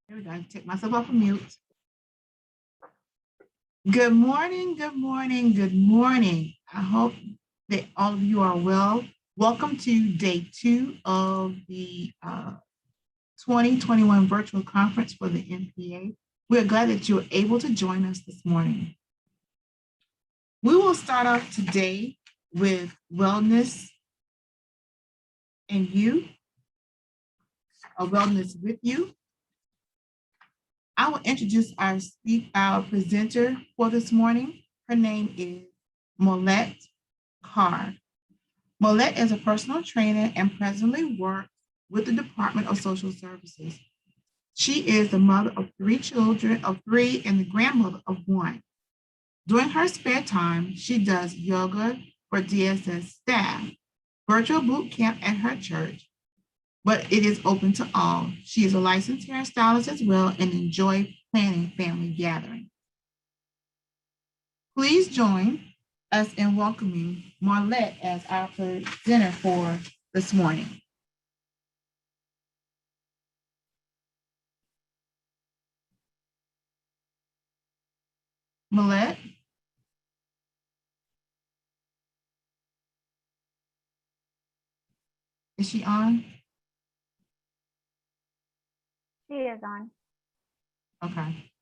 Here we go. Take myself off of mute. Good morning, good morning, good morning. I hope that all of you are well. Welcome to day 2 of the 2021 virtual conference for the NPA. We're glad that you're able to join us this morning. We will start off today with wellness and you, or wellness with you. I will introduce our presenter for this morning. Her name is Molette Carr. Molette is a personal trainer and presently works with the Department of Social Services. She is the mother of 3 children of 3 and the grandmother of 1. During her spare time, she does yoga for DSS staff, virtual boot camp at her church, but it is open to all. She is a licensed hairstylist as well and enjoys planning family gatherings. Please join us in welcoming Marlette as our presenter for this morning. Marlette? Is she on? She is on. Okay.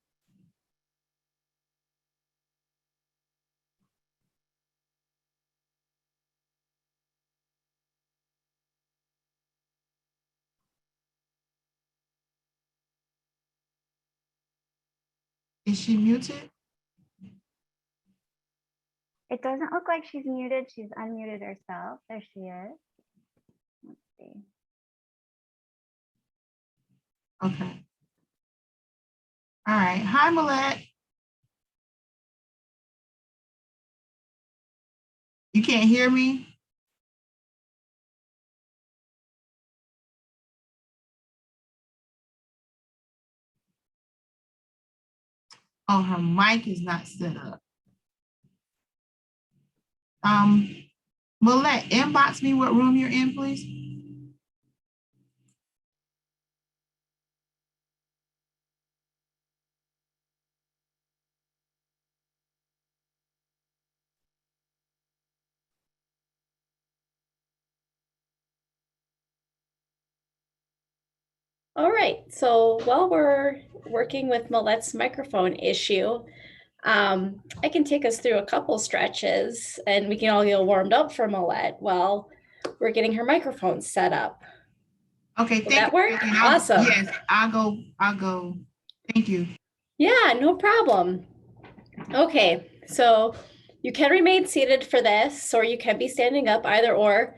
Is she muted? It doesn't look like she's muted. She's unmuted herself. There she is. Let's see. Okay. All right. Hi, Molette. You can't hear me? Oh, her mic is not set up. Molette, inbox me what room you're in, please. All right, so while we're working with Molette's microphone issue, I can take us through a couple stretches and we can all get warmed up for Molette while we're getting her microphone set up. Okay, Will that work? And Awesome. Yes, I'll go. Thank you. Yeah, no problem. Okay, so you can remain seated for this, or you can be standing up, either or.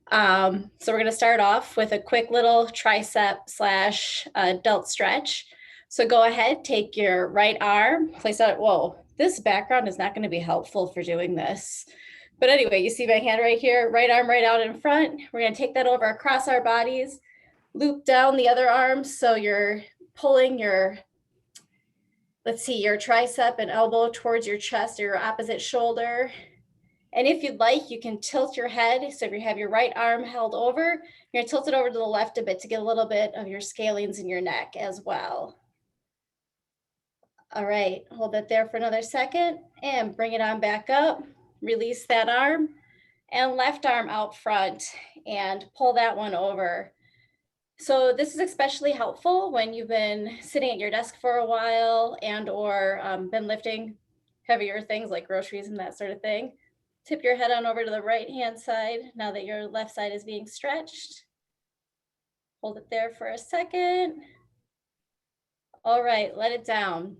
So we're going to start off with a quick little tricep / delt stretch. So go ahead, take your right arm, place that. Whoa, this background is not going to be helpful for doing this. But anyway, you see my hand right here, right arm right out in front. We're going to take that over across our bodies, loop down the other arm. So you're pulling your, let's see, your tricep and elbow towards your chest or your opposite shoulder. And if you'd like, you can tilt your head. So if you have your right arm held over, you're gonna tilt it over to the left a bit to get a little bit of your scalenes in your neck as well. All right, hold that there for another second and bring it on back up. Release that arm and left arm out front and pull that one over. So this is especially helpful when you've been sitting at your desk for a while and or been lifting heavier things like groceries and that sort of thing. Tip your head on over to the right-hand side now that your left side is being stretched. Hold it there for a second. All right, let it down.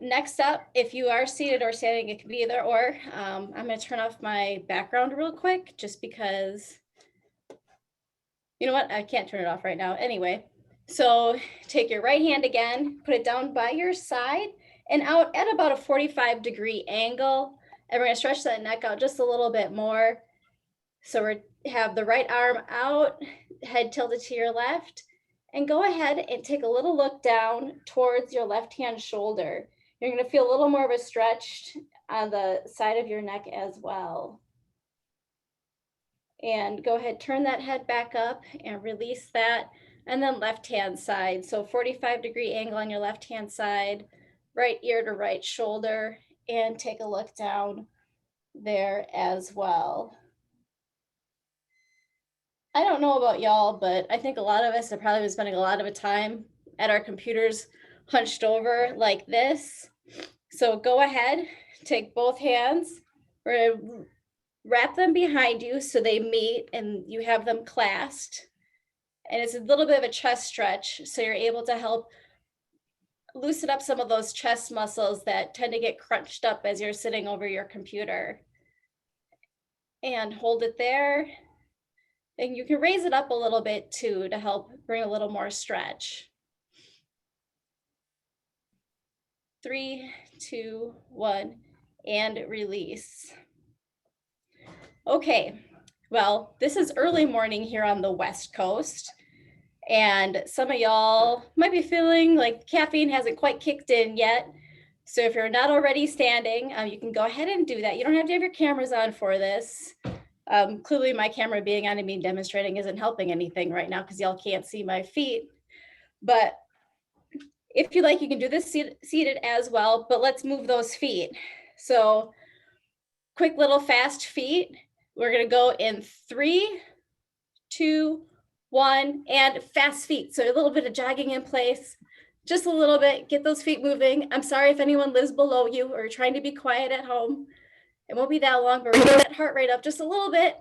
Next up, if you are seated or standing, it can be either or. I'm gonna turn off my background real quick just because, you know what, I can't turn it off right now. Anyway, so take your right hand again, put it down by your side and out at about a 45-degree angle. And we're gonna stretch that neck out just a little bit more. So we have the right arm out, head tilted to your left, and go ahead and take a little look down towards your left-hand shoulder. You're gonna feel a little more of a stretch on the side of your neck as well. And go ahead, turn that head back up and release that and then left-hand side. So 45-degree angle on your left-hand side, right ear to right shoulder, and take a look down there as well. I don't know about y'all, but I think a lot of us have probably been spending a lot of time at our computers hunched over like this. So go ahead, take both hands, we're gonna wrap them behind you so they meet and you have them clasped. And it's a little bit of a chest stretch, so you're able to help loosen up some of those chest muscles that tend to get crunched up as you're sitting over your computer. And hold it there. And you can raise it up a little bit too to help bring a little more stretch. 3, 2, 1, and release. Okay, well, this is early morning here on the West Coast, and some of y'all might be feeling like caffeine hasn't quite kicked in yet. So if you're not already standing, you can go ahead and do that. You don't have to have your cameras on for this. Clearly my camera being on and me demonstrating isn't helping anything right now because y'all can't see my feet. But if you like, you can do this seated as well, but let's move those feet. So quick little fast feet. We're gonna go in 3, 2, 1, and fast feet. So a little bit of jogging in place, just a little bit, get those feet moving. I'm sorry if anyone lives below you or trying to be quiet at home. It won't be that long, but we're gonna get that heart rate up just a little bit,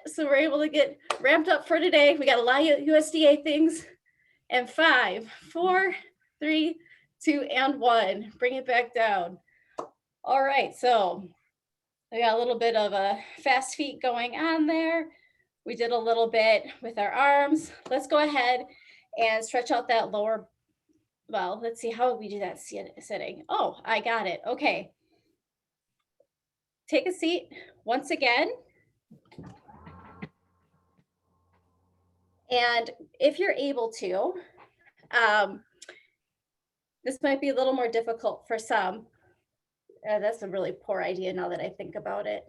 so we're able to get ramped up for today. We got a lot of USDA things. And 5, 4, 3, 2, and 1. Bring it back down. All right, so we got a little bit of a fast feet going on there. We did a little bit with our arms. Let's go ahead and stretch out that lower, well, let's see how we do that sitting. Oh, I got it. Okay. Take a seat once again. And if you're able to, this might be a little more difficult for some. That's a really poor idea now that I think about it.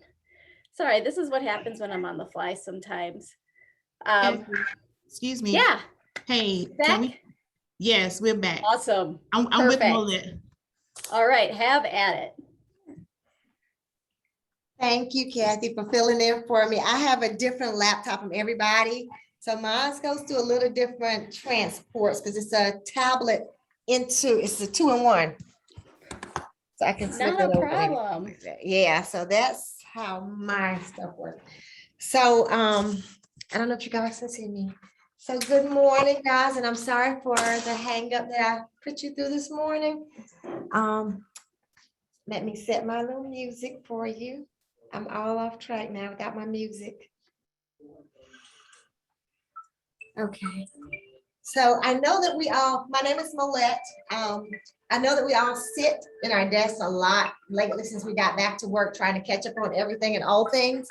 Sorry, this is what happens when I'm on the fly sometimes. Excuse me. Yeah. Hey, Back? can we? Yes, we're back. Awesome. I'm with Perfect. Molette. All right, have at it. Thank you, Kathy, for filling in for me. I have a different laptop from everybody. So mine goes to a little different transports because it's a tablet it's a 2-in-1. So I can flip Not it a over. problem. Yeah, so that's how my stuff works. So I don't know if you guys can see me. So good morning, guys, and I'm sorry for the hang up that I put you through this morning. Let me set my little music for you. I'm all off track now without my music. Okay. So I know that my name is Molette. I know that we all sit in our desks a lot lately since we got back to work, trying to catch up on everything and all things.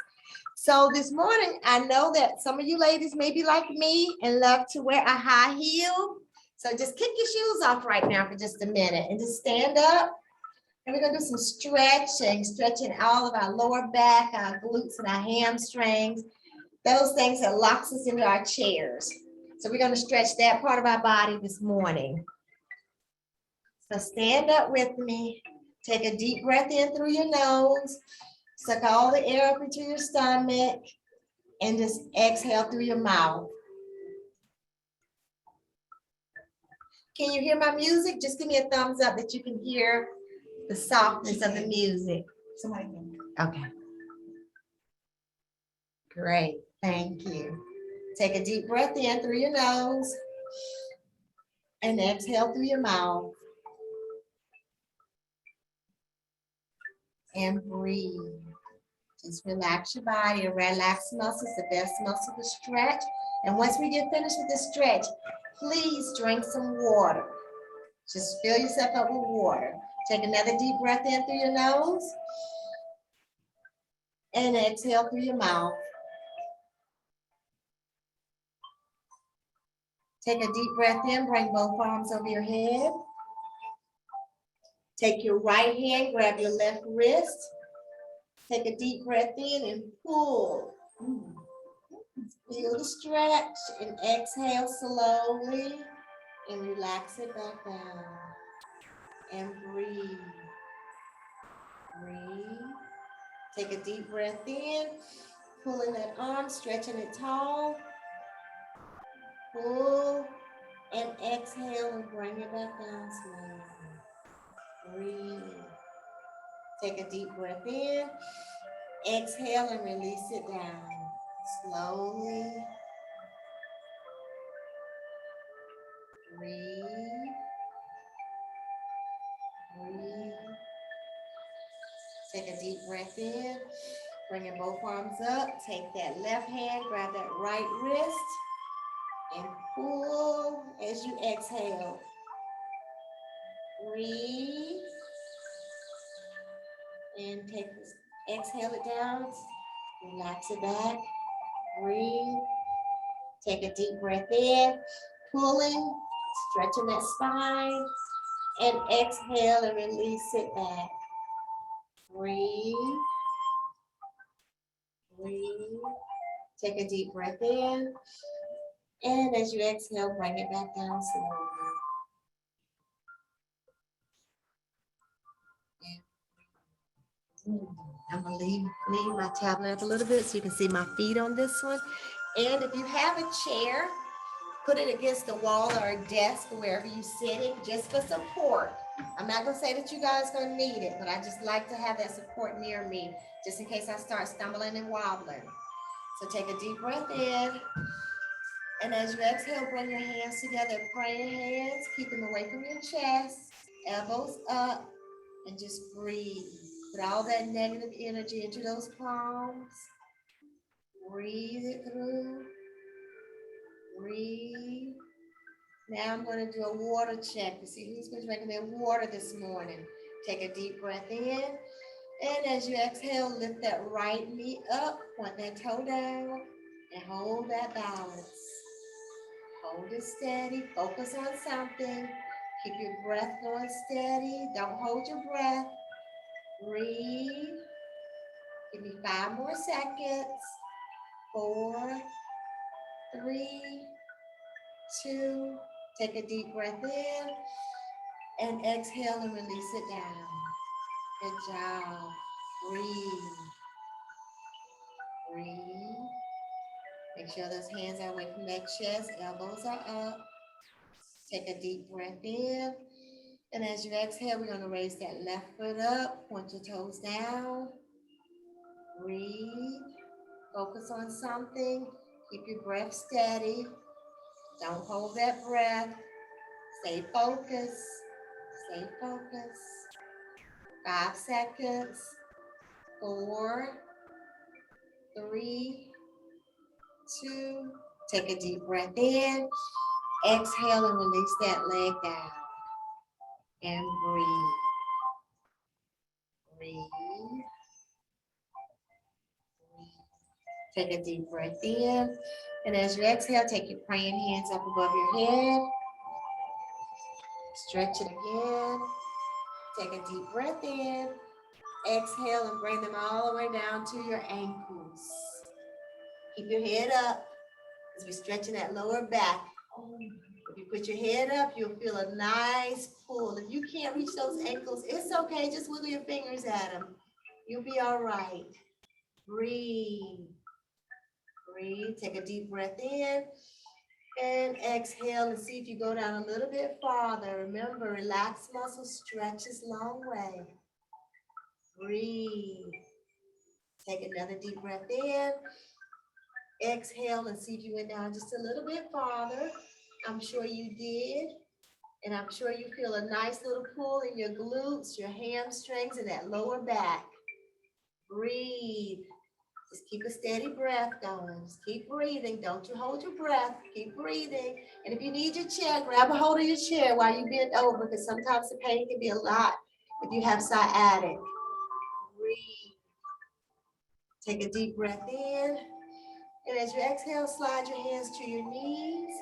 So this morning, I know that some of you ladies may be like me and love to wear a high heel. So just kick your shoes off right now for just a minute and just stand up. And we're gonna do some stretching all of our lower back, our glutes and our hamstrings, those things that locks us into our chairs. So we're gonna stretch that part of our body this morning. So stand up with me, take a deep breath in through your nose, suck all the air up into your stomach, and just exhale through your mouth. Can you hear my music? Just give me a thumbs up that you can hear the softness of the music. Somebody can. Okay. Great, thank you. Take a deep breath in through your nose and exhale through your mouth. And breathe. Just relax your body. A relaxed muscle is the best muscle to stretch. And once we get finished with the stretch, please drink some water. Just fill yourself up with water. Take another deep breath in through your nose and exhale through your mouth. Take a deep breath in, bring both arms over your head. Take your right hand, grab your left wrist. Take a deep breath in and pull. Feel the stretch and exhale slowly and relax it back down. And breathe. Breathe. Take a deep breath in, pulling that arm, stretching it tall. Pull and exhale and bring it back down slowly. Breathe. Take a deep breath in, exhale and release it down. Slowly. Breathe. Breathe. Take a deep breath in, bringing both arms up. Take that left hand, grab that right wrist, and pull as you exhale. Breathe. And take this, exhale it down, relax it back. Breathe. Take a deep breath in, pulling, stretching that spine, and exhale and release it back. Breathe. Breathe. Take a deep breath in, and as you exhale, bring it back down slowly. I'm gonna lean my tablet up a little bit so you can see my feet on this one. And if you have a chair, put it against the wall or a desk or wherever you're sitting, just for support. I'm not gonna say that you guys are gonna need it, but I just like to have that support near me, just in case I start stumbling and wobbling. So take a deep breath in. And as you exhale, bring your hands together, praying hands, keep them away from your chest, elbows up, and just breathe. Put all that negative energy into those palms. Breathe it through. Breathe. Now I'm going to do a water check to see who's been drinking their water this morning. Take a deep breath in. And as you exhale, lift that right knee up, point that toe down, and hold that balance. Hold it steady, focus on something. Keep your breath going steady. Don't hold your breath. Breathe. Give me 5 more seconds. 4, 3, 2. Take a deep breath in and exhale and release it down. Good job. Breathe. Breathe. Make sure those hands are away from that chest. Elbows are up. Take a deep breath in. And as you exhale, we're going to raise that left foot up. Point your toes down. Breathe. Focus on something. Keep your breath steady. Don't hold that breath. Stay focused. Stay focused. 5 seconds. 4, 3, 2. Take a deep breath in. Exhale and release that leg down. And breathe. Breathe. Take a deep breath in. And as you exhale, take your praying hands up above your head. Stretch it again. Take a deep breath in. Exhale and bring them all the way down to your ankles. Keep your head up as we're stretching that lower back. If you put your head up, you'll feel a nice pull. If you can't reach those ankles, it's okay. Just wiggle your fingers at them. You'll be all right. Breathe. Breathe. Take a deep breath in. And exhale and see if you go down a little bit farther. Remember, relaxed muscles stretches long way. Breathe. Take another deep breath in. Exhale and see if you went down just a little bit farther. I'm sure you did. And I'm sure you feel a nice little pull in your glutes, your hamstrings, and that lower back. Breathe. Just keep a steady breath going. Just keep breathing. Don't you hold your breath. Keep breathing. And if you need your chair, grab a hold of your chair while you bend over, because sometimes the pain can be a lot if you have sciatic. Breathe. Take a deep breath in. And as you exhale, slide your hands to your knees.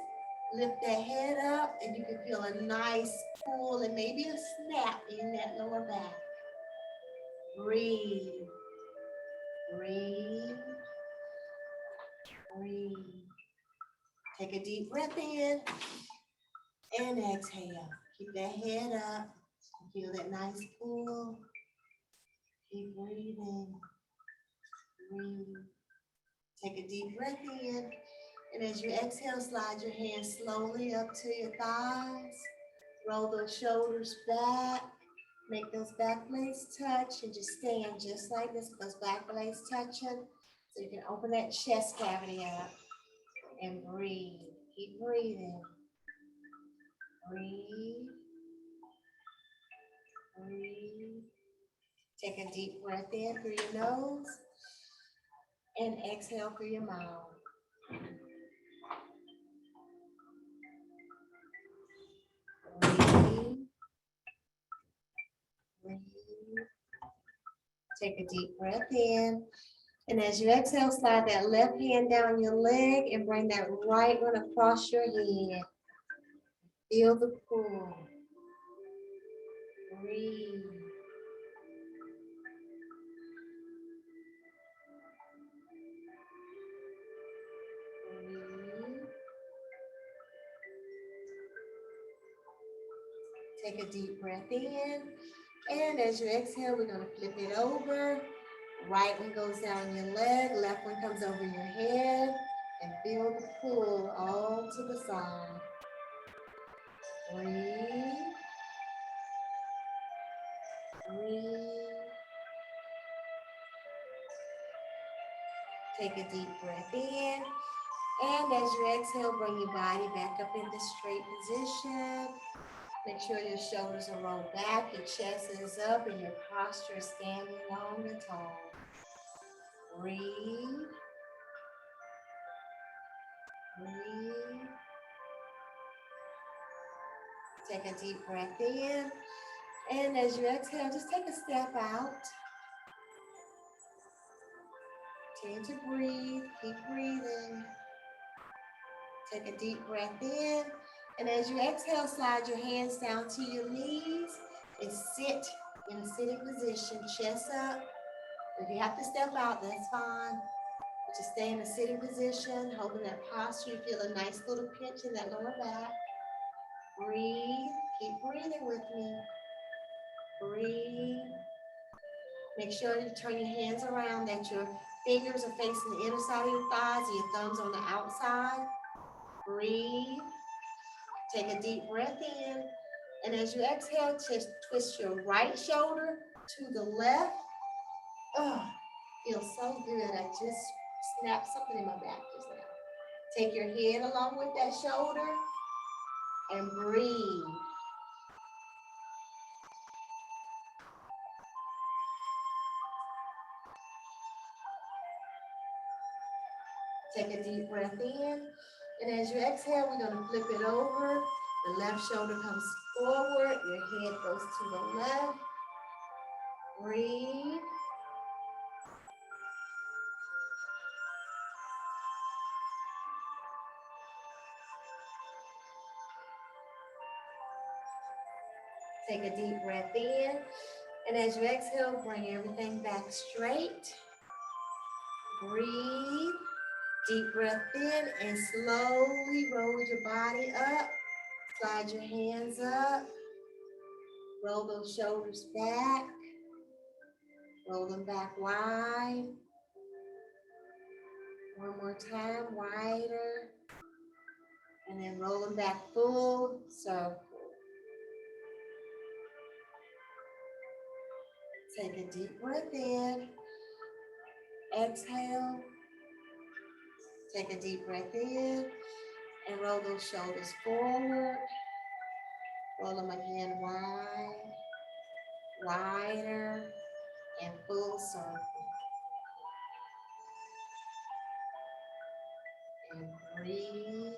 Lift that head up, and you can feel a nice pull and maybe a snap in that lower back. Breathe. Breathe. Breathe. Take a deep breath in and exhale. Keep that head up. Feel that nice pull. Keep breathing. Breathe. Take a deep breath in. And as you exhale, slide your hands slowly up to your thighs. Roll those shoulders back. Make those back legs touch and just stand just like this with those back legs touching. So you can open that chest cavity up and breathe. Keep breathing. Breathe. Breathe. Take a deep breath in through your nose and exhale through your mouth. Breathe. Breathe. Take a deep breath in. And as you exhale, slide that left hand down your leg and bring that right one across your head. Feel the pull. Breathe. Breathe. Take a deep breath in. And as you exhale, we're going to flip it over. Right one goes down your leg, left one comes over your head, and feel the pull all to the side. Breathe. Breathe. Take a deep breath in. And as you exhale, bring your body back up into straight position. Make sure your shoulders are rolled back, your chest is up, and your posture is standing long and tall. Breathe. Breathe. Take a deep breath in. And as you exhale, just take a step out. Continue to breathe. Keep breathing. Take a deep breath in. And as you exhale, slide your hands down to your knees and sit in a sitting position, chest up. If you have to step out, that's fine. But just stay in a sitting position, holding that posture. You feel a nice little pinch in that lower back. Breathe. Keep breathing with me. Breathe. Make sure you turn your hands around, that your fingers are facing the inner side of your thighs and your thumbs on the outside. Breathe. Take a deep breath in. And as you exhale, just twist your right shoulder to the left. Oh, feels so good. I just snapped something in my back just now. Take your head along with that shoulder and breathe. Take a deep breath in. And as you exhale, we're going to flip it over. The left shoulder comes forward. Your head goes to the left. Breathe. Take a deep breath in. And as you exhale, bring everything back straight. Breathe. Deep breath in and slowly roll your body up. Slide your hands up. Roll those shoulders back. Roll them back wide. One more time, wider. And then roll them back full circle. Take a deep breath in. Exhale. Take a deep breath in and roll those shoulders forward. Roll them again wide, wider, and full circle. And breathe.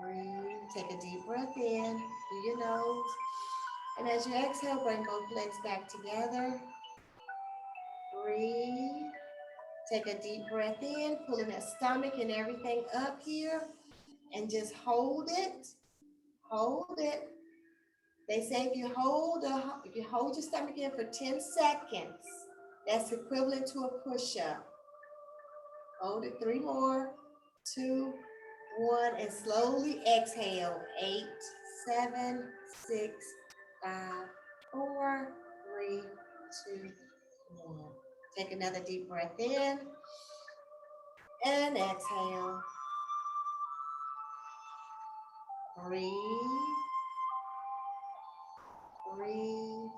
Breathe. Take a deep breath in through your nose. And as you exhale, bring both legs back together. Breathe. Take a deep breath in, pulling that stomach and everything up here. And just hold it. Hold it. They say if you hold your stomach in for 10 seconds, that's equivalent to a push-up. Hold it, 3 more, 2, 1, and slowly exhale. 8, 7, 6, 5, 4, 3, 2, 1. Take another deep breath in and exhale. Breathe, breathe,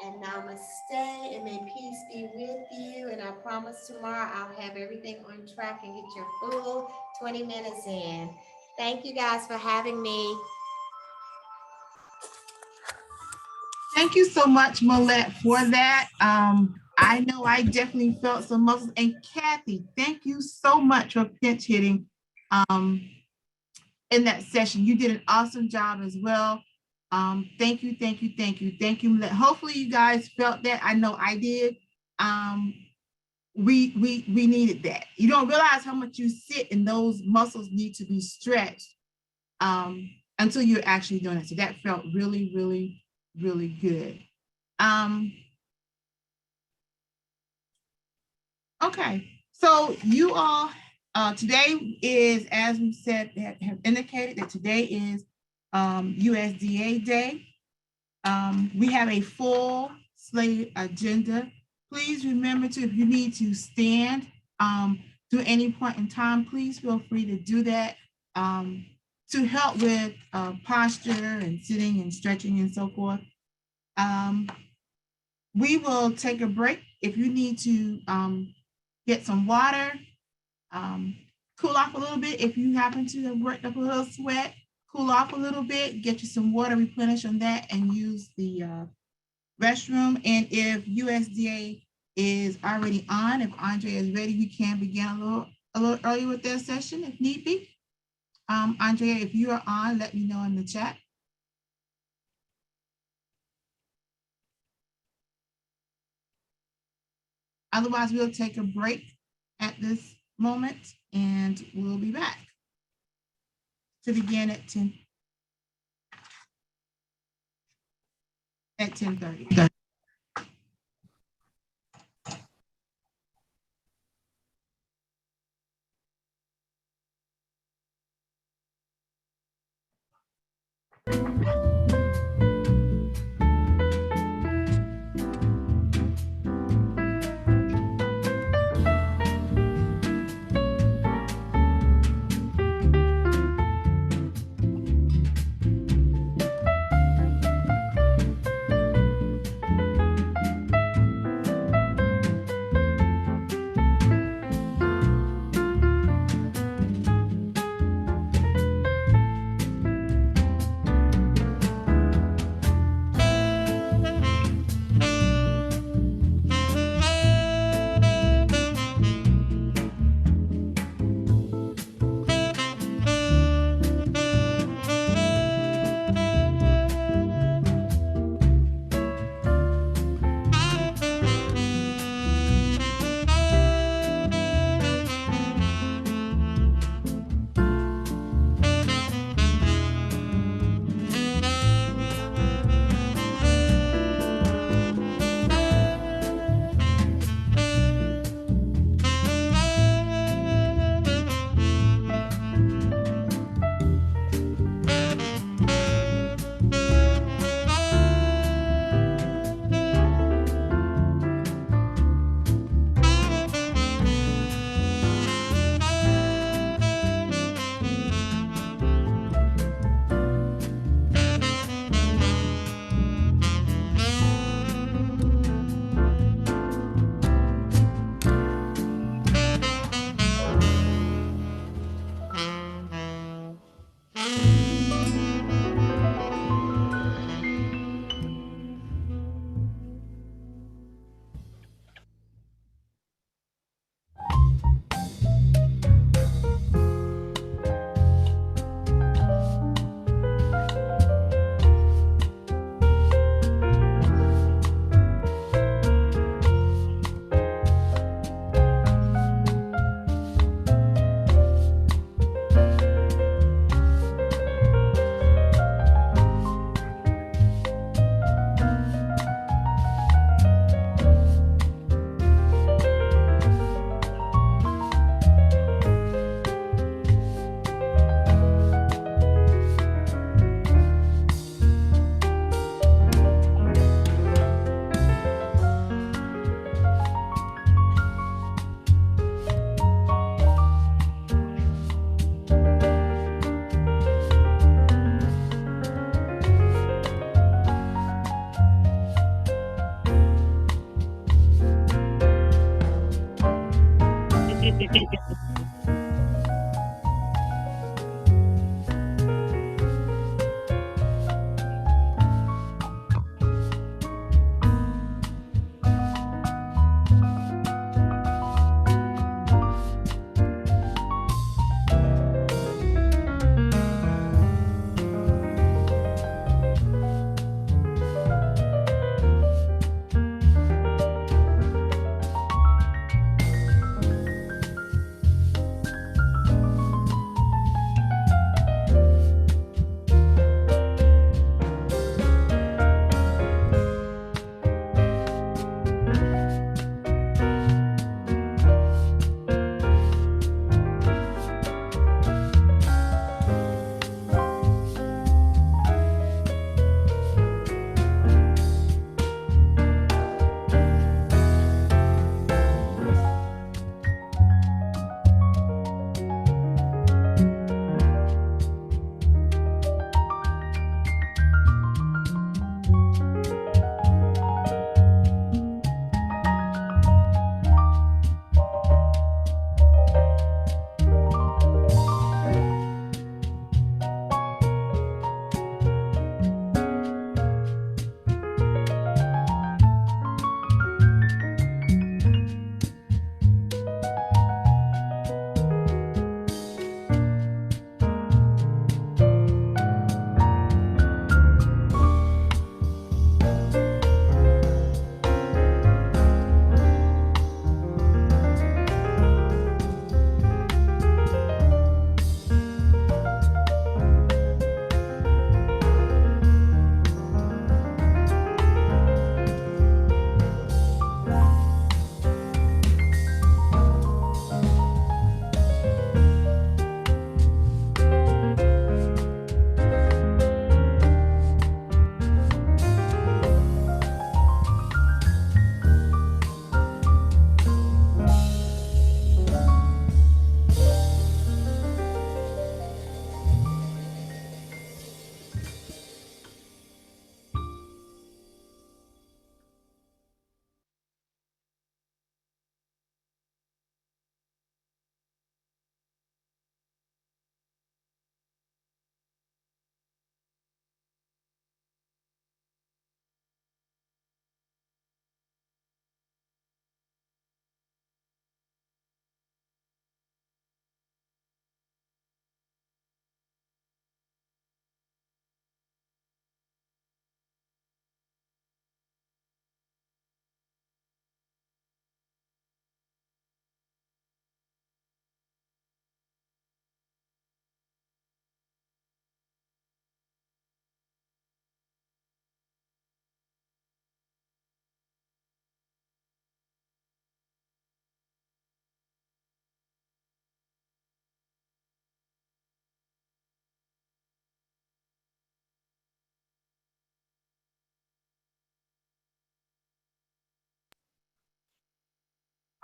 and namaste, and may peace be with you. And I promise tomorrow I'll have everything on track and get your full 20 minutes in. Thank you guys for having me. Thank you so much, Molette, for that. I know I definitely felt some muscles. And Kathy, thank you so much for pinch hitting in that session. You did an awesome job as well. Thank you, thank you, thank you, thank you. Hopefully you guys felt that. I know I did. We needed that. You don't realize how much you sit and those muscles need to be stretched until you're actually doing it. So that felt really, really, really good. Okay, so you all, today is, as we said, have indicated that today is USDA Day. We have a full slate agenda. Please remember to, if you need to stand to any point in time, please feel free to do that to help with posture and sitting and stretching and so forth. We will take a break. If you need to get some water, cool off a little bit. If you happen to have worked up a little sweat, cool off a little bit, get you some water, replenish on that, and use the restroom. And if USDA is already on, if Andrea is ready, we can begin a little earlier with their session if need be. Andrea, if you are on, let me know in the chat. Otherwise, we'll take a break at this moment and we'll be back to begin at 10:30.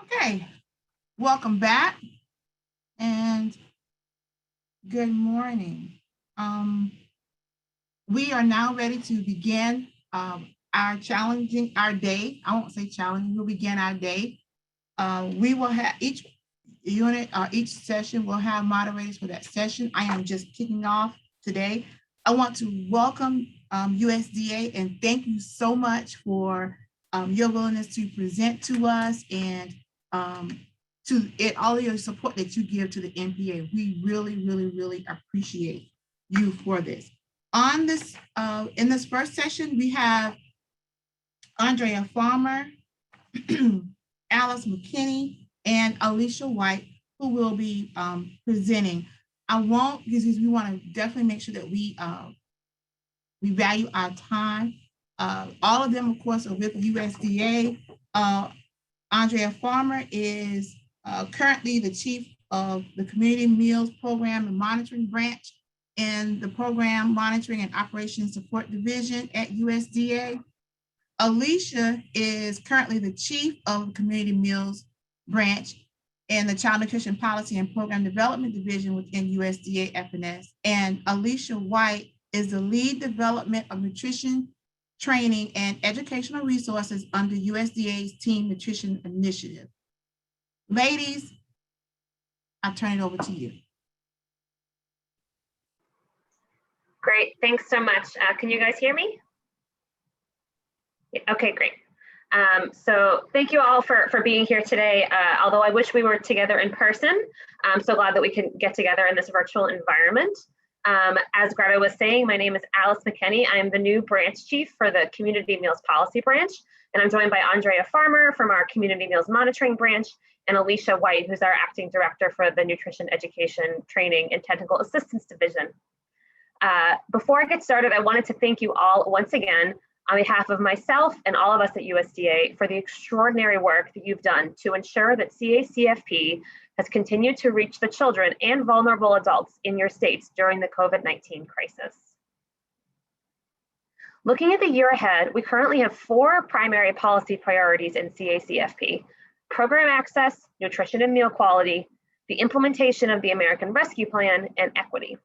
Okay, welcome back and good morning. We are now ready to begin our day. I won't say challenging, we'll begin our day. We will have each unit or each session will have moderators for that session. I am just kicking off today. I want to welcome USDA and thank you so much for your willingness to present to us and all of your support that you give to the NPA. We really, really, really appreciate you for this. On this, in this first session, we have Andrea Farmer, Alice McKinney, and Alicia White, who will be presenting. I won't, because we want to definitely make sure that we value our time. All of them, of course, are with USDA. Andrea Farmer is currently the chief of the Community Meals Program and Monitoring Branch in the Program Monitoring and Operations Support Division at USDA. Alicia is currently the chief of the Community Meals Branch in the Child Nutrition Policy and Program Development Division within USDA FNS. And Alicia White is the lead development of nutrition training and educational resources under USDA's Teen Nutrition Initiative. Ladies, I turn it over to you. Great, thanks so much. Can you guys hear me? Yeah, okay, great. So thank you all for being here today. Although I wish we were together in person, I'm so glad that we can get together in this virtual environment. As Greta was saying, my name is Alice McKenney. I'm the new branch chief for the Community Meals Policy Branch, and I'm joined by Andrea Farmer from our Community Meals Monitoring Branch, and Alicia White, who's our acting director for the Nutrition Education, Training, and Technical Assistance Division. Before I get started, I wanted to thank you all once again on behalf of myself and all of us at USDA for the extraordinary work that you've done to ensure that CACFP has continued to reach the children and vulnerable adults in your states during the COVID-19 crisis. Looking at the year ahead, we currently have 4 primary policy priorities in CACFP: program access, nutrition and meal quality, the implementation of the American Rescue Plan, and equity.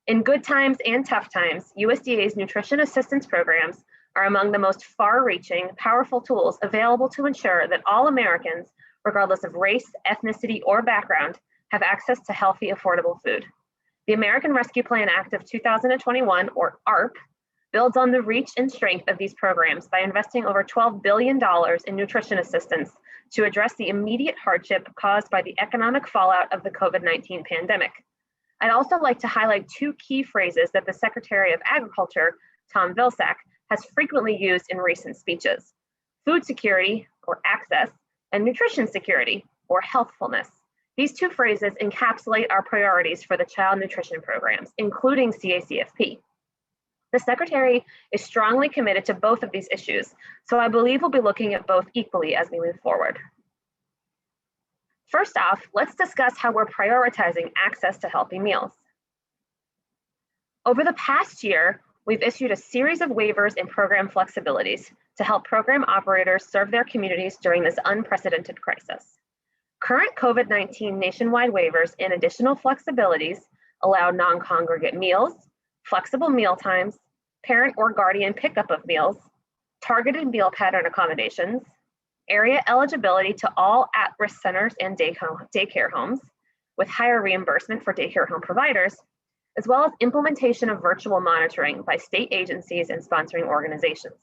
In good times and tough times, USDA's nutrition assistance programs are among the most far-reaching, powerful tools available to ensure that all Americans, regardless of race, ethnicity, or background, have access to healthy, affordable food. The American Rescue Plan Act of 2021, or ARP, builds on the reach and strength of these programs by investing over $12 billion in nutrition assistance to address the immediate hardship caused by the economic fallout of the COVID-19 pandemic. I'd also like to highlight 2 key phrases that the Secretary of Agriculture, Tom Vilsack, has frequently used in recent speeches: food security, or access, and nutrition security, or healthfulness. These 2 phrases encapsulate our priorities for the child nutrition programs, including CACFP. The Secretary is strongly committed to both of these issues, so I believe we'll be looking at both equally as we move forward. First off, let's discuss how we're prioritizing access to healthy meals. Over the past year, we've issued a series of waivers and program flexibilities to help program operators serve their communities during this unprecedented crisis. Current COVID-19 nationwide waivers and additional flexibilities allow non-congregate meals, flexible meal times, parent or guardian pickup of meals, targeted meal pattern accommodations, area eligibility to all at-risk centers and daycare homes, with higher reimbursement for daycare home providers, as well as implementation of virtual monitoring by state agencies and sponsoring organizations.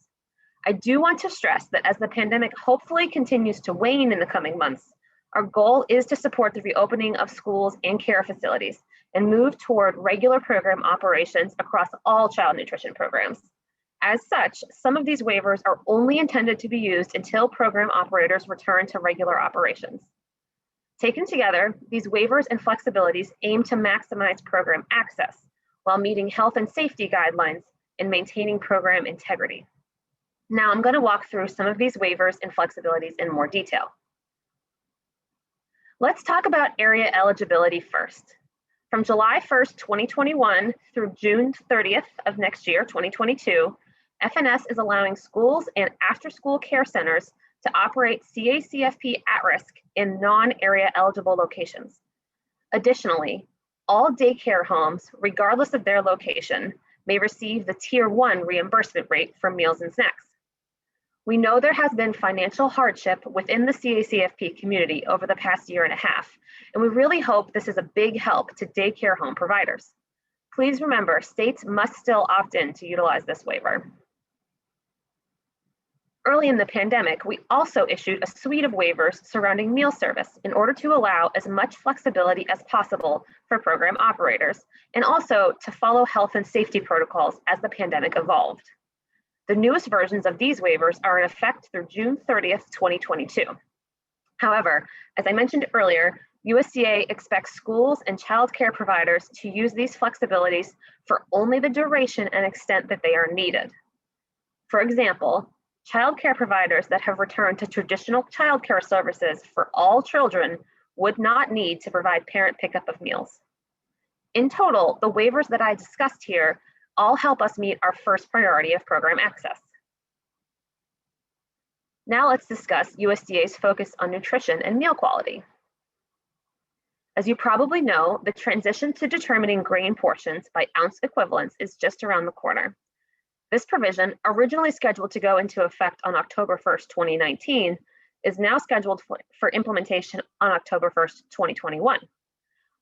I do want to stress that as the pandemic hopefully continues to wane in the coming months, our goal is to support the reopening of schools and care facilities and move toward regular program operations across all child nutrition programs. As such, some of these waivers are only intended to be used until program operators return to regular operations. Taken together, these waivers and flexibilities aim to maximize program access while meeting health and safety guidelines and maintaining program integrity. Now I'm going to walk through some of these waivers and flexibilities in more detail. Let's talk about area eligibility first. From July 1st, 2021 through June 30th of next year, 2022, FNS is allowing schools and after-school care centers to operate CACFP at-risk in non-area eligible locations. Additionally, all daycare homes, regardless of their location, may receive the Tier 1 reimbursement rate for meals and snacks. We know there has been financial hardship within the CACFP community over the past year and a half, and we really hope this is a big help to daycare home providers. Please remember, states must still opt in to utilize this waiver. Early in the pandemic, we also issued a suite of waivers surrounding meal service in order to allow as much flexibility as possible for program operators, and also to follow health and safety protocols as the pandemic evolved. The newest versions of these waivers are in effect through June 30th, 2022. However, as I mentioned earlier, USDA expects schools and child care providers to use these flexibilities for only the duration and extent that they are needed. For example, child care providers that have returned to traditional child care services for all children would not need to provide parent pickup of meals. In total, the waivers that I discussed here all help us meet our first priority of program access. Now let's discuss USDA's focus on nutrition and meal quality. As you probably know, the transition to determining grain portions by ounce equivalents is just around the corner. This provision, originally scheduled to go into effect on October 1st, 2019, is now scheduled for implementation on October 1st, 2021.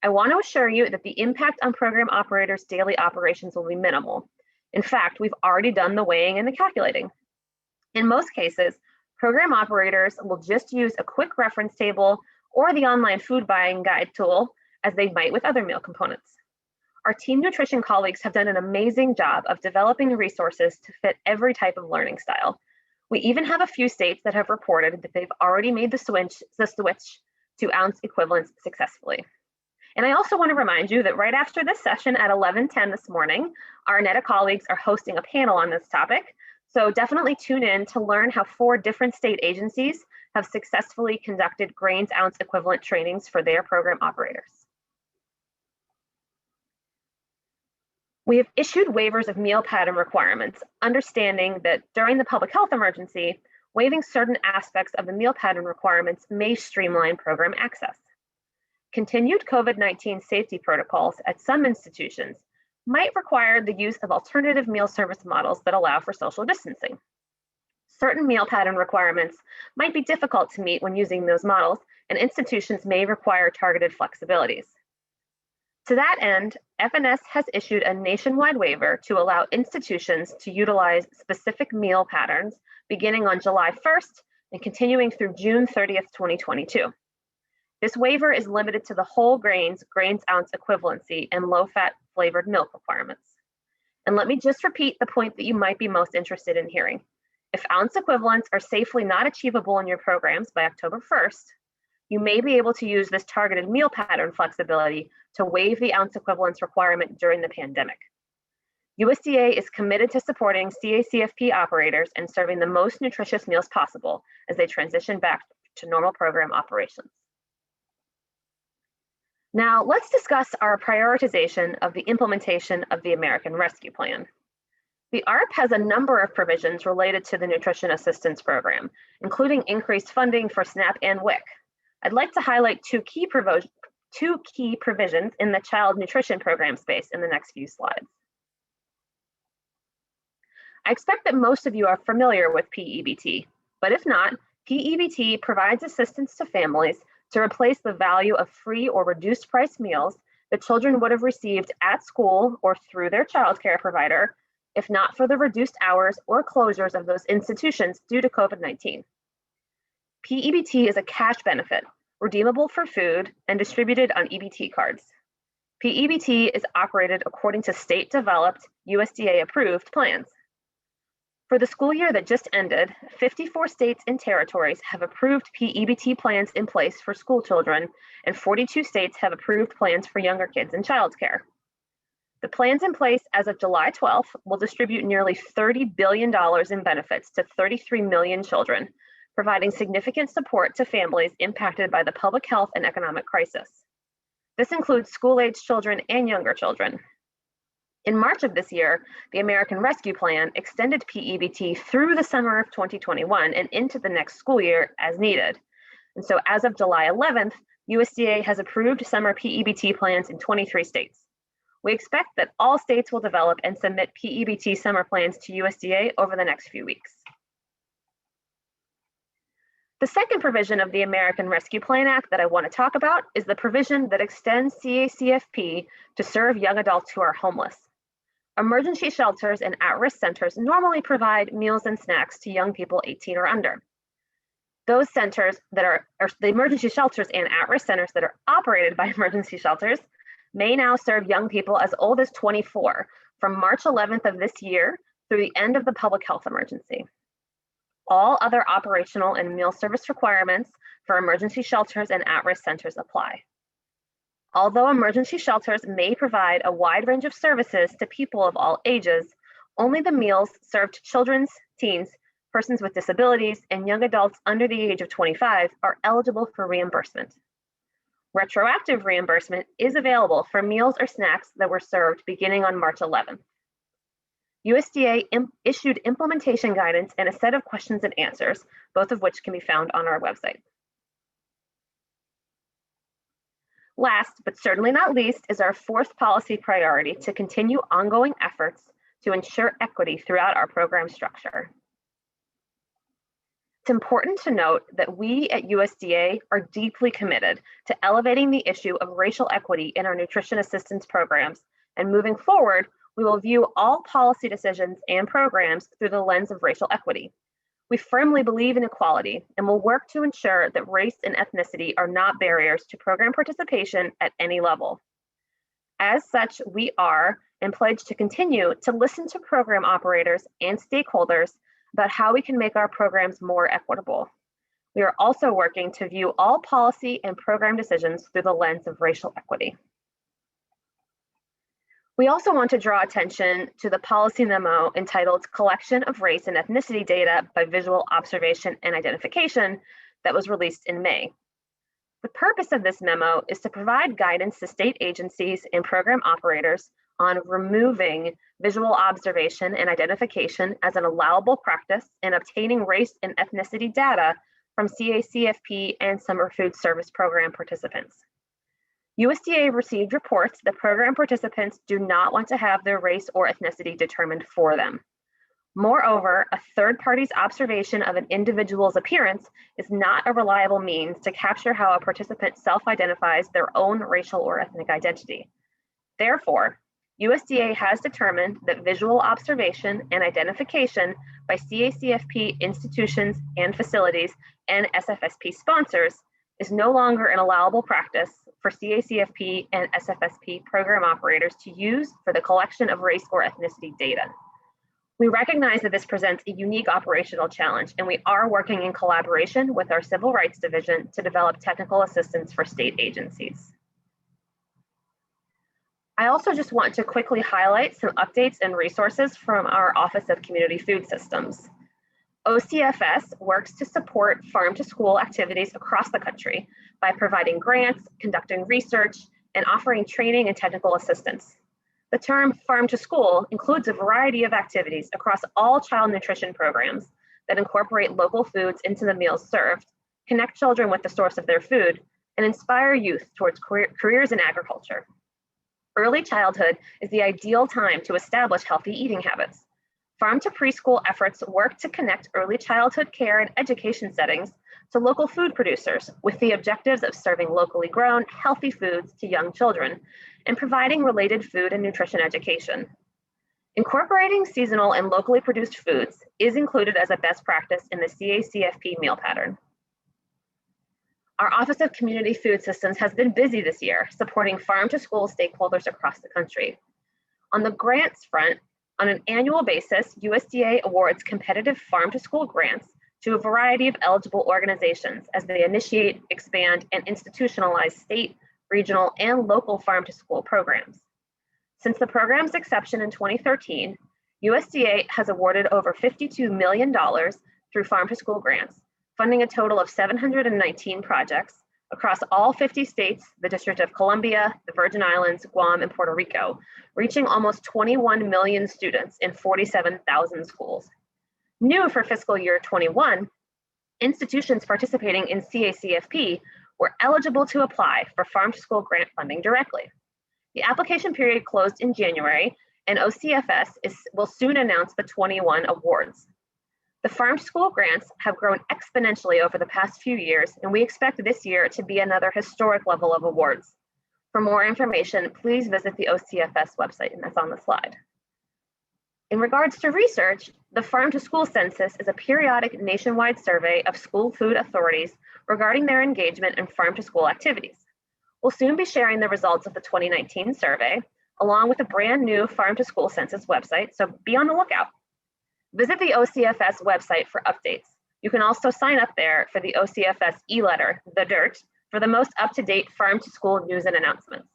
I want to assure you that the impact on program operators' daily operations will be minimal. In fact, we've already done the weighing and the calculating. In most cases, program operators will just use a quick reference table or the online food buying guide tool as they might with other meal components. Our team nutrition colleagues have done an amazing job of developing resources to fit every type of learning style. We even have a few states that have reported that they've already made the switch to ounce equivalents successfully. And I also want to remind you that right after this session at 11:10 this morning, our NETA colleagues are hosting a panel on this topic. So definitely tune in to learn how 4 different state agencies have successfully conducted grains ounce equivalent trainings for their program operators. We have issued waivers of meal pattern requirements, understanding that during the public health emergency, waiving certain aspects of the meal pattern requirements may streamline program access. Continued COVID-19 safety protocols at some institutions might require the use of alternative meal service models that allow for social distancing. Certain meal pattern requirements might be difficult to meet when using those models, and institutions may require targeted flexibilities. To that end, FNS has issued a nationwide waiver to allow institutions to utilize specific meal patterns beginning on July 1st and continuing through June 30th, 2022. This waiver is limited to the whole grains ounce equivalency and low-fat flavored milk requirements. And let me just repeat the point that you might be most interested in hearing. If ounce equivalents are safely not achievable in your programs by October 1st, you may be able to use this targeted meal pattern flexibility to waive the ounce equivalence requirement during the pandemic. USDA is committed to supporting CACFP operators and serving the most nutritious meals possible as they transition back to normal program operations. Now, let's discuss our prioritization of the implementation of the American Rescue Plan. The ARP has a number of provisions related to the Nutrition Assistance Program, including increased funding for SNAP and WIC. I'd like to highlight two key provisions in the child nutrition program space in the next few slides. I expect that most of you are familiar with PEBT, but if not, PEBT provides assistance to families to replace the value of free or reduced price meals that children would have received at school or through their child care provider, if not for the reduced hours or closures of those institutions due to COVID-19. PEBT is a cash benefit, redeemable for food and distributed on EBT cards. PEBT is operated according to state-developed, USDA-approved plans. For the school year that just ended, 54 states and territories have approved PEBT plans in place for school children, and 42 states have approved plans for younger kids in childcare. The plans in place as of July 12th will distribute nearly $30 billion in benefits to 33 million children, providing significant support to families impacted by the public health and economic crisis. This includes school-aged children and younger children. In March of this year, the American Rescue Plan extended PEBT through the summer of 2021 and into the next school year as needed. And so as of July 11th, USDA has approved summer PEBT plans in 23 states. We expect that all states will develop and submit PEBT summer plans to USDA over the next few weeks. The second provision of the American Rescue Plan Act that I want to talk about is the provision that extends CACFP to serve young adults who are homeless. Emergency shelters and at-risk centers normally provide meals and snacks to young people 18 or under. Those centers that are the emergency shelters and at-risk centers that are operated by emergency shelters may now serve young people as old as 24 from March 11th of this year through the end of the public health emergency. All other operational and meal service requirements for emergency shelters and at-risk centers apply. Although emergency shelters may provide a wide range of services to people of all ages, only the meals served to children, teens, persons with disabilities, and young adults under the age of 25 are eligible for reimbursement. Retroactive reimbursement is available for meals or snacks that were served beginning on March 11th. USDA issued implementation guidance and a set of questions and answers, both of which can be found on our website. Last, but certainly not least, is our fourth policy priority to continue ongoing efforts to ensure equity throughout our program structure. It's important to note that we at USDA are deeply committed to elevating the issue of racial equity in our nutrition assistance programs, and moving forward, we will view all policy decisions and programs through the lens of racial equity. We firmly believe in equality and will work to ensure that race and ethnicity are not barriers to program participation at any level. As such, we are and pledge to continue to listen to program operators and stakeholders about how we can make our programs more equitable. We are also working to view all policy and program decisions through the lens of racial equity. We also want to draw attention to the policy memo entitled Collection of Race and Ethnicity Data by Visual Observation and Identification that was released in May. The purpose of this memo is to provide guidance to state agencies and program operators on removing visual observation and identification as an allowable practice in obtaining race and ethnicity data from CACFP and Summer Food Service Program participants. USDA received reports that program participants do not want to have their race or ethnicity determined for them. Moreover, a third party's observation of an individual's appearance is not a reliable means to capture how a participant self-identifies their own racial or ethnic identity. Therefore, USDA has determined that visual observation and identification by CACFP institutions and facilities and SFSP sponsors is no longer an allowable practice for CACFP and SFSP program operators to use for the collection of race or ethnicity data. We recognize that this presents a unique operational challenge, and we are working in collaboration with our Civil Rights Division to develop technical assistance for state agencies. I also just want to quickly highlight some updates and resources from our Office of Community Food Systems. OCFS works to support farm-to-school activities across the country by providing grants, conducting research, and offering training and technical assistance. The term farm-to-school includes a variety of activities across all child nutrition programs that incorporate local foods into the meals served, connect children with the source of their food, and inspire youth towards careers in agriculture. Early childhood is the ideal time to establish healthy eating habits. Farm to preschool efforts work to connect early childhood care and education settings to local food producers with the objectives of serving locally grown, healthy foods to young children and providing related food and nutrition education. Incorporating seasonal and locally produced foods is included as a best practice in the CACFP meal pattern. Our Office of Community Food Systems has been busy this year, supporting farm-to-school stakeholders across the country. On the grants front, on an annual basis, USDA awards competitive farm-to-school grants to a variety of eligible organizations as they initiate, expand, and institutionalize state, regional, and local farm-to-school programs. Since the program's inception in 2013, USDA has awarded over $52 million through farm-to-school grants, funding a total of 719 projects across all 50 states, the District of Columbia, the Virgin Islands, Guam, and Puerto Rico, reaching almost 21 million students in 47,000 schools. New for fiscal year 21, institutions participating in CACFP were eligible to apply for farm-to-school grant funding directly. The application period closed in January, and OCFS will soon announce the 21 awards. The farm-to-school grants have grown exponentially over the past few years, and we expect this year to be another historic level of awards. For more information, please visit the OCFS website, and that's on the slide. In regards to research, the Farm-to-School Census is a periodic nationwide survey of school food authorities regarding their engagement in farm-to-school activities. We'll soon be sharing the results of the 2019 survey, along with a brand new Farm-to-School Census website, so be on the lookout. Visit the OCFS website for updates. You can also sign up there for the OCFS e-letter, The Dirt, for the most up-to-date farm-to-school news and announcements.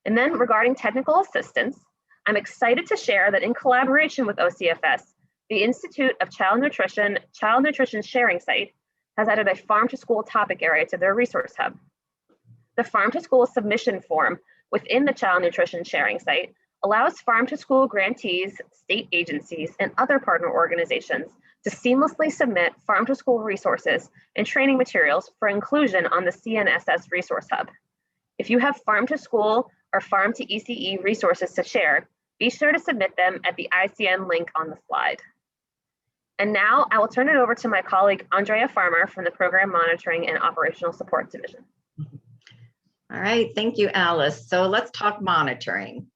And then regarding technical assistance, I'm excited to share that in collaboration with OCFS, the Institute of Child Nutrition Sharing Site has added a farm-to-school topic area to their resource hub. The farm-to-school submission form within the Child Nutrition Sharing Site allows farm-to-school grantees, state agencies, and other partner organizations to seamlessly submit farm-to-school resources and training materials for inclusion on the CNSS Resource Hub. If you have farm-to-school or farm-to-ECE resources to share, be sure to submit them at the ICN link on the slide. And now I will turn it over to my colleague, Andrea Farmer from the Program Monitoring and Operational Support Division. All right, thank you, Alice. So let's talk monitoring.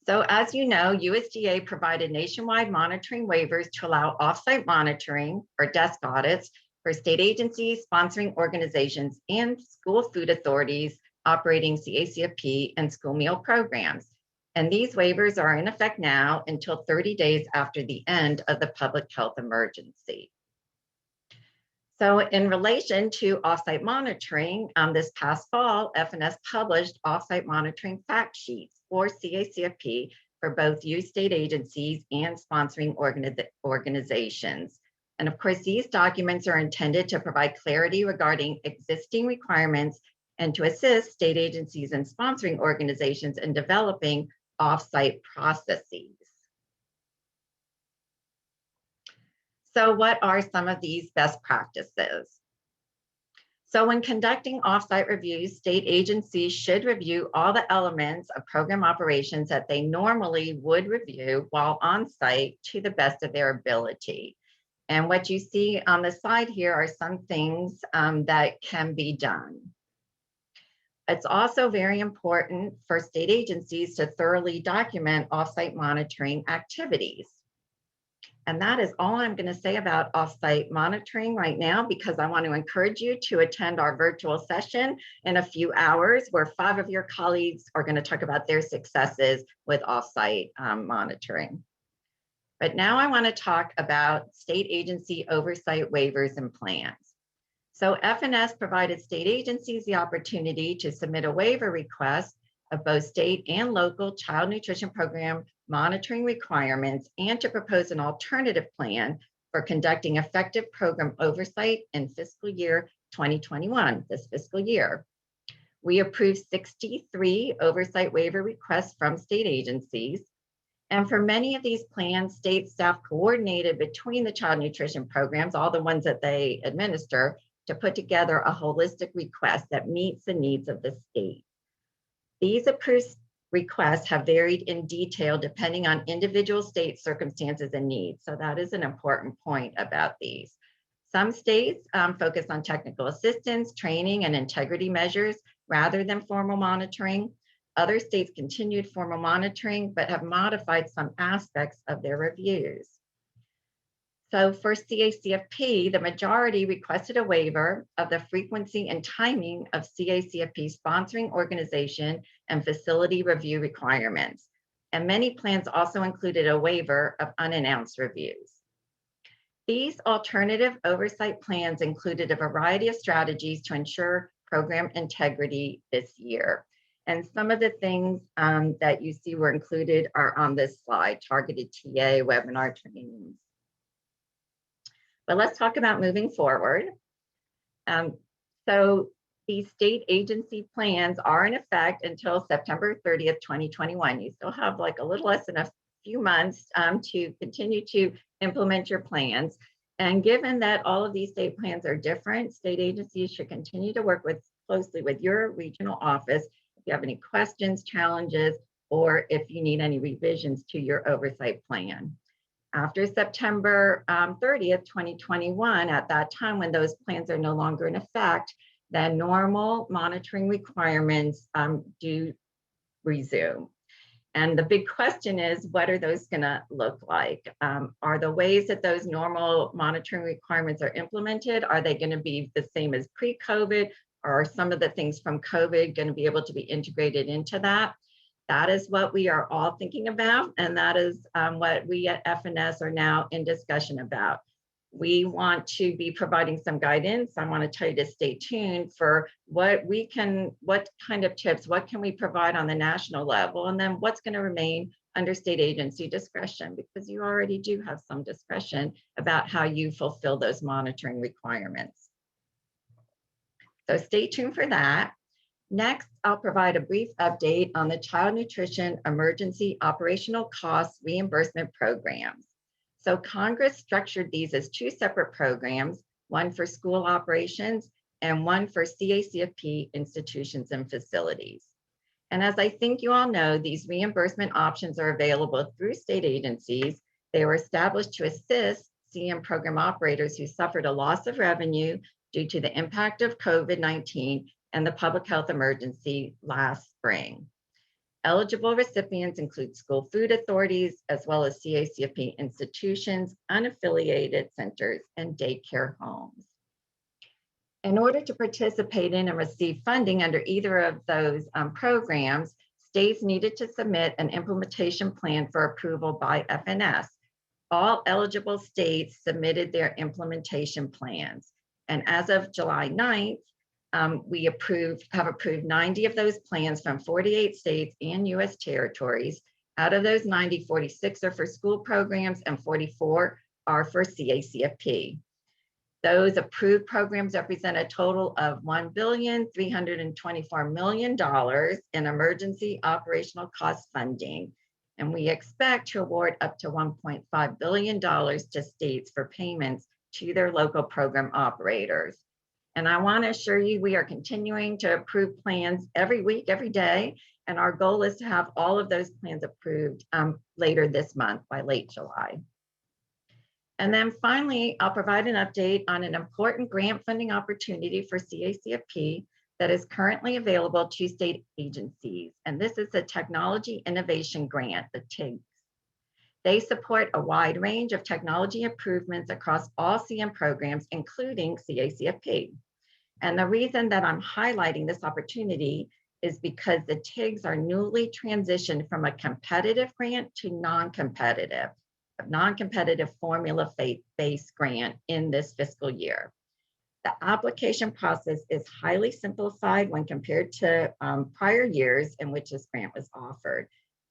So as you know, USDA provided nationwide monitoring waivers to allow offsite monitoring or desk audits for state agencies, sponsoring organizations, and school food authorities operating CACFP and school meal programs. And these waivers are in effect now until 30 days after the end of the public health emergency. So in relation to offsite monitoring, this past fall, FNS published offsite monitoring fact sheets for CACFP for both youth state agencies and sponsoring organizations. And of course, these documents are intended to provide clarity regarding existing requirements and to assist state agencies and sponsoring organizations in developing offsite processes. So what are some of these best practices? So when conducting offsite reviews, state agencies should review all the elements of program operations that they normally would review while on site to the best of their ability. And what you see on the side here are some things that can be done. It's also very important for state agencies to thoroughly document offsite monitoring activities. And that is all I'm going to say about offsite monitoring right now, because I want to encourage you to attend our virtual session in a few hours where 5 of your colleagues are going to talk about their successes with offsite monitoring. But now I want to talk about state agency oversight waivers and plans. So FNS provided state agencies the opportunity to submit a waiver request of both state and local child nutrition program monitoring requirements and to propose an alternative plan for conducting effective program oversight in fiscal year 2021, this fiscal year. We approved 63 oversight waiver requests from state agencies. And for many of these plans, state staff coordinated between the child nutrition programs, all the ones that they administer, to put together a holistic request that meets the needs of the state. These approved requests have varied in detail depending on individual state circumstances and needs. So that is an important point about these. Some states focus on technical assistance, training, and integrity measures rather than formal monitoring. Other states continued formal monitoring, but have modified some aspects of their reviews. So for CACFP, the majority requested a waiver of the frequency and timing of CACFP sponsoring organization and facility review requirements. And many plans also included a waiver of unannounced reviews. These alternative oversight plans included a variety of strategies to ensure program integrity this year. And some of the things that you see were included are on this slide: targeted TA, webinar trainings. But let's talk about moving forward. So these state agency plans are in effect until September 30th, 2021. You still have like a little less than a few months to continue to implement your plans. And given that all of these state plans are different, state agencies should continue to work closely with your regional office if you have any questions, challenges, or if you need any revisions to your oversight plan. After September 30th, 2021, at that time when those plans are no longer in effect, then normal monitoring requirements do resume. And the big question is, what are those gonna look like? Are the ways that those normal monitoring requirements are implemented, are they gonna be the same as pre-COVID? Or are some of the things from COVID gonna be able to be integrated into that? That is what we are all thinking about, and that is what we at FNS are now in discussion about. We want to be providing some guidance. I want to tell you to stay tuned for what kind of tips, what can we provide on the national level, and then what's going to remain under state agency discretion, because you already do have some discretion about how you fulfill those monitoring requirements. So stay tuned for that. Next, I'll provide a brief update on the Child Nutrition Emergency Operational Costs Reimbursement Programs. So Congress structured these as 2 separate programs, one for school operations and one for CACFP institutions and facilities. And as I think you all know, these reimbursement options are available through state agencies. They were established to assist CM program operators who suffered a loss of revenue due to the impact of COVID-19 and the public health emergency last spring. Eligible recipients include school food authorities, as well as CACFP institutions, unaffiliated centers, and daycare homes. In order to participate in and receive funding under either of those programs, states needed to submit an implementation plan for approval by FNS. All eligible states submitted their implementation plans. And as of July 9th, we have approved 90 of those plans from 48 states and US territories. Out of those 90, 46 are for school programs and 44 are for CACFP. Those approved programs represent a total of $1,324 million in emergency operational cost funding. And we expect to award up to $1.5 billion to states for payments to their local program operators. And I want to assure you, we are continuing to approve plans every week, every day. And our goal is to have all of those plans approved later this month by late July. And then finally, I'll provide an update on an important grant funding opportunity for CACFP that is currently available to state agencies. And this is the Technology Innovation Grant, the TIGS. They support a wide range of technology improvements across all CM programs, including CACFP. And the reason that I'm highlighting this opportunity is because the TIGS are newly transitioned from a competitive grant to non-competitive formula-based grant in this fiscal year. The application process is highly simplified when compared to prior years in which this grant was offered.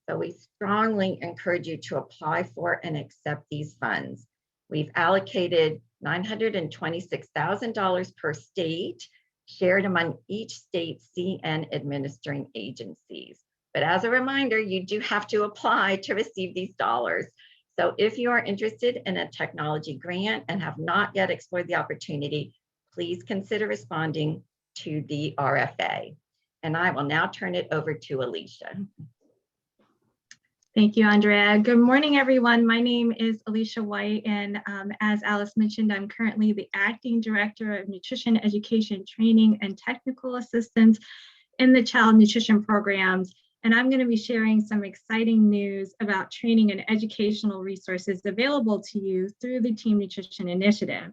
So we strongly encourage you to apply for and accept these funds. We've allocated $926,000 per state, shared among each state CN administering agencies. But as a reminder, you do have to apply to receive these dollars. So if you are interested in a technology grant and have not yet explored the opportunity, please consider responding to the RFA. And I will now turn it over to Alicia. Thank you, Andrea. Good morning, everyone. My name is Alicia White, and as Alice mentioned, I'm currently the Acting Director of Nutrition Education Training and Technical Assistance in the Child Nutrition Programs. And I'm going to be sharing some exciting news about training and educational resources available to you through the Team Nutrition Initiative.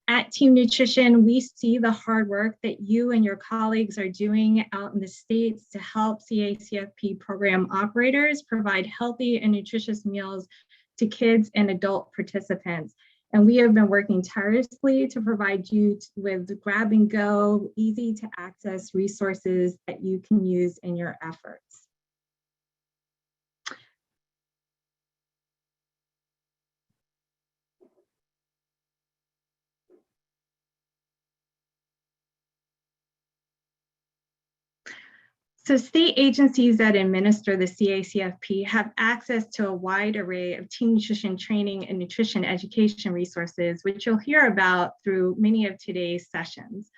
At Team Nutrition, we see the hard work that you and your colleagues are doing out in the states to help CACFP program operators provide healthy and nutritious meals to kids and adult participants. And we have been working tirelessly to provide you with grab and go, easy to access resources that you can use in your efforts. So state agencies that administer the CACFP have access to a wide array of team nutrition training and nutrition education resources, which you'll hear about through many of today's sessions.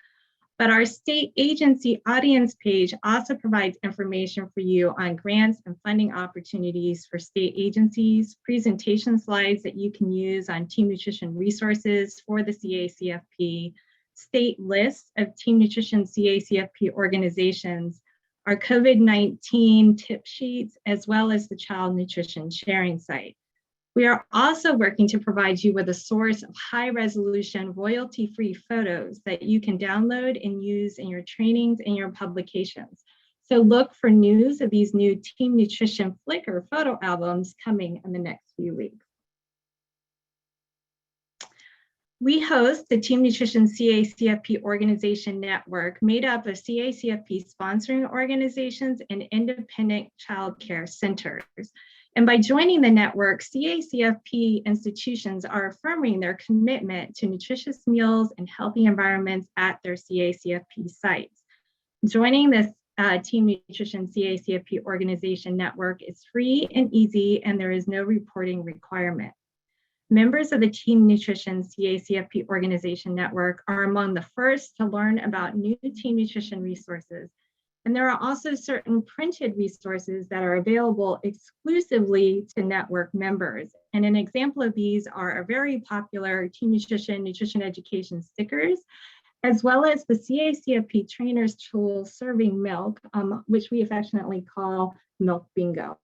But our state agency audience page also provides information for you on grants and funding opportunities for state agencies, presentation slides that you can use on team nutrition resources for the CACFP, state lists of team nutrition CACFP organizations, our COVID-19 tip sheets, as well as the child nutrition sharing site. We are also working to provide you with a source of high-resolution, royalty-free photos that you can download and use in your trainings and your publications. So look for news of these new Team Nutrition Flickr photo albums coming in the next few weeks. We host the Team Nutrition CACFP Organization Network made up of CACFP sponsoring organizations and independent child care centers. And by joining the network, CACFP institutions are affirming their commitment to nutritious meals and healthy environments at their CACFP sites. Joining this Team Nutrition CACFP Organization Network is free and easy, and there is no reporting requirement. Members of the Team Nutrition CACFP Organization Network are among the first to learn about new team nutrition resources, And there are also certain printed resources that are available exclusively to network members. And an example of these are a very popular Team Nutrition, nutrition education stickers, as well as the CACFP Trainers Tool Serving Milk, which we affectionately call Milk Bingo.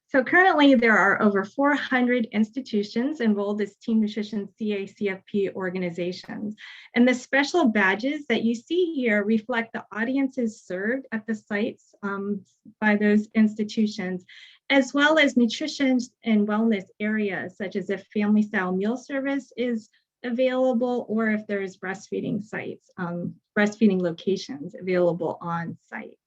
So currently there are over 400 institutions enrolled as Team Nutrition CACFP organizations. And the special badges that you see here reflect the audiences served at the sites by those institutions, as well as nutrition and wellness areas, such as if family style meal service is available, or if there's breastfeeding sites, breastfeeding locations available on site.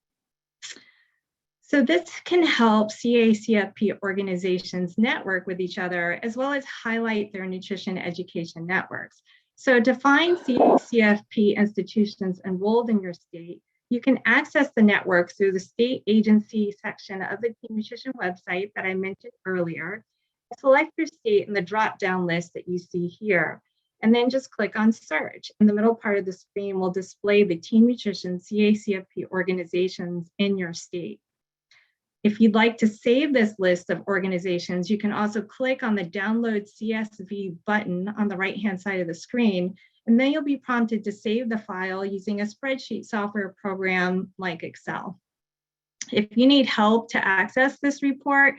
So this can help CACFP organizations network with each other, as well as highlight their nutrition education networks. So to find CACFP institutions enrolled in your state, you can access the network through the state agency section of the Team Nutrition website that I mentioned earlier. Select your state in the drop-down list that you see here, and then just click on search. In the middle part of the screen will display the Team Nutrition CACFP organizations in your state. If you'd like to save this list of organizations, you can also click on the Download CSV button on the right-hand side of the screen, and then you'll be prompted to save the file using a spreadsheet software program like Excel. If you need help to access this report,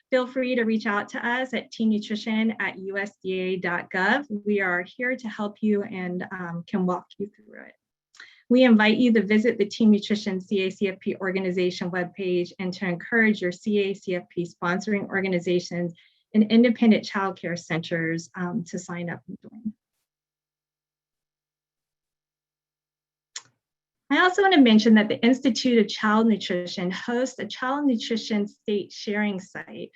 feel free to reach out to us at teamnutrition@usda.gov. We are here to help you and can walk you through it. We invite you to visit the Team Nutrition CACFP organization webpage and to encourage your CACFP sponsoring organizations and independent childcare centers to sign up and join. I also want to mention that the Institute of Child Nutrition hosts a child nutrition state sharing site,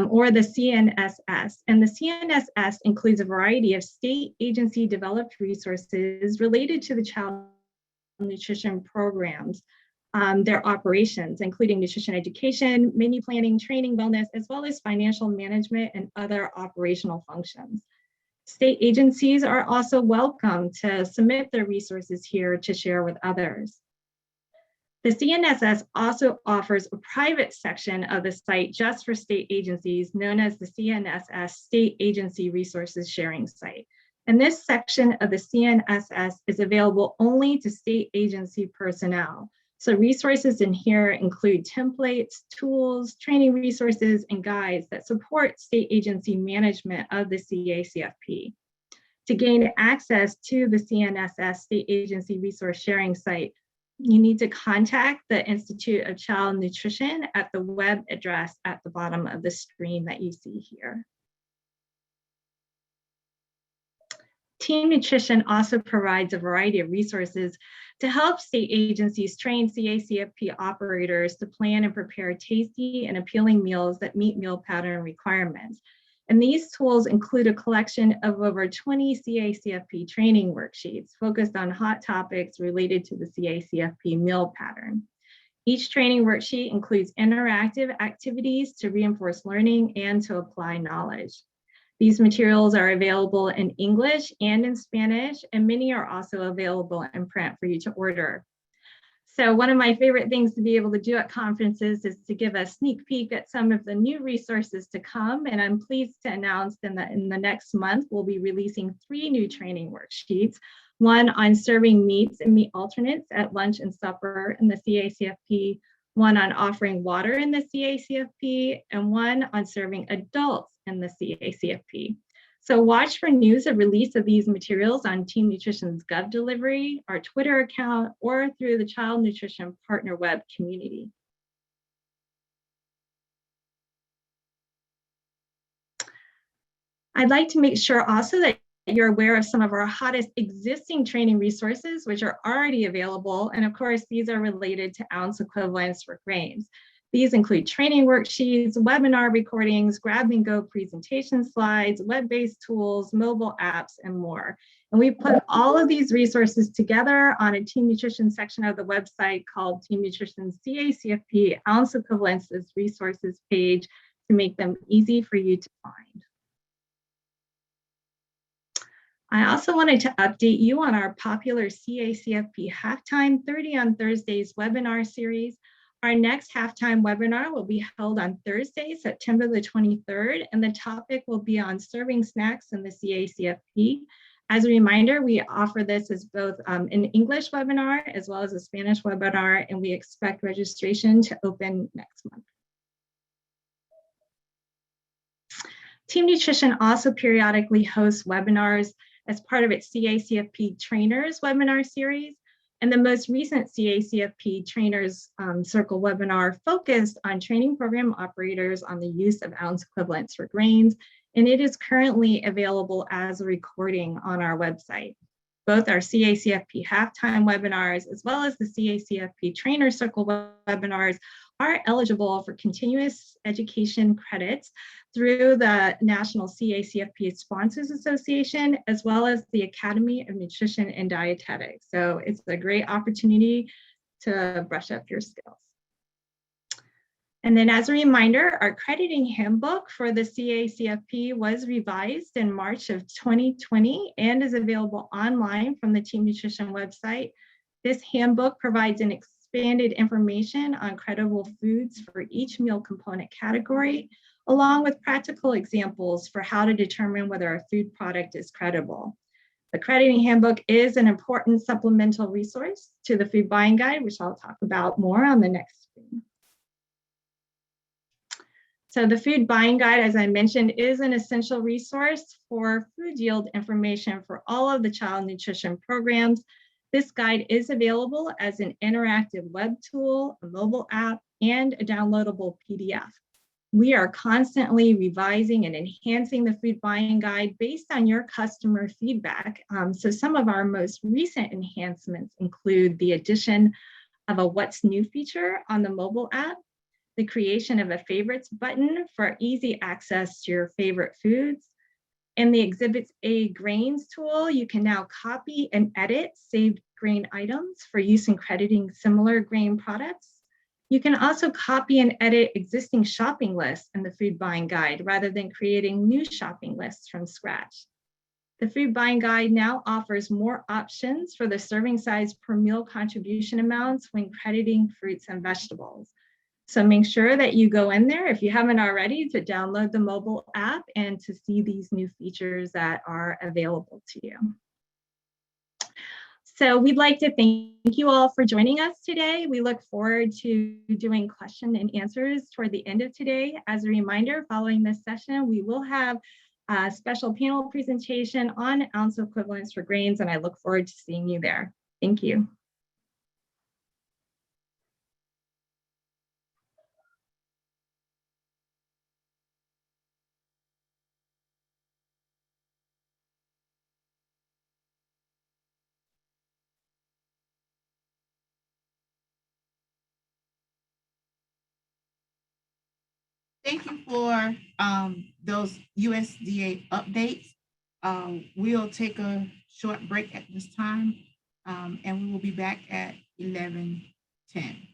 or the CNSS. And the CNSS includes a variety of state agency developed resources related to the child nutrition programs, their operations, including nutrition education, menu planning, training, wellness, as well as financial management and other operational functions. State agencies are also welcome to submit their resources here to share with others. The CNSS also offers a private section of the site just for state agencies, known as the CNSS State Agency Resources Sharing Site. And this section of the CNSS is available only to state agency personnel. So resources in here include templates, tools, training resources, and guides that support state agency management of the CACFP. To gain access to the CNSS State Agency Resource Sharing Site, you need to contact the Institute of Child Nutrition at the web address at the bottom of the screen that you see here. Team Nutrition also provides a variety of resources to help state agencies train CACFP operators to plan and prepare tasty and appealing meals that meet meal pattern requirements. And these tools include a collection of over 20 CACFP training worksheets focused on hot topics related to the CACFP meal pattern. Each training worksheet includes interactive activities to reinforce learning and to apply knowledge. These materials are available in English and in Spanish, and many are also available in print for you to order. So one of my favorite things to be able to do at conferences is to give a sneak peek at some of the new resources to come. And I'm pleased to announce in the next month, we'll be releasing 3 new training worksheets, one on serving meats and meat alternates at lunch and supper in the CACFP, one on offering water in the CACFP, and one on serving adults in the CACFP. So watch for news of release of these materials on Team Nutrition's Gov Delivery, our Twitter account, or through the Child Nutrition Partner Web community. I'd like to make sure also that you're aware of some of our hottest existing training resources, which are already available. And of course, these are related to ounce equivalents for grains. These include training worksheets, webinar recordings, grab and go presentation slides, web-based tools, mobile apps, and more. And we put all of these resources together on a Team Nutrition section of the website called Team Nutrition CACFP Ounce Equivalents as Resources page to make them easy for you to find. I also wanted to update you on our popular CACFP Halftime 30 on Thursdays webinar series. Our next halftime webinar will be held on Thursday, September the 23rd, and the topic will be on serving snacks in the CACFP. As a reminder, we offer this as both an English webinar as well as a Spanish webinar, and we expect registration to open next month. Team Nutrition also periodically hosts webinars as part of its CACFP Trainers webinar series. And the most recent CACFP Trainers Circle webinar focused on training program operators on the use of ounce equivalents for grains, and it is currently available as a recording on our website. Both our CACFP halftime webinars as well as the CACFP Trainer Circle webinars are eligible for continuous education credits through the National CACFP Sponsors Association, as well as the Academy of Nutrition and Dietetics. So it's a great opportunity to brush up your skills. And then as a reminder, our crediting handbook for the CACFP was revised in March of 2020 and is available online from the Team Nutrition website. This handbook provides an expanded information on credible foods for each meal component category, along with practical examples for how to determine whether a food product is credible. The crediting handbook is an important supplemental resource to the food buying guide, which I'll talk about more on the next screen. So the food buying guide, as I mentioned, is an essential resource for food yield information for all of the child nutrition programs. This guide is available as an interactive web tool, a mobile app, and a downloadable PDF. We are constantly revising and enhancing the food buying guide based on your customer feedback. So some of our most recent enhancements include the addition of a What's New feature on the mobile app, the creation of a favorites button for easy access to your favorite foods. In the Exhibits A grains tool, you can now copy and edit saved grain items for use in crediting similar grain products. You can also copy and edit existing shopping lists in the food buying guide rather than creating new shopping lists from scratch. The food buying guide now offers more options for the serving size per meal contribution amounts when crediting fruits and vegetables. So make sure that you go in there, if you haven't already, to download the mobile app and to see these new features that are available to you. So we'd like to thank you all for joining us today. We look forward to doing question and answers toward the end of today. As a reminder, following this session, we will have a special panel presentation on ounce equivalents for grains, and I look forward to seeing you there. Thank you. Thank you for those USDA updates. We'll take a short break at this time, and we will be back at 11:10.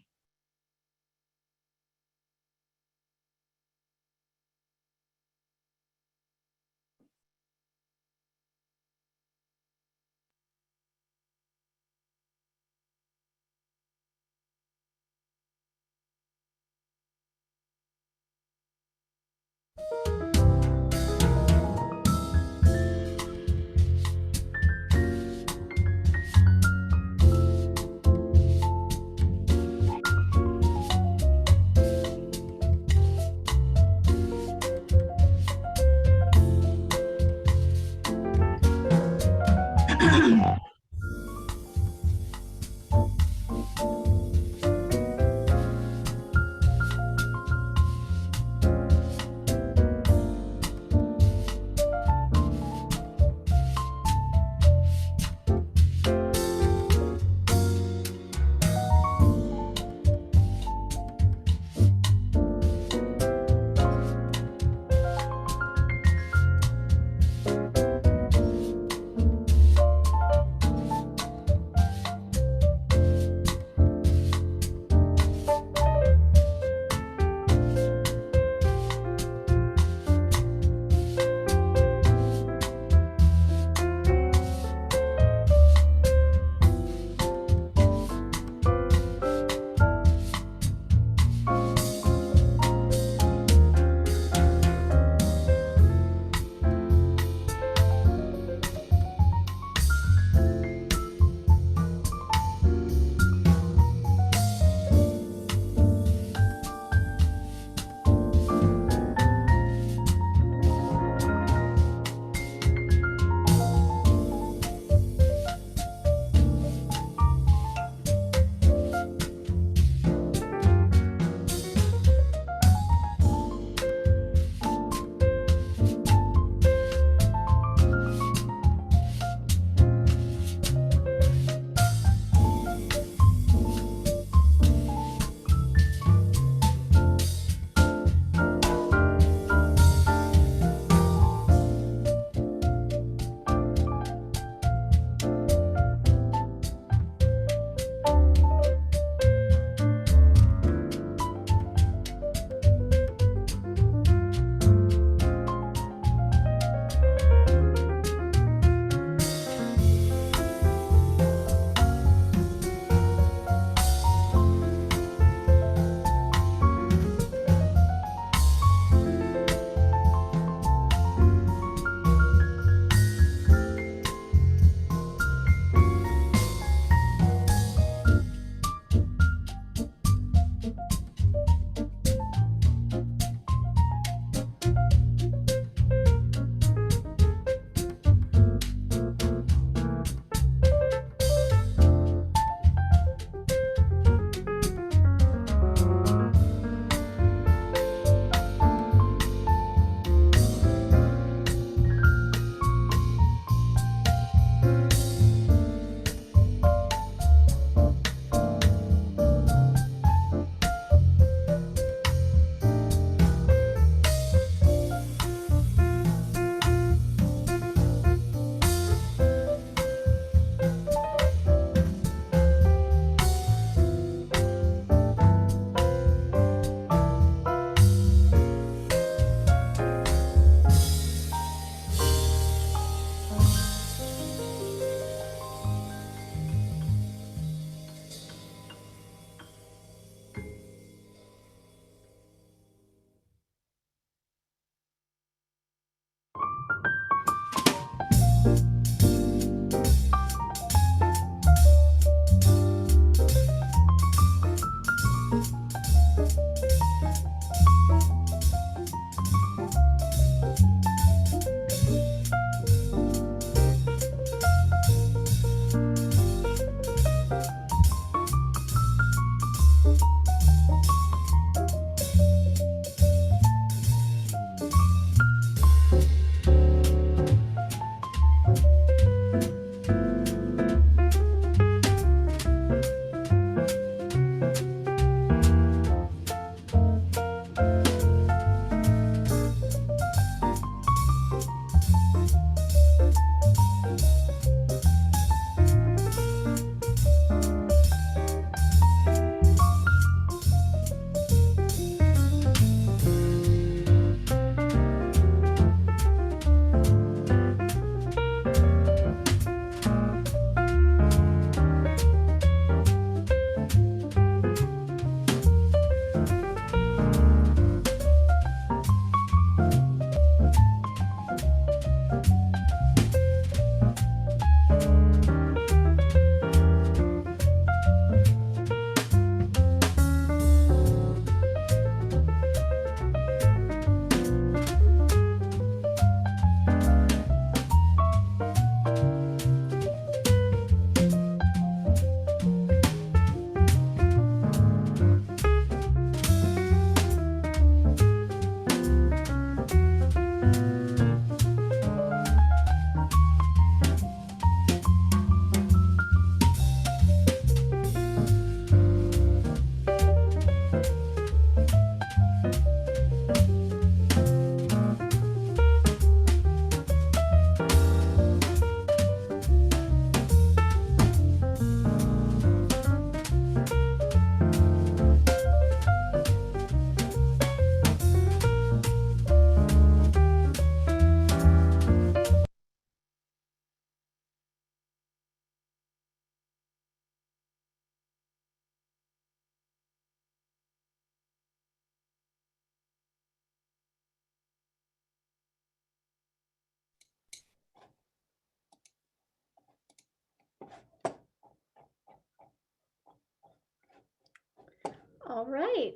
All right.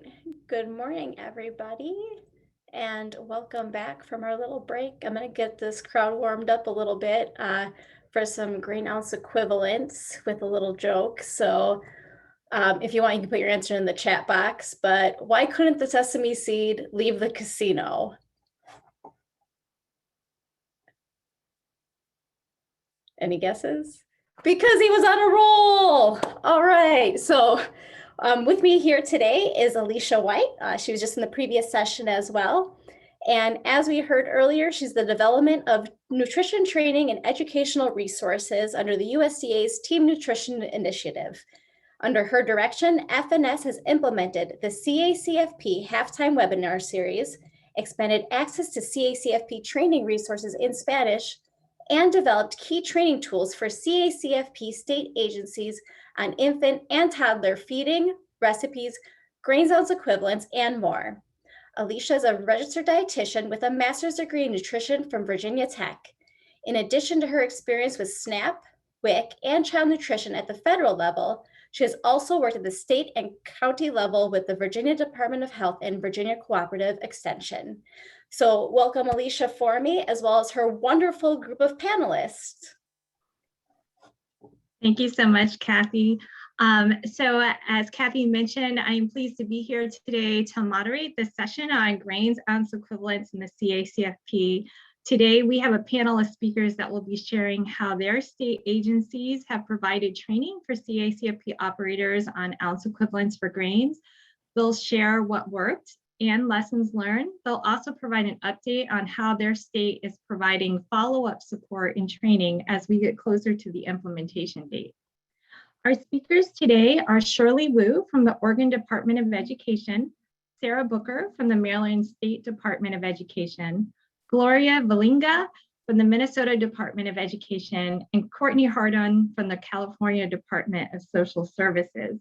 Good morning, everybody, and welcome back from our little break. I'm going to get this crowd warmed up a little bit for some grain ounce equivalents with a little joke. So if you want, you can put your answer in the chat box, but why couldn't the sesame seed leave the casino? Any guesses? Because he was on a roll. All right. So with me here today is Alicia White. She was just in the previous session as well. And as we heard earlier, she's the development of nutrition training and educational resources under the USDA's Team Nutrition Initiative. Under her direction, FNS has implemented the CACFP halftime webinar series, expanded access to CACFP training resources in Spanish, and developed key training tools for CACFP state agencies on infant and toddler feeding, recipes, grain ounce equivalents, and more. Alicia is a registered dietitian with a master's degree in nutrition from Virginia Tech. In addition to her experience with SNAP, WIC, and child nutrition at the federal level, she has also worked at the state and county level with the Virginia Department of Health and Virginia Cooperative Extension. So welcome Alicia for me, as well as her wonderful group of panelists. Thank you so much, Kathy. So as Kathy mentioned, I am pleased to be here today to moderate this session on grains ounce equivalents in the CACFP. Today, we have a panel of speakers that will be sharing how their state agencies have provided training for CACFP operators on ounce equivalents for grains. They'll share what worked and lessons learned. They'll also provide an update on how their state is providing follow-up support and training as we get closer to the implementation date. Our speakers today are Shirley Wu from the Oregon Department of Education, Sarah Booker from the Maryland State Department of Education, Gloria Valinga from the Minnesota Department of Education, and Courtney Hardon from the California Department of Social Services.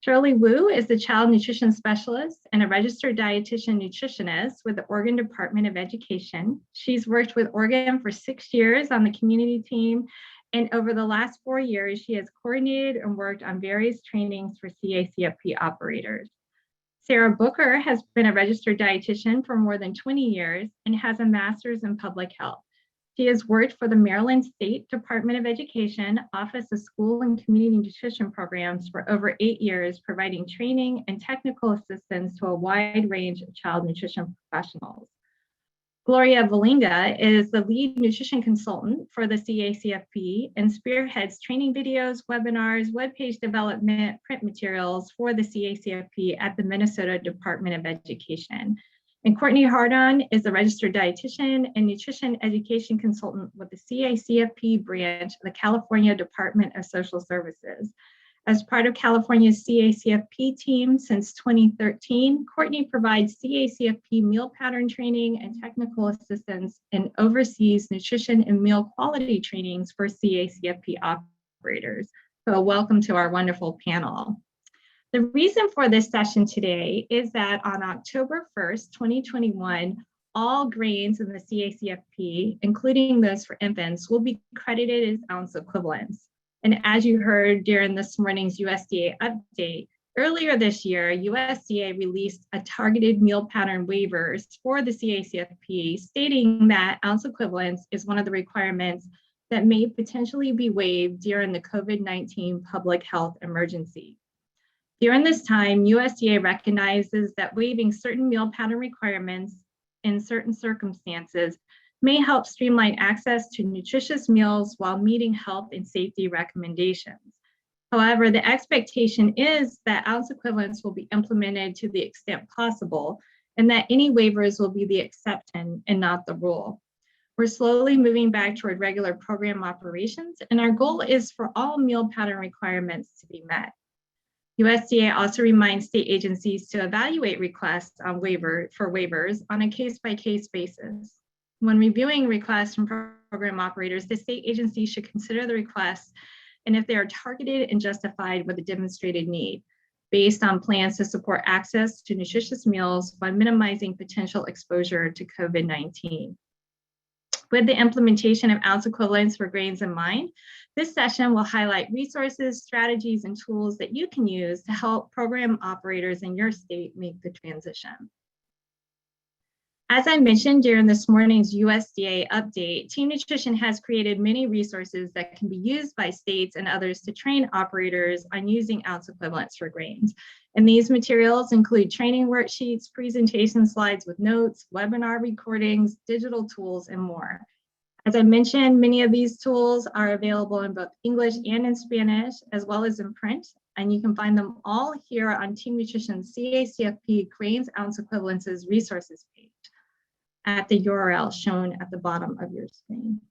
Shirley Wu is the child nutrition specialist and a registered dietitian nutritionist with the Oregon Department of Education. She's worked with Oregon for 6 years on the community team, and over the last 4 years, she has coordinated and worked on various trainings for CACFP operators. Sarah Booker has been a registered dietitian for more than 20 years and has a master's in public health. She has worked for the Maryland State Department of Education Office of School and Community Nutrition Programs for over 8 years, providing training and technical assistance to a wide range of child nutrition professionals. Gloria Valinga is the lead nutrition consultant for the CACFP and spearheads training videos, webinars, webpage development, print materials for the CACFP at the Minnesota Department of Education. And Courtney Hardon is a registered dietitian and nutrition education consultant with the CACFP branch of the California Department of Social Services. As part of California's CACFP team since 2013, Courtney provides CACFP meal pattern training and technical assistance and oversees nutrition and meal quality trainings for CACFP operators. So welcome to our wonderful panel. The reason for this session today is that on October 1st, 2021, all grains in the CACFP, including those for infants, will be credited as ounce equivalents. And as you heard during this morning's USDA update, earlier this year, USDA released a targeted meal pattern waivers for the CACFP, stating that ounce equivalents is one of the requirements that may potentially be waived during the COVID-19 public health emergency. During this time, USDA recognizes that waiving certain meal pattern requirements in certain circumstances may help streamline access to nutritious meals while meeting health and safety recommendations. However, the expectation is that ounce equivalents will be implemented to the extent possible, and that any waivers will be the exception and not the rule. We're slowly moving back toward regular program operations, and our goal is for all meal pattern requirements to be met. USDA also reminds state agencies to evaluate requests on waivers on a case-by-case basis. When reviewing requests from program operators, the state agency should consider the requests and if they are targeted and justified with a demonstrated need, based on plans to support access to nutritious meals by minimizing potential exposure to COVID-19. With the implementation of ounce equivalents for grains in mind, this session will highlight resources, strategies, and tools that you can use to help program operators in your state make the transition. As I mentioned during this morning's USDA update, Team Nutrition has created many resources that can be used by states and others to train operators on using ounce equivalents for grains. And these materials include training worksheets, presentation slides with notes, webinar recordings, digital tools, and more. As I mentioned, many of these tools are available in both English and in Spanish, as well as in print. And you can find them all here on Team Nutrition's CACFP Grains Ounce Equivalences resources page at the URL shown at the bottom of your screen.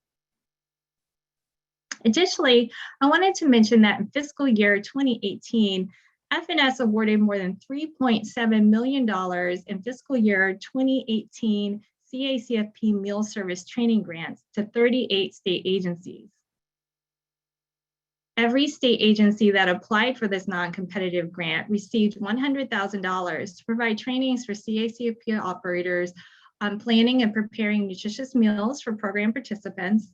Additionally, I wanted to mention that in fiscal year 2018, FNS awarded more than $3.7 million in fiscal year 2018 CACFP meal service training grants to 38 state agencies. Every state agency that applied for this non-competitive grant received $100,000 to provide trainings for CACFP operators on planning and preparing nutritious meals for program participants.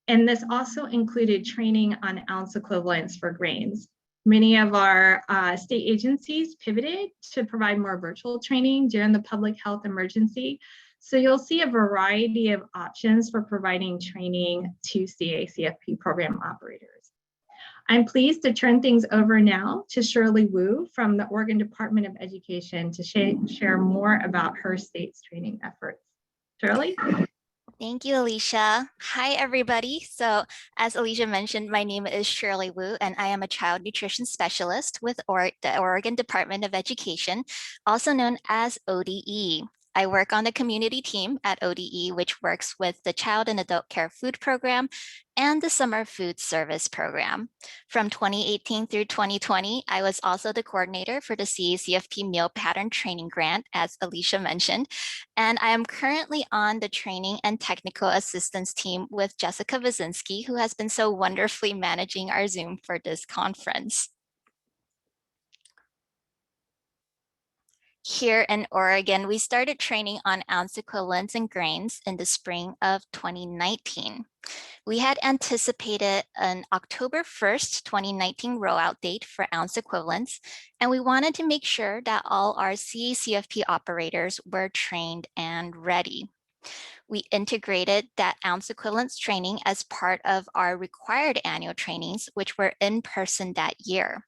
And this also included training on ounce equivalents for grains. Many of our state agencies pivoted to provide more virtual training during the public health emergency. So you'll see a variety of options for providing training to CACFP program operators. I'm pleased to turn things over now to Shirley Wu from the Oregon Department of Education to share more about her state's training efforts. Shirley? Thank you, Alicia. Hi, everybody. So as Alicia mentioned, my name is Shirley Wu, and I am a child nutrition specialist with the Oregon Department of Education, also known as ODE. I work on the community team at ODE, which works with the Child and Adult Care Food Program and the Summer Food Service Program. From 2018 through 2020, I was also the coordinator for the CACFP Meal Pattern Training Grant, as Alicia mentioned, and I am currently on the training and technical assistance team with Jessica Wazinski, who has been so wonderfully managing our Zoom for this conference. Here in Oregon, we started training on ounce equivalents and grains in the spring of 2019. We had anticipated an October 1st, 2019 rollout date for ounce equivalents, and we wanted to make sure that all our CACFP operators were trained and ready. We integrated that ounce equivalents training as part of our required annual trainings, which were in person that year.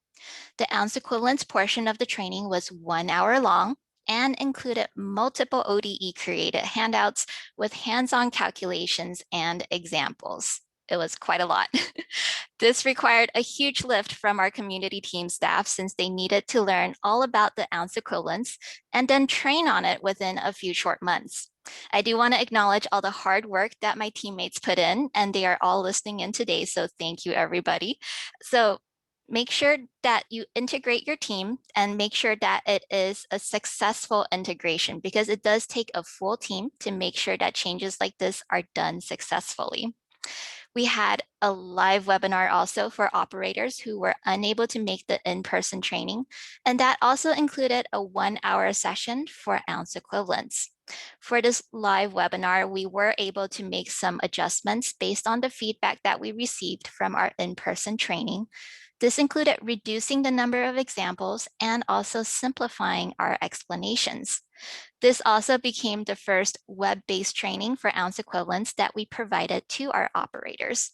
The ounce equivalents portion of the training was 1 hour long and included multiple ODE created handouts with hands-on calculations and examples. It was quite a lot. This required a huge lift from our community team staff since they needed to learn all about the ounce equivalents and then train on it within a few short months. I do want to acknowledge all the hard work that my teammates put in, and they are all listening in today, so thank you, everybody. So make sure that you integrate your team and make sure that it is a successful integration, because it does take a full team to make sure that changes like this are done successfully. We had a live webinar also for operators who were unable to make the in-person training, and that also included a 1 hour session for ounce equivalents. For this live webinar, we were able to make some adjustments based on the feedback that we received from our in-person training. This included reducing the number of examples and also simplifying our explanations. This also became the first web-based training for ounce equivalents that we provided to our operators.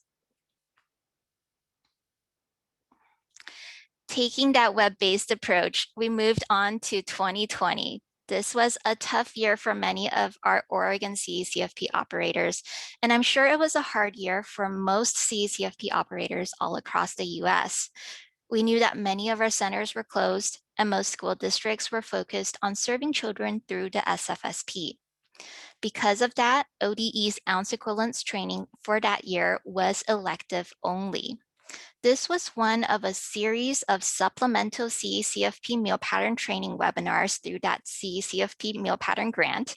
Taking that web-based approach, we moved on to 2020. This was a tough year for many of our Oregon CACFP operators, and I'm sure it was a hard year for most CACFP operators all across the US. We knew that many of our centers were closed and most school districts were focused on serving children through the SFSP. Because of that, ODE's ounce equivalents training for that year was elective only. This was one of a series of supplemental CACFP meal pattern training webinars through that CACFP meal pattern grant.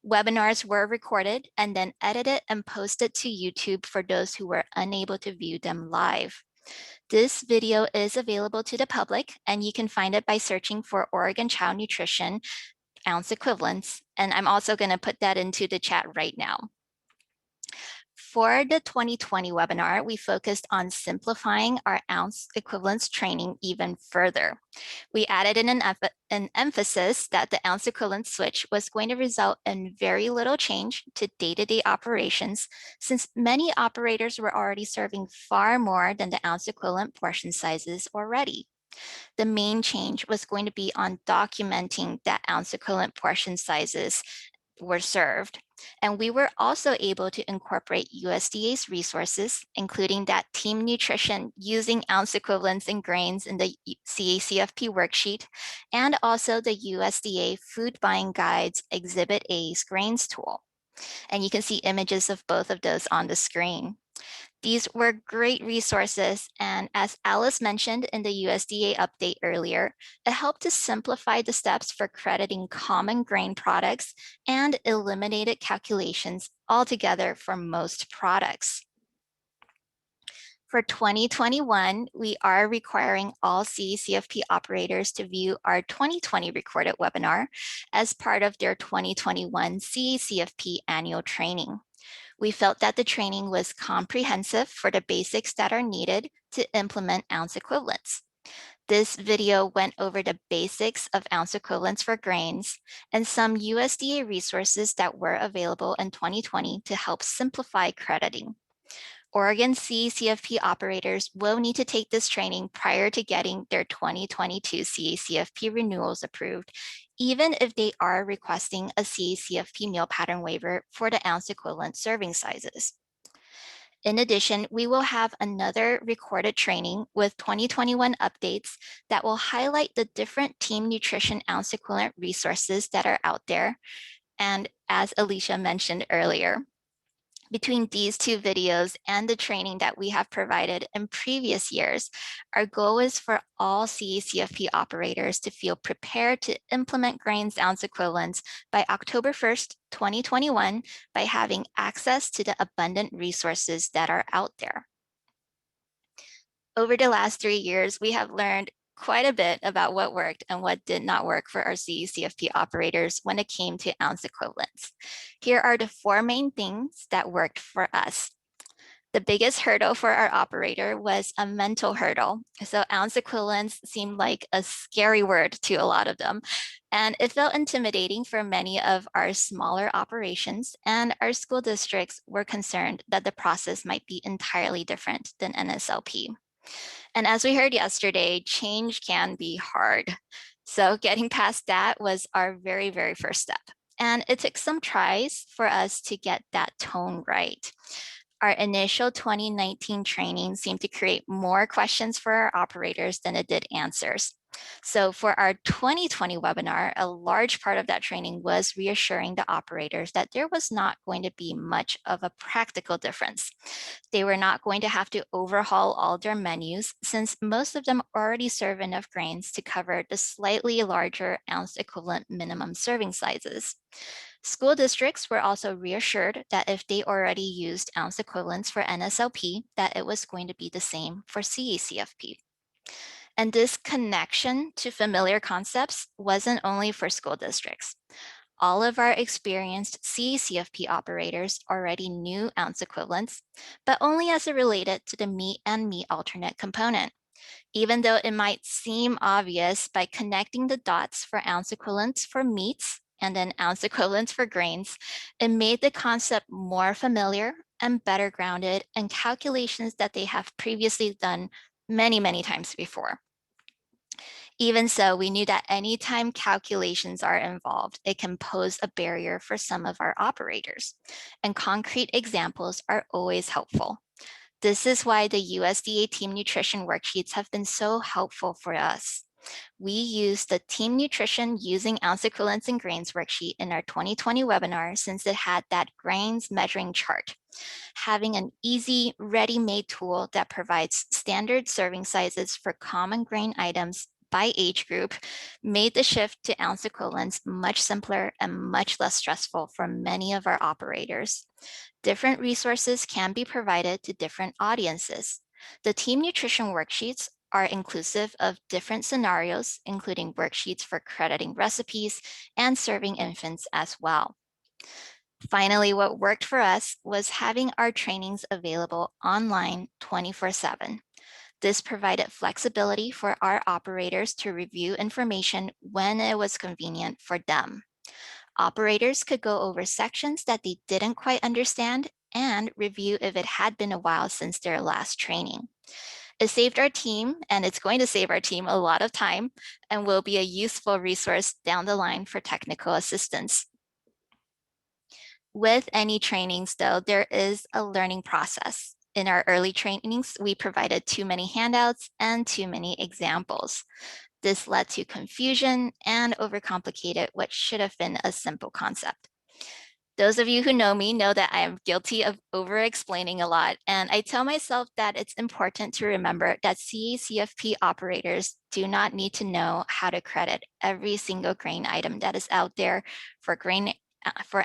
Webinars were recorded and then edited and posted to YouTube for those who were unable to view them live. This video is available to the public, and you can find it by searching for Oregon Child Nutrition ounce equivalents. And I'm also going to put that into the chat right now. For the 2020 webinar, we focused on simplifying our ounce equivalence training even further. We added in an emphasis that the ounce equivalence switch was going to result in very little change to day-to-day operations, since many operators were already serving far more than the ounce equivalent portion sizes already. The main change was going to be on documenting that ounce equivalent portion sizes were served. And we were also able to incorporate USDA's resources, including that team nutrition using ounce equivalents in grains in the CACFP worksheet, and also the USDA Food Buying Guides Exhibit A's grains tool. And you can see images of both of those on the screen. These were great resources, and as Alice mentioned in the USDA update earlier, it helped to simplify the steps for crediting common grain products and eliminated calculations altogether for most products. For 2021, we are requiring all CACFP operators to view our 2020 recorded webinar as part of their 2021 CACFP annual training. We felt that the training was comprehensive for the basics that are needed to implement ounce equivalents. This video went over the basics of ounce equivalents for grains and some USDA resources that were available in 2020 to help simplify crediting. Oregon CACFP operators will need to take this training prior to getting their 2022 CACFP renewals approved, even if they are requesting a CACFP meal pattern waiver for the ounce equivalent serving sizes. In addition, we will have another recorded training with 2021 updates that will highlight the different team nutrition ounce equivalent resources that are out there. And as Alicia mentioned earlier, between these two videos and the training that we have provided in previous years, our goal is for all CACFP operators to feel prepared to implement grains ounce equivalents by October 1st, 2021, by having access to the abundant resources that are out there. Over the last 3 years, we have learned quite a bit about what worked and what did not work for our CACFP operators when it came to ounce equivalents. Here are the 4 main things that worked for us. The biggest hurdle for our operator was a mental hurdle. So ounce equivalents seemed like a scary word to a lot of them. And it felt intimidating for many of our smaller operations, and our school districts were concerned that the process might be entirely different than NSLP. And as we heard yesterday, change can be hard. So getting past that was our very, very first step. And it took some tries for us to get that tone right. Our initial 2019 training seemed to create more questions for our operators than it did answers. So for our 2020 webinar, a large part of that training was reassuring the operators that there was not going to be much of a practical difference. They were not going to have to overhaul all their menus, since most of them already serve enough grains to cover the slightly larger ounce equivalent minimum serving sizes. School districts were also reassured that if they already used ounce equivalents for NSLP, that it was going to be the same for CACFP. And this connection to familiar concepts wasn't only for school districts. All of our experienced CACFP operators already knew ounce equivalents, but only as it related to the meat and meat alternate component. Even though it might seem obvious, by connecting the dots for ounce equivalents for meats and then ounce equivalents for grains, it made the concept more familiar and better grounded in calculations that they have previously done many, many times before. Even so, we knew that anytime calculations are involved, it can pose a barrier for some of our operators, and concrete examples are always helpful. This is why the USDA Team Nutrition worksheets have been so helpful for us. We used the Team Nutrition Using Ounce Equivalents in Grains worksheet in our 2020 webinar, since it had that grains measuring chart. Having an easy, ready-made tool that provides standard serving sizes for common grain items by age group made the shift to ounce equivalents much simpler and much less stressful for many of our operators. Different resources can be provided to different audiences. The Team Nutrition worksheets are inclusive of different scenarios, including worksheets for crediting recipes and serving infants as well. Finally, what worked for us was having our trainings available online 24/7. This provided flexibility for our operators to review information when it was convenient for them. Operators could go over sections that they didn't quite understand and review if it had been a while since their last training. It saved our team, and it's going to save our team a lot of time and will be a useful resource down the line for technical assistance. With any trainings, though, there is a learning process. In our early trainings, we provided too many handouts and too many examples. This led to confusion and overcomplicated what should have been a simple concept. Those of you who know me know that I am guilty of over-explaining a lot, and I tell myself that it's important to remember that CACFP operators do not need to know how to credit every single grain item that is out there for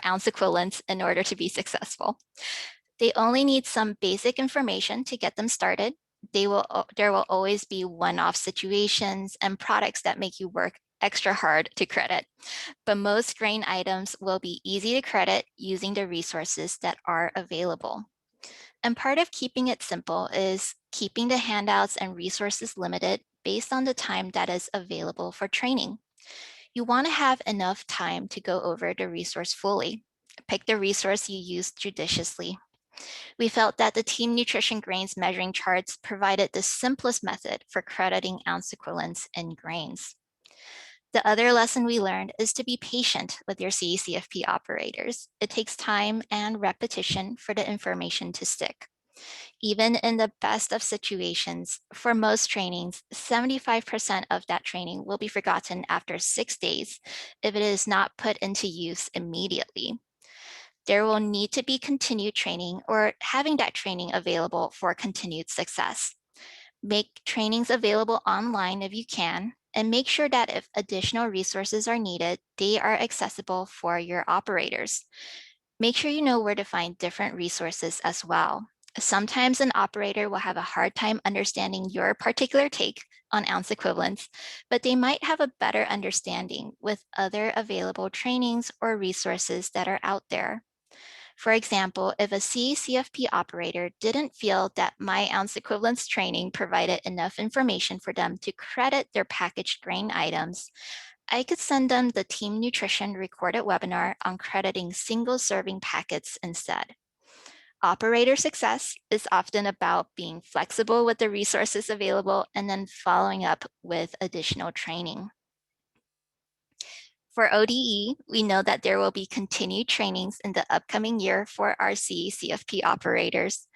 ounce equivalents in order to be successful. They only need some basic information to get them started. There will always be one-off situations and products that make you work extra hard to credit, but most grain items will be easy to credit using the resources that are available. And part of keeping it simple is keeping the handouts and resources limited based on the time that is available for training. You want to have enough time to go over the resource fully. Pick the resource you use judiciously. We felt that the Team Nutrition Grains measuring charts provided the simplest method for crediting ounce equivalents in grains. The other lesson we learned is to be patient with your CACFP operators. It takes time and repetition for the information to stick. Even in the best of situations, for most trainings, 75% of that training will be forgotten after 6 days if it is not put into use immediately. There will need to be continued training or having that training available for continued success. Make trainings available online if you can, and make sure that if additional resources are needed, they are accessible for your operators. Make sure you know where to find different resources as well. Sometimes an operator will have a hard time understanding your particular take on ounce equivalents, but they might have a better understanding with other available trainings or resources that are out there. For example, if a CACFP operator didn't feel that my ounce equivalence training provided enough information for them to credit their packaged grain items, I could send them the Team Nutrition recorded webinar on crediting single serving packets instead. Operator success is often about being flexible with the resources available and then following up with additional training. For ODE, we know that there will be continued trainings in the upcoming year for our CACFP operators.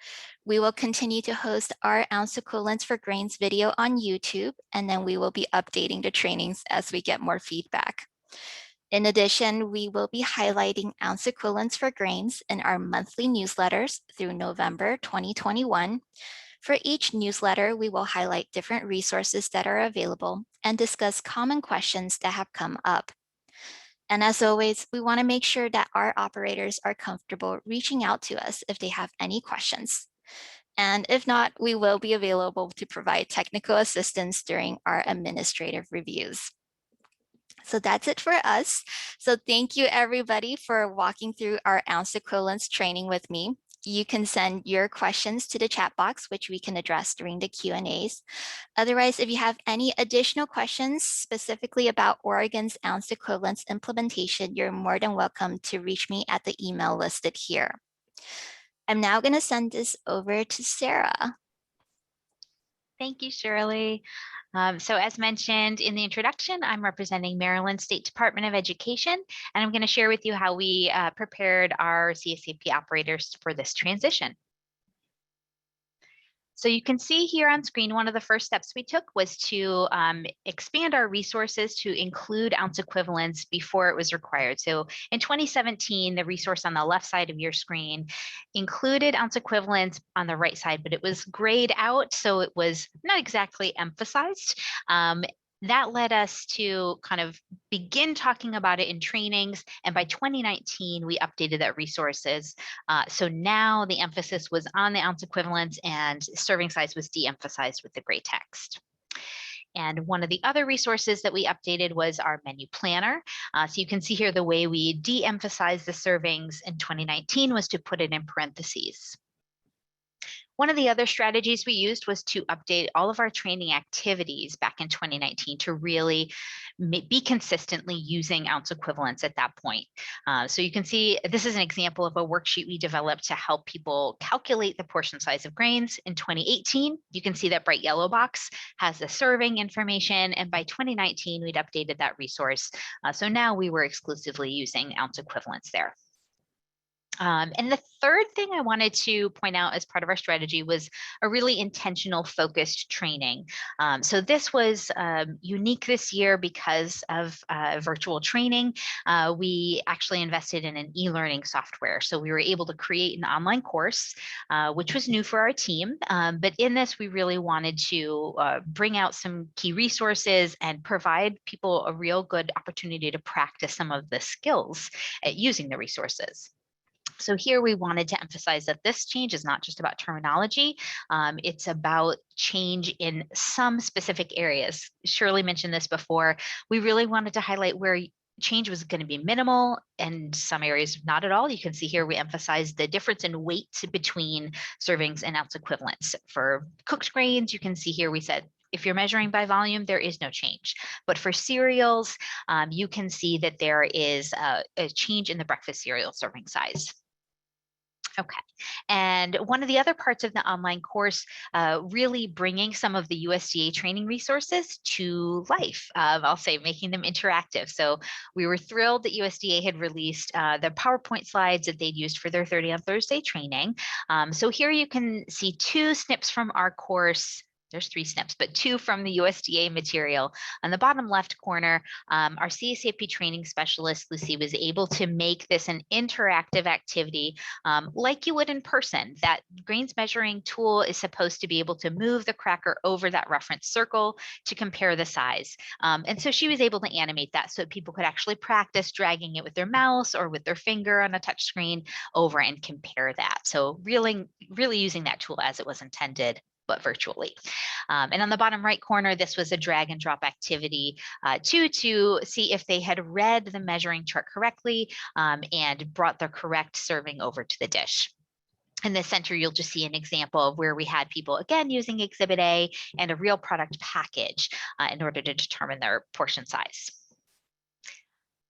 We will continue to host our ounce equivalents for grains video on YouTube, and then we will be updating the trainings as we get more feedback. In addition, we will be highlighting ounce equivalents for grains in our monthly newsletters through November 2021. For each newsletter, we will highlight different resources that are available and discuss common questions that have come up. And as always, we want to make sure that our operators are comfortable reaching out to us if they have any questions. And if not, we will be available to provide technical assistance during our administrative reviews. So that's it for us. So thank you everybody for walking through our ounce equivalence training with me. You can send your questions to the chat box, which we can address during the Q&As. Otherwise, if you have any additional questions specifically about Oregon's ounce equivalence implementation, you're more than welcome to reach me at the email listed here. I'm now going to send this over to Sarah. Thank you, Shirley. So as mentioned in the introduction, I'm representing Maryland State Department of Education, and I'm going to share with you how we prepared our CACFP operators for this transition. So you can see here on screen, one of the first steps we took was to expand our resources to include ounce equivalents before it was required. So in 2017, the resource on the left side of your screen included ounce equivalents on the right side, but it was grayed out, so it was not exactly emphasized. That led us to kind of begin talking about it in trainings. And by 2019, we updated that resources. So now the emphasis was on the ounce equivalents and serving size was de-emphasized with the gray text. And one of the other resources that we updated was our menu planner. So you can see here the way we de-emphasized the servings in 2019 was to put it in parentheses. One of the other strategies we used was to update all of our training activities back in 2019 to really be consistently using ounce equivalents at that point. So you can see this is an example of a worksheet we developed to help people calculate the portion size of grains. In 2018, you can see that bright yellow box has the serving information, and by 2019, we'd updated that resource. So now we were exclusively using ounce equivalents there. And the third thing I wanted to point out as part of our strategy was a really intentional focused training. So this was unique this year because of virtual training. We actually invested in an e-learning software. So we were able to create an online course, which was new for our team. But in this, we really wanted to bring out some key resources and provide people a real good opportunity to practice some of the skills at using the resources. So here we wanted to emphasize that this change is not just about terminology, it's about change in some specific areas. Shirley mentioned this before. We really wanted to highlight where change was going to be minimal and some areas not at all. You can see here we emphasize the difference in weight between servings and ounce equivalents. For cooked grains, you can see here we said, if you're measuring by volume, there is no change. But for cereals, you can see that there is a change in the breakfast cereal serving size. Okay, and one of the other parts of the online course, really bringing some of the USDA training resources to life, I'll say making them interactive. So we were thrilled that USDA had released the PowerPoint slides that they'd used for their 30 on Thursday training. So here you can see 2 snips from our course. There's 3 snips, but 2 from the USDA material. On the bottom left corner, our CACFP training specialist, Lucy, was able to make this an interactive activity like you would in person. That grains measuring tool is supposed to be able to move the cracker over that reference circle to compare the size. And so she was able to animate that so that people could actually practice dragging it with their mouse or with their finger on a touch screen over and compare that. So really using that tool as it was intended, but virtually. And on the bottom right corner, this was a drag and drop activity to see if they had read the measuring chart correctly and brought the correct serving over to the dish. In the center, you'll just see an example of where we had people, again, using Exhibit A and a real product package in order to determine their portion size.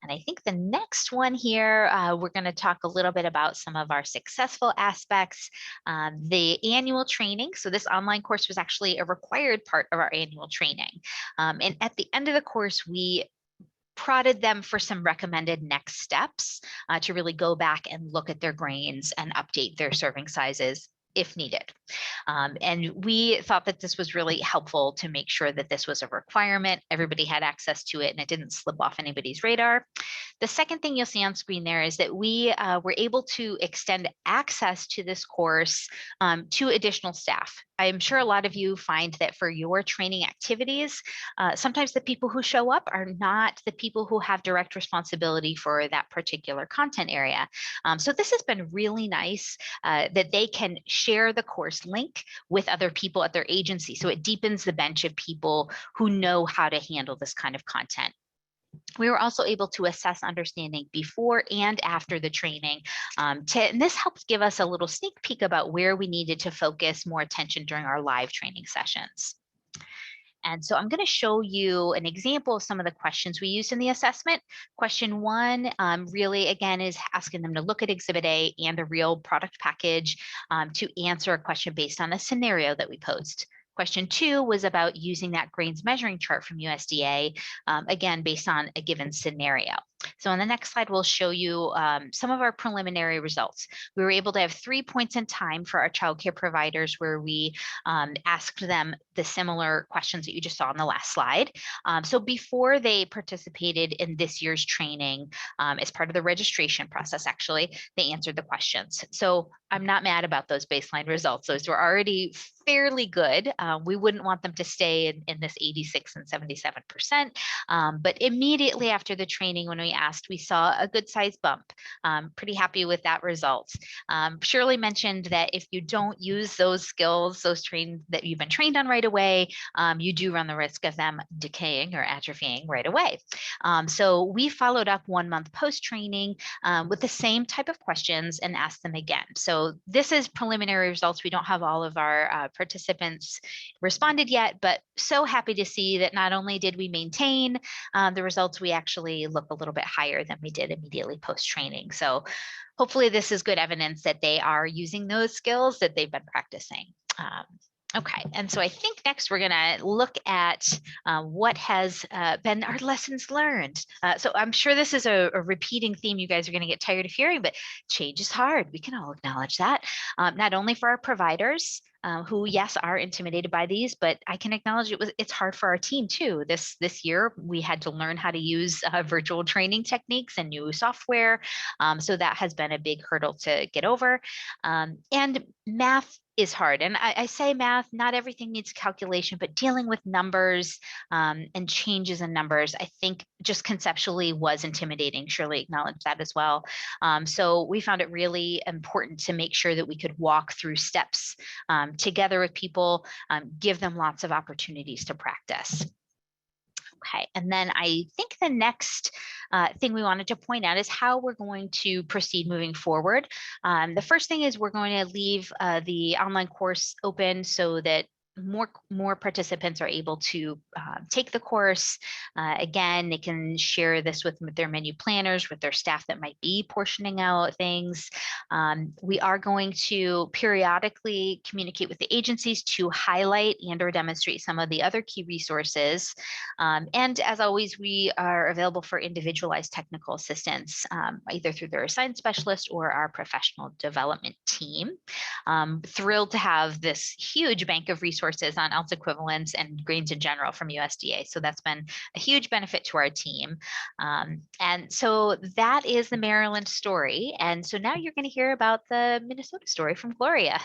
And I think the next one here, we're going to talk a little bit about some of our successful aspects, the annual training. So this online course was actually a required part of our annual training. And at the end of the course, we prodded them for some recommended next steps to really go back and look at their grains and update their serving sizes if needed. And we thought that this was really helpful to make sure that this was a requirement. Everybody had access to it and it didn't slip off anybody's radar. The second thing you'll see on screen there is that we were able to extend access to this course to additional staff. I'm sure a lot of you find that for your training activities, sometimes the people who show up are not the people who have direct responsibility for that particular content area. So this has been really nice that they can share the course link with other people at their agency. So it deepens the bench of people who know how to handle this kind of content. We were also able to assess understanding before and after the training. And this helped give us a little sneak peek about where we needed to focus more attention during our live training sessions. And so I'm going to show you an example of some of the questions we used in the assessment. Question 1 really, again, is asking them to look at Exhibit A and a real product package to answer a question based on a scenario that we posed. Question 2 was about using that grains measuring chart from USDA, again, based on a given scenario. So on the next slide, we'll show you some of our preliminary results. We were able to have 3 points in time for our childcare providers where we asked them the similar questions that you just saw on the last slide. So before they participated in this year's training, as part of the registration process, actually, they answered the questions. So I'm not mad about those baseline results. Those were already fairly good. We wouldn't want them to stay in this 86 and 77%. But immediately after the training, when we we asked, we saw a good sized bump. Pretty happy with that result. Shirley mentioned that if you don't use those skills, those trained that you've been trained on right away, you do run the risk of them decaying or atrophying right away. So we followed up 1 month post-training with the same type of questions and asked them again. So this is preliminary results. We don't have all of our participants responded yet, but so happy to see that not only did we maintain the results, we actually look a little bit higher than we did immediately post-training. So hopefully this is good evidence that they are using those skills that they've been practicing. Okay, and so I think next we're going to look at what has been our lessons learned. So I'm sure this is a repeating theme you guys are going to get tired of hearing, but change is hard. We can all acknowledge that, not only for our providers, who, yes, are intimidated by these, but I can acknowledge it's hard for our team too. This year, we had to learn how to use virtual training techniques and new software. So that has been a big hurdle to get over. And math is hard. And I say math, not everything needs calculation, but dealing with numbers and changes in numbers, I think just conceptually was intimidating. Shirley acknowledged that as well. So we found it really important to make sure that we could walk through steps together with people, give them lots of opportunities to practice. Okay, and then I think the next thing we wanted to point out is how we're going to proceed moving forward. The first thing is we're going to leave the online course open so that more participants are able to take the course. Again, they can share this with their menu planners, with their staff that might be portioning out things. We are going to periodically communicate with the agencies to highlight and or demonstrate some of the other key resources. And as always, we are available for individualized technical assistance, either through their assigned specialist or our professional development team. Thrilled to have this huge bank of resources on ounce equivalents and grains in general from USDA. So that's been a huge benefit to our team. And so that is the Maryland story. And so now you're going to hear about the Minnesota story from Gloria.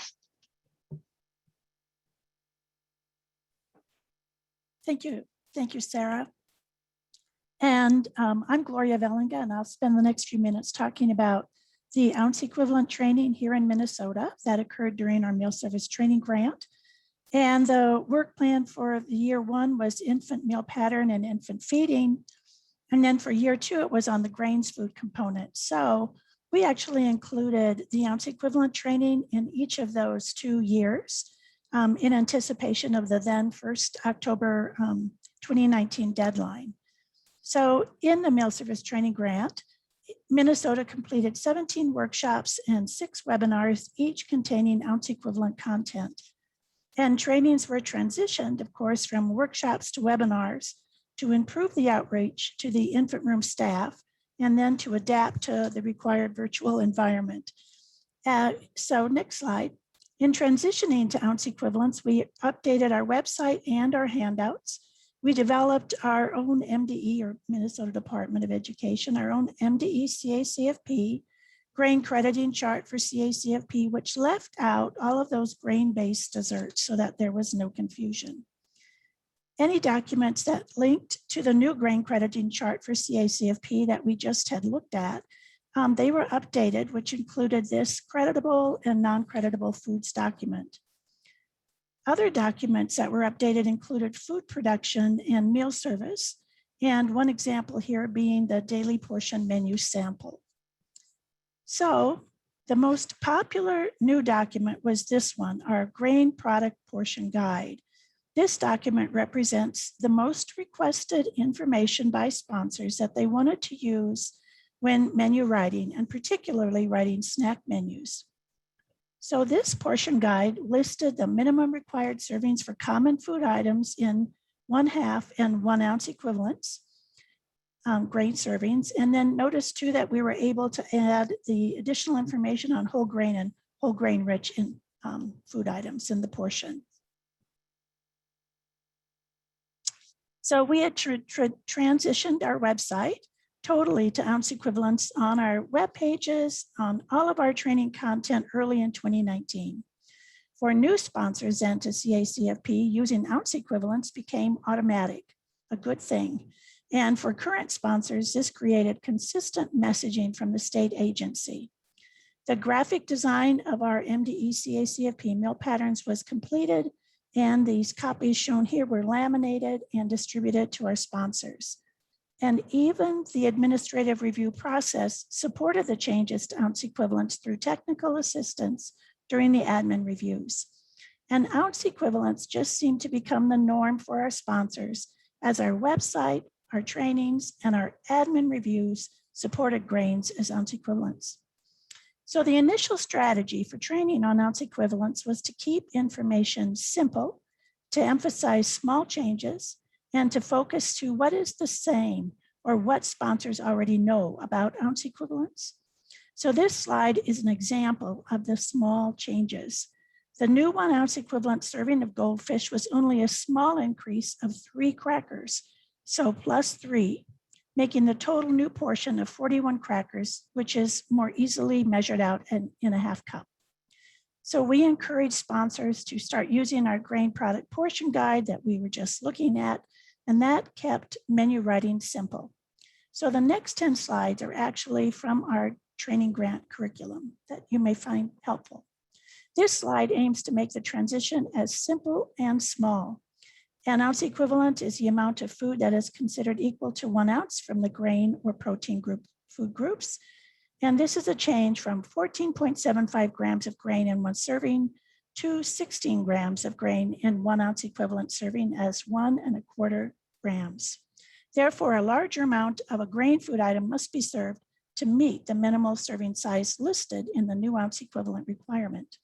Thank you. Thank you, Sarah. And I'm Gloria Vellinga, and I'll spend the next few minutes talking about the ounce equivalent training here in Minnesota that occurred during our meal service training grant. And the work plan for the year 1 was infant meal pattern and infant feeding. And then for year 2, it was on the grains food component. So we actually included the ounce equivalent training in each of those 2 years in anticipation of the then 1st October 2019 deadline. So in the meal service training grant, Minnesota completed 17 workshops and 6 webinars, each containing ounce equivalent content. And trainings were transitioned, of course, from workshops to webinars to improve the outreach to the infant room staff and then to adapt to the required virtual environment. So next slide. In transitioning to ounce equivalents, we updated our website and our handouts. We developed our own MDE, or Minnesota Department of Education, our own MDE CACFP, grain crediting chart for CACFP, which left out all of those grain-based desserts so that there was no confusion. Any documents that linked to the new grain crediting chart for CACFP that we just had looked at, they were updated, which included this creditable and non-creditable foods document. Other documents that were updated included food production and meal service, and one example here being the daily portion menu sample. So the most popular new document was this one, our grain product portion guide. This document represents the most requested information by sponsors that they wanted to use when menu writing, and particularly writing snack menus. So this portion guide listed the minimum required servings for common food items in 1/2 and 1 ounce equivalents, grain servings. And then notice too that we were able to add the additional information on whole grain and whole grain rich in food items in the portion. So we had transitioned our website totally to ounce equivalents on our web pages, on all of our training content early in 2019. For new sponsors and to CACFP, using ounce equivalents became automatic, a good thing. And for current sponsors, this created consistent messaging from the state agency. The graphic design of our MDE CACFP meal patterns was completed, and these copies shown here were laminated and distributed to our sponsors. And even the administrative review process supported the changes to ounce equivalents through technical assistance during the admin reviews. And ounce equivalents just seemed to become the norm for our sponsors as our website, our trainings, and our admin reviews supported grains as ounce equivalents. So the initial strategy for training on ounce equivalents was to keep information simple, to emphasize small changes, and to focus to what is the same or what sponsors already know about ounce equivalents. So this slide is an example of the small changes. The new 1 ounce equivalent serving of goldfish was only a small increase of 3 crackers, so +3, making the total new portion of 41 crackers, which is more easily measured out in a half cup. So we encourage sponsors to start using our grain product portion guide that we were just looking at, and that kept menu writing simple. So the next 10 slides are actually from our training grant curriculum that you may find helpful. This slide aims to make the transition as simple and small. An ounce equivalent is the amount of food that is considered equal to 1 ounce from the grain or protein group food groups. And this is a change from 14.75 grams of grain in 1 serving to 16 grams of grain in 1 ounce equivalent serving as 1¼ grams. Therefore, a larger amount of a grain food item must be served to meet the minimal serving size listed in the new ounce equivalent requirement.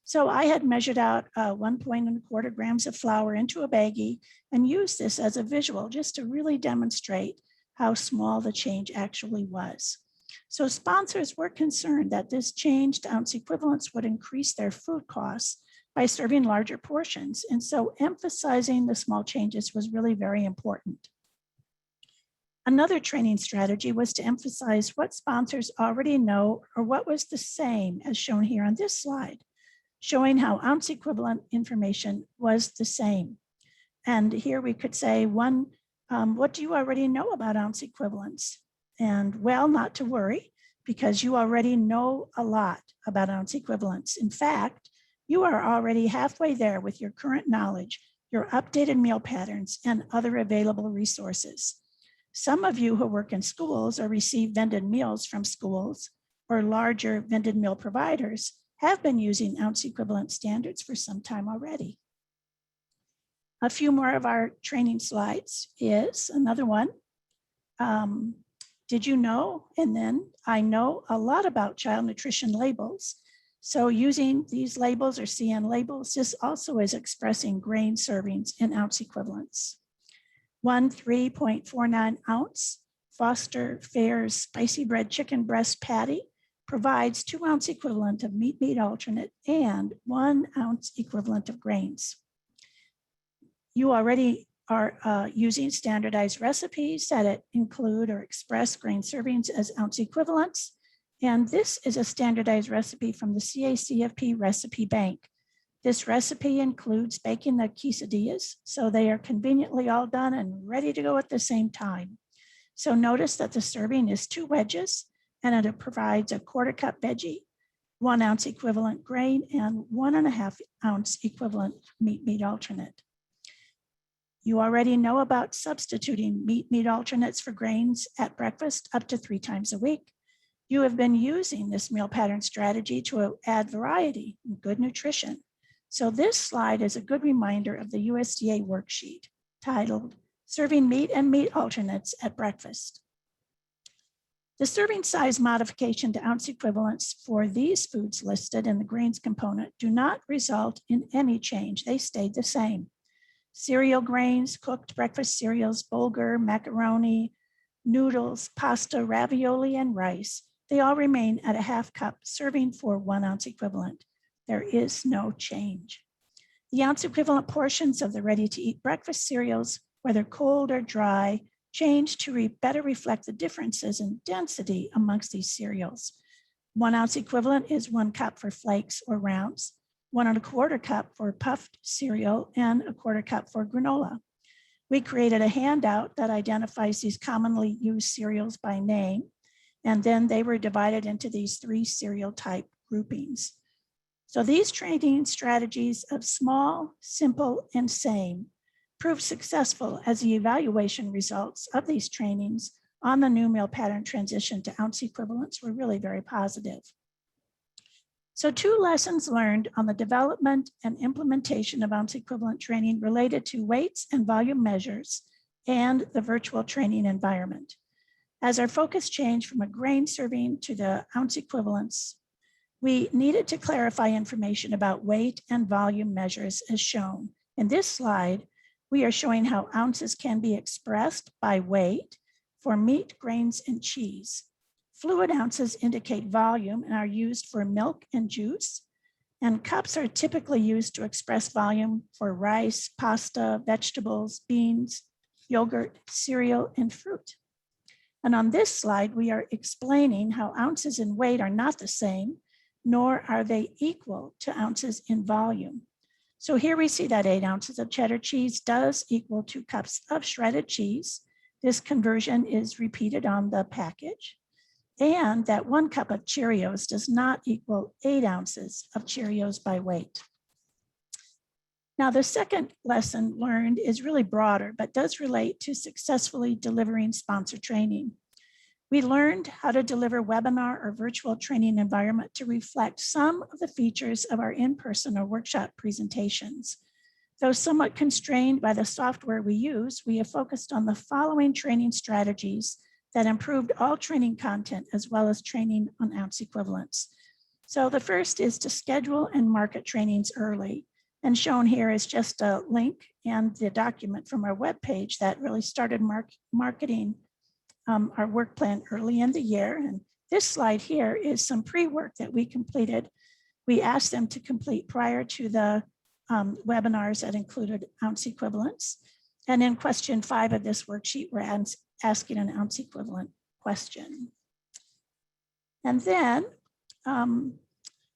So I had measured out 1.25 grams of flour into a baggie and used this as a visual just to really demonstrate how small the change actually was. So sponsors were concerned that this change to ounce equivalents would increase their food costs by serving larger portions. And so emphasizing the small changes was really very important. Another training strategy was to emphasize what sponsors already know or what was the same as shown here on this slide, showing how ounce equivalent information was the same. And here we could say, what do you already know about ounce equivalents? And well, not to worry, because you already know a lot about ounce equivalents. In fact, you are already halfway there with your current knowledge, your updated meal patterns, and other available resources. Some of you who work in schools or receive vended meals from schools or larger vended meal providers have been using ounce equivalent standards for some time already. A few more of our training slides is another one. Did you know? And then I know a lot about child nutrition labels. So using these labels or CN labels, this also is expressing grain servings in ounce equivalents. 3.49 ounce Foster Fair's spicy bread chicken breast patty provides 2 ounce equivalent of meat alternate and 1 ounce equivalent of grains. You already are using standardized recipes that include or express grain servings as ounce equivalents. And this is a standardized recipe from the CACFP recipe bank. This recipe includes baking the quesadillas, so they are conveniently all done and ready to go at the same time. So notice that the serving is 2 wedges, and it provides a 1/4 cup veggie, 1 ounce equivalent grain, and 1½ ounce equivalent meat alternate. You already know about substituting meat alternates for grains at breakfast up to 3 times a week. You have been using this meal pattern strategy to add variety and good nutrition. So this slide is a good reminder of the USDA worksheet titled Serving Meat and Meat Alternates at Breakfast. The serving size modification to ounce equivalents for these foods listed in the grains component do not result in any change. They stayed the same. Cereal grains, cooked breakfast cereals, bulgur, macaroni, noodles, pasta, ravioli, and rice, they all remain at a 1/2 cup serving for 1 ounce equivalent. There is no change. The ounce equivalent portions of the ready-to-eat breakfast cereals, whether cold or dry, change to better reflect the differences in density amongst these cereals. 1 ounce equivalent is 1 cup for flakes or rounds, 1¼ cup for puffed cereal, and 1/4 cup for granola. We created a handout that identifies these commonly used cereals by name, and then they were divided into these 3 cereal type groupings. So these training strategies of small, simple, and same proved successful as the evaluation results of these trainings on the new meal pattern transition to ounce equivalents were really very positive. So 2 lessons learned on the development and implementation of ounce equivalent training related to weights and volume measures and the virtual training environment. As our focus changed from a grain serving to the ounce equivalents, we needed to clarify information about weight and volume measures as shown. In this slide, we are showing how ounces can be expressed by weight for meat, grains, and cheese. Fluid ounces indicate volume and are used for milk and juice. And cups are typically used to express volume for rice, pasta, vegetables, beans, yogurt, cereal, and fruit. And on this slide, we are explaining how ounces in weight are not the same, nor are they equal to ounces in volume. So here we see that 8 ounces of cheddar cheese does equal 2 cups of shredded cheese. This conversion is repeated on the package. And that 1 cup of Cheerios does not equal 8 ounces of Cheerios by weight. Now, the second lesson learned is really broader, but does relate to successfully delivering sponsor training. We learned how to deliver webinar or virtual training environment to reflect some of the features of our in-person or workshop presentations. Though somewhat constrained by the software we use, we have focused on the following training strategies that improved all training content as well as training on ounce equivalents. So the first is to schedule and market trainings early. And shown here is just a link and the document from our webpage that really started marketing our work plan early in the year. And this slide here is some pre-work that we completed. We asked them to complete prior to the webinars that included ounce equivalents. And in question 5 of this worksheet, we're asking an ounce equivalent question. And then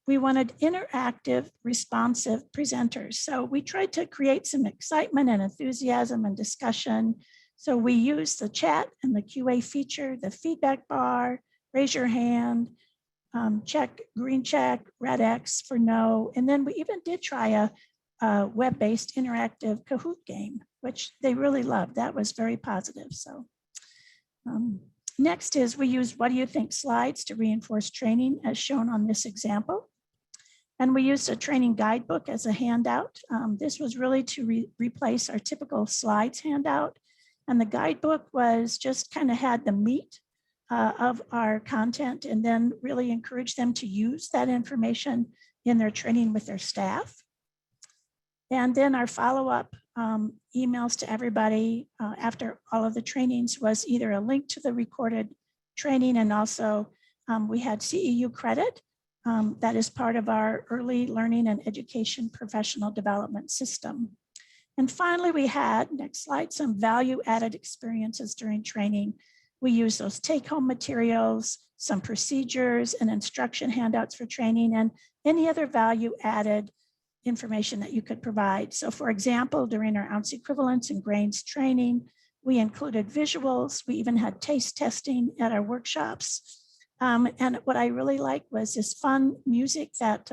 we wanted interactive, responsive presenters. So we tried to create some excitement and enthusiasm and discussion. So we used the chat and the QA feature, the feedback bar, raise your hand, check, green check, red X for no. And then we even did try a web-based interactive Kahoot game, which they really loved. That was very positive. So next is we used what do you think slides to reinforce training as shown on this example. And we used a training guidebook as a handout. This was really to replace our typical slides handout. And the guidebook was just kind of had the meat of our content and then really encourage them to use that information in their training with their staff. And then our follow-up emails to everybody after all of the trainings was either a link to the recorded training and also we had CEU credit that is part of our early learning and education professional development system. And finally, we had, next slide, some value-added experiences during training. We use those take-home materials, some procedures and instruction handouts for training, and any other value-added information that you could provide. So for example, during our ounce equivalents and grains training, we included visuals. We even had taste testing at our workshops. And what I really liked was this fun music that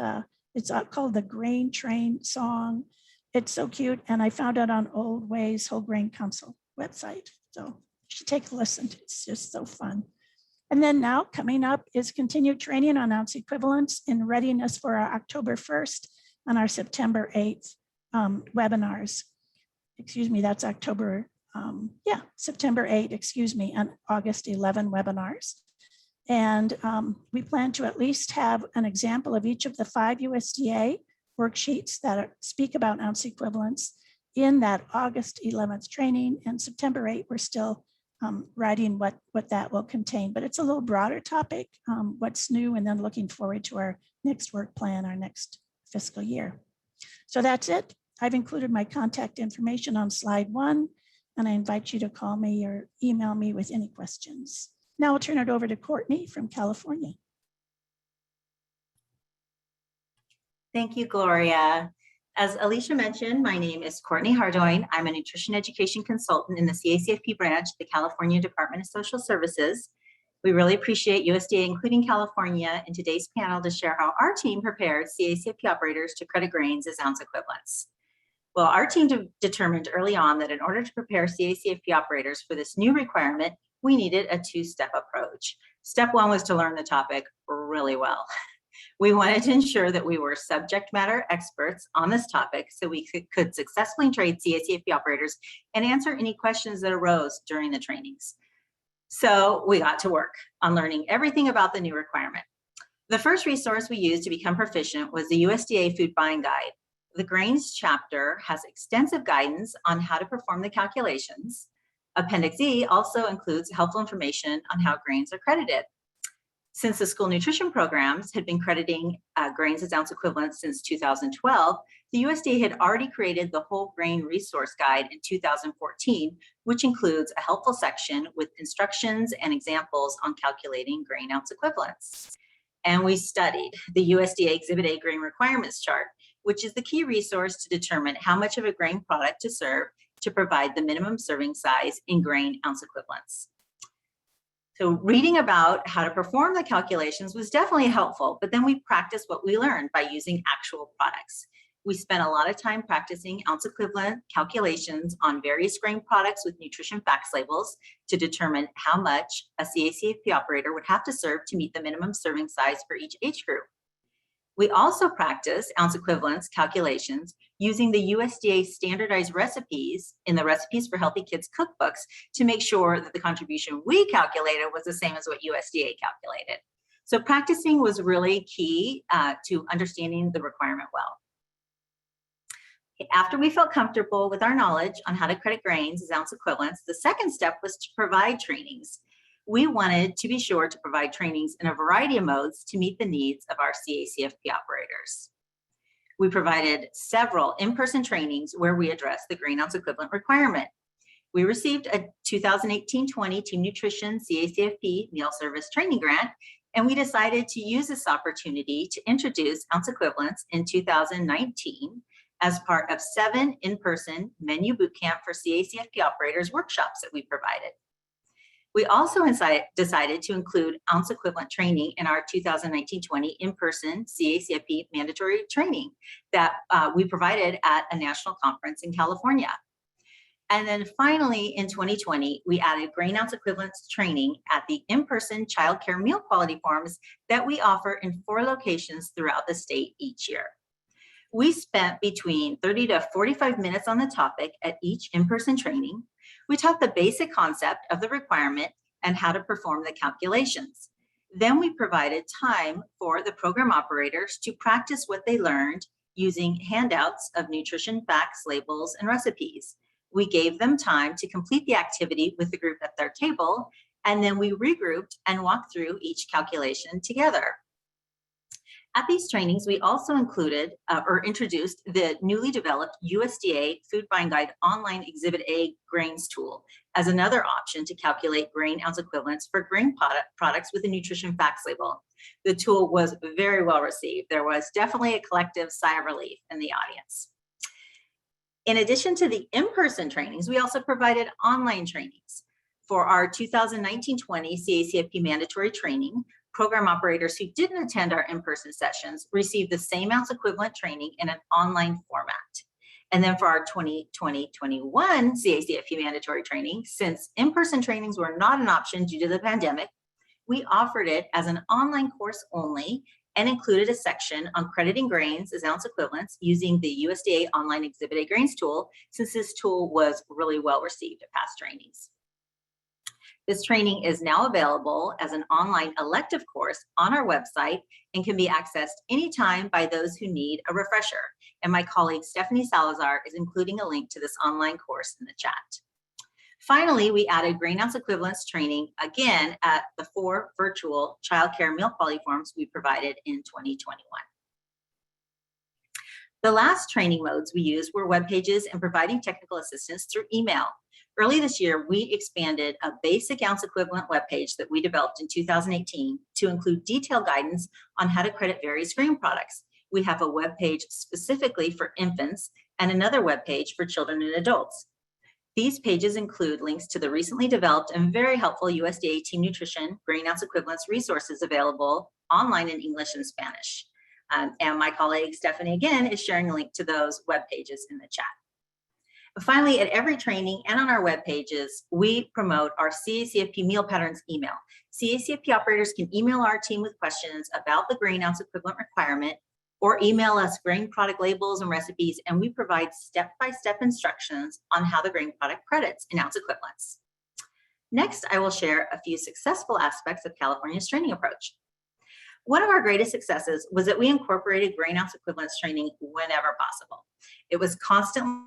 it's called the Grain Train song. It's so cute. And I found it on Old Ways Whole Grain Council website. So you should take a listen. It's just so fun. And then now coming up is continued training on ounce equivalents in readiness for our October 1st and our September 8th webinars. Excuse me, that's October, September 8, and August 11 webinars. And we plan to at least have an example of each of the 5 USDA worksheets that speak about ounce equivalents in that August 11th training, and September 8, we're still writing what that will contain, but it's a little broader topic, what's new, and then looking forward to our next work plan, our next fiscal year. So that's it. I've included my contact information on slide 1, and I invite you to call me or email me with any questions. Now I'll turn it over to Courtney from California. Thank you, Gloria. As Alicia mentioned, my name is Courtney Hardoin. I'm a nutrition education consultant in the CACFP branch, the California Department of Social Services. We really appreciate USDA including California in today's panel to share how our team prepared CACFP operators to credit grains as ounce equivalents. Well, our team determined early on that in order to prepare CACFP operators for this new requirement, we needed a two-step approach. Step one was to learn the topic really well. We wanted to ensure that we were subject matter experts on this topic so we could successfully train CACFP operators and answer any questions that arose during the trainings. So we got to work on learning everything about the new requirement. The first resource we used to become proficient was the USDA Food Buying Guide. The Grains chapter has extensive guidance on how to perform the calculations. Appendix E also includes helpful information on how grains are credited. Since the school nutrition programs had been crediting grains as ounce equivalents since 2012, the USDA had already created the Whole Grain Resource Guide in 2014, which includes a helpful section with instructions and examples on calculating grain ounce equivalents. And we studied the USDA Exhibit A grain requirements chart, which is the key resource to determine how much of a grain product to serve to provide the minimum serving size in grain ounce equivalents. So reading about how to perform the calculations was definitely helpful, but then we practiced what we learned by using actual products. We spent a lot of time practicing ounce equivalent calculations on various grain products with nutrition facts labels to determine how much a CACFP operator would have to serve to meet the minimum serving size for each age group. We also practice ounce equivalence calculations using the USDA standardized recipes in the Recipes for Healthy Kids cookbooks to make sure that the contribution we calculated was the same as what USDA calculated. So practicing was really key to understanding the requirement well. After we felt comfortable with our knowledge on how to credit grains as ounce equivalents, the second step was to provide trainings. We wanted to be sure to provide trainings in a variety of modes to meet the needs of our CACFP operators. We provided several in-person trainings where we addressed the grain ounce equivalent requirement. We received a 2018-20 Team Nutrition CACFP Meal Service Training Grant, and we decided to use this opportunity to introduce ounce equivalents in 2019 as part of 7 in-person menu bootcamp for CACFP operators workshops that we provided. We also decided to include ounce equivalent training in our 2019-20 in-person CACFP mandatory training that we provided at a national conference in California. And then finally, in 2020, we added grain ounce equivalence training at the in-person childcare meal quality forums that we offer in 4 locations throughout the state each year. We spent between 30 to 45 minutes on the topic at each in-person training. We taught the basic concept of the requirement and how to perform the calculations. Then we provided time for the program operators to practice what they learned using handouts of nutrition facts, labels, and recipes. We gave them time to complete the activity with the group at their table, and then we regrouped and walked through each calculation together. At these trainings, we also included or introduced the newly developed USDA Food Buying Guide online Exhibit A grains tool as another option to calculate grain ounce equivalents for grain products with a nutrition facts label. The tool was very well received. There was definitely a collective sigh of relief in the audience. In addition to the in-person trainings, we also provided online trainings. For our 2019-20 CACFP mandatory training, program operators who didn't attend our in-person sessions received the same ounce equivalent training in an online format. And then for our 2020-21 CACFP mandatory training, since in-person trainings were not an option due to the pandemic, we offered it as an online course only and included a section on crediting grains as ounce equivalents using the USDA online Exhibit A grains tool, since this tool was really well received at past trainings. This training is now available as an online elective course on our website and can be accessed anytime by those who need a refresher. And my colleague Stephanie Salazar is including a link to this online course in the chat. Finally, we added grain ounce equivalence training again at the 4 virtual childcare meal quality forums we provided in 2021. The last training modes we used were web pages and providing technical assistance through email. Early this year, we expanded a basic ounce equivalent webpage that we developed in 2018 to include detailed guidance on how to credit various grain products. We have a web page specifically for infants and another web page for children and adults. These pages include links to the recently developed and very helpful USDA Team Nutrition grain ounce equivalence resources available online in English and Spanish. And my colleague Stephanie again is sharing a link to those web pages in the chat. Finally, at every training and on our web pages, we promote our CACFP meal patterns email. CACFP operators can email our team with questions about the grain ounce equivalent requirement or email us grain product labels and recipes, and we provide step-by-step instructions on how the grain product credits in ounce equivalents. Next, I will share a few successful aspects of California's training approach. One of our greatest successes was that we incorporated grain ounce equivalence training whenever possible. It was constantly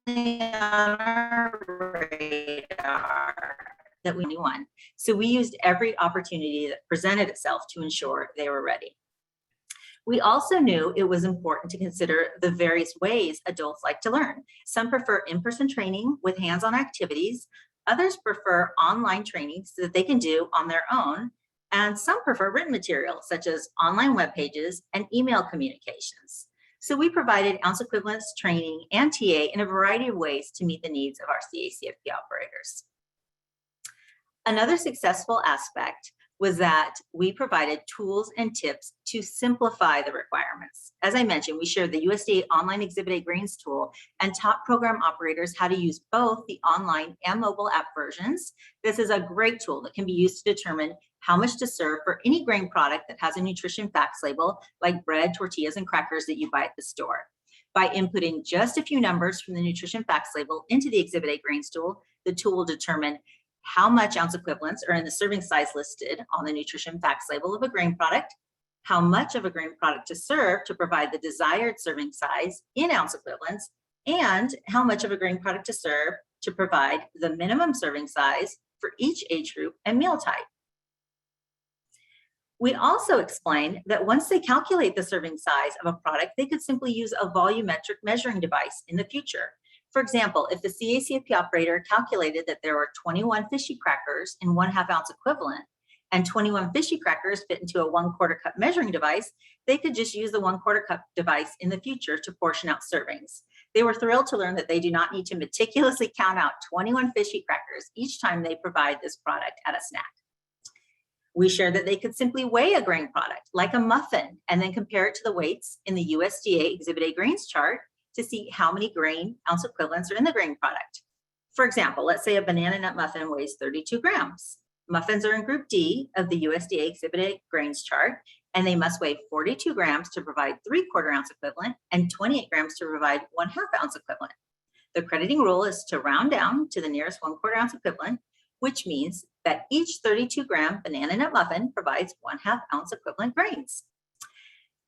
on our radar that we knew on. So we used every opportunity that presented itself to ensure they were ready. We also knew it was important to consider the various ways adults like to learn. Some prefer in-person training with hands-on activities. Others prefer online training so that they can do on their own. And some prefer written material such as online web pages and email communications. So we provided ounce equivalence training and TA in a variety of ways to meet the needs of our CACFP operators. Another successful aspect was that we provided tools and tips to simplify the requirements. As I mentioned, we shared the USDA online Exhibit A grains tool and taught program operators how to use both the online and mobile app versions. This is a great tool that can be used to determine how much to serve for any grain product that has a nutrition facts label, like bread, tortillas, and crackers that you buy at the store. By inputting just a few numbers from the nutrition facts label into the Exhibit A grains tool, the tool will determine how much ounce equivalents are in the serving size listed on the nutrition facts label of a grain product, how much of a grain product to serve to provide the desired serving size in ounce equivalents, and how much of a grain product to serve to provide the minimum serving size for each age group and meal type. We also explained that once they calculate the serving size of a product, they could simply use a volumetric measuring device in the future. For example, if the CACFP operator calculated that there were 21 fishy crackers in 1/2 ounce equivalent and 21 fishy crackers fit into a 1/4 cup measuring device, they could just use the 1/4 cup device in the future to portion out servings. They were thrilled to learn that they do not need to meticulously count out 21 fishy crackers each time they provide this product at a snack. We shared that they could simply weigh a grain product like a muffin and then compare it to the weights in the USDA Exhibit A grains chart to see how many grain ounce equivalents are in the grain product. For example, let's say a banana nut muffin weighs 32 grams. Muffins are in Group D of the USDA Exhibit A grains chart, and they must weigh 42 grams to provide 3/4 ounce equivalent and 28 grams to provide 1/2 ounce equivalent. The crediting rule is to round down to the nearest 1/4 ounce equivalent, which means that each 32-gram banana nut muffin provides 1/2 ounce equivalent grains.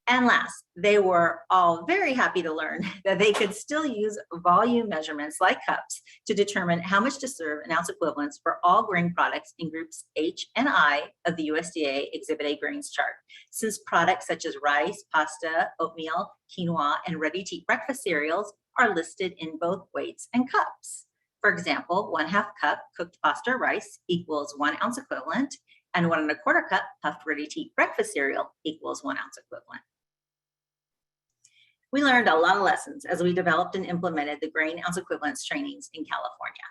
And last, they were all very happy to learn that they could still use volume measurements like cups to determine how much to serve in ounce equivalents for all grain products in groups H and I of the USDA Exhibit A grains chart, since products such as rice, pasta, oatmeal, quinoa, and ready-to-eat breakfast cereals are listed in both weights and cups. For example, 1/2 cup cooked pasta or rice equals 1 ounce equivalent, and 1 1/4 cup puffed ready-to-eat breakfast cereal equals 1 ounce equivalent. We learned a lot of lessons as we developed and implemented the grain ounce equivalence trainings in California.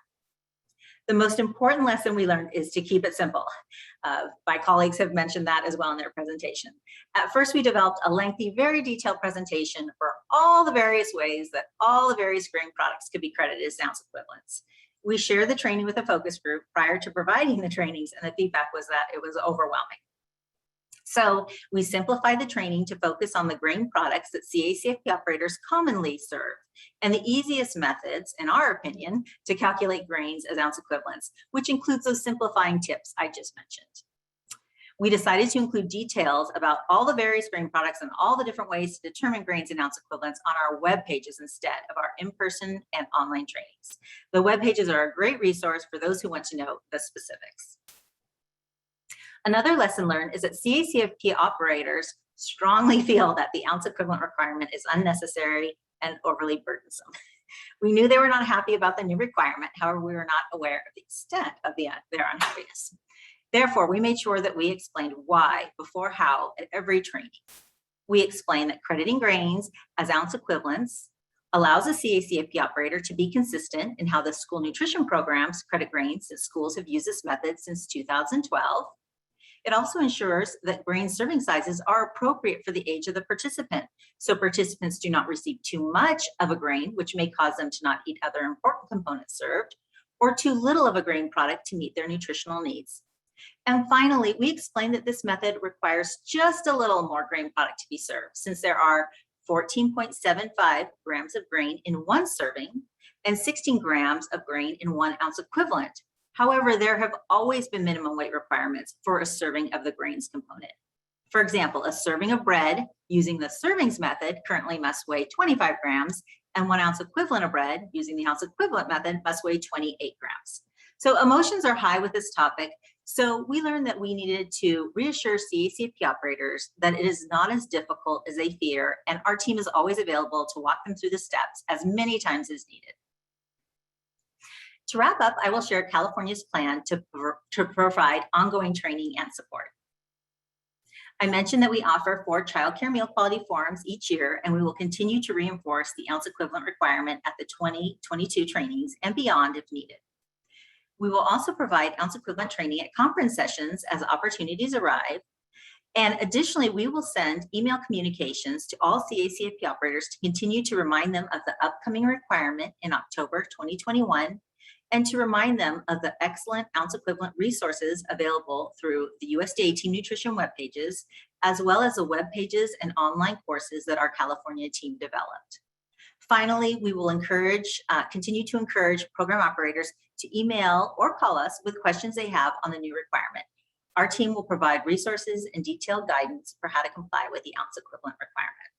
The most important lesson we learned is to keep it simple. My colleagues have mentioned that as well in their presentation. At first, we developed a lengthy, very detailed presentation for all the various ways that all the various grain products could be credited as ounce equivalents. We shared the training with a focus group prior to providing the trainings, and the feedback was that it was overwhelming. So we simplified the training to focus on the grain products that CACFP operators commonly serve, and the easiest methods, in our opinion, to calculate grains as ounce equivalents, which includes those simplifying tips I just mentioned. We decided to include details about all the various grain products and all the different ways to determine grains and ounce equivalents on our web pages instead of our in-person and online trainings. The web pages are a great resource for those who want to know the specifics. Another lesson learned is that CACFP operators strongly feel that the ounce equivalent requirement is unnecessary and overly burdensome. We knew they were not happy about the new requirement. However, we were not aware of the extent of their unhappiness. Therefore, we made sure that we explained why before how at every training. We explain that crediting grains as ounce equivalents allows a CACFP operator to be consistent in how the school nutrition programs credit grains, since schools have used this method since 2012. It also ensures that grain serving sizes are appropriate for the age of the participant, so participants do not receive too much of a grain, which may cause them to not eat other important components served, or too little of a grain product to meet their nutritional needs. And finally, we explain that this method requires just a little more grain product to be served, since there are 14.75 grams of grain in one serving and 16 grams of grain in 1 ounce equivalent. However, there have always been minimum weight requirements for a serving of the grains component. For example, a serving of bread using the servings method currently must weigh 25 grams, and 1 ounce equivalent of bread using the ounce equivalent method must weigh 28 grams. So emotions are high with this topic. So we learned that we needed to reassure CACFP operators that it is not as difficult as they fear, and our team is always available to walk them through the steps as many times as needed. To wrap up, I will share California's plan to provide ongoing training and support. I mentioned that we offer 4 childcare meal quality forums each year, and we will continue to reinforce the ounce equivalent requirement at the 2022 trainings and beyond if needed. We will also provide ounce equivalent training at conference sessions as opportunities arrive. And additionally, we will send email communications to all CACFP operators to continue to remind them of the upcoming requirement in October 2021, and to remind them of the excellent ounce equivalent resources available through the USDA Team Nutrition web pages, as well as the web pages and online courses that our California team developed. Finally, we will continue to encourage program operators to email or call us with questions they have on the new requirement. Our team will provide resources and detailed guidance for how to comply with the ounce equivalent requirement.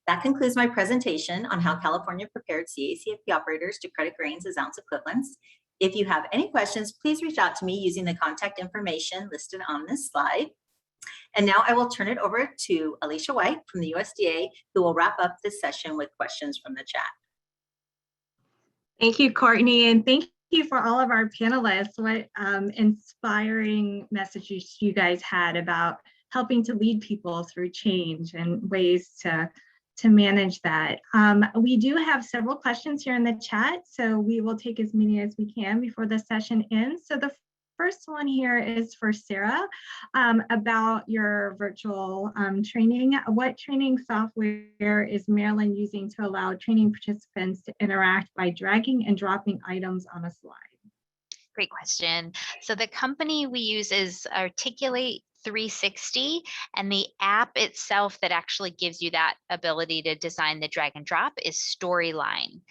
That concludes my presentation on how California prepared CACFP operators to credit grains as ounce equivalents. If you have any questions, please reach out to me using the contact information listed on this slide. And now I will turn it over to Alicia White from the USDA, who will wrap up this session with questions from the chat. Thank you, Courtney, and thank you for all of our panelists. What inspiring messages you guys had about helping to lead people through change and ways to manage that. We do have several questions here in the chat, so we will take as many as we can before the session ends. So the first one here is for Sarah about your virtual training. What training software is Maryland using to allow training participants to interact by dragging and dropping items on a slide? Great question. So the company we use is Articulate 360, and the app itself that actually gives you that ability to design the drag and drop is Storyline.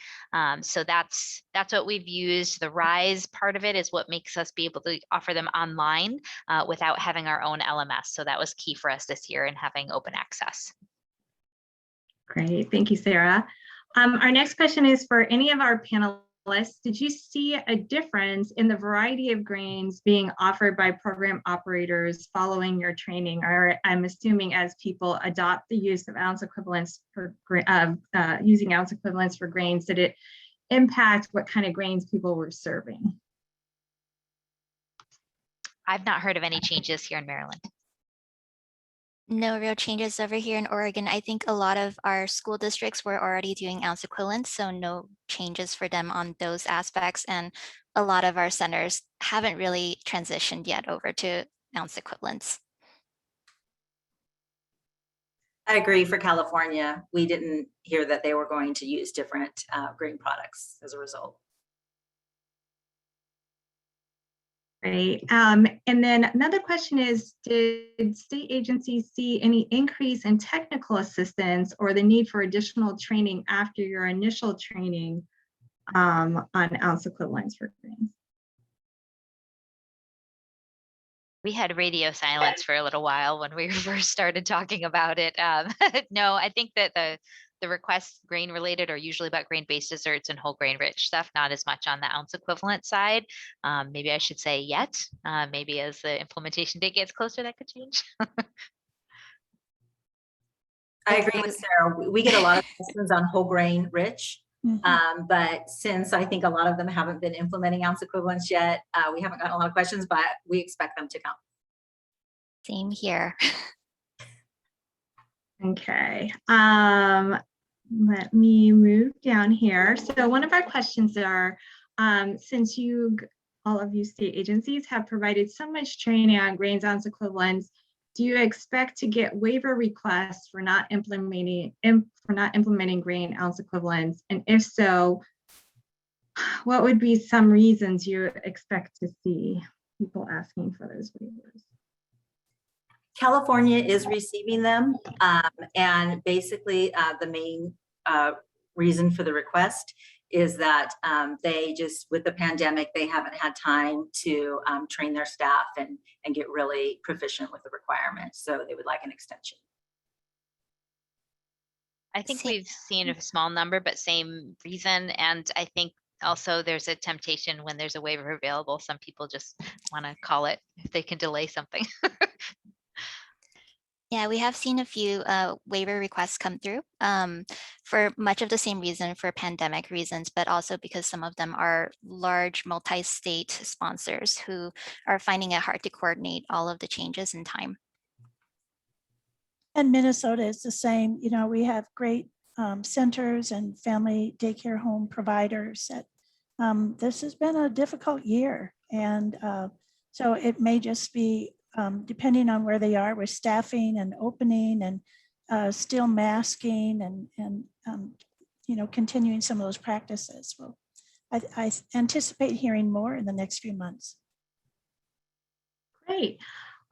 So that's what we've used. The Rise part of it is what makes us be able to offer them online without having our own LMS. So that was key for us this year in having open access. Great, thank you, Sarah. Our next question is for any of our panelists. Did you see a difference in the variety of grains being offered by program operators following your training? Or I'm assuming as people adopt the use of ounce equivalents for using ounce equivalents for grains, did it impact what kind of grains people were serving? I've not heard of any changes here in Maryland. No real changes over here in Oregon. I think a lot of our school districts were already doing ounce equivalents, so no changes for them on those aspects. And a lot of our centers haven't really transitioned yet over to ounce equivalents. I agree. For California, we didn't hear that they were going to use different grain products as a result. Great. And then another question is, did state agencies see any increase in technical assistance or the need for additional training after your initial training on ounce equivalents for grains? We had radio silence for a little while when we first started talking about it. No, I think that the requests grain related are usually about grain-based desserts and whole grain rich stuff, not as much on the ounce equivalent side. Maybe I should say yet. Maybe as the implementation date gets closer, that could change. I agree with Sarah. We get a lot of questions on whole grain rich, but since I think a lot of them haven't been implementing ounce equivalents yet, we haven't gotten a lot of questions, but we expect them to come. Same here. Okay, let me move down here. So one of our questions are, since all of you state agencies have provided so much training on grains ounce equivalents, do you expect to get waiver requests for not implementing grain ounce equivalents? And if so, what would be some reasons you expect to see people asking for those waivers? California is receiving them. And basically the main reason for the request is that they just, with the pandemic, they haven't had time to train their staff and get really proficient with the requirements. So they would like an extension. I think we've seen a small number, but same reason. And I think also there's a temptation when there's a waiver available. Some people just want to call it if they can delay something. Yeah, we have seen a few waiver requests come through for much of the same reason, for pandemic reasons, but also because some of them are large multi-state sponsors who are finding it hard to coordinate all of the changes in time. And Minnesota is the same. You know, we have great centers and family daycare home providers. That this has been a difficult year. And so it may just be depending on where they are with staffing and opening and still masking and you know, continuing some of those practices. Well, I anticipate hearing more in the next few months. Great.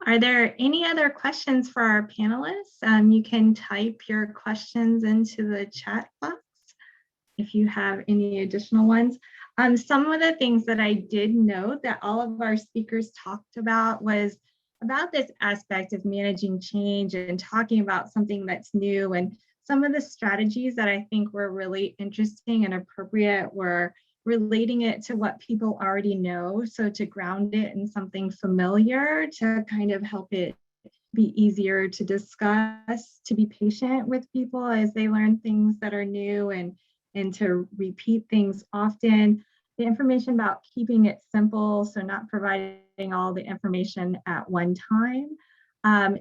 Are there any other questions for our panelists? You can type your questions into the chat box if you have any additional ones. Some of the things that I did note that all of our speakers talked about was about this aspect of managing change and talking about something that's new, and some of the strategies that I think were really interesting and appropriate were relating it to what people already know. So to ground it in something familiar to kind of help it be easier to discuss, to be patient with people as they learn things that are new, and to repeat things often. The information about keeping it simple, so not providing all the information at one time.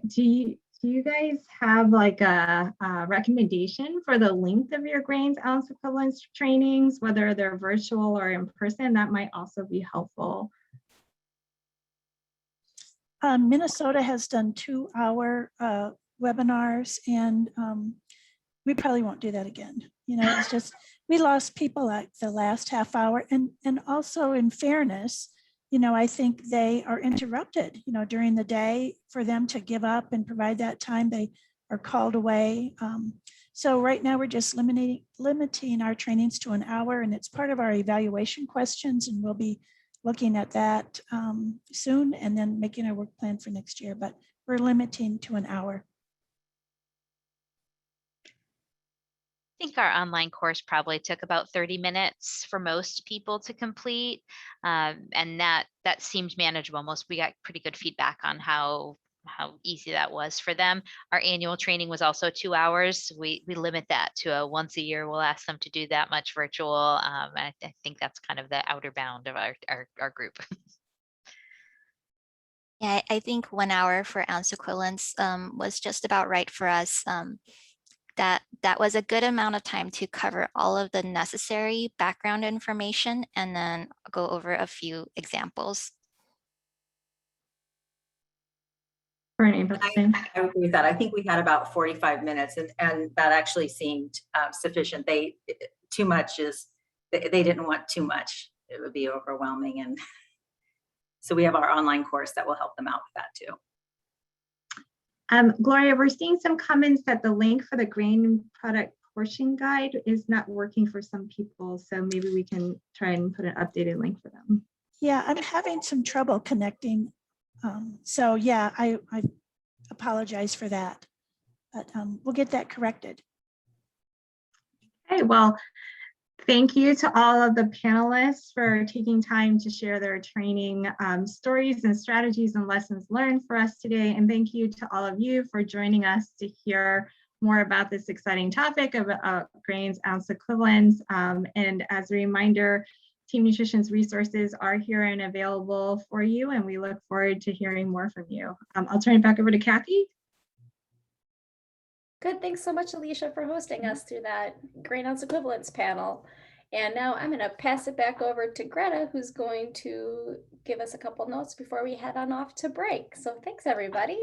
Do you guys have like a recommendation for the length of your grains ounce equivalence trainings, whether they're virtual or in person? That might also be helpful. Minnesota has done 2-hour webinars, and we probably won't do that again. You know, it's just, we lost people at the last half hour, and also in fairness, you know, I think they are interrupted, you know, during the day. For them to give up and provide that time, they are called away. So right now we're just limiting our trainings to an hour, and it's part of our evaluation questions, and we'll be looking at that soon and then making our work plan for next year, but we're limiting to an hour. I think our online course probably took about 30 minutes for most people to complete. And that seemed manageable. We got pretty good feedback on how easy that was for them. Our annual training was also 2 hours. We limit that to a once a year. We'll ask them to do that much virtual. And I think that's kind of the outer bound of our group. Yeah, I think 1 hour for ounce equivalents was just about right for us. That was a good amount of time to cover all of the necessary background information and then go over a few examples. I agree with that. I think we had about 45 minutes, and that actually seemed sufficient. They didn't want too much. It would be overwhelming. And so we have our online course that will help them out with that too. Gloria, we're seeing some comments that the link for the grain product portion guide is not working for some people. So maybe we can try and put an updated link for them. Yeah, I'm having some trouble connecting. So yeah, I apologize for that, but we'll get that corrected. Okay, well, thank you to all of the panelists for taking time to share their training stories and strategies and lessons learned for us today. And thank you to all of you for joining us to hear more about this exciting topic of grains ounce equivalents. And as a reminder, Team Nutrition's resources are here and available for you, and we look forward to hearing more from you. I'll turn it back over to Kathy. Good. Thanks so much, Alicia, for hosting us through that grain ounce equivalence panel. And now I'm going to pass it back over to Greta, who's going to give us a couple notes before we head on off to break. So thanks, everybody.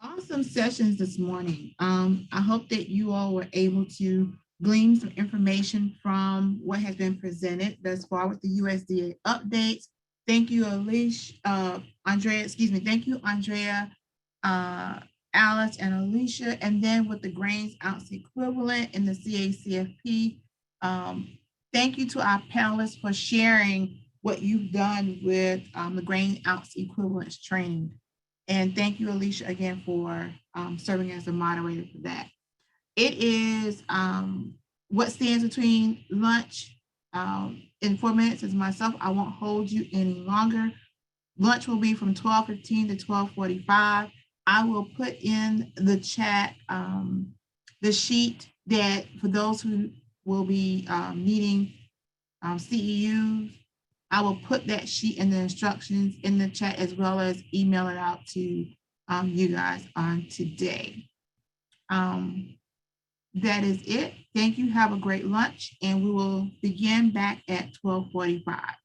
Awesome sessions this morning. I hope that you all were able to glean some information from what has been presented thus far with the USDA updates. Thank you, Andrea, thank you, Andrea, Alice, and Alicia. And then with the grains ounce equivalent in the CACFP, thank you to our panelists for sharing what you've done with the grain ounce equivalence training. And thank you, Alicia, again for serving as a moderator for that. It is what stands between lunch in 4 minutes is myself. I won't hold you any longer. Lunch will be from 12:15 to 12:45. I will put in the chat the sheet that for those who will be needing CEUs, I will put that sheet and the instructions in the chat as well as email it out to you guys on today. That is it. Thank you. Have a great lunch, and we will begin back at 12:45.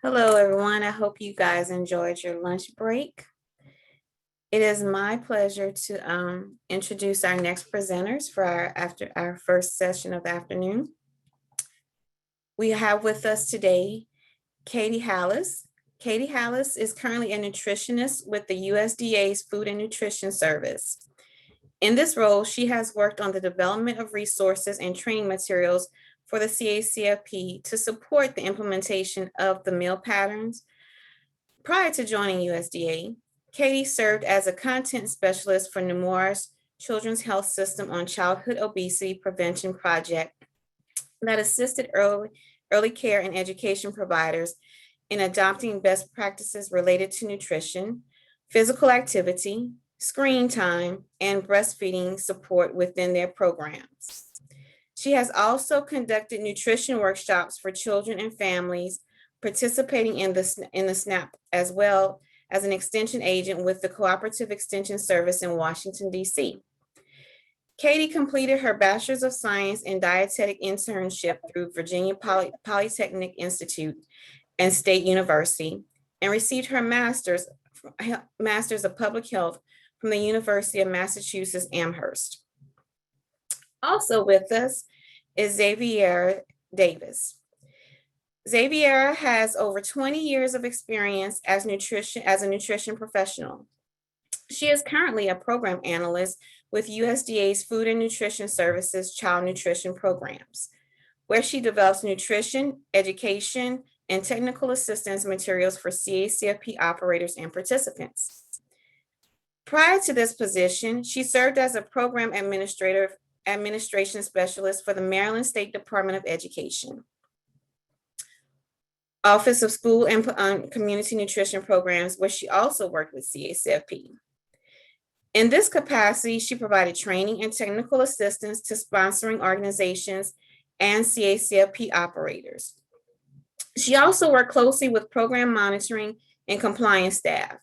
Hello, everyone. I hope you guys enjoyed your lunch break. It is my pleasure to introduce our next presenters for our first session of the afternoon. We have with us today Katie Hallis. Katie Hallis is currently a nutritionist with the USDA's Food and Nutrition Service. In this role, she has worked on the development of resources and training materials for the CACFP to support the implementation of the meal patterns. Prior to joining USDA, Katie served as a content specialist for Nemours Children's Health System on Childhood Obesity Prevention Project that assisted early care and education providers in adopting best practices related to nutrition, physical activity, screen time, and breastfeeding support within their programs. She has also conducted nutrition workshops for children and families participating in the SNAP, as well as an extension agent with the Cooperative Extension Service in Washington, D.C. Katie completed her Bachelor's of Science in Dietetic internship through Virginia Polytechnic Institute and State University, and received her Master's of Public Health from the University of Massachusetts Amherst. Also with us is Xavier Davis. Xavier has over 20 years of experience as a nutrition professional. She is currently a program analyst with USDA's Food and Nutrition Services Child Nutrition Programs, where she develops nutrition, education, and technical assistance materials for CACFP operators and participants. Prior to this position, she served as a program administration specialist for the Maryland State Department of Education, Office of School and Community Nutrition Programs, where she also worked with CACFP. In this capacity, she provided training and technical assistance to sponsoring organizations and CACFP operators. She also worked closely with program monitoring and compliance staff.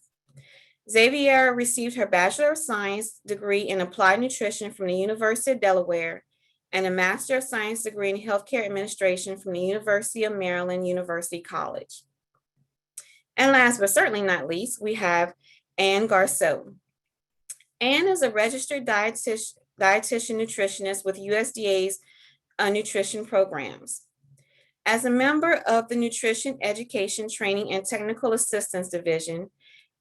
Xavier received her Bachelor of Science degree in Applied Nutrition from the University of Delaware and a Master of Science degree in Healthcare Administration from the University of Maryland University College. And last but certainly not least, we have Ann Garceau. Ann is a registered dietitian nutritionist with USDA's nutrition programs. As a member of the Nutrition Education, Training, and Technical Assistance Division,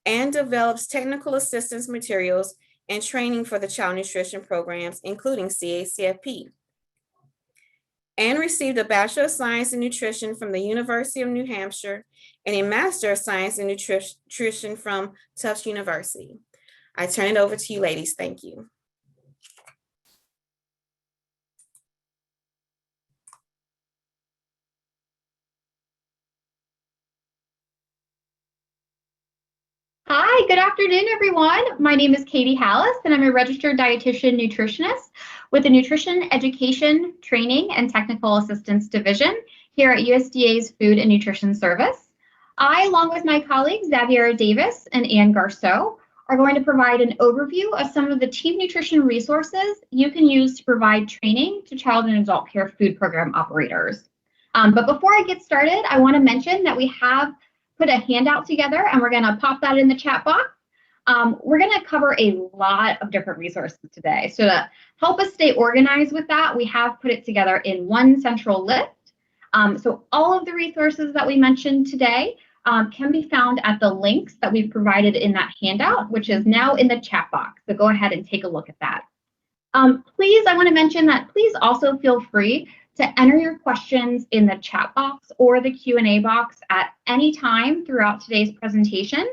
Ann develops technical assistance materials and training for the child nutrition programs, including CACFP. Ann received a Bachelor of Science in Nutrition from the University of New Hampshire and a Master of Science in Nutrition from Tufts University. I turn it over to you, ladies. Thank you. Hi, good afternoon, everyone. My name is Katie Hallis, and I'm a registered dietitian nutritionist with the Nutrition Education, Training, and Technical Assistance Division here at USDA's Food and Nutrition Service. I, along with my colleagues, Xavier Davis and Ann Garceau, are going to provide an overview of some of the team nutrition resources you can use to provide training to child and adult care food program operators. But before I get started, I want to mention that we have put a handout together and we're going to pop that in the chat box. We're going to cover a lot of different resources today. So to help us stay organized with that, we have put it together in one central list. So all of the resources that we mentioned today can be found at the links that we've provided in that handout, which is now in the chat box. So go ahead and take a look at that. Please, I want to mention that please also feel free to enter your questions in the chat box or the Q&A box at any time throughout today's presentation.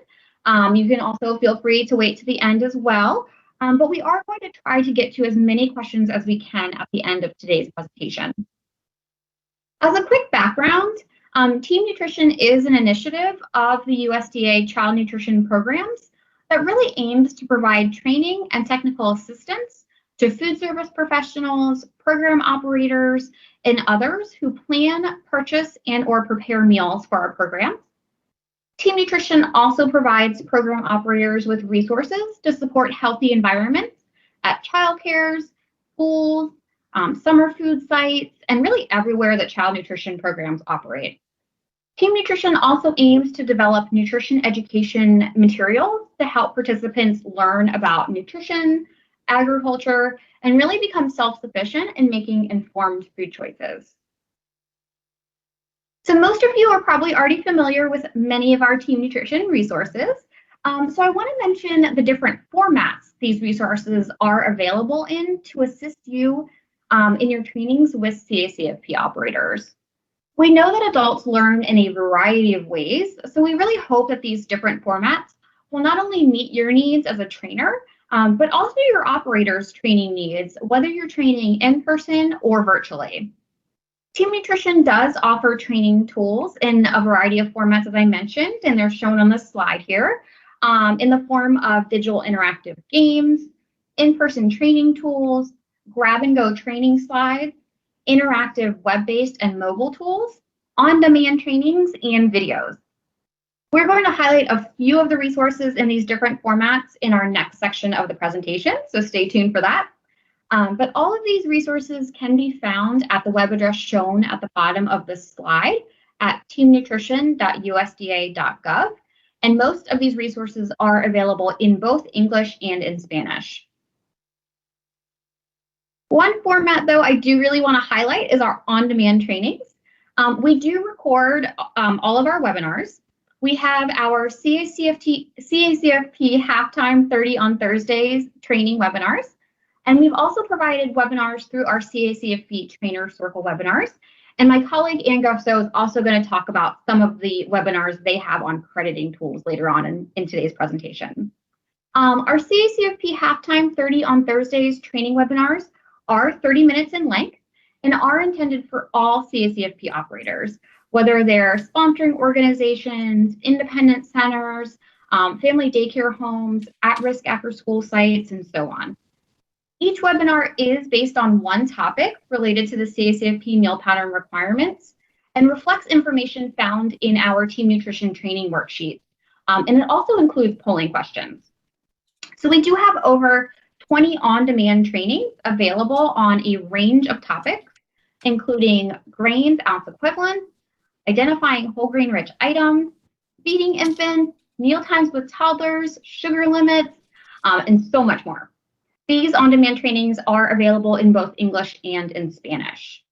You can also feel free to wait to the end as well, but we are going to try to get to as many questions as we can at the end of today's presentation. As a quick background, Team Nutrition is an initiative of the USDA Child Nutrition Programs that really aims to provide training and technical assistance to food service professionals, program operators, and others who plan, purchase, and/or prepare meals for our programs. Team Nutrition also provides program operators with resources to support healthy environments at childcares, schools, summer food sites, and really everywhere that child nutrition programs operate. Team Nutrition also aims to develop nutrition education materials to help participants learn about nutrition, agriculture, and really become self-sufficient in making informed food choices. So most of you are probably already familiar with many of our Team Nutrition resources. So I want to mention the different formats these resources are available in to assist you in your trainings with CACFP operators. We know that adults learn in a variety of ways, so we really hope that these different formats will not only meet your needs as a trainer, but also your operators' training needs, whether you're training in person or virtually. Team Nutrition does offer training tools in a variety of formats, as I mentioned, and they're shown on the slide here, in the form of digital interactive games, in-person training tools, grab-and-go training slides, interactive web-based and mobile tools, on-demand trainings, and videos. We're going to highlight a few of the resources in these different formats in our next section of the presentation, so stay tuned for that. But all of these resources can be found at the web address shown at the bottom of this slide at teamnutrition.usda.gov, and most of these resources are available in both English and in Spanish. One format, though, I do really want to highlight is our on-demand trainings. We do record all of our webinars. We have our CACFP Halftime 30 on Thursdays training webinars. And we've also provided webinars through our CACFP Trainer Circle webinars. And my colleague Ann Garceau is also going to talk about some of the webinars they have on crediting tools later on in today's presentation. Our CACFP Halftime 30 on Thursdays training webinars are 30 minutes in length and are intended for all CACFP operators, whether they're sponsoring organizations, independent centers, family daycare homes, at-risk after-school sites, and so on. Each webinar is based on one topic related to the CACFP meal pattern requirements and reflects information found in our Team Nutrition training worksheet. And it also includes polling questions. So we do have over 20 on-demand trainings available on a range of topics, including grains, ounce equivalents, identifying whole grain rich items, feeding infants, meal times with toddlers, sugar limits, and so much more. These on-demand trainings are available in both English and in Spanish.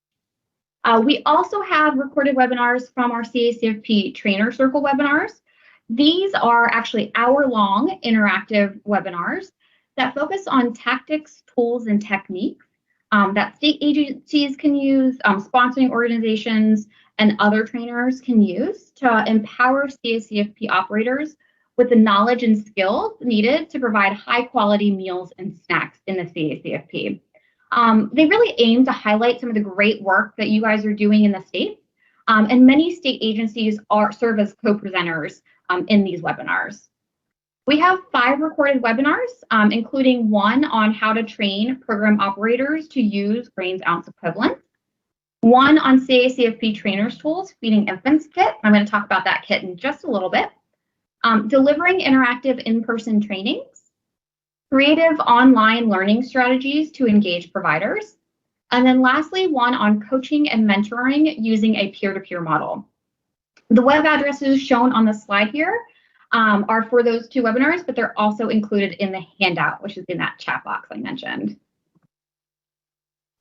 We also have recorded webinars from our CACFP Trainer Circle webinars. These are actually hour-long interactive webinars that focus on tactics, tools, and techniques that state agencies can use, sponsoring organizations, and other trainers can use to empower CACFP operators with the knowledge and skills needed to provide high-quality meals and snacks in the CACFP. They really aim to highlight some of the great work that you guys are doing in the state, and many state agencies serve as co-presenters in these webinars. We have 5 recorded webinars, including one on how to train program operators to use grains ounce equivalents, one on CACFP trainers tools, feeding infants kit. I'm going to talk about that kit in just a little bit. Delivering interactive in-person trainings, creative online learning strategies to engage providers, and then lastly, one on coaching and mentoring using a peer-to-peer model. The web addresses shown on the slide here are for those 2 webinars, but they're also included in the handout, which is in that chat box I mentioned.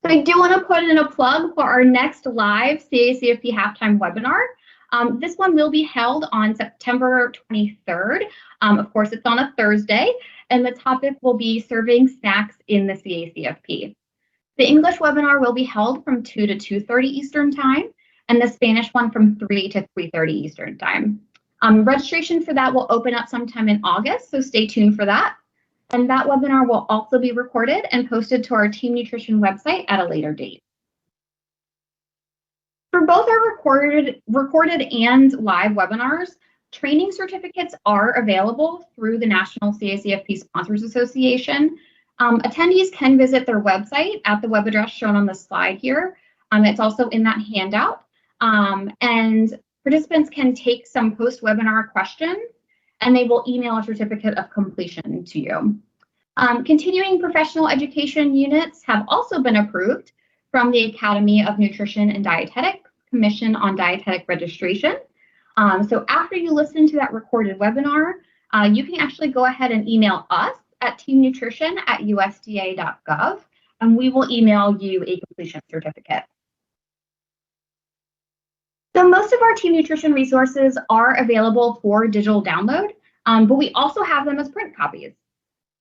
So I do want to put in a plug for our next live CACFP halftime webinar. This one will be held on September 23rd. Of course, it's on a Thursday, and the topic will be serving snacks in the CACFP. The English webinar will be held from 2 to 2:30 Eastern Time, and the Spanish one from 3 to 3:30 Eastern Time. Registration for that will open up sometime in August, so stay tuned for that. And that webinar will also be recorded and posted to our Team Nutrition website at a later date. For both our recorded and live webinars, training certificates are available through the National CACFP Sponsors Association. Attendees can visit their website at the web address shown on the slide here. It's also in that handout. And participants can take some post-webinar questions, and they will email a certificate of completion to you. Continuing professional education units have also been approved from the Academy of Nutrition and Dietetics Commission on Dietetic Registration. So after you listen to that recorded webinar, you can actually go ahead and email us at teamnutrition@usda.gov, and we will email you a completion certificate. So most of our Team Nutrition resources are available for digital download, but we also have them as print copies.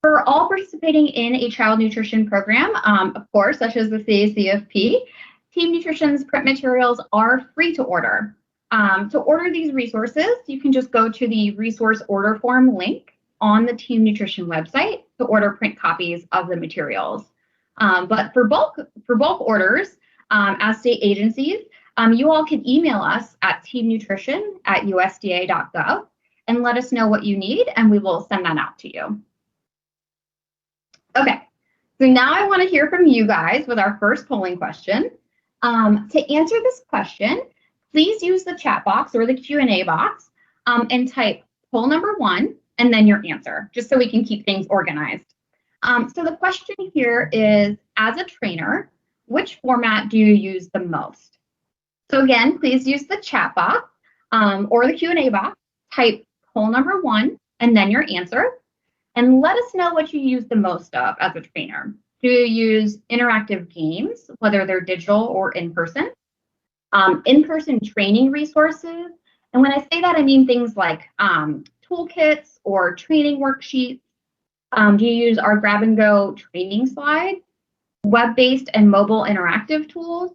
For all participating in a child nutrition program, of course, such as the CACFP, Team Nutrition's print materials are free to order. To order these resources, you can just go to the resource order form link on the Team Nutrition website to order print copies of the materials. But for bulk orders, as state agencies, you all can email us at teamnutrition@usda.gov and let us know what you need, and we will send that out to you. Okay, so now I want to hear from you guys with our first polling question. To answer this question, please use the chat box or the Q&A box and type poll number 1 and then your answer, just so we can keep things organized. So the question here is, as a trainer, which format do you use the most? So again, please use the chat box or the Q&A box, type poll number 1 and then your answer, and let us know what you use the most of as a trainer. Do you use interactive games, whether they're digital or in-person training resources? And when I say that, I mean things like toolkits or training worksheets. Do you use our grab-and-go training slides, web-based and mobile interactive tools,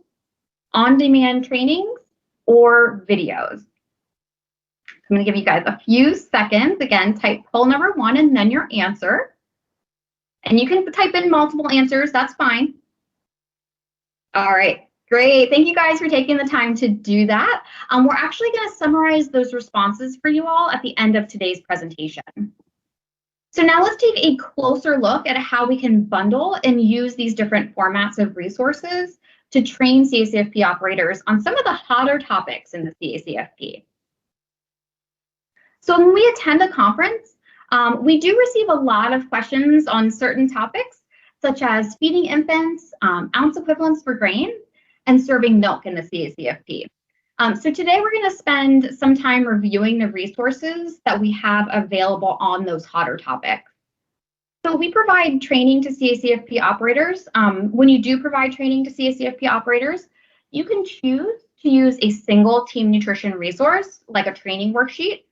on-demand trainings, or videos? I'm going to give you guys a few seconds. Again, type poll number 1 and then your answer. And you can type in multiple answers, that's fine. All right, great. Thank you guys for taking the time to do that. We're actually going to summarize those responses for you all at the end of today's presentation. So now let's take a closer look at how we can bundle and use these different formats of resources to train CACFP operators on some of the hotter topics in the CACFP. So when we attend a conference, We do receive a lot of questions on certain topics, such as feeding infants, ounce equivalents for grain, and serving milk in the CACFP. So today we're going to spend some time reviewing the resources that we have available on those hotter topics. So we provide training to CACFP operators. When you do provide training to CACFP operators, you can choose to use a single team nutrition resource, like a training worksheet,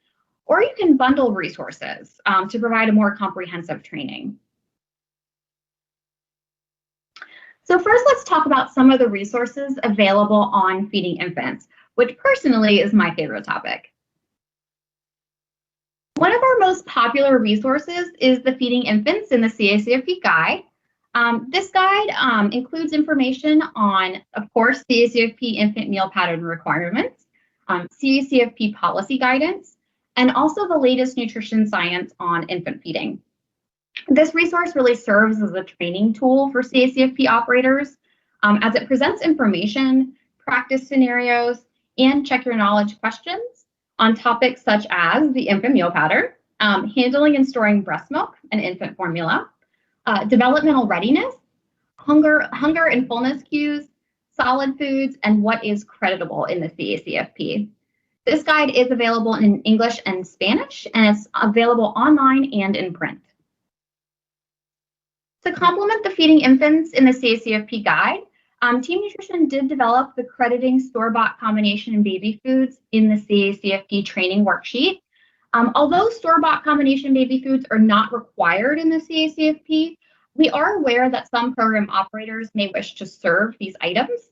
or you can bundle resources to provide a more comprehensive training. So first, let's talk about some of the resources available on feeding infants, which personally is my favorite topic. One of our most popular resources is the Feeding Infants in the CACFP Guide. This guide includes information on, of course, CACFP infant meal pattern requirements, CACFP policy guidance, and also the latest nutrition science on infant feeding. This resource really serves as a training tool for CACFP operators as it presents information, practice scenarios, and check your knowledge questions on topics such as the infant meal pattern, handling and storing breast milk and infant formula, developmental readiness, hunger and fullness cues, solid foods, and what is creditable in the CACFP. This guide is available in English and Spanish, and it's available online and in print. To complement the Feeding Infants in the CACFP Guide, Team Nutrition did develop the crediting store-bought combination and baby foods in the CACFP training worksheet. Although store-bought combination baby foods are not required in the CACFP, we are aware that some program operators may wish to serve these items.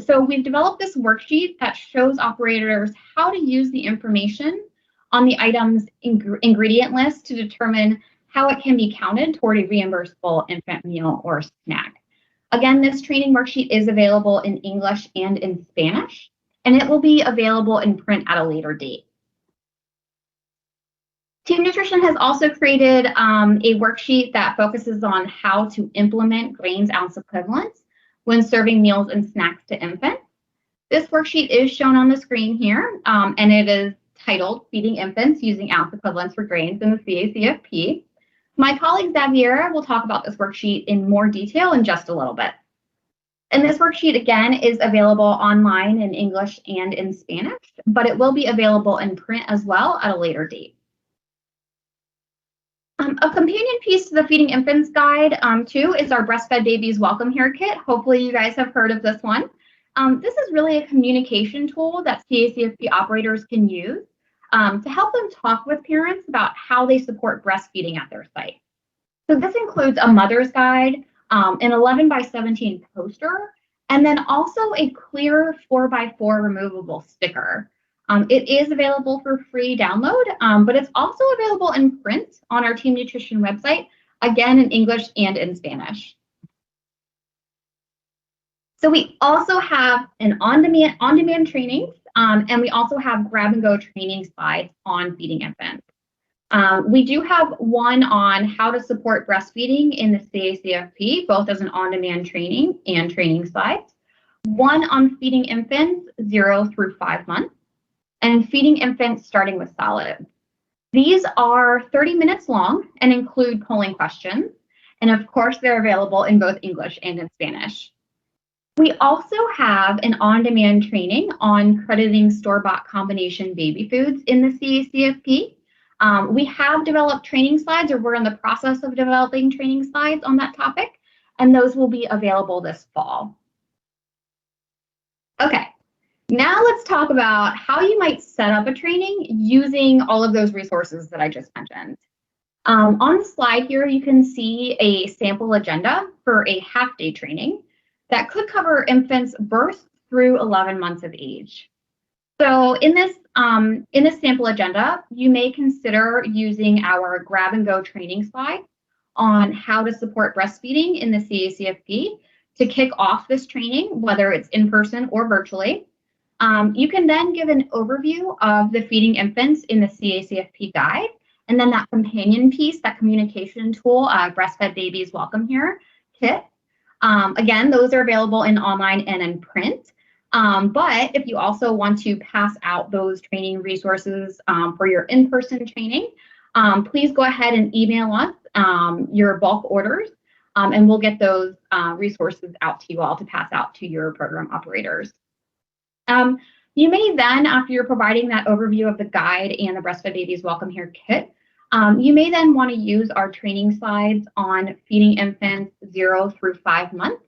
So we've developed this worksheet that shows operators how to use the information on the item's ingredient list to determine how it can be counted toward a reimbursable infant meal or snack. Again, this training worksheet is available in English and in Spanish, and it will be available in print at a later date. Team Nutrition has also created a worksheet that focuses on how to implement grains ounce equivalents when serving meals and snacks to infants. This worksheet is shown on the screen here, and it is titled Feeding Infants Using Ounce Equivalents for Grains in the CACFP. My colleague Xaviera will talk about this worksheet in more detail in just a little bit. And this worksheet, again, is available online in English and in Spanish, but it will be available in print as well at a later date. A companion piece to the Feeding Infants Guide, too, is our Breastfed Babies Welcome Here Kit. Hopefully you guys have heard of this one. This is really a communication tool that CACFP operators can use to help them talk with parents about how they support breastfeeding at their site. So this includes a mother's guide, an 11x17 poster, and then also a clear 4x4 removable sticker. It is available for free download, but it's also available in print on our Team Nutrition website, again in English and in Spanish. So we also have an on-demand trainings, and we also have grab-and-go training slides on feeding infants. We do have one on how to support breastfeeding in the CACFP, both as an on-demand training and training slides. One on feeding infants 0 through 5 months, and feeding infants starting with solids. These are 30 minutes long and include polling questions. And of course, they're available in both English and in Spanish. We also have an on-demand training on crediting store-bought combination baby foods in the CACFP. We have developed training slides, or we're in the process of developing training slides on that topic, and those will be available this fall. Okay, now let's talk about how you might set up a training using all of those resources that I just mentioned. On the slide here, you can see a sample agenda for a half-day training that could cover infants birth through 11 months of age. So in this sample agenda, you may consider using our grab-and-go training slide on how to support breastfeeding in the CACFP to kick off this training, whether it's in person or virtually. You can then give an overview of the feeding infants in the CACFP guide, and then that companion piece, that communication tool, Breastfed Babies Welcome Here kit. Again, those are available in online and in print. But if you also want to pass out those training resources for your in-person training, please go ahead and email us your bulk orders, and we'll get those resources out to you all to pass out to your program operators. You may then, after you're providing that overview of the guide and the Breastfed Babies Welcome Here kit, you may then want to use our training slides on feeding infants 0 through 5 months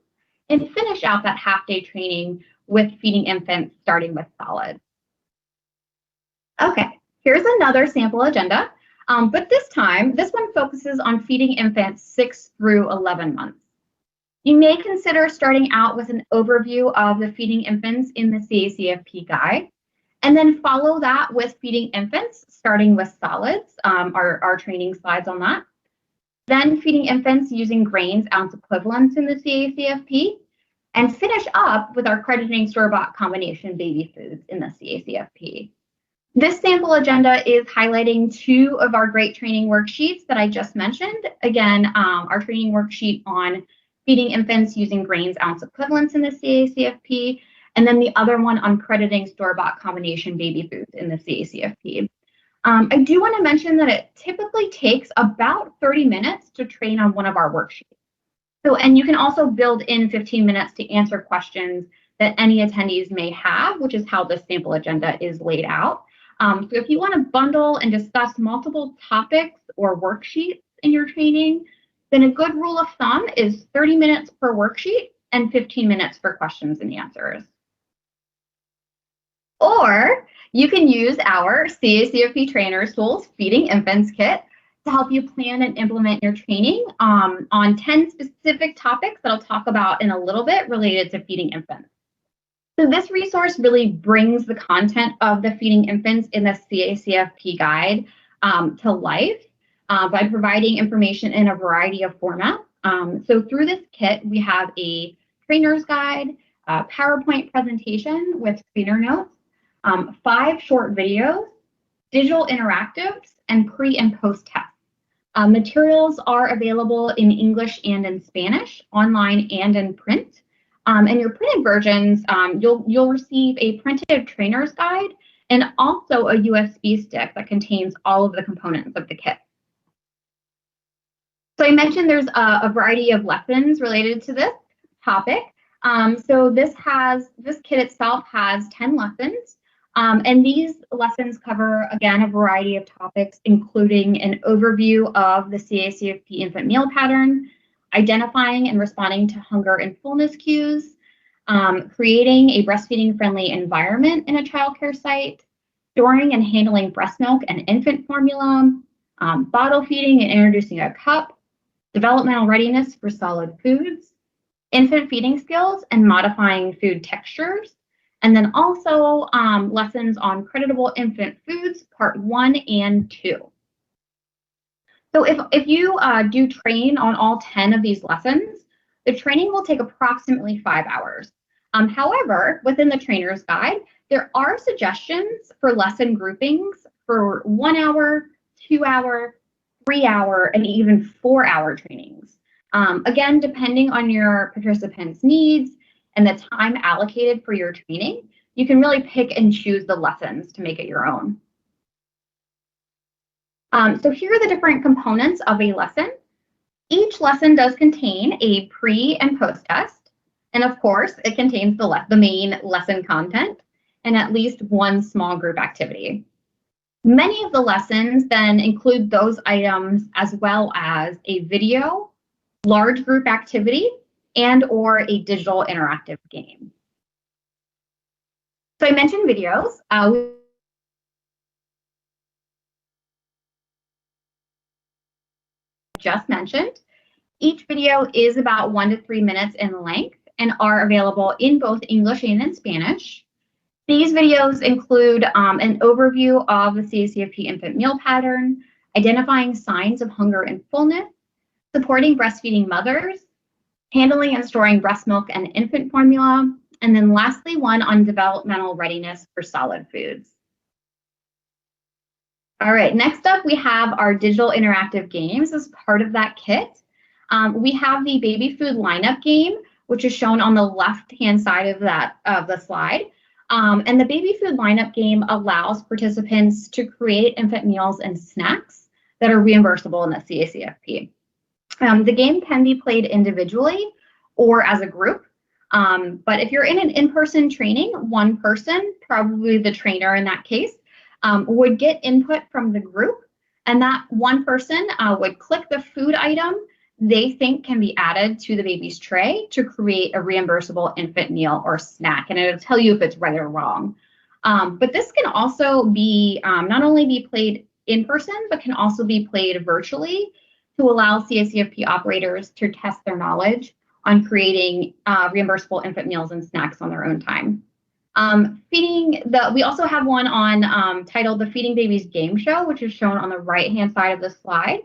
and finish out that half-day training with feeding infants starting with solids. Okay, here's another sample agenda, but this time, this one focuses on feeding infants 6 through 11 months. You may consider starting out with an overview of the feeding infants in the CACFP guide, and then follow that with feeding infants, starting with solids, our training slides on that. Then feeding infants using grains ounce equivalents in the CACFP, and finish up with our crediting store-bought combination baby foods in the CACFP. This sample agenda is highlighting 2 of our great training worksheets that I just mentioned. Again, our training worksheet on feeding infants using grains ounce equivalents in the CACFP, and then the other one on crediting store-bought combination baby foods in the CACFP. I do want to mention that it typically takes about 30 minutes to train on one of our worksheets. So, and you can also build in 15 minutes to answer questions that any attendees may have, which is how the sample agenda is laid out. So if you want to bundle and discuss multiple topics or worksheets in your training, then a good rule of thumb is 30 minutes per worksheet and 15 minutes for questions and answers. Or you can use our CACFP Trainers Tools Feeding Infants Kit to help you plan and implement your training on 10 specific topics that I'll talk about in a little bit related to feeding infants. So this resource really brings the content of the feeding infants in the CACFP guide to life by providing information in a variety of formats. So through this kit, we have a trainer's guide, a PowerPoint presentation with screener notes, 5 short videos, digital interactives, and pre and post tests. Materials are available in English and in Spanish, online and in print. And your printed versions, you'll receive a printed trainer's guide and also a USB stick that contains all of the components of the kit. So I mentioned there's a variety of lessons related to this topic. So this kit itself has 10 lessons. And these lessons cover, again, a variety of topics, including an overview of the CACFP infant meal pattern, identifying and responding to hunger and fullness cues, creating a breastfeeding-friendly environment in a childcare site, storing and handling breast milk and infant formula, bottle feeding and introducing a cup, developmental readiness for solid foods, infant feeding skills and modifying food textures, and then also lessons on creditable infant foods, part 1 and 2. So if you do train on all 10 of these lessons, the training will take approximately 5 hours. However, within the trainer's guide, there are suggestions for lesson groupings for 1 hour, 2 hour, 3 hour, and even 4-hour trainings. Again, depending on your participants' needs and the time allocated for your training, you can really pick and choose the lessons to make it your own. So here are the different components of a lesson. Each lesson does contain a pre and post test. And of course, it contains the main lesson content and at least one small group activity. Many of the lessons then include those items as well as a video, large group activity, and or a digital interactive game. So I mentioned videos. Just mentioned. Each video is about 1 to 3 minutes in length and are available in both English and in Spanish. These videos include an overview of the CACFP infant meal pattern, identifying signs of hunger and fullness, supporting breastfeeding mothers, handling and storing breast milk and infant formula, and then lastly, one on developmental readiness for solid foods. All right, next up, we have our digital interactive games as part of that kit. We have the baby food lineup game, which is shown on the left-hand side of the slide. And the baby food lineup game allows participants to create infant meals and snacks that are reimbursable in the CACFP. The game can be played individually or as a group. But if you're in an in-person training, one person, probably the trainer in that case, would get input from the group, and that one person would click the food item they think can be added to the baby's tray to create a reimbursable infant meal or snack, and it'll tell you if it's right or wrong. But this can also be not only be played in person, but can also be played virtually to allow CACFP operators to test their knowledge on creating reimbursable infant meals and snacks on their own time. We also have one on titled the Feeding Babies Game Show, which is shown on the right-hand side of the slide.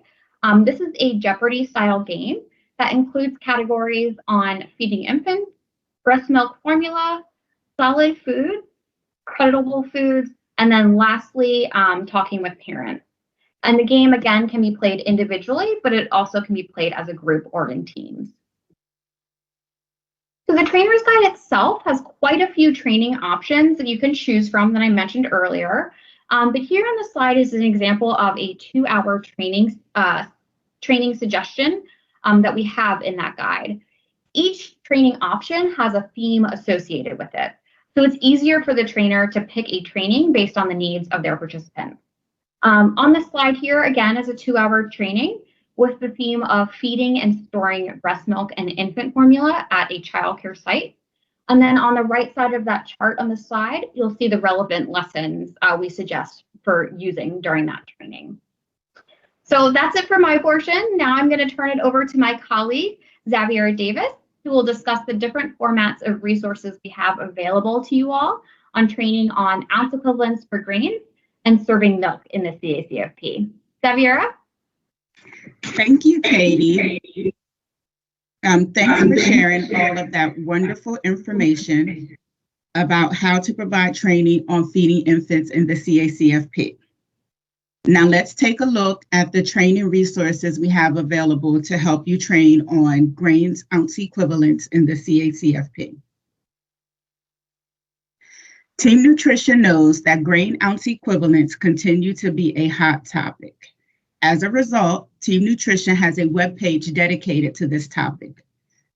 This is a Jeopardy style game that includes categories on feeding infants, breast milk formula, solid foods, creditable foods, and then lastly, talking with parents. And the game, again, can be played individually, but it also can be played as a group or in teams. So the trainer's guide itself has quite a few training options that you can choose from that I mentioned earlier. But here on the slide is an example of a 2-hour training suggestion that we have in that guide. Each training option has a theme associated with it. So it's easier for the trainer to pick a training based on the needs of their participants. On the slide here, again, is a 2-hour training with the theme of feeding and storing breast milk and infant formula at a childcare site. And then on the right side of that chart on the slide, you'll see the relevant lessons we suggest for using during that training. So that's it for my portion. Now I'm going to turn it over to my colleague, Xavier Davis, who will discuss the different formats of resources we have available to you all on training on ounce equivalents for grains and serving milk in the CACFP. Xaviera? Thank you, Katie. Thanks for sharing all of that wonderful information about how to provide training on feeding infants in the CACFP. Now let's take a look at the training resources we have available to help you train on grains ounce equivalents in the CACFP. Team Nutrition knows that grain ounce equivalents continue to be a hot topic. As a result, Team Nutrition has a webpage dedicated to this topic.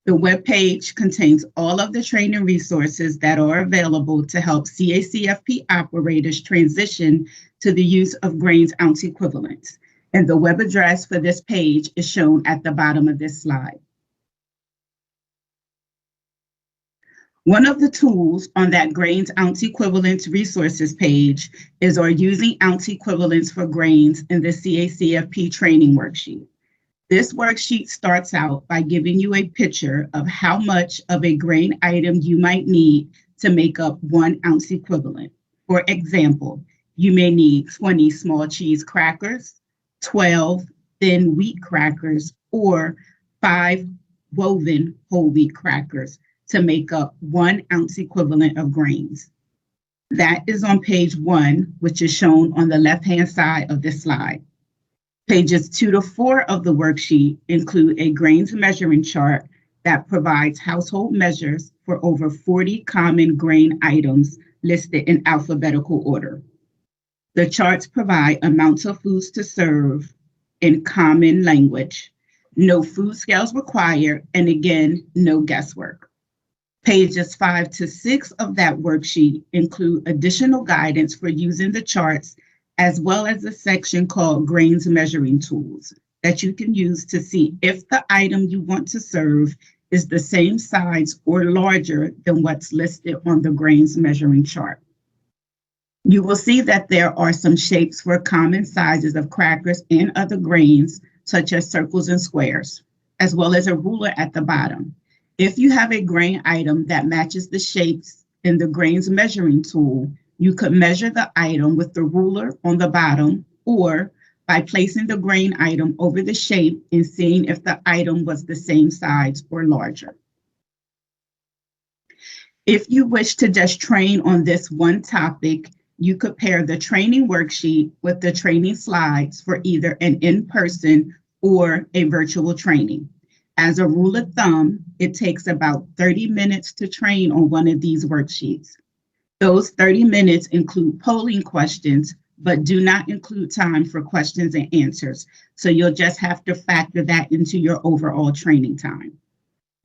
The webpage contains all of the training resources that are available to help CACFP operators transition to the use of grains ounce equivalents. And the web address for this page is shown at the bottom of this slide. One of the tools on that grains ounce equivalents resources page is our using ounce equivalents for grains in the CACFP training worksheet. This worksheet starts out by giving you a picture of how much of a grain item you might need to make up 1 ounce equivalent. For example, you may need 20 small cheese crackers, 12 thin wheat crackers, or 5 woven whole wheat crackers to make up 1 ounce equivalent of grains. That is on page 1, which is shown on the left-hand side of this slide. Pages 2 to 4 of the worksheet include a grains measuring chart that provides household measures for over 40 common grain items listed in alphabetical order. The charts provide amounts of foods to serve in common language, no food scales required, and again, no guesswork. Pages 5 to 6 of that worksheet include additional guidance for using the charts, as well as a section called Grains Measuring Tools that you can use to see if the item you want to serve is the same size or larger than what's listed on the grains measuring chart. You will see that there are some shapes for common sizes of crackers and other grains, such as circles and squares, as well as a ruler at the bottom. If you have a grain item that matches the shapes in the grains measuring tool, you could measure the item with the ruler on the bottom, or by placing the grain item over the shape and seeing if the item was the same size or larger. If you wish to just train on this one topic, you could pair the training worksheet with the training slides for either an in-person or a virtual training. As a rule of thumb, it takes about 30 minutes to train on one of these worksheets. Those 30 minutes include polling questions but do not include time for questions and answers. So you'll just have to factor that into your overall training time.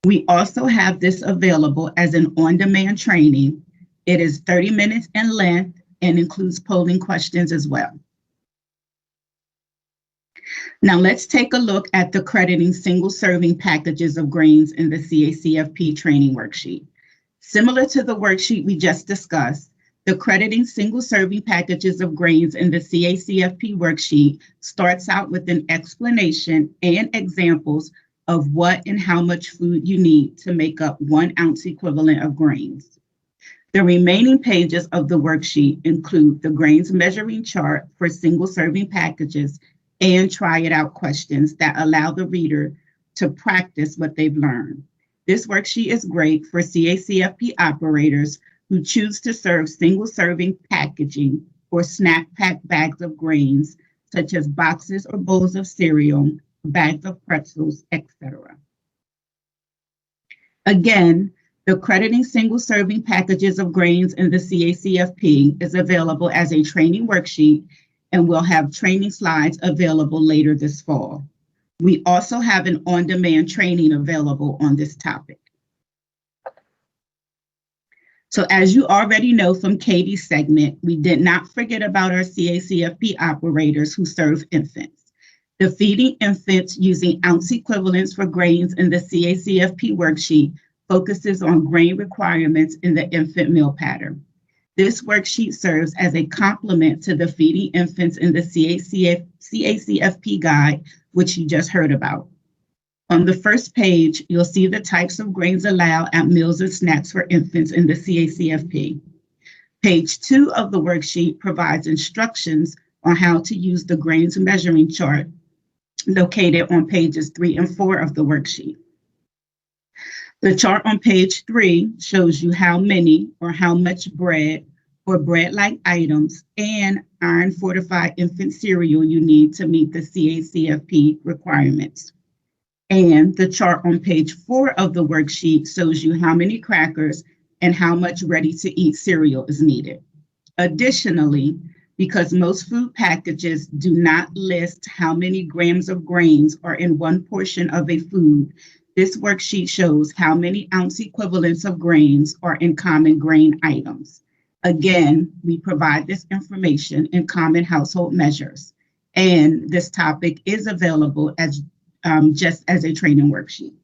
We also have this available as an on-demand training. It is 30 minutes in length and includes polling questions as well. Now let's take a look at the crediting single serving packages of grains in the CACFP training worksheet. Similar to the worksheet we just discussed, the crediting single serving packages of grains in the CACFP worksheet starts out with an explanation and examples of what and how much food you need to make up 1 ounce equivalent of grains. The remaining pages of the worksheet include the grains measuring chart for single serving packages and try it out questions that allow the reader to practice what they've learned. This worksheet is great for CACFP operators who choose to serve single serving packaging or snack pack bags of grains, such as boxes or bowls of cereal, bags of pretzels, etc. Again, the crediting single serving packages of grains in the CACFP is available as a training worksheet, and we'll have training slides available later this fall. We also have an on-demand training available on this topic. So as you already know from Katie's segment, we did not forget about our CACFP operators who serve infants. The feeding infants using ounce equivalents for grains in the CACFP worksheet focuses on grain requirements in the infant meal pattern. This worksheet serves as a complement to the feeding infants in the CACFP guide, which you just heard about. On the first page, you'll see the types of grains allowed at meals and snacks for infants in the CACFP. Page 2 of the worksheet provides instructions on how to use the grains measuring chart located on pages 3 and 4 of the worksheet. The chart on page 3 shows you how many or how much bread or bread-like items and iron-fortified infant cereal you need to meet the CACFP requirements. And the chart on page 4 of the worksheet shows you how many crackers and how much ready-to-eat cereal is needed. Additionally, because most food packages do not list how many grams of grains are in one portion of a food, this worksheet shows how many ounce equivalents of grains are in common grain items. Again, we provide this information in common household measures, and this topic is available as just as a training worksheet.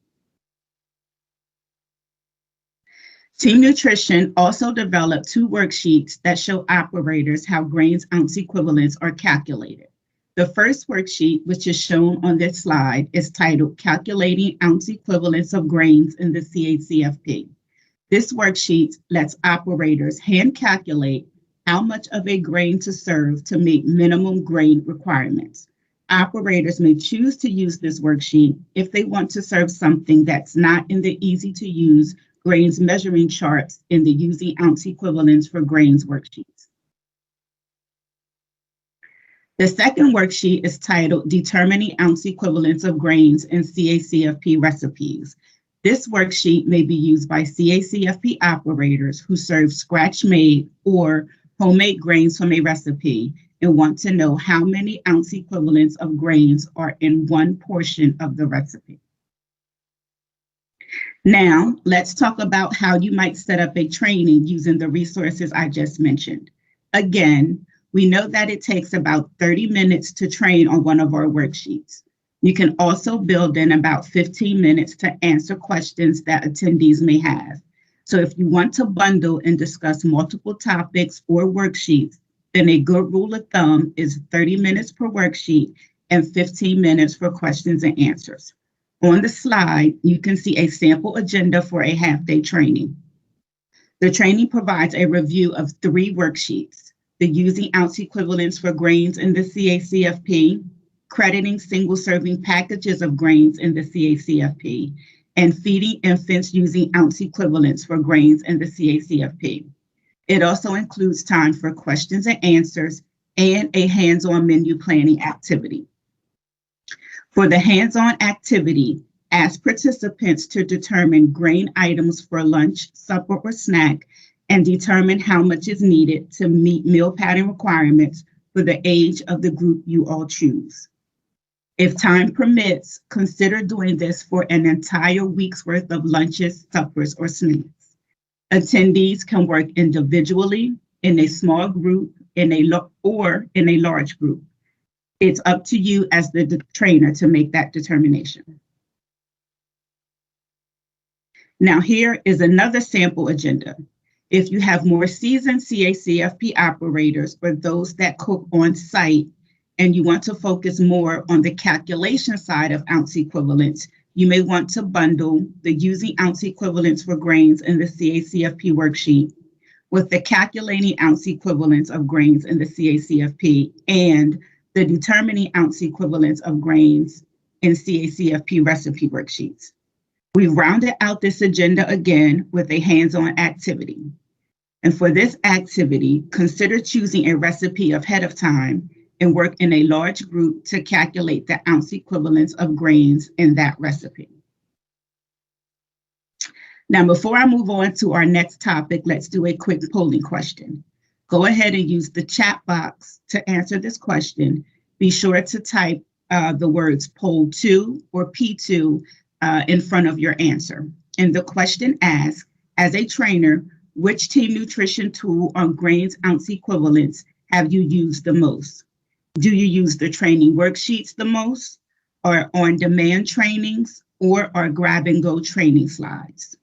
Team Nutrition also developed 2 worksheets that show operators how grains ounce equivalents are calculated. The first worksheet, which is shown on this slide, is titled Calculating Ounce Equivalents of Grains in the CACFP. This worksheet lets operators hand calculate how much of a grain to serve to meet minimum grain requirements. Operators may choose to use this worksheet if they want to serve something that's not in the easy-to-use grains measuring charts in the Using Ounce Equivalents for Grains worksheets. The second worksheet is titled Determining Ounce Equivalents of Grains in CACFP Recipes. This worksheet may be used by CACFP operators who serve scratch-made or homemade grains from a recipe and want to know how many ounce equivalents of grains are in one portion of the recipe. Now, let's talk about how you might set up a training using the resources I just mentioned. Again, we know that it takes about 30 minutes to train on one of our worksheets. You can also build in about 15 minutes to answer questions that attendees may have. So if you want to bundle and discuss multiple topics or worksheets, then a good rule of thumb is 30 minutes per worksheet and 15 minutes for questions and answers. On the slide, you can see a sample agenda for a half-day training. The training provides a review of 3 worksheets: the Using Ounce Equivalents for Grains in the CACFP, Crediting Single-Serving Packages of Grains in the CACFP, and Feeding Infants Using Ounce Equivalents for Grains in the CACFP. It also includes time for questions and answers and a hands-on menu planning activity. For the hands-on activity, ask participants to determine grain items for lunch, supper, or snack, and determine how much is needed to meet meal pattern requirements for the age of the group you all choose. If time permits, consider doing this for an entire week's worth of lunches, suppers, or snacks. Attendees can work individually, in a small group, or in a large group. It's up to you as the trainer to make that determination. Now here is another sample agenda. If you have more seasoned CACFP operators or those that cook on site, and you want to focus more on the calculation side of ounce equivalents, you may want to bundle the using ounce equivalents for grains in the CACFP worksheet with the calculating ounce equivalents of grains in the CACFP and the determining ounce equivalents of grains in CACFP recipe worksheets. We've rounded out this agenda again with a hands-on activity. And for this activity, consider choosing a recipe ahead of time and work in a large group to calculate the ounce equivalents of grains in that recipe. Now, before I move on to our next topic, let's do a quick polling question. Go ahead and use the chat box to answer this question. Be sure to type the words poll 2 or P2 in front of your answer. And the question asks, as a trainer, which team nutrition tool on grains ounce equivalents have you used the most? Do you use the training worksheets the most, or on-demand trainings, or are grab-and-go training slides?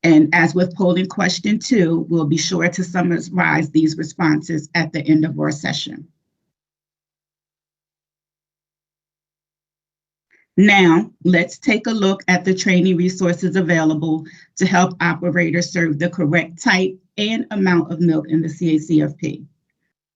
And as with polling question 2, we'll be sure to summarize these responses at the end of our session. Now, let's take a look at the training resources available to help operators serve the correct type and amount of milk in the CACFP.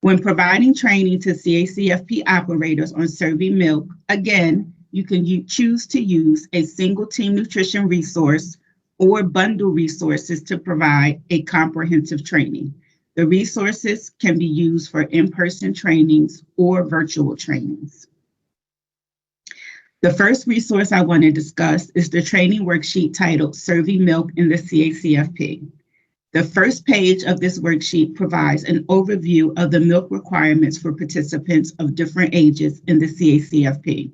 When providing training to CACFP operators on serving milk, again, you can choose to use a single team nutrition resource or bundle resources to provide a comprehensive training. The resources can be used for in-person trainings or virtual trainings. The first resource I want to discuss is the training worksheet titled Serving Milk in the CACFP. The first page of this worksheet provides an overview of the milk requirements for participants of different ages in the CACFP.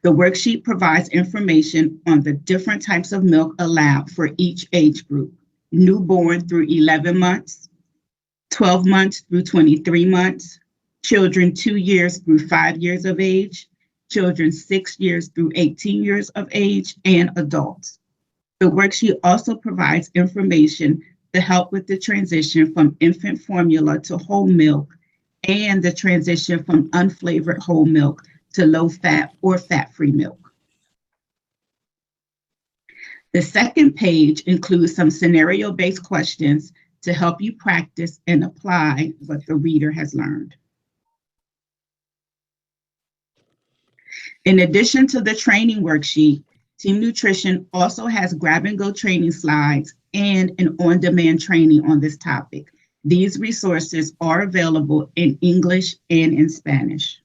The worksheet provides information on the different types of milk allowed for each age group: newborn through 11 months, 12 months through 23 months, children 2 years through 5 years of age, children 6 years through 18 years of age, and adults. The worksheet also provides information to help with the transition from infant formula to whole milk and the transition from unflavored whole milk to low-fat or fat-free milk. The second page includes some scenario-based questions to help you practice and apply what the reader has learned. In addition to the training worksheet, Team Nutrition also has grab-and-go training slides and an on-demand training on this topic. These resources are available in English and in Spanish.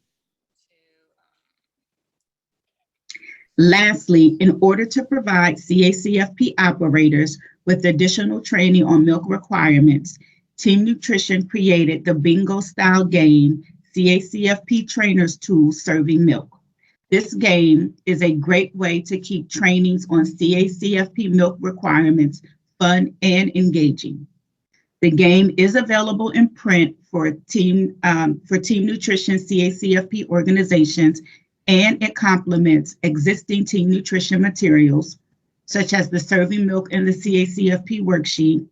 Lastly, in order to provide CACFP operators with additional training on milk requirements, Team Nutrition created the bingo-style game CACFP Trainers Tool Serving Milk. This game is a great way to keep trainings on CACFP milk requirements fun and engaging. The game is available in print for Team Nutrition CACFP organizations, and it complements existing Team Nutrition materials, such as the Serving Milk in the CACFP worksheet,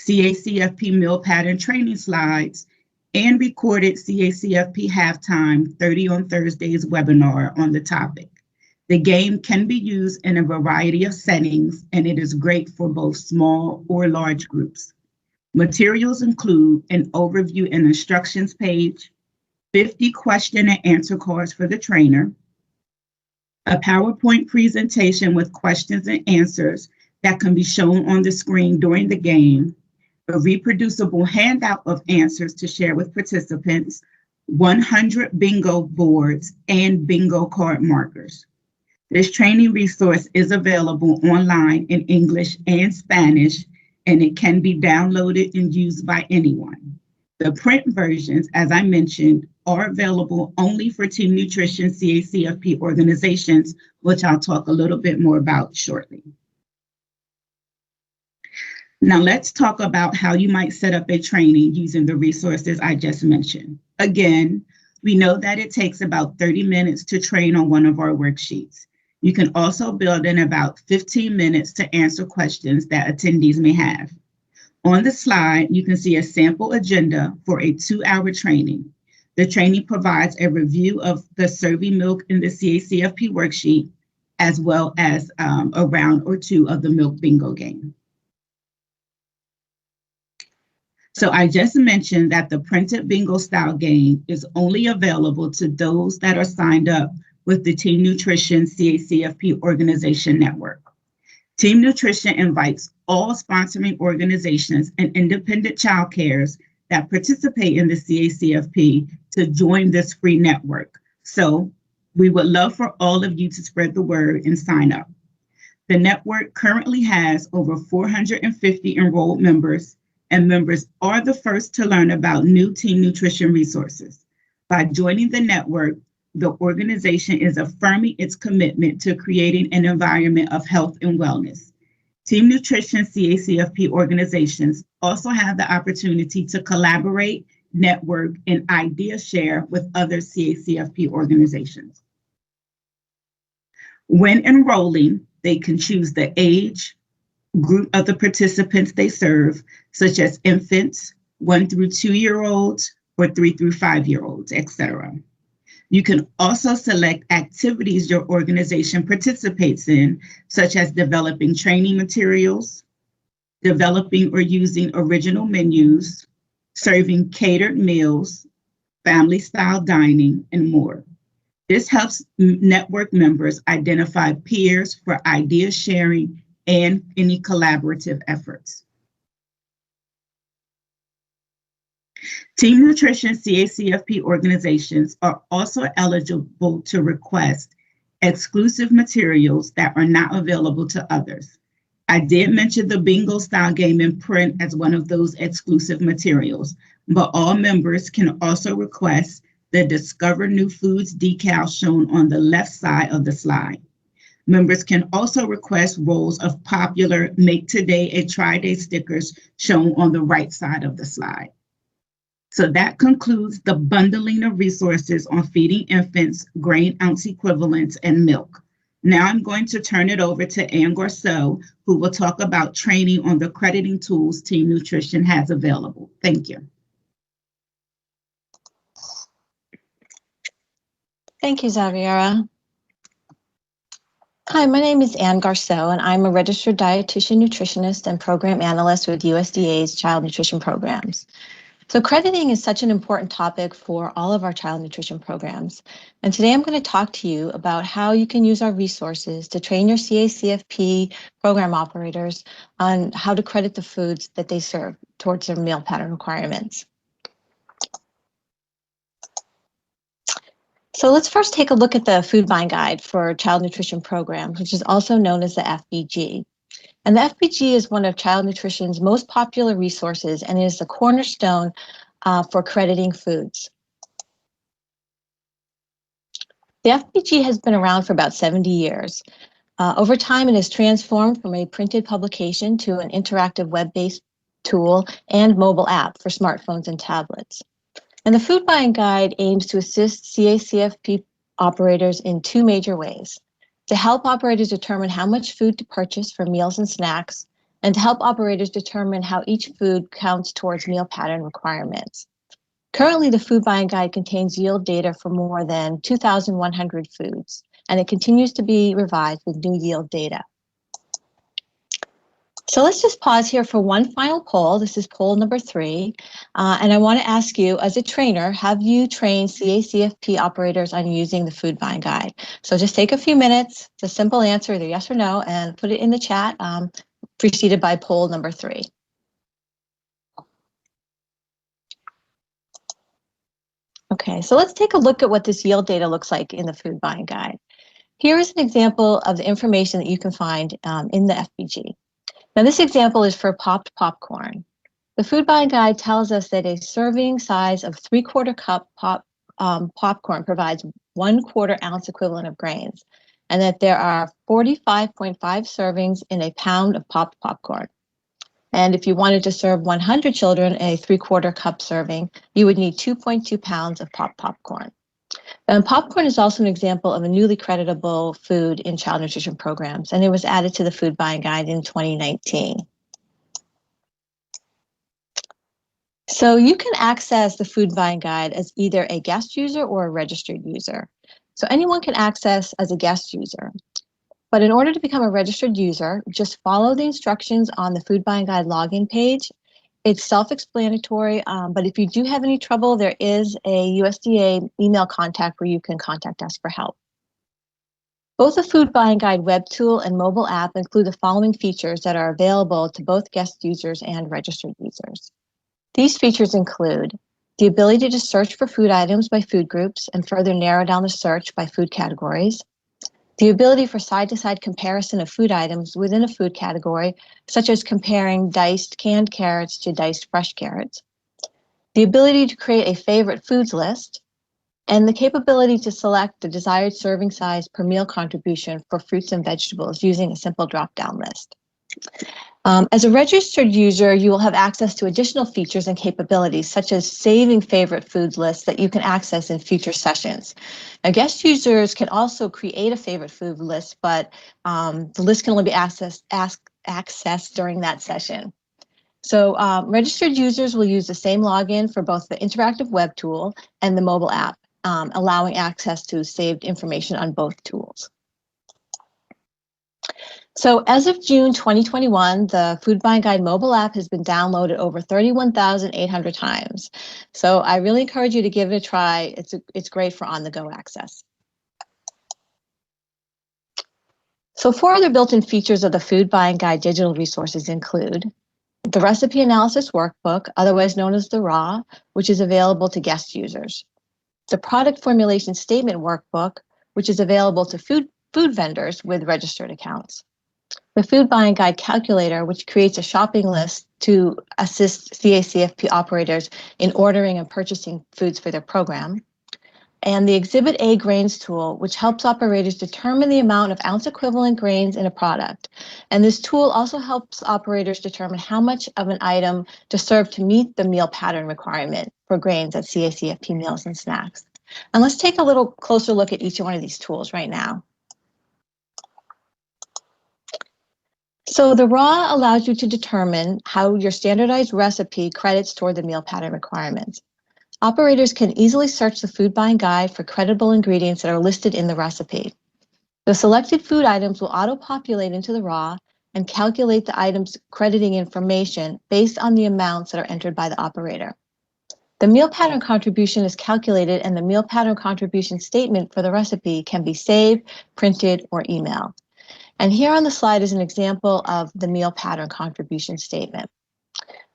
CACFP meal pattern training slides, and recorded CACFP Halftime 30 on Thursdays webinar on the topic. The game can be used in a variety of settings, and it is great for both small or large groups. Materials include an overview and instructions page, 50 question and answer cards for the trainer, a PowerPoint presentation with questions and answers that can be shown on the screen during the game, a reproducible handout of answers to share with participants, 100 bingo boards, and bingo card markers. This training resource is available online in English and Spanish, and it can be downloaded and used by anyone. The print versions, as I mentioned, are available only for Team Nutrition CACFP organizations, which I'll talk a little bit more about shortly. Now let's talk about how you might set up a training using the resources I just mentioned. Again, we know that it takes about 30 minutes to train on one of our worksheets. You can also build in about 15 minutes to answer questions that attendees may have. On the slide, you can see a sample agenda for a 2-hour training. The training provides a review of the serving milk in the CACFP worksheet, as well as a round or two of the milk bingo game. So I just mentioned that the printed bingo style game is only available to those that are signed up with the Team Nutrition CACFP organization network. Team Nutrition invites all sponsoring organizations and independent child cares that participate in the CACFP to join this free network. So we would love for all of you to spread the word and sign up. The network currently has over 450 enrolled members, and members are the first to learn about new Team Nutrition resources. By joining the network, the organization is affirming its commitment to creating an environment of health and wellness. Team Nutrition CACFP organizations also have the opportunity to collaborate, network, and idea share with other CACFP organizations. When enrolling, they can choose the age, group of the participants they serve, such as infants, 1 through 2-year-olds, or 3 through 5-year-olds, etc. You can also select activities your organization participates in, such as developing training materials, developing or using original menus, serving catered meals, family-style dining, and more. This helps network members identify peers for idea sharing and any collaborative efforts. Team Nutrition CACFP organizations are also eligible to request exclusive materials that are not available to others. I did mention the bingo style game in print as one of those exclusive materials, but all members can also request the Discover New Foods decal shown on the left side of the slide. Members can also request rolls of popular Make Today a Try Day stickers shown on the right side of the slide. So that concludes the bundling of resources on feeding infants, grain ounce equivalents, and milk. Now I'm going to turn it over to Ann Garceau, who will talk about training on the crediting tools Team Nutrition has available. Thank you. Thank you, Xaviera. Hi, my name is Ann Garceau, and I'm a registered dietitian, nutritionist, and program analyst with USDA's child nutrition programs. So crediting is such an important topic for all of our child nutrition programs. And today I'm going to talk to you about how you can use our resources to train your CACFP program operators on how to credit the foods that they serve towards their meal pattern requirements. So let's first take a look at the food buying guide for child nutrition programs, which is also known as the FBG. And the FBG is one of child nutrition's most popular resources and is the cornerstone for crediting foods. The FBG has been around for about 70 years. Over time, it has transformed from a printed publication to an interactive web-based tool and mobile app for smartphones and tablets. And the food buying guide aims to assist CACFP operators in two major ways: to help operators determine how much food to purchase for meals and snacks, and to help operators determine how each food counts towards meal pattern requirements. Currently, the food buying guide contains yield data for more than 2,100 foods, and it continues to be revised with new yield data. So let's just pause here for one final poll. This is poll number 3. And I want to ask you, as a trainer, have you trained CACFP operators on using the food buying guide? So just take a few minutes. It's a simple answer, either yes or no, and put it in the chat, preceded by poll number 3. Okay, so let's take a look at what this yield data looks like in the food buying guide. Here is an example of the information that you can find in the FBG. Now, this example is for popped popcorn. The food buying guide tells us that a serving size of 3/4 cup popcorn provides 1/4 ounce equivalent of grains, and that there are 45.5 servings in a pound of popped popcorn. And if you wanted to serve 100 children a 3/4 cup serving, you would need 2.2 pounds of popped popcorn. And popcorn is also an example of a newly creditable food in child nutrition programs, and it was added to the food buying guide in 2019. So you can access the food buying guide as either a guest user or a registered user. So anyone can access as a guest user. But in order to become a registered user, just follow the instructions on the food buying guide login page. It's self-explanatory, but if you do have any trouble, there is a USDA email contact where you can contact us for help. Both the food buying guide web tool and mobile app include the following features that are available to both guest users and registered users. These features include the ability to search for food items by food groups and further narrow down the search by food categories, the ability for side-to-side comparison of food items within a food category, such as comparing diced canned carrots to diced fresh carrots, the ability to create a favorite foods list, and the capability to select the desired serving size per meal contribution for fruits and vegetables using a simple drop-down list. As a registered user, you will have access to additional features and capabilities, such as saving favorite foods lists that you can access in future sessions. Now, guest users can also create a favorite food list, but the list can only be accessed during that session. So registered users will use the same login for both the interactive web tool and the mobile app, allowing access to saved information on both tools. So as of June 2021, the Food Buying Guide mobile app has been downloaded over 31,800 times. So I really encourage you to give it a try. It's great for on-the-go access. So 4 other built-in features of the Food Buying Guide digital resources include the Recipe Analysis Workbook, otherwise known as the RAW, which is available to guest users. The Product Formulation Statement Workbook, which is available to food vendors with registered accounts. The Food Buying Guide Calculator, which creates a shopping list to assist CACFP operators in ordering and purchasing foods for their program. And the Exhibit A Grains tool, which helps operators determine the amount of ounce equivalent grains in a product. And this tool also helps operators determine how much of an item to serve to meet the meal pattern requirement for grains at CACFP meals and snacks. And let's take a little closer look at each one of these tools right now. So the RAW allows you to determine how your standardized recipe credits toward the meal pattern requirements. Operators can easily search the food buying guide for creditable ingredients that are listed in the recipe. The selected food items will auto-populate into the RAW and calculate the item's crediting information based on the amounts that are entered by the operator. The meal pattern contribution is calculated, and the meal pattern contribution statement for the recipe can be saved, printed, or emailed. And here on the slide is an example of the meal pattern contribution statement.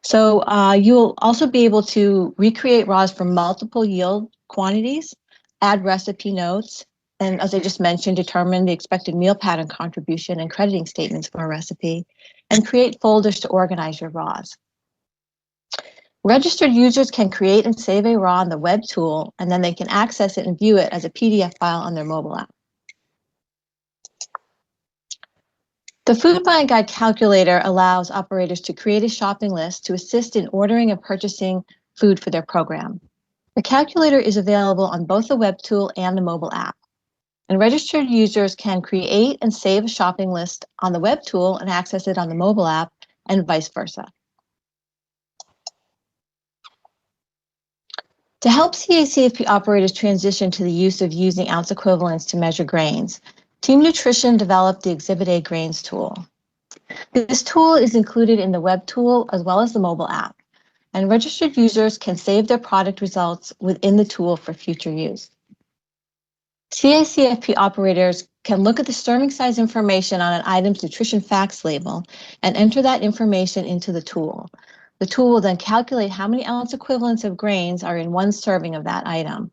So you'll also be able to recreate RAWs for multiple yield quantities, add recipe notes, and as I just mentioned, determine the expected meal pattern contribution and crediting statements for a recipe, and create folders to organize your RAWs. Registered users can create and save a RAW on the web tool, and then they can access it and view it as a PDF file on their mobile app. The Food Buying Guide Calculator allows operators to create a shopping list to assist in ordering and purchasing food for their program. The calculator is available on both the web tool and the mobile app. And registered users can create and save a shopping list on the web tool and access it on the mobile app, and vice versa. To help CACFP operators transition to the use of using ounce equivalents to measure grains, Team Nutrition developed the Exhibit A Grains tool. This tool is included in the web tool as well as the mobile app, and registered users can save their product results within the tool for future use. CACFP operators can look at the serving size information on an item's nutrition facts label and enter that information into the tool. The tool will then calculate how many ounce equivalents of grains are in one serving of that item.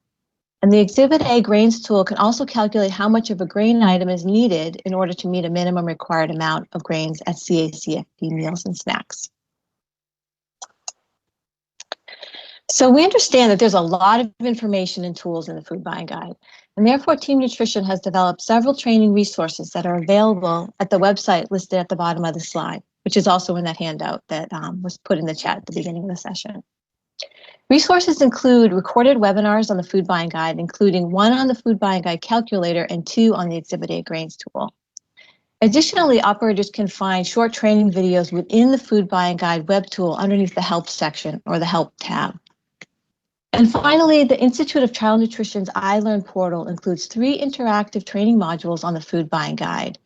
And the Exhibit A Grains tool can also calculate how much of a grain item is needed in order to meet a minimum required amount of grains at CACFP meals and snacks. So we understand that there's a lot of information and tools in the food buying guide, and therefore Team Nutrition has developed several training resources that are available at the website listed at the bottom of the slide, which is also in that handout that was put in the chat at the beginning of the session. Resources include recorded webinars on the food buying guide, including one on the food buying guide calculator and two on the Exhibit A grains tool. Additionally, operators can find short training videos within the food buying guide web tool underneath the help section or the help tab. And finally, the Institute of Child Nutrition's iLearn portal includes 3 interactive training modules on the food buying guide.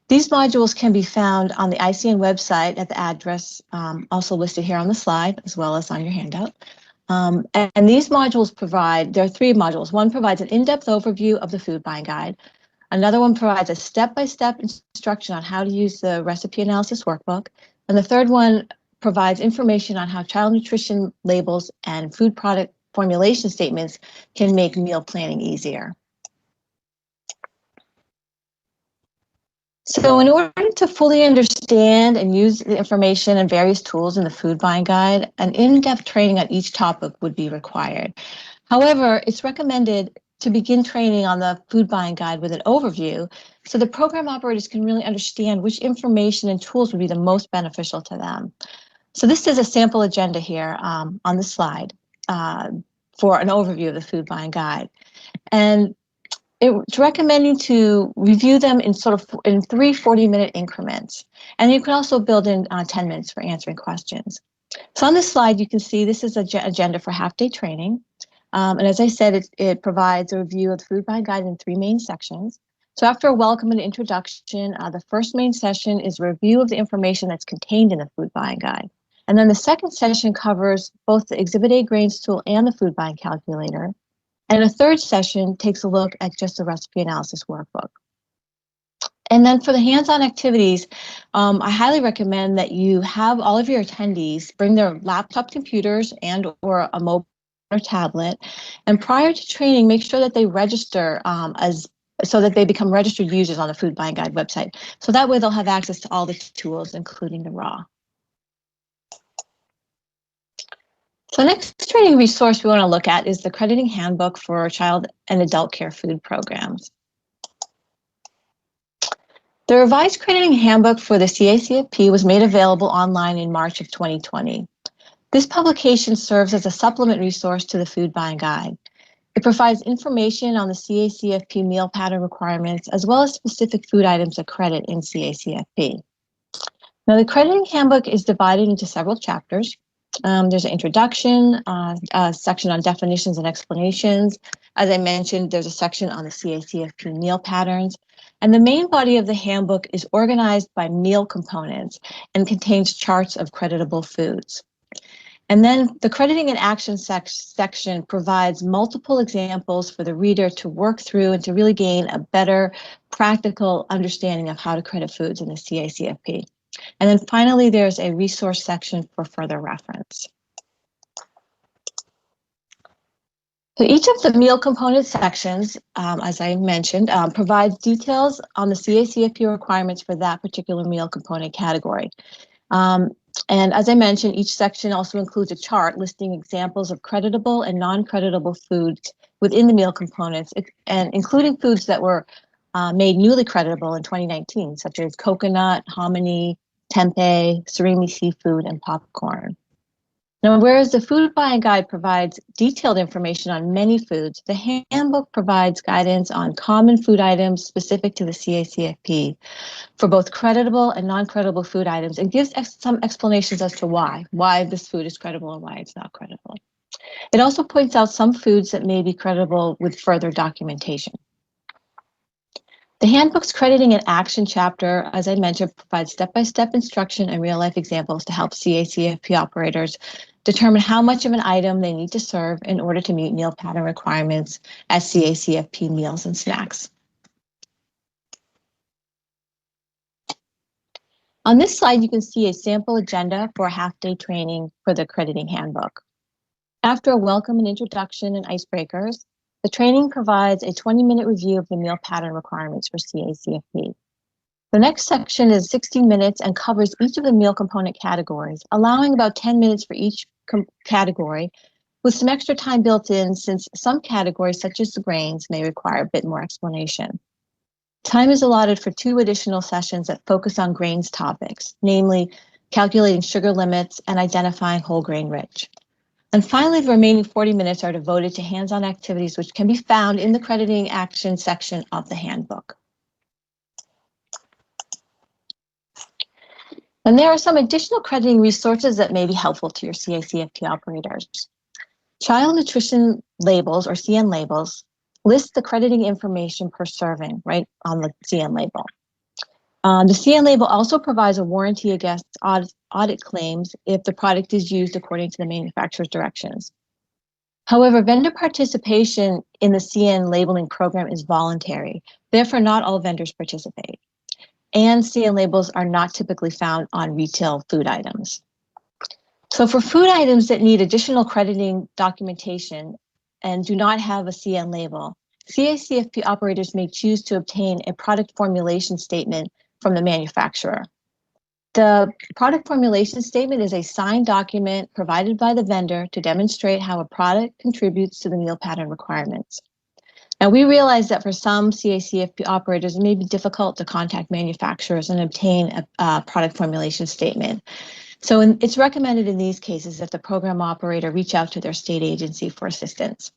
These modules can be found on the ICN website at the address also listed here on the slide, as well as on your handout. And these modules there are 3 modules. One provides an in-depth overview of the food buying guide. Another one provides a step-by-step instruction on how to use the recipe analysis workbook. And the third one provides information on how child nutrition labels and food product formulation statements can make meal planning easier. So in order to fully understand and use the information and various tools in the food buying guide, an in-depth training on each topic would be required. However, it's recommended to begin training on the food buying guide with an overview so the program operators can really understand which information and tools would be the most beneficial to them. So this is a sample agenda here on the slide for an overview of the food buying guide. And it's recommending to review them in 3 40-minute increments. And you can also build in 10 minutes for answering questions. So on this slide, you can see this is an agenda for half-day training. And as I said, it provides a review of the food buying guide in 3 main sections. So after a welcome and introduction, the first main session is a review of the information that's contained in the food buying guide. And then the second session covers both the Exhibit A grains tool and the food buying calculator. And a third session takes a look at just the recipe analysis workbook. And then for the hands-on activities, I highly recommend that you have all of your attendees bring their laptop computers and or a mobile or tablet. And prior to training, make sure that they register so that they become registered users on the Food Buying Guide website. So that way they'll have access to all the tools, including the raw. So next training resource we want to look at is the Crediting Handbook for Child and Adult Care Food Programs. The revised Crediting Handbook for the CACFP was made available online in March of 2020. This publication serves as a supplement resource to the Food Buying Guide. It provides information on the CACFP meal pattern requirements, as well as specific food items that credit in CACFP. Now, the Crediting Handbook is divided into several chapters. There's an introduction, a section on definitions and explanations. As I mentioned, there's a section on the CACFP meal patterns. And the main body of the handbook is organized by meal components and contains charts of creditable foods. And then the crediting and action section provides multiple examples for the reader to work through and to really gain a better practical understanding of how to credit foods in the CACFP. And then finally, there's a resource section for further reference. So each of the meal component sections, as I mentioned, provides details on the CACFP requirements for that particular meal component category. And as I mentioned, each section also includes a chart listing examples of creditable and non-creditable foods within the meal components, and including foods that were made newly creditable in 2019, such as coconut, hominy, tempeh, surimi seafood, and popcorn. Now, whereas the Food Buying Guide provides detailed information on many foods, the handbook provides guidance on common food items specific to the CACFP for both creditable and non-creditable food items, and gives some explanations as to why this food is creditable and why it's not creditable. It also points out some foods that may be creditable with further documentation. The handbook's crediting and action chapter, as I mentioned, provides step-by-step instruction and real-life examples to help CACFP operators determine how much of an item they need to serve in order to meet meal pattern requirements as CACFP meals and snacks. On this slide, you can see a sample agenda for a half-day training for the crediting handbook. After a welcome and introduction and icebreakers, the training provides a 20-minute review of the meal pattern requirements for CACFP. The next section is 60 minutes and covers each of the meal component categories, allowing about 10 minutes for each category with some extra time built in since some categories, such as the grains, may require a bit more explanation. Time is allotted for 2 additional sessions that focus on grains topics, namely calculating sugar limits and identifying whole grain rich. And finally, the remaining 40 minutes are devoted to hands-on activities, which can be found in the crediting action section of the handbook. And there are some additional crediting resources that may be helpful to your CACFP operators. Child nutrition labels, or CN labels, list the crediting information per serving right on the CN label. The CN label also provides a warranty against audit claims if the product is used according to the manufacturer's directions. However, vendor participation in the CN labeling program is voluntary. Therefore, not all vendors participate. And CN labels are not typically found on retail food items. So for food items that need additional crediting documentation and do not have a CN label, CACFP operators may choose to obtain a product formulation statement from the manufacturer. The product formulation statement is a signed document provided by the vendor to demonstrate how a product contributes to the meal pattern requirements. Now, we realize that for some CACFP operators, it may be difficult to contact manufacturers and obtain a product formulation statement. So it's recommended in these cases that the program operator reach out to their state agency for assistance.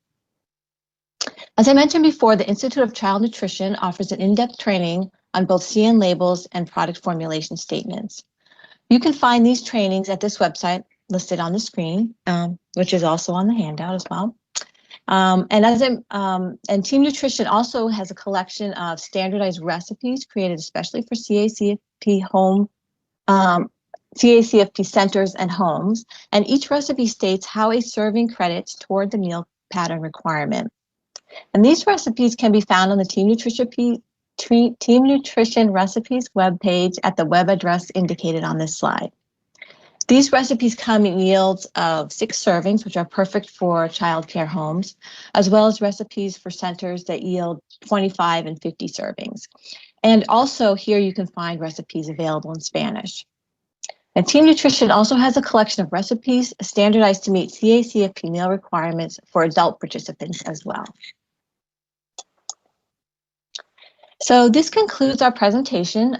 As I mentioned before, the Institute of Child Nutrition offers an in-depth training on both CN labels and product formulation statements. You can find these trainings at this website listed on the screen, which is also on the handout as well. And Team Nutrition also has a collection of standardized recipes created especially for CACFP CACFP centers and homes, and each recipe states how a serving credits toward the meal pattern requirement. And these recipes can be found on the Team Nutrition Recipes webpage at the web address indicated on this slide. These recipes come in yields of 6 servings, which are perfect for childcare homes, as well as recipes for centers that yield 25 and 50 servings. And also here you can find recipes available in Spanish. And Team Nutrition also has a collection of recipes standardized to meet CACFP meal requirements for adult participants as well. So this concludes our presentation.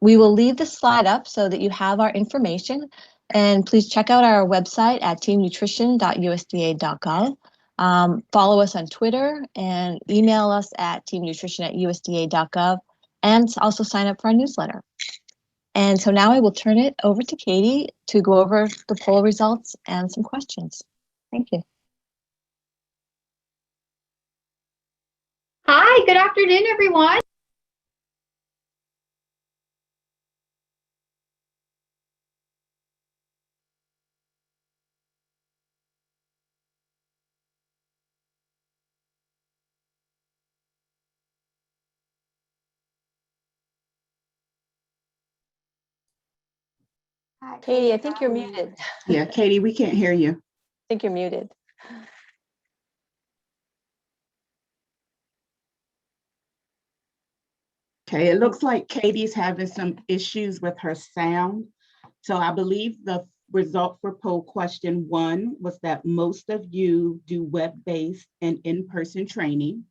We will leave the slide up so that you have our information. And please check out our website at teamnutrition.usda.gov. Follow us on Twitter and email us at teamnutrition@usda.gov, and also sign up for our newsletter. And so now I will turn it over to Katie to go over the poll results and some questions. Thank you. Hi, good afternoon, everyone. Katie, I think you're muted. Yeah, Katie, we can't hear you. I think you're muted. Okay, it looks like Katie's having some issues with her sound. So I believe the result for poll question 1 was that most of you do web-based and in-person training.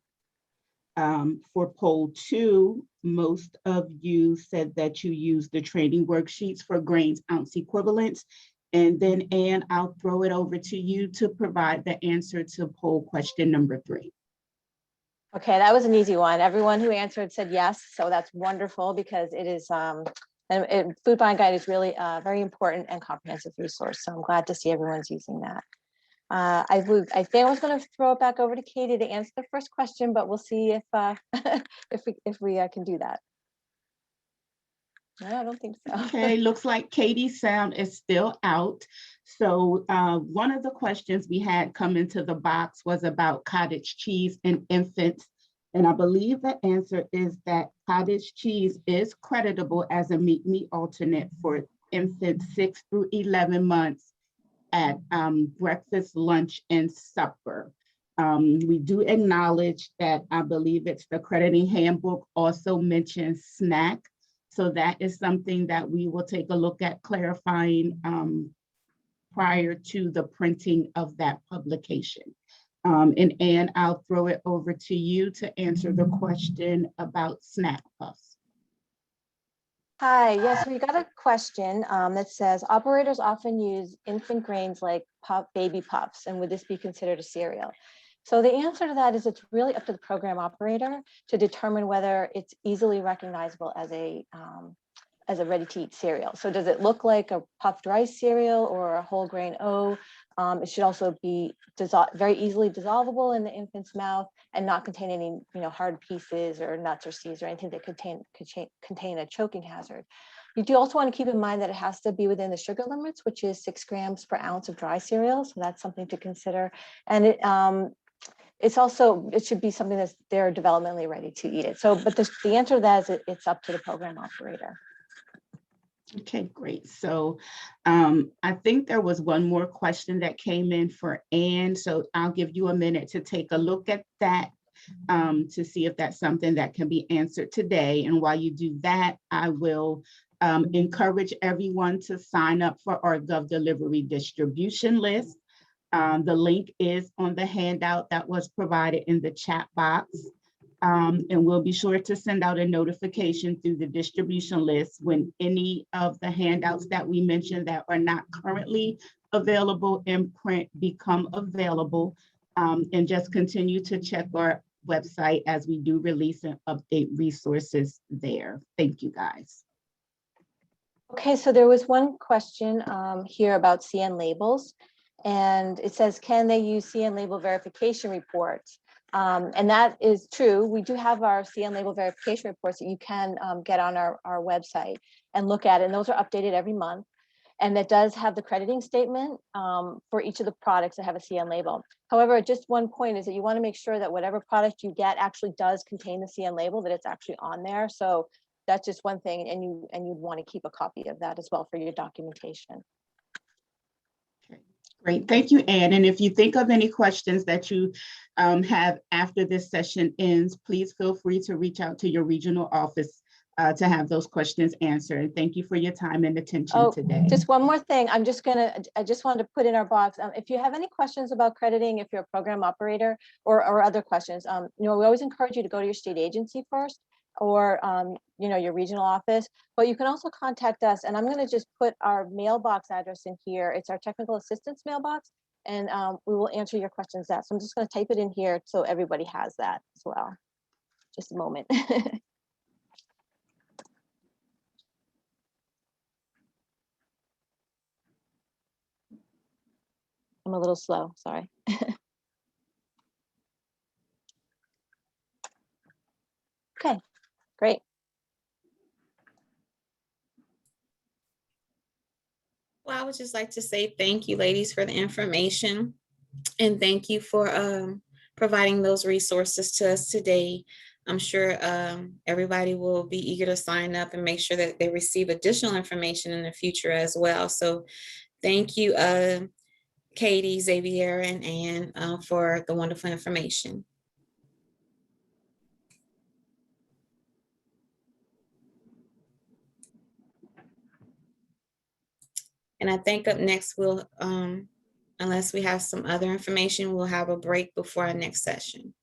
For poll 2, most of you said that you use the training worksheets for grains ounce equivalents. And then, Anne, I'll throw it over to you to provide the answer to poll question number 3. Okay, that was an easy one. Everyone who answered said yes, so that's wonderful because it is, Food Buying Guide is really a very important and comprehensive resource. So I'm glad to see everyone's using that. I think I was going to throw it back over to Katie to answer the first question, but we'll see if if we can do that. No, I don't think so. Okay, looks like Katie's sound is still out. So one of the questions we had come into the box was about cottage cheese in infants. And I believe the answer is that cottage cheese is creditable as a meat alternate for infants 6 through 11 months at breakfast, lunch, and supper. We do acknowledge that I believe it's the crediting handbook also mentions snack. So that is something that we will take a look at clarifying prior to the printing of that publication. And Anne, I'll throw it over to you to answer the question about snack puffs. Hi, yes, we got a question that says operators often use infant grains like baby puffs, and would this be considered a cereal? So the answer to that is it's really up to the program operator to determine whether it's easily recognizable as a ready-to-eat cereal. So does it look like a puffed rice cereal or a whole grain O? It should also be very easily dissolvable in the infant's mouth and not contain any hard pieces or nuts or seeds or anything that could contain a choking hazard. You do also want to keep in mind that it has to be within the sugar limits, which is 6 grams per ounce of dry cereal. So that's something to consider. And it should be something that's they're developmentally ready to eat it. So, but the answer to that is it's up to the program operator. Okay, great. So I think there was one more question that came in for Anne. So I'll give you a minute to take a look at that to see if that's something that can be answered today. And while you do that, I will encourage everyone to sign up for our GovDelivery distribution list. The link is on the handout that was provided in the chat box. And we'll be sure to send out a notification through the distribution list when any of the handouts that we mentioned that are not currently available in print become available. And just continue to check our website as we do release and update resources there. Thank you, guys. Okay, so there was one question here about CN labels. And it says, can they use CN label verification reports? And that is true. We do have our CN label verification reports that you can get on our website and look at, and those are updated every month. And that does have the crediting statement for each of the products that have a CN label. However, just one point is that you want to make sure that whatever product you get actually does contain the CN label, that it's actually on there. So that's just one thing, and you'd want to keep a copy of that as well for your documentation. Great, thank you, Anne. And if you think of any questions that you have after this session ends, please feel free to reach out to your regional office to have those questions answered. Thank you for your time and attention today. Just one more thing. I just wanted to put in our box. If you have any questions about crediting, if you're a program operator or other questions, we always encourage you to go to your state agency first, or your regional office, but you can also contact us, and I'm going to just put our mailbox address in here. It's our technical assistance mailbox, and we will answer your questions there. So I'm just going to type it in here so everybody has that as well. Just a moment. I'm a little slow, sorry. Okay, great. Well, I would just like to say thank you, ladies, for the information. And thank you for providing those resources to us today. I'm sure everybody will be eager to sign up and make sure that they receive additional information in the future as well. So thank you, Katie, Xavier, and Anne for the wonderful information. And I think up next we'll, unless we have some other information, we'll have a break before our next session.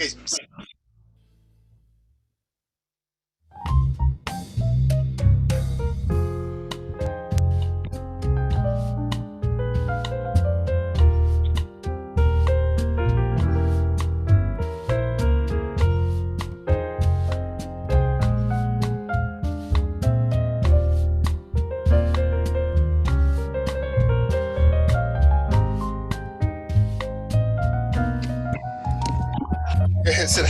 Okay. So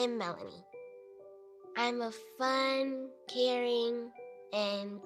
I'm Melanie. I'm a fun, caring, and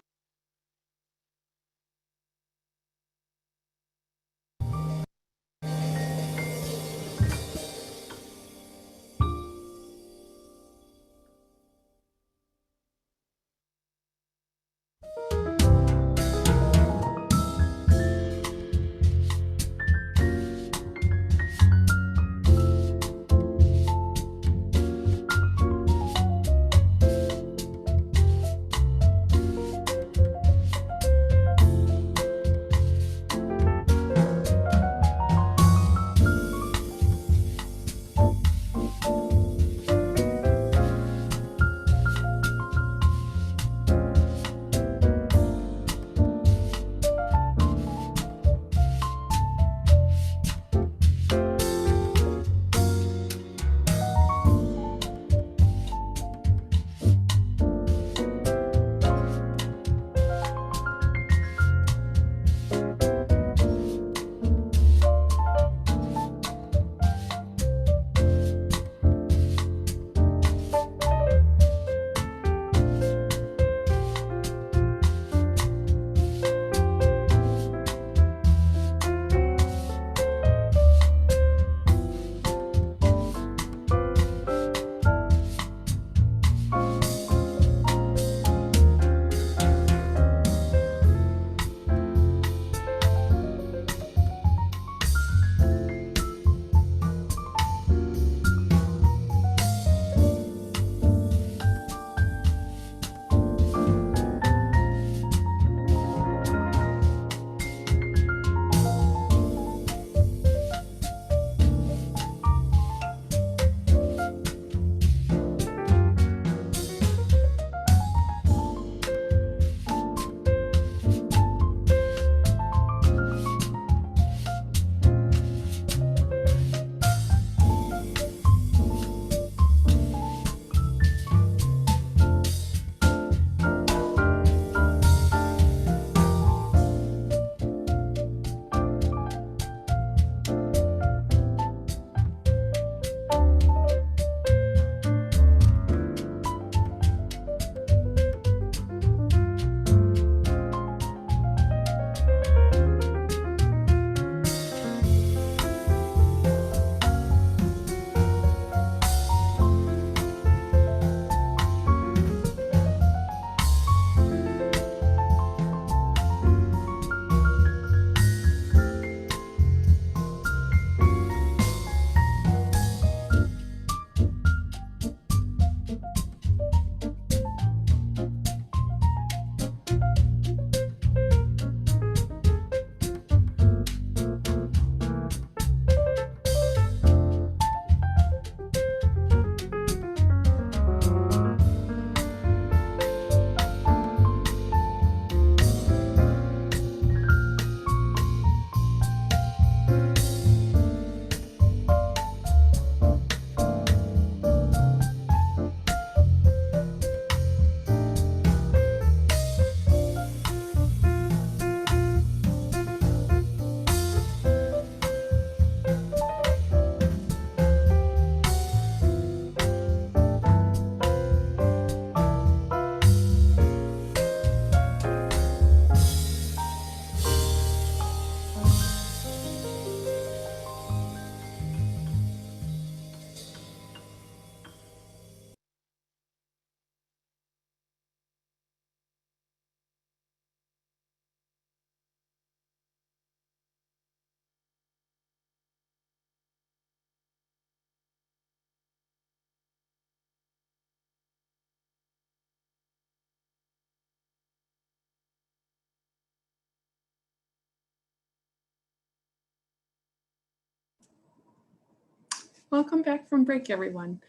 Welcome back from break, everyone.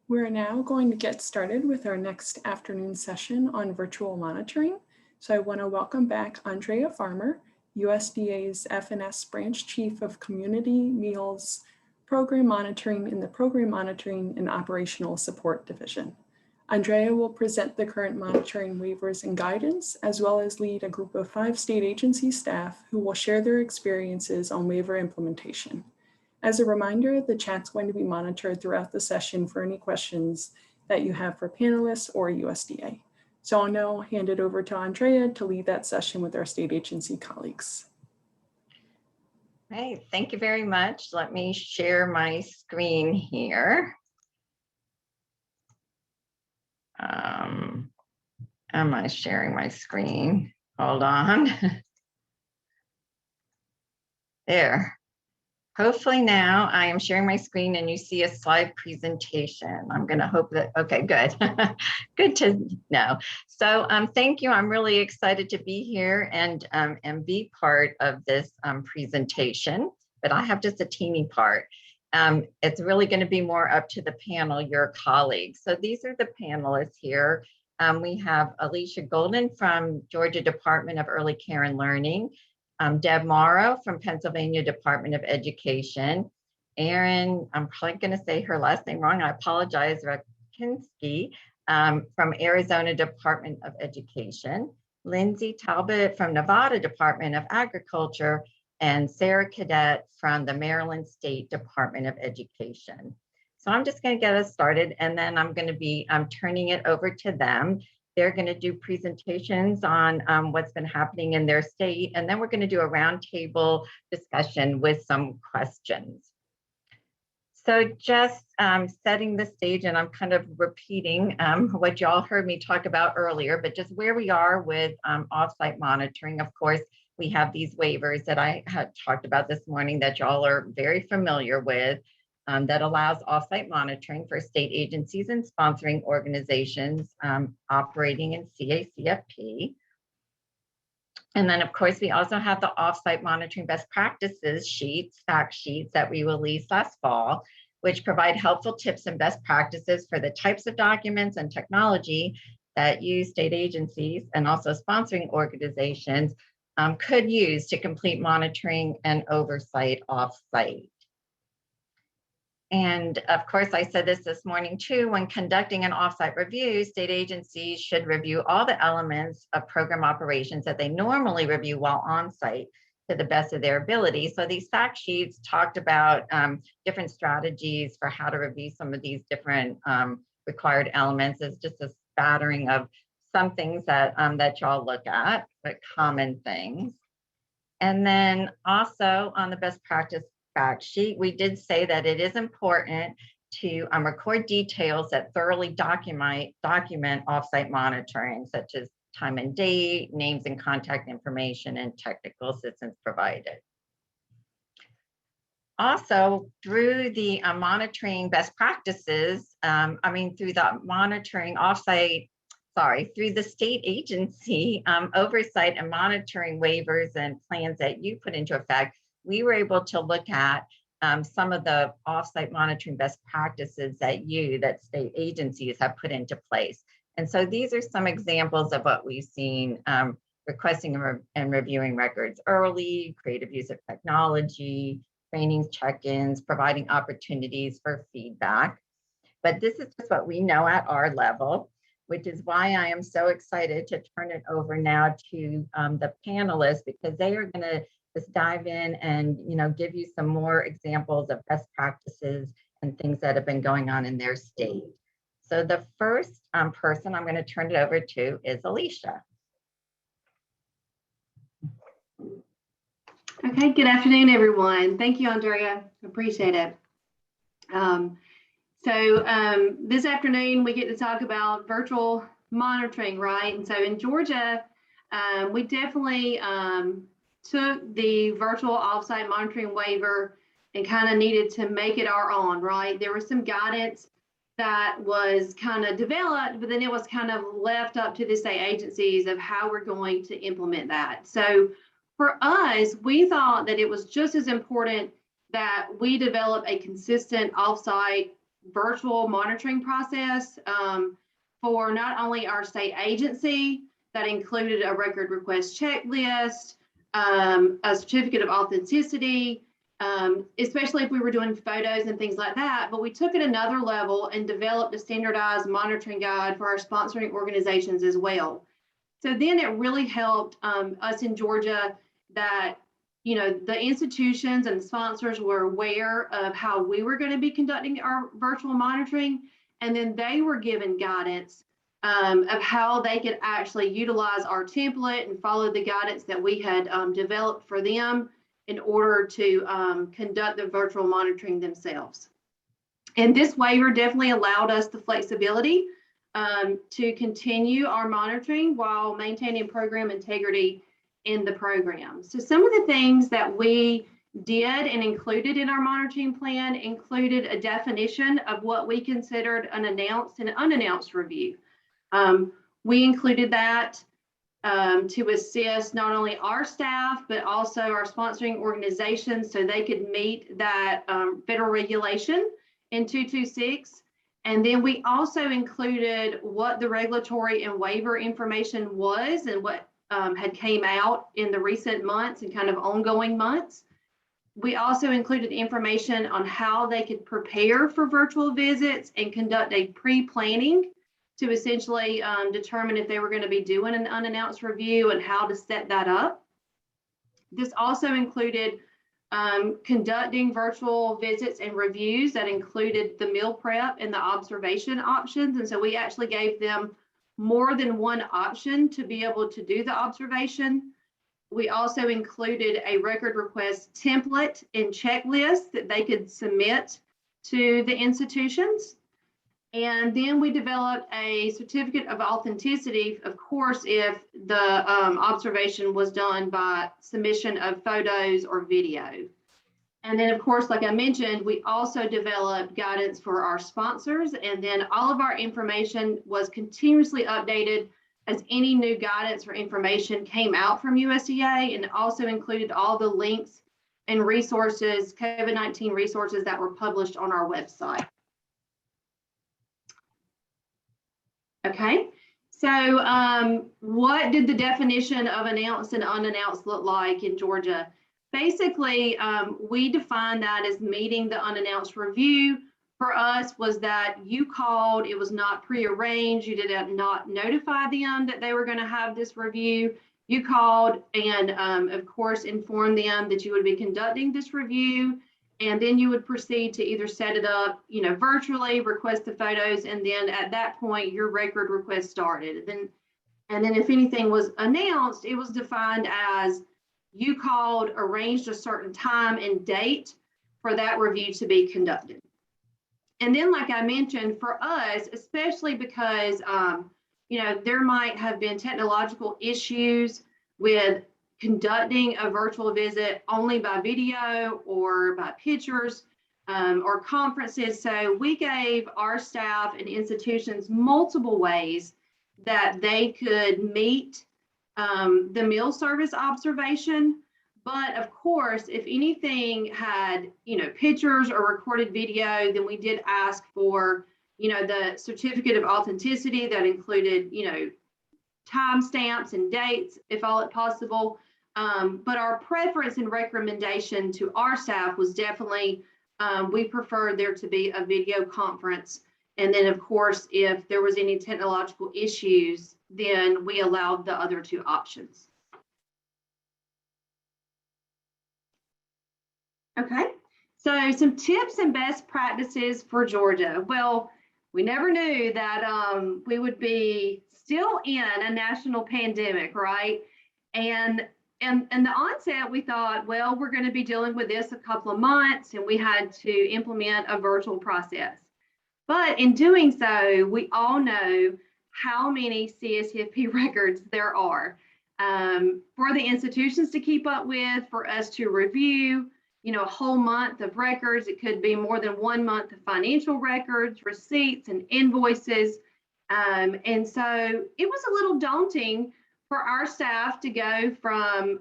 We're now going to get started with our next afternoon session on virtual monitoring. So I want to welcome back Andrea Farmer, USDA's FNS Branch Chief of Community Meals Program Monitoring in the Program Monitoring and Operational Support Division. Andrea will present the current monitoring waivers and guidance, as well as lead a group of 5 state agency staff who will share their experiences on waiver implementation. As a reminder, the chat's going to be monitored throughout the session for any questions that you have for panelists or USDA. So I'll now hand it over to Andrea to lead that session with our state agency colleagues. Hey, thank you very much. Let me share my screen here. Am I sharing my screen? Hold on. There. Hopefully now I am sharing my screen and you see a slide presentation. I'm going to hope that, okay, good. Good to know. So thank you. I'm really excited to be here and be part of this presentation, but I have just a teeny part. It's really going to be more up to the panel, your colleagues. So these are the panelists here. We have Alicia Golden from Georgia Department of Early Care and Learning, Deb Morrow from Pennsylvania Department of Education, Erin, I'm probably going to say her last name wrong, I apologize, Rakinski from Arizona Department of Education, Lindsay Talbot from Nevada Department of Agriculture, and Sarah Cadet from the Maryland State Department of Education. So I'm just going to get us started, and then I'm going to be turning it over to them. They're going to do presentations on what's been happening in their state, and then we're going to do a roundtable discussion with some questions. So just setting the stage, and I'm kind of repeating what y'all heard me talk about earlier, but just where we are with offsite monitoring. Of course, we have these waivers that I had talked about this morning that y'all are very familiar with. That allows offsite monitoring for state agencies and sponsoring organizations operating in CACFP. And then, of course, we also have the offsite monitoring best practices sheets, fact sheets that we released last fall, which provide helpful tips and best practices for the types of documents and technology that you, state agencies, and also sponsoring organizations could use to complete monitoring and oversight offsite. And of course, I said this morning too, when conducting an offsite review, state agencies should review all the elements of program operations that they normally review while on site to the best of their ability. So these fact sheets talked about different strategies for how to review some of these different required elements. As just a spattering of some things that, that y'all look at, but common things. And then also on the best practice fact sheet, we did say that it is important to record details that thoroughly document offsite monitoring, such as time and date, names and contact information, and technical assistance provided. Also, through the monitoring best practices, through the monitoring offsite, through the state agency oversight and monitoring waivers and plans that you put into effect, we were able to look at some of the offsite monitoring best practices that state agencies have put into place. And so these are some examples of what we've seen: requesting and reviewing records early, creative use of technology, trainings, check-ins, providing opportunities for feedback. But this is just what we know at our level, which is why I am so excited to turn it over now to the panelists, because they are going to just dive in and give you some more examples of best practices and things that have been going on in their state. So the first person I'm going to turn it over to is Alicia. Okay, good afternoon, everyone. Thank you, Andrea. Appreciate it. This afternoon, we get to talk about virtual monitoring, right? And so in Georgia, we definitely took the virtual offsite monitoring waiver and kind of needed to make it our own, right? There was some guidance that was kind of developed, but then it was kind of left up to the state agencies of how we're going to implement that. So for us, we thought that it was just as important that we develop a consistent offsite virtual monitoring process for not only our state agency that included a record request checklist, a certificate of authenticity, especially if we were doing photos and things like that, but we took it another level and developed a standardized monitoring guide for our sponsoring organizations as well. So then it really helped us in Georgia that, you know, the institutions and the sponsors were aware of how we were going to be conducting our virtual monitoring, and then they were given guidance of how they could actually utilize our template and follow the guidance that we had developed for them in order to conduct the virtual monitoring themselves. And this waiver definitely allowed us the flexibility to continue our monitoring while maintaining program integrity in the program. So some of the things that we did and included in our monitoring plan included a definition of what we considered an announced and unannounced review. We included that to assist not only our staff, but also our sponsoring organizations so they could meet that federal regulation in 226. And then we also included what the regulatory and waiver information was and what had came out in the recent months and kind of ongoing months. We also included information on how they could prepare for virtual visits and conduct a pre-planning to essentially determine if they were going to be doing an unannounced review and how to set that up. This also included conducting virtual visits and reviews that included the meal prep and the observation options. And so we actually gave them more than one option to be able to do the observation. We also included a record request template and checklist that they could submit to the institutions. And then we developed a certificate of authenticity, of course, if the observation was done by submission of photos or video. And then, of course, like I mentioned, we also developed guidance for our sponsors, and then all of our information was continuously updated as any new guidance or information came out from USDA, and also included all the links and resources, COVID-19 resources that were published on our website. Okay, so what did the definition of announced and unannounced look like in Georgia? Basically, we define that as meeting the unannounced review. For us was that you called, it was not prearranged, you did not notify them that they were going to have this review. You called and of course informed them that you would be conducting this review, and then you would proceed to either set it up, you know, virtually, request the photos, and then at that point your record request started. And then if anything was announced, it was defined as you called, arranged a certain time and date for that review to be conducted. And then, like I mentioned, for us, especially because, you know, there might have been technological issues with conducting a virtual visit only by video or by pictures or conferences. So we gave our staff and institutions multiple ways that they could meet the meal service observation. But of course, if anything had, you know, pictures or recorded video, then we did ask for, you know, the certificate of authenticity that included, you know, timestamps and dates, if all possible. But our preference and recommendation to our staff was definitely, we preferred there to be a video conference. And then, of course, if there was any technological issues, then we allowed the other two options. Okay, so some tips and best practices for Georgia. Well, we never knew that we would be still in a national pandemic, right? And the onset, we thought, well, we're going to be dealing with this a couple of months, and we had to implement a virtual process. But in doing so, we all know how many CACFP records there are for the institutions to keep up with, for us to review, you know, a whole month of records. It could be more than 1 month of financial records, receipts, and invoices. And so it was a little daunting for our staff to go from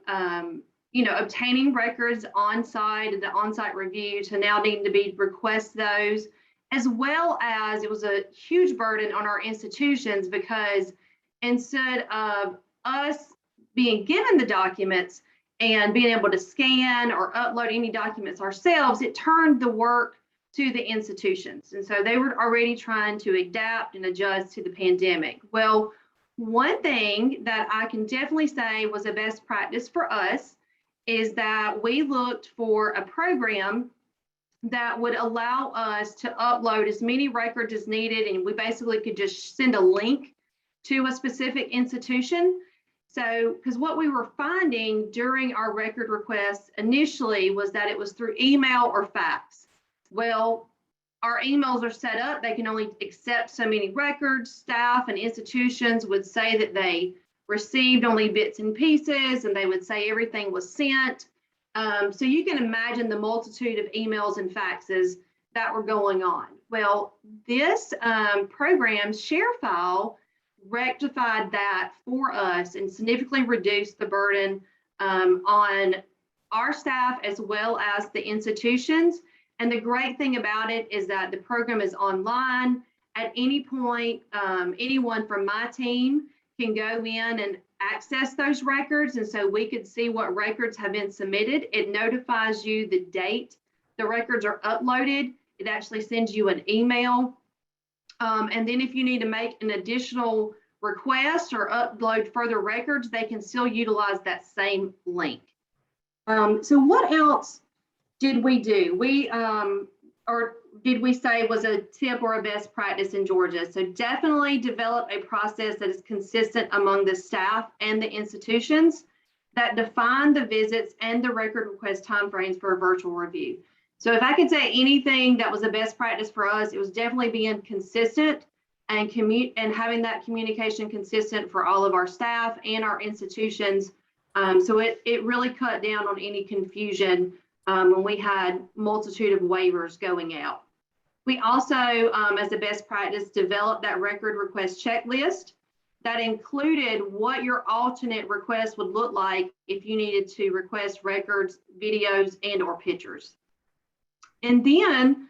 obtaining records on site, the on-site review, to now needing to be request those, as well as it was a huge burden on our institutions, because instead of us being given the documents and being able to scan or upload any documents ourselves, it turned the work to the institutions. And so they were already trying to adapt and adjust to the pandemic. Well, one thing that I can definitely say was a best practice for us is that we looked for a program that would allow us to upload as many records as needed, and we basically could just send a link to a specific institution. So, because what we were finding during our record requests initially was that it was through email or fax. Well, our emails are set up, they can only accept so many records. Staff and institutions would say that they received only bits and pieces, and they would say everything was sent. So you can imagine the multitude of emails and faxes that were going on. Well, this program, ShareFile, rectified that for us and significantly reduced the burden on our staff as well as the institutions. And the great thing about it is that the program is online. At any point, anyone from my team can go in and access those records. And so we could see what records have been submitted. It notifies you the date the records are uploaded. It actually sends you an email. And then if you need to make an additional request or upload further records, they can still utilize that same link. So what else did we do? Or did we say was a tip or a best practice in Georgia? So definitely develop a process that is consistent among the staff and the institutions that define the visits and the record request timeframes for a virtual review. So if I could say anything that was a best practice for us, it was definitely being consistent and having that communication consistent for all of our staff and our institutions. So it really cut down on any confusion when we had multitude of waivers going out. We also, as a best practice, developed that record request checklist that included what your alternate request would look like if you needed to request records, videos, and/or pictures. And then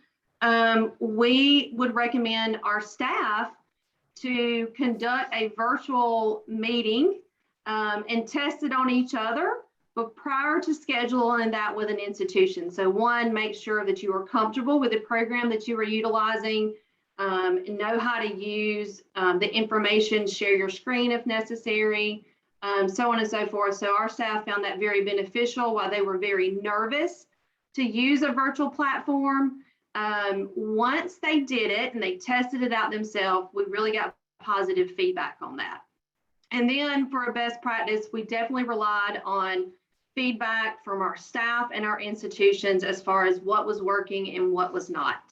we would recommend our staff to conduct a virtual meeting and test it on each other, but prior to scheduling that with an institution. So one, make sure that you are comfortable with the program that you are utilizing, and know how to use the information, share your screen if necessary, so on and so forth. So our staff found that very beneficial while they were very nervous to use a virtual platform. Once they did it and they tested it out themselves, we really got positive feedback on that. And then for a best practice, we definitely relied on feedback from our staff and our institutions as far as what was working and what was not.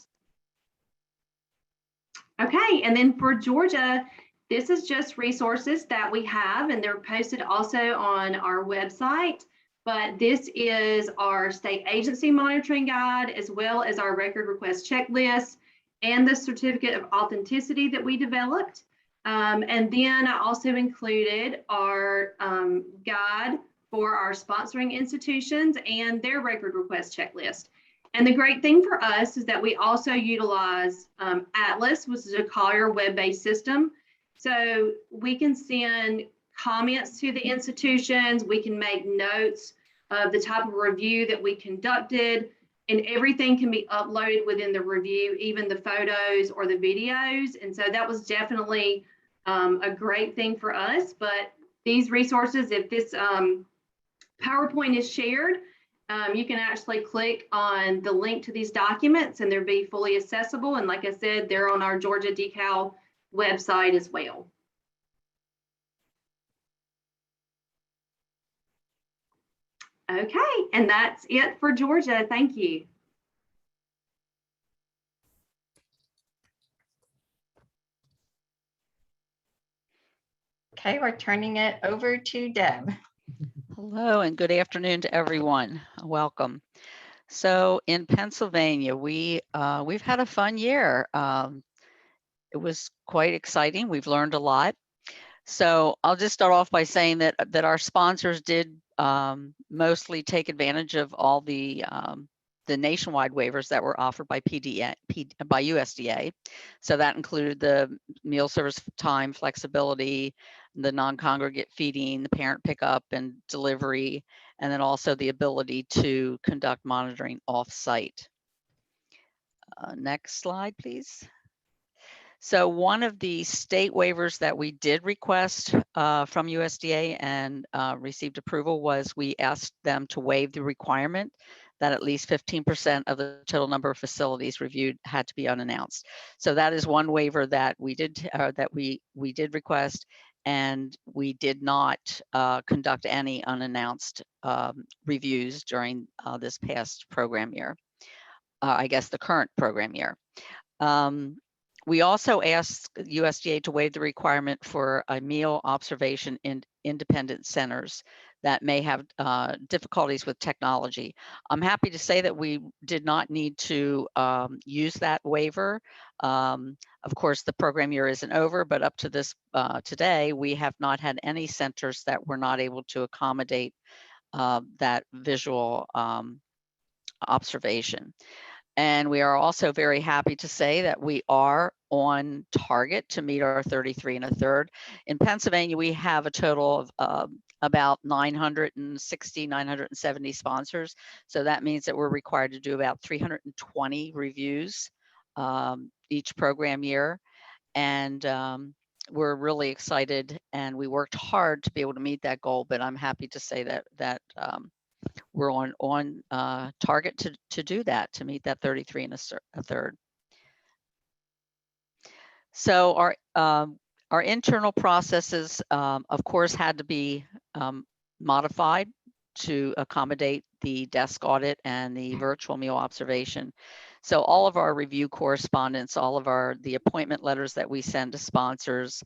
Okay, and then for Georgia, this is just resources that we have, and they're posted also on our website. But this is our state agency monitoring guide, as well as our record request checklist and the certificate of authenticity that we developed. And then I also included our guide for our sponsoring institutions and their record request checklist. And the great thing for us is that we also utilize Atlas, which is a Collier web-based system. So we can send comments to the institutions, we can make notes of the type of review that we conducted, and everything can be uploaded within the review, even the photos or the videos. And so that was definitely a great thing for us. But these resources, if this PowerPoint is shared, you can actually click on the link to these documents and they'll be fully accessible. And like I said, they're on our Georgia DECAL website as well. Okay, and that's it for Georgia. Thank you. Okay, we're turning it over to Deb. Hello and good afternoon to everyone. Welcome. So in Pennsylvania, we've had a fun year. It was quite exciting. We've learned a lot. So I'll just start off by saying that our sponsors did mostly take advantage of all the nationwide waivers that were offered by by USDA. So that included the meal service time flexibility, the non-congregate feeding, the parent pickup and delivery, and then also the ability to conduct monitoring off-site. Next slide, please. So one of the state waivers that we did request from USDA and received approval was we asked them to waive the requirement that at least 15% of the total number of facilities reviewed had to be unannounced. So that is one waiver that we did request, and we did not conduct any unannounced reviews during this past program year. I guess the current program year. We also asked USDA to waive the requirement for a meal observation in independent centers that may have difficulties with technology. I'm happy to say that we did not need to use that waiver. Of course, the program year isn't over, but up to this today, we have not had any centers that were not able to accommodate that visual observation. And we are also very happy to say that we are on target to meet our 33 1/3. In Pennsylvania, we have a total of about 960, 970 sponsors. So that means that we're required to do about 320 reviews each program year. And we're really excited, and we worked hard to be able to meet that goal, but I'm happy to say that we're on target to do that, to meet that 33 1/3. So our internal processes, of course, had to be modified to accommodate the desk audit and the virtual meal observation. So all of our review correspondence, all of the appointment letters that we send to sponsors,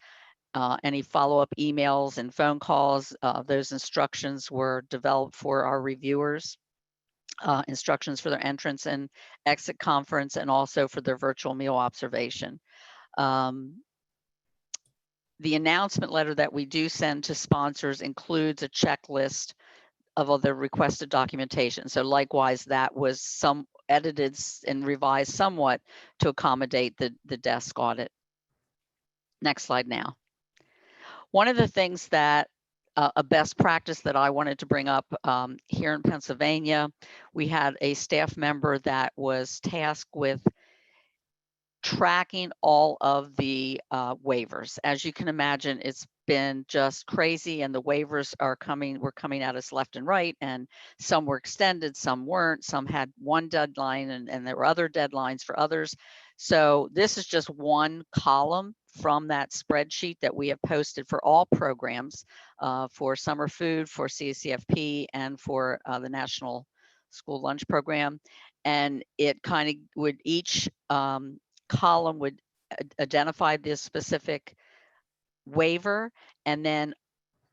any follow-up emails and phone calls, those instructions were developed for our reviewers, instructions for their entrance and exit conference, and also for their virtual meal observation. The announcement letter that we do send to sponsors includes a checklist of all the requested documentation. So likewise, that was some edited and revised somewhat to accommodate the desk audit. Next slide now. One of the things that a best practice that I wanted to bring up here in Pennsylvania, we had a staff member that was tasked with tracking all of the waivers. As you can imagine, it's been just crazy, and the waivers were coming at us left and right, and some were extended, some weren't, some had one deadline, and there were other deadlines for others. So this is just one column from that spreadsheet that we have posted for all programs, for summer food, for CACFP, and for the National School Lunch Program. And it kind of would, each column would identify this specific waiver, and then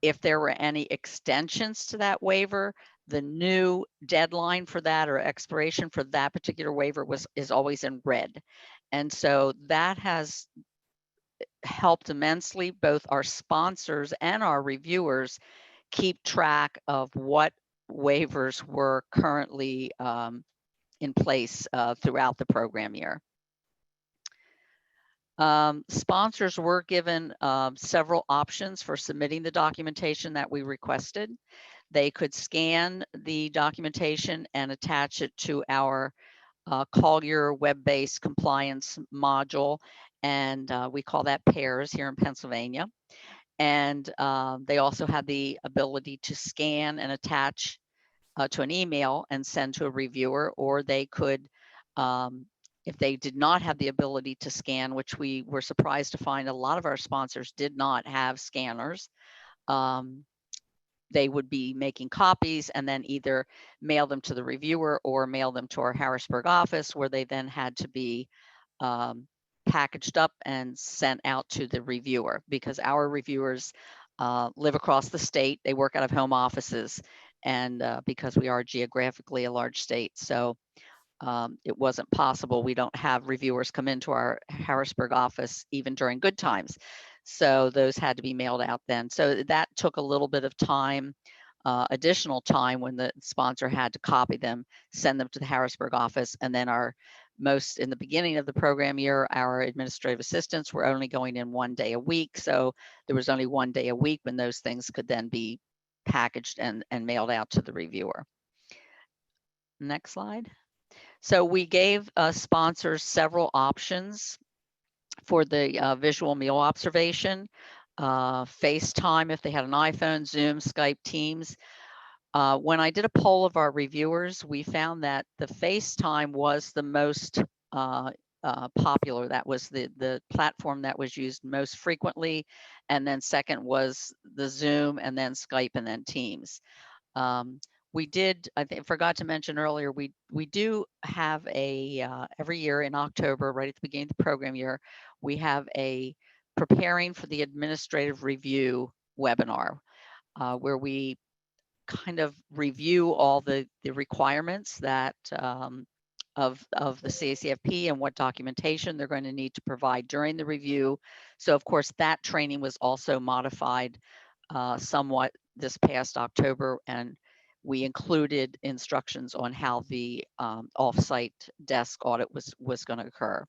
if there were any extensions to that waiver, the new deadline for that or expiration for that particular waiver is always in red. And so that has helped immensely both our sponsors and our reviewers keep track of what waivers were currently in place throughout the program year. Sponsors were given several options for submitting the documentation that we requested. They could scan the documentation and attach it to our Collier web-based compliance module, and we call that PAIRS here in Pennsylvania. And they also had the ability to scan and attach to an email and send to a reviewer, or they could, if they did not have the ability to scan, which we were surprised to find a lot of our sponsors did not have scanners, they would be making copies and then either mail them to the reviewer or mail them to our Harrisburg office, where they then had to be packaged up and sent out to the reviewer, because our reviewers live across the state. They work out of home offices, and because we are geographically a large state. So it wasn't possible. We don't have reviewers come into our Harrisburg office even during good times. So those had to be mailed out then. So that took a little bit of time, additional time when the sponsor had to copy them, send them to the Harrisburg office, and then in the beginning of the program year, our administrative assistants were only going in 1 day a week. So there was only 1 day a week when those things could then be packaged and mailed out to the reviewer. Next slide. So we gave sponsors several options for the visual meal observation, FaceTime if they had an iPhone, Zoom, Skype, Teams. When I did a poll of our reviewers, we found that the FaceTime was the most popular. That was the platform that was used most frequently. And then second was the Zoom, and then Skype, and then Teams. We did, I forgot to mention earlier, we do have every year in October, right at the beginning of the program year, we have a preparing for the administrative review webinar where we kind of review all the requirements that of the CACFP and what documentation they're going to need to provide during the review. So of course that training was also modified somewhat this past October, and we included instructions on how the off-site desk audit was going to occur.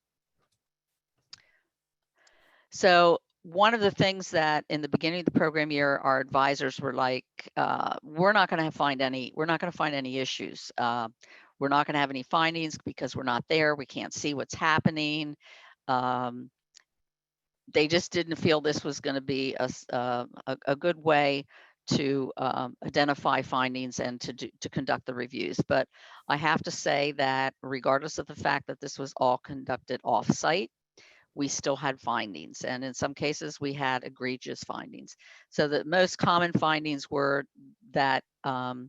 So one of the things that in the beginning of the program year, our advisors were like, we're not going to find any issues. We're not going to have any findings because we're not there. We can't see what's happening. They just didn't feel this was going to be a good way to identify findings and to conduct the reviews. But I have to say that regardless of the fact that this was all conducted off-site, we still had findings, and in some cases we had egregious findings. So the most common findings were that the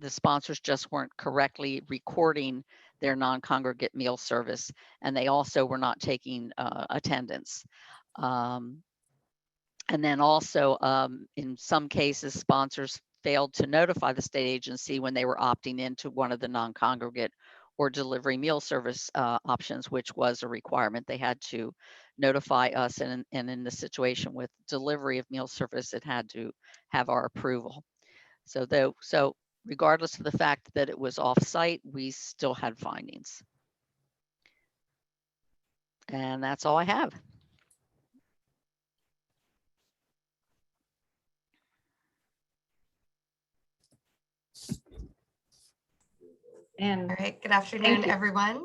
sponsors just weren't correctly recording their non-congregate meal service, and they also were not taking attendance. And then also in some cases, sponsors failed to notify the state agency when they were opting into one of the non-congregate or delivery meal service options, which was a requirement. They had to notify us, and in the situation with delivery of meal service, it had to have our approval. So regardless of the fact that it was off-site, we still had findings. And that's all I have. And all right, good afternoon, everyone.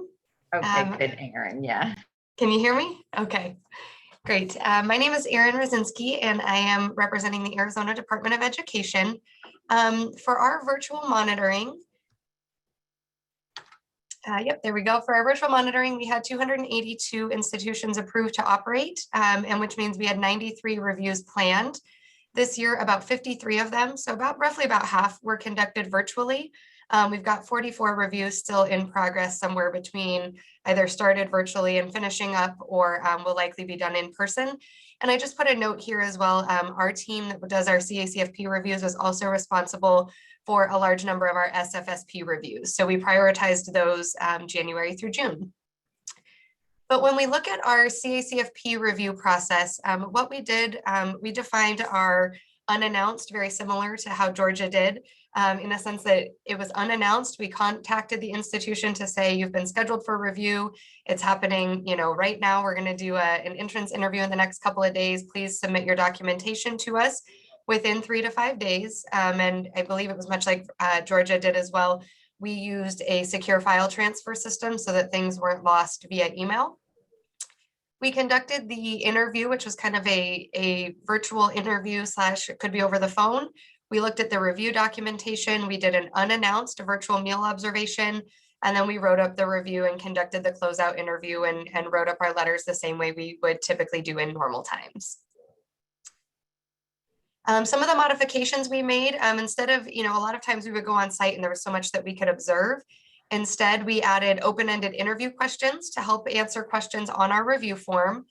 Okay, good, Erin, yeah. Can you hear me? Okay, great. My name is Erin Rosinski, and I am representing the Arizona Department of Education. For our virtual monitoring, yep, there we go. For our virtual monitoring, we had 282 institutions approved to operate, and which means we had 93 reviews planned. This year, about 53 of them, so roughly about half, were conducted virtually. We've got 44 reviews still in progress, somewhere between either started virtually and finishing up, or will likely be done in person. And I just put a note here as well. Our team that does our CACFP reviews was also responsible for a large number of our SFSP reviews. So we prioritized those January through June. But when we look at our CACFP review process, what we did, we defined our unannounced very similar to how Georgia did, in a sense that it was unannounced. We contacted the institution to say, you've been scheduled for review. It's happening, right now. We're going to do an entrance interview in the next couple of days. Please submit your documentation to us within 3 to 5 days. And I believe it was much like Georgia did as well. We used a secure file transfer system so that things weren't lost via email. We conducted the interview, which was kind of a virtual interview / it could be over the phone. We looked at the review documentation. We did an unannounced virtual meal observation, and then we wrote up the review and conducted the closeout interview and wrote up our letters the same way we would typically do in normal times. Some of the modifications we made, instead of, a lot of times we would go on site and there was so much that we could observe. Instead, we added open-ended interview questions to help answer questions on our review form.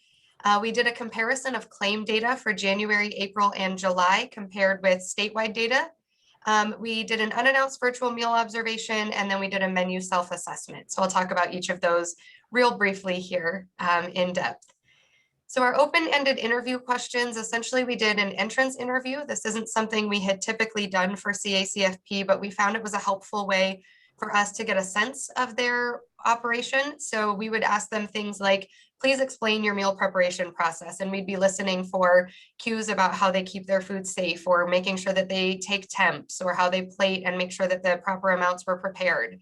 We did a comparison of claim data for January, April, and July compared with statewide data. We did an unannounced virtual meal observation, and then we did a menu self-assessment. So I'll talk about each of those real briefly here in depth. So our open-ended interview questions, essentially we did an entrance interview. This isn't something we had typically done for CACFP, but we found it was a helpful way for us to get a sense of their operation. So we would ask them things like, please explain your meal preparation process. And we'd be listening for cues about how they keep their food safe, or making sure that they take temps, or how they plate and make sure that the proper amounts were prepared.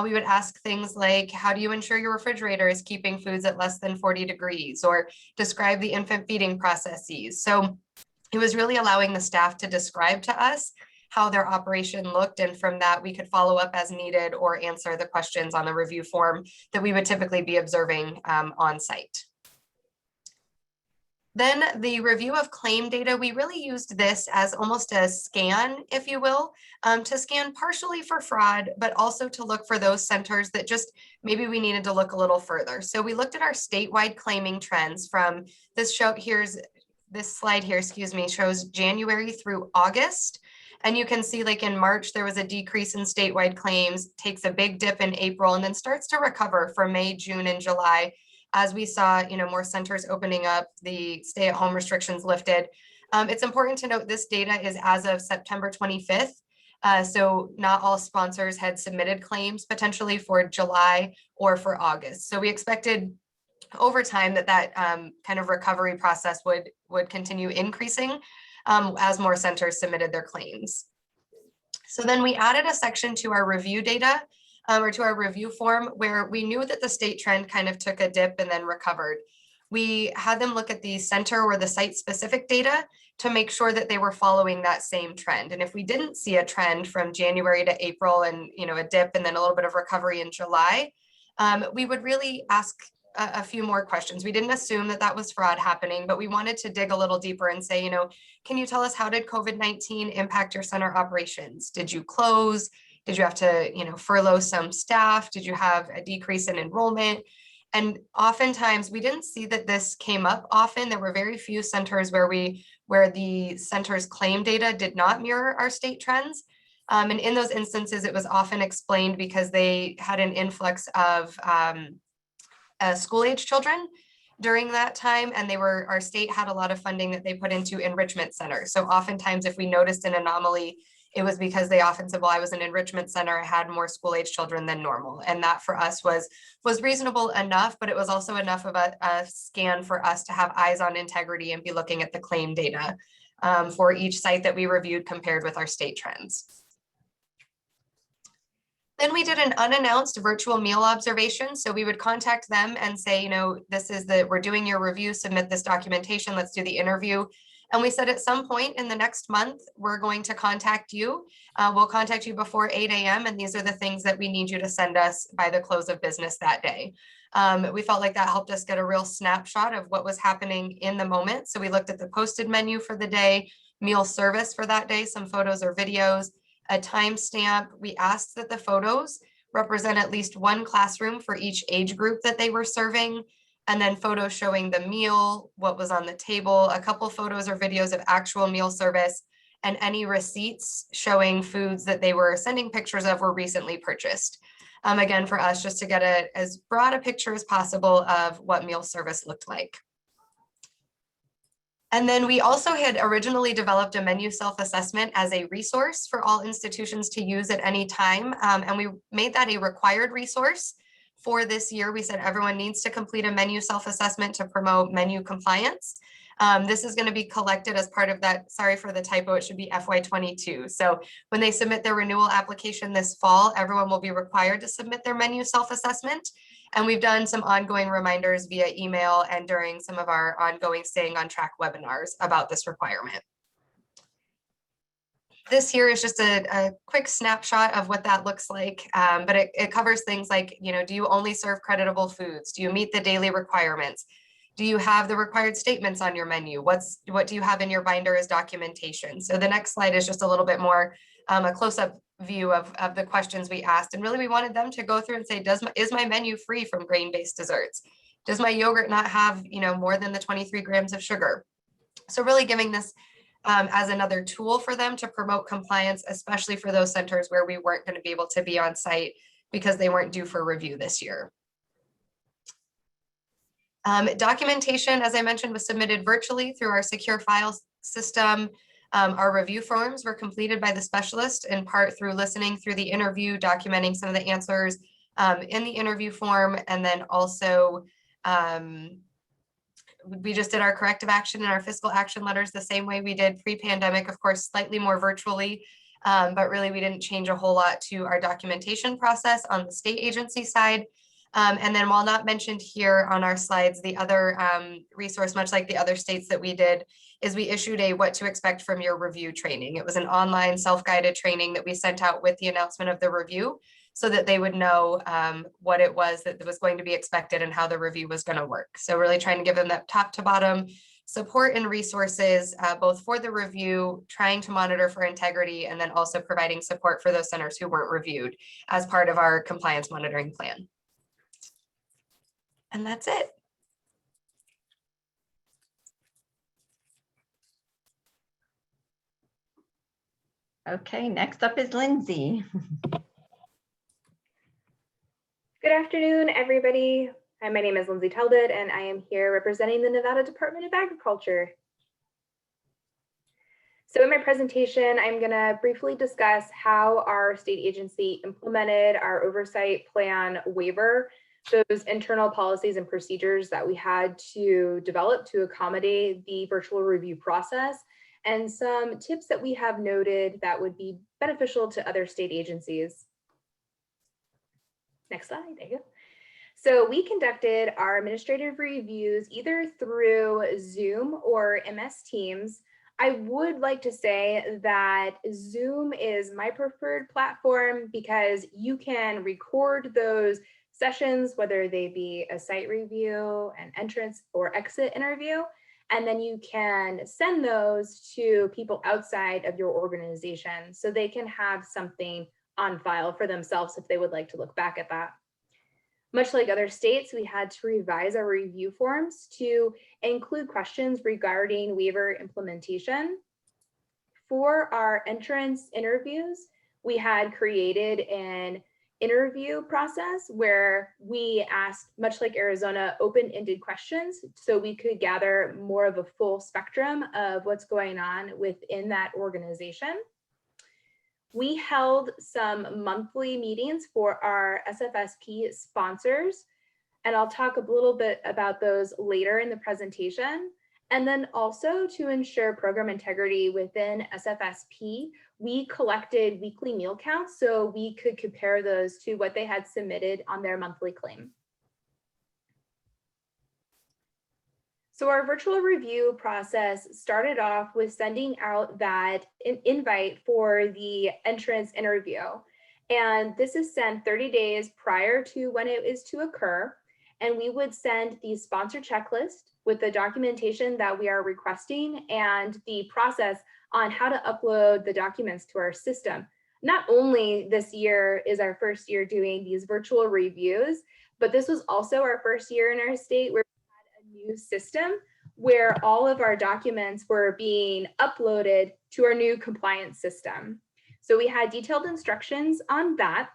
We would ask things like, how do you ensure your refrigerator is keeping foods at less than 40 degrees, or describe the infant feeding processes. So it was really allowing the staff to describe to us how their operation looked. And from that, we could follow up as needed or answer the questions on the review form that we would typically be observing on site. Then the review of claim data, we really used this as almost a scan, if you will, to scan partially for fraud, but also to look for those centers that just maybe we needed to look a little further. So we looked at our statewide claiming trends from this slide here, excuse me, shows January through August. And you can see, like in March, there was a decrease in statewide claims, takes a big dip in April, and then starts to recover for May, June, and July, as we saw, more centers opening up, the stay-at-home restrictions lifted. It's important to note this data is as of September 25th. So not all sponsors had submitted claims potentially for July or for August. So we expected over time that kind of recovery process would continue increasing as more centers submitted their claims. So then we added a section to our review data, or to our review form, where we knew that the state trend kind of took a dip and then recovered. We had them look at the center or the site specific data to make sure that they were following that same trend. And if we didn't see a trend from January to April and a dip and then a little bit of recovery in July, we would really ask a few more questions. We didn't assume that that was fraud happening, but we wanted to dig a little deeper and say, can you tell us, how did COVID-19 impact your center operations? Did you close? Did you have to, furlough some staff? Did you have a decrease in enrollment? And oftentimes we didn't see that this came up often. There were very few centers where the center's claim data did not mirror our state trends. And in those instances, it was often explained because they had an influx of school-age children during that time. And our state had a lot of funding that they put into enrichment centers. So oftentimes if we noticed an anomaly, it was because they often said, well, I was an enrichment center, I had more school-age children than normal. And that for us was reasonable enough, but it was also enough of a scan for us to have eyes on integrity and be looking at the claim data for each site that we reviewed compared with our state trends. Then we did an unannounced virtual meal observation. So we would contact them and say, we're doing your review, submit this documentation, let's do the interview. And we said at some point in the next month, we're going to contact you. We'll contact you before 8 a.m. And these are the things that we need you to send us by the close of business that day. We felt like that helped us get a real snapshot of what was happening in the moment. So we looked at the posted menu for the day, meal service for that day, some photos or videos, a timestamp. We asked that the photos represent at least one classroom for each age group that they were serving. And then photos showing the meal, what was on the table, a couple photos or videos of actual meal service, and any receipts showing foods that they were sending pictures of were recently purchased. Again, for us, just to get as broad a picture as possible of what meal service looked like. And then we also had originally developed a menu self-assessment as a resource for all institutions to use at any time. And we made that a required resource. For this year, we said everyone needs to complete a menu self-assessment to promote menu compliance. This is going to be collected as part of that. Sorry for the typo, it should be FY22. So when they submit their renewal application this fall, everyone will be required to submit their menu self-assessment. And we've done some ongoing reminders via email and during some of our ongoing Staying on Track webinars about this requirement. This here is just a quick snapshot of what that looks like, but it covers things like, do you only serve creditable foods? Do you meet the daily requirements? Do you have the required statements on your menu? What do you have in your binder as documentation? So the next slide is just a little bit more a close-up view of the questions we asked. And really we wanted them to go through and say, is my menu free from grain-based desserts? Does my yogurt not have more than the 23 grams of sugar? So really giving this as another tool for them to promote compliance, especially for those centers where we weren't going to be able to be on site because they weren't due for review this year. Documentation, as I mentioned, was submitted virtually through our secure files system. Our review forms were completed by the specialist in part through listening through the interview, documenting some of the answers in the interview form, and then also we just did our corrective action and our fiscal action letters the same way we did pre-pandemic, of course, slightly more virtually, but really we didn't change a whole lot to our documentation process on the state agency side. And then while not mentioned here on our slides, the other resource, much like the other states that we did, is we issued a what to expect from your review training. It was an online self-guided training that we sent out with the announcement of the review so that they would know what it was that was going to be expected and how the review was going to work. So really trying to give them that top to bottom support and resources, both for the review, trying to monitor for integrity, and then also providing support for those centers who weren't reviewed as part of our compliance monitoring plan. And that's it. Okay, next up is Lindsay. Good afternoon, everybody. Hi, my name is Lindsay Talbot, and I am here representing the Nevada Department of Agriculture. So in my presentation, I'm going to briefly discuss how our state agency implemented our oversight plan waiver, those internal policies and procedures that we had to develop to accommodate the virtual review process, and some tips that we have noted that would be beneficial to other state agencies. Next slide, there you go. So we conducted our administrative reviews either through Zoom or MS Teams. I would like to say that Zoom is my preferred platform because you can record those sessions, whether they be a site review, an entrance or exit interview, and then you can send those to people outside of your organization so they can have something on file for themselves if they would like to look back at that. Much like other states, we had to revise our review forms to include questions regarding waiver implementation. For our entrance interviews, we had created an interview process where we asked, much like Arizona, open-ended questions so we could gather more of a full spectrum of what's going on within that organization. We held some monthly meetings for our SFSP sponsors, and I'll talk a little bit about those later in the presentation. And then also to ensure program integrity within SFSP, we collected weekly meal counts so we could compare those to what they had submitted on their monthly claim. So our virtual review process started off with sending out that invite for the entrance interview. And this is sent 30 days prior to when it is to occur. And we would send the sponsor checklist with the documentation that we are requesting and the process on how to upload the documents to our system. Not only this year is our first year doing these virtual reviews, but this was also our first year in our state where we had a new system where all of our documents were being uploaded to our new compliance system. So we had detailed instructions on that.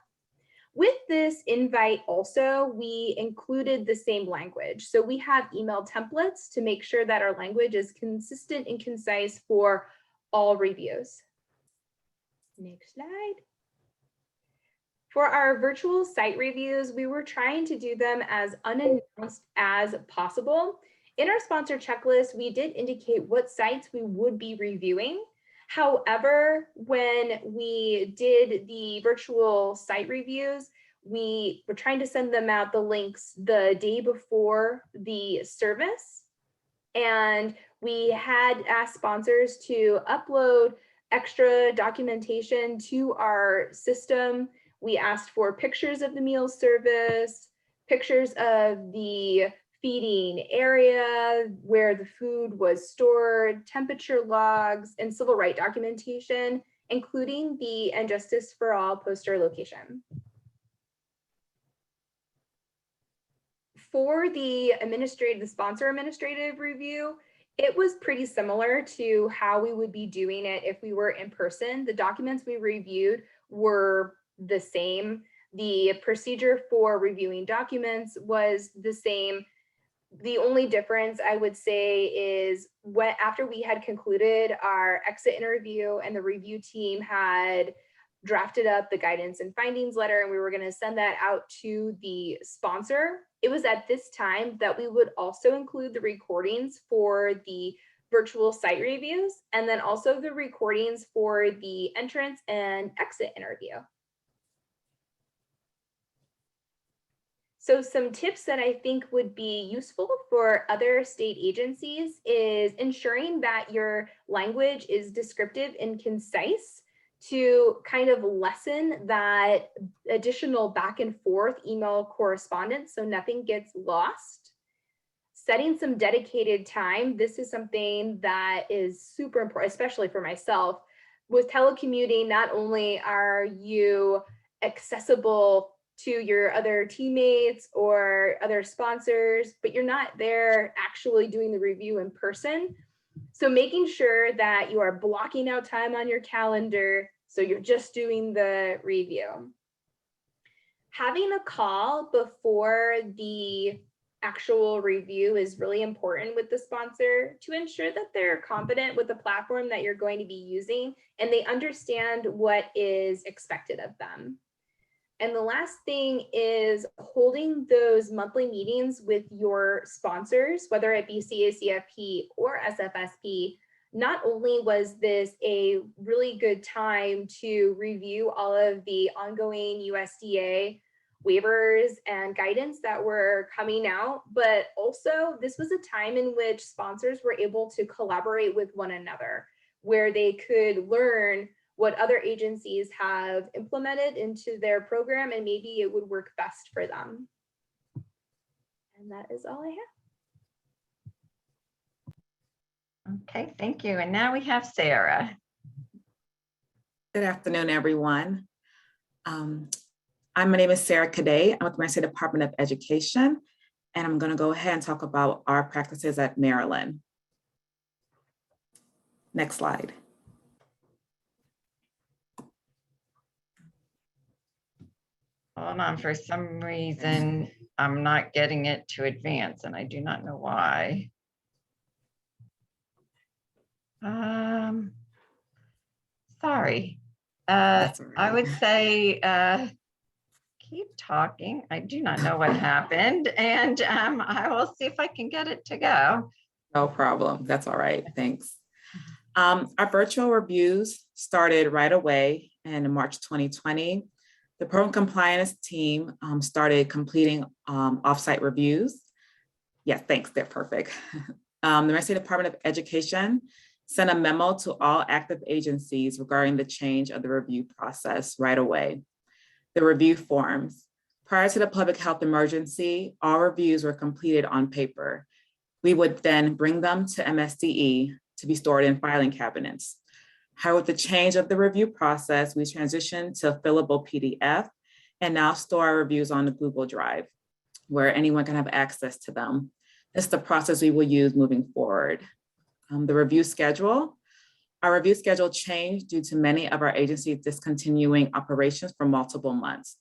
With this invite also, we included the same language. So we have email templates to make sure that our language is consistent and concise for all reviews. Next slide. For our virtual site reviews, we were trying to do them as unannounced as possible. In our sponsor checklist, we did indicate what sites we would be reviewing. However, when we did the virtual site reviews, we were trying to send them out the links the day before the service. And we had asked sponsors to upload extra documentation to our system. We asked for pictures of the meal service, pictures of the feeding area, where the food was stored, temperature logs, and civil right documentation, including the And Justice for All poster location. For the sponsor administrative review, it was pretty similar to how we would be doing it if we were in person. The documents we reviewed were the same. The procedure for reviewing documents was the same. The only difference I would say is after we had concluded our exit interview and the review team had drafted up the guidance and findings letter, and we were going to send that out to the sponsor, it was at this time that we would also include the recordings for the virtual site reviews, and then also the recordings for the entrance and exit interview. So some tips that I think would be useful for other state agencies is ensuring that your language is descriptive and concise to kind of lessen that additional back and forth email correspondence so nothing gets lost. Setting some dedicated time. This is something that is super important, especially for myself. With telecommuting, not only are you accessible to your other teammates or other sponsors, but you're not there actually doing the review in person. So making sure that you are blocking out time on your calendar so you're just doing the review. Having a call before the actual review is really important with the sponsor to ensure that they're confident with the platform that you're going to be using and they understand what is expected of them. And the last thing is holding those monthly meetings with your sponsors, whether it be CACFP or SFSP. Not only was this a really good time to review all of the ongoing USDA waivers and guidance that were coming out, but also this was a time in which sponsors were able to collaborate with one another, where they could learn what other agencies have implemented into their program, and maybe it would work best for them. And that is all I have. Okay, thank you. And now we have Sarah. Good afternoon, everyone. My name is Sarah Cadet. I'm with the State Department of Education, and I'm going to go ahead and talk about our practices at Maryland. Next slide. Hold on, for some reason, I'm not getting it to advance and I do not know why. Sorry. I would say keep talking. I do not know what happened, and I will see if I can get it to go. No problem. That's all right. Thanks. Our virtual reviews started right away in March 2020. The program compliance team started completing offsite reviews. Yes, thanks, they're perfect. The Mississippi Department of Education sent a memo to all active agencies regarding the change of the review process right away. The review forms. Prior to the public health emergency, all reviews were completed on paper. We would then bring them to MSDE to be stored in filing cabinets. However, with the change of the review process, we transitioned to a fillable PDF and now store our reviews on the Google Drive, where anyone can have access to them. This is the process we will use moving forward. The review schedule. Our review schedule changed due to many of our agencies discontinuing operations for multiple months.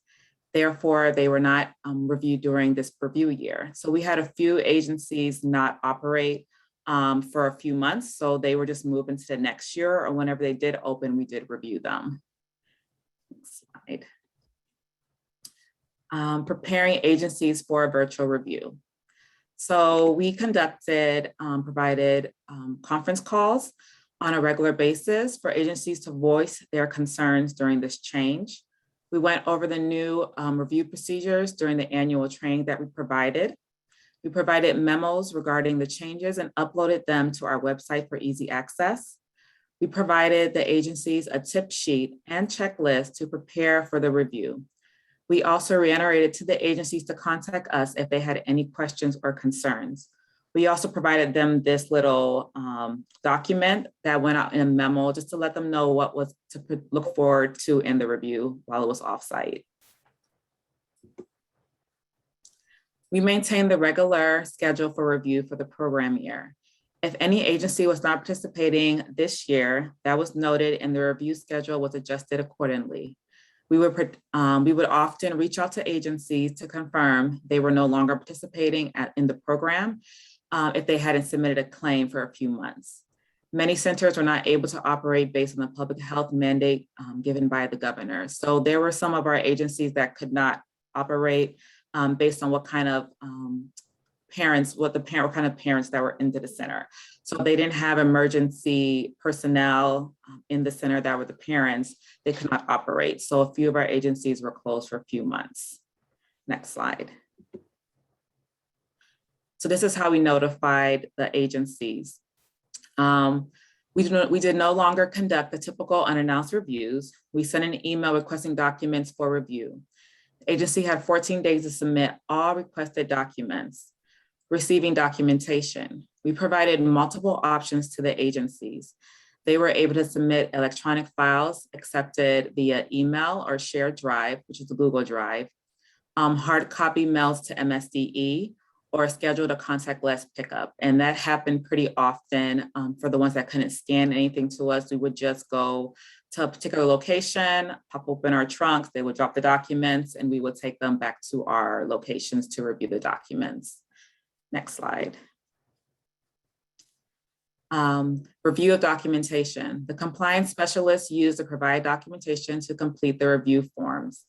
Therefore, they were not reviewed during this review year. So we had a few agencies not operate for a few months. So they were just moved into the next year, or whenever they did open, we did review them. Next slide. Preparing agencies for a virtual review. So we conducted, provided conference calls on a regular basis for agencies to voice their concerns during this change. We went over the new review procedures during the annual training that we provided. We provided memos regarding the changes and uploaded them to our website for easy access. We provided the agencies a tip sheet and checklist to prepare for the review. We also reiterated to the agencies to contact us if they had any questions or concerns. We also provided them this little document that went out in a memo just to let them know what was to look forward to in the review while it was offsite. We maintained the regular schedule for review for the program year. If any agency was not participating this year, that was noted and the review schedule was adjusted accordingly. We would often reach out to agencies to confirm they were no longer participating in the program if they hadn't submitted a claim for a few months. Many centers were not able to operate based on the public health mandate given by the governor. So there were some of our agencies that could not operate based on what kind of parents that were into the center. So they didn't have emergency personnel in the center that were the parents, they could not operate. So a few of our agencies were closed for a few months. Next slide. So this is how we notified the agencies. We did no longer conduct the typical unannounced reviews. We sent an email requesting documents for review. The agency had 14 days to submit all requested documents. Receiving documentation. We provided multiple options to the agencies. They were able to submit electronic files accepted via email or shared drive, which is the Google Drive, hard copy mails to MSDE, or scheduled a contactless pickup. And that happened pretty often. For the ones that couldn't scan anything to us, we would just go to a particular location, pop open our trunks, they would drop the documents, and we would take them back to our locations to review the documents. Next slide. Review of documentation. The compliance specialists used to provide documentation to complete the review forms.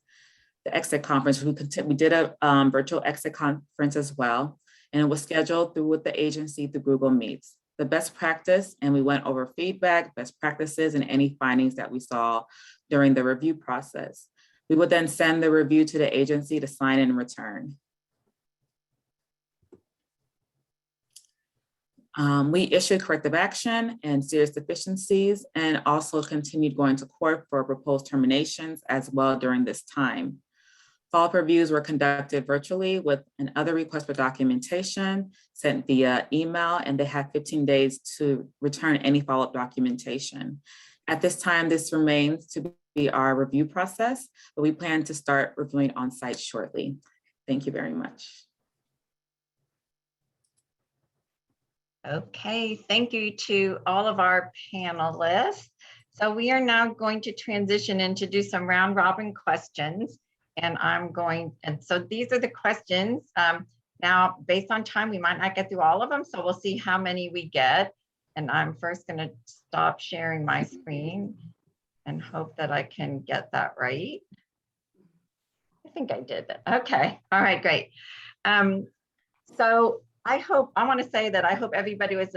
The exit conference, we did a virtual exit conference as well, and it was scheduled with the agency through Google Meets. The best practice, and we went over feedback, best practices, and any findings that we saw during the review process. We would then send the review to the agency to sign and return. We issued corrective action and serious deficiencies, and also continued going to court for proposed terminations as well during this time. Follow-up reviews were conducted virtually with another request for documentation sent via email, and they had 15 days to return any follow-up documentation. At this time, this remains to be our review process, but we plan to start reviewing on-site shortly. Thank you very much. Okay, thank you to all of our panelists. So we are now going to transition into do some round robin questions. And so these are the questions. Now, based on time, we might not get through all of them, so we'll see how many we get. And I'm first gonna stop sharing my screen and hope that I can get that right. I think I did that. Okay, all right, great. So I want to say that I hope everybody was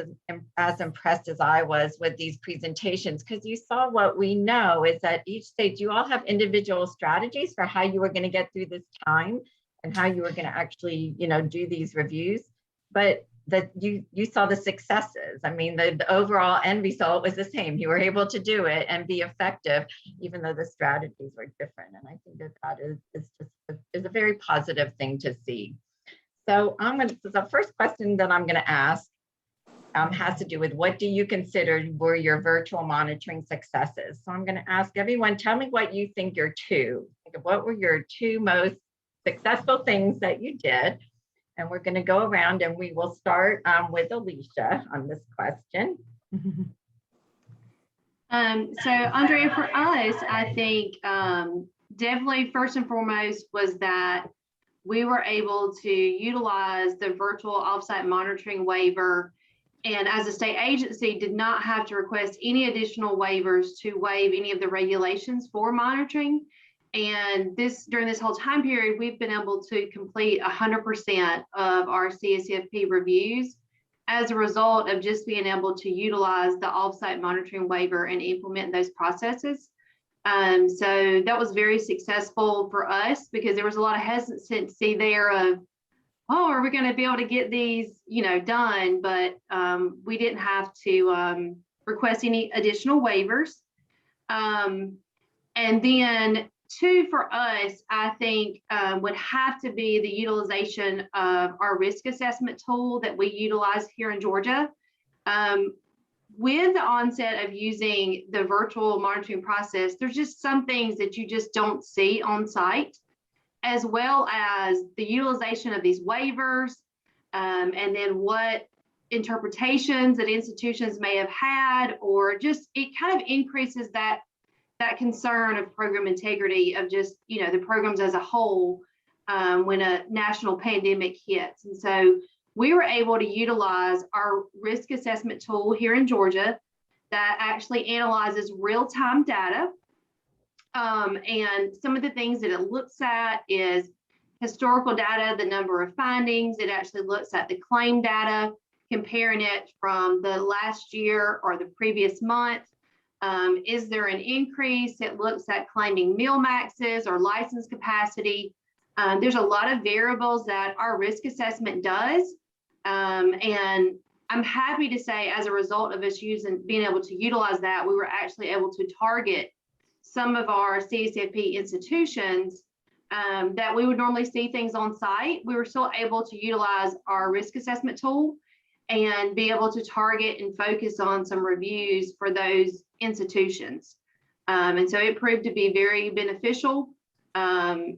as impressed as I was with these presentations, because you saw what we know is that each stage, you all have individual strategies for how you were going to get through this time and how you were going to actually, do these reviews, but that you saw the successes. I mean, the overall end result was the same. You were able to do it and be effective, even though the strategies were different. And I think that is a very positive thing to see. So the first question that I'm going to ask has to do with what do you consider were your virtual monitoring successes? So I'm going to ask everyone, tell me what you think what were your two most successful things that you did? And we're going to go around and we will start with Alicia on this question. So Andrea, for us, I think definitely first and foremost was that we were able to utilize the virtual offsite monitoring waiver, and as a state agency did not have to request any additional waivers to waive any of the regulations for monitoring. And during this whole time period, we've been able to complete 100% of our CACFP reviews as a result of just being able to utilize the offsite monitoring waiver and implement those processes. So that was very successful for us because there was a lot of hesitancy there of, oh, are we going to be able to get these, done? But we didn't have to request any additional waivers. And then two for us, I think would have to be the utilization of our risk assessment tool that we utilize here in Georgia. With the onset of using the virtual monitoring process, there's just some things that you just don't see on site, as well as the utilization of these waivers, and then what interpretations that institutions may have had, or just it kind of increases that that concern of program integrity of just, the programs as a whole when a national pandemic hits. And so we were able to utilize our risk assessment tool here in Georgia that actually analyzes real-time data. And some of the things that it looks at is historical data, the number of findings. It actually looks at the claim data, comparing it from the last year or the previous month. Is there an increase? It looks at claiming meal maxes or license capacity. There's a lot of variables that our risk assessment does. And I'm happy to say, as a result of us being able to utilize that, we were actually able to target some of our CACFP institutions that we would normally see things on site. We were still able to utilize our risk assessment tool and be able to target and focus on some reviews for those institutions. And so it proved to be very beneficial. It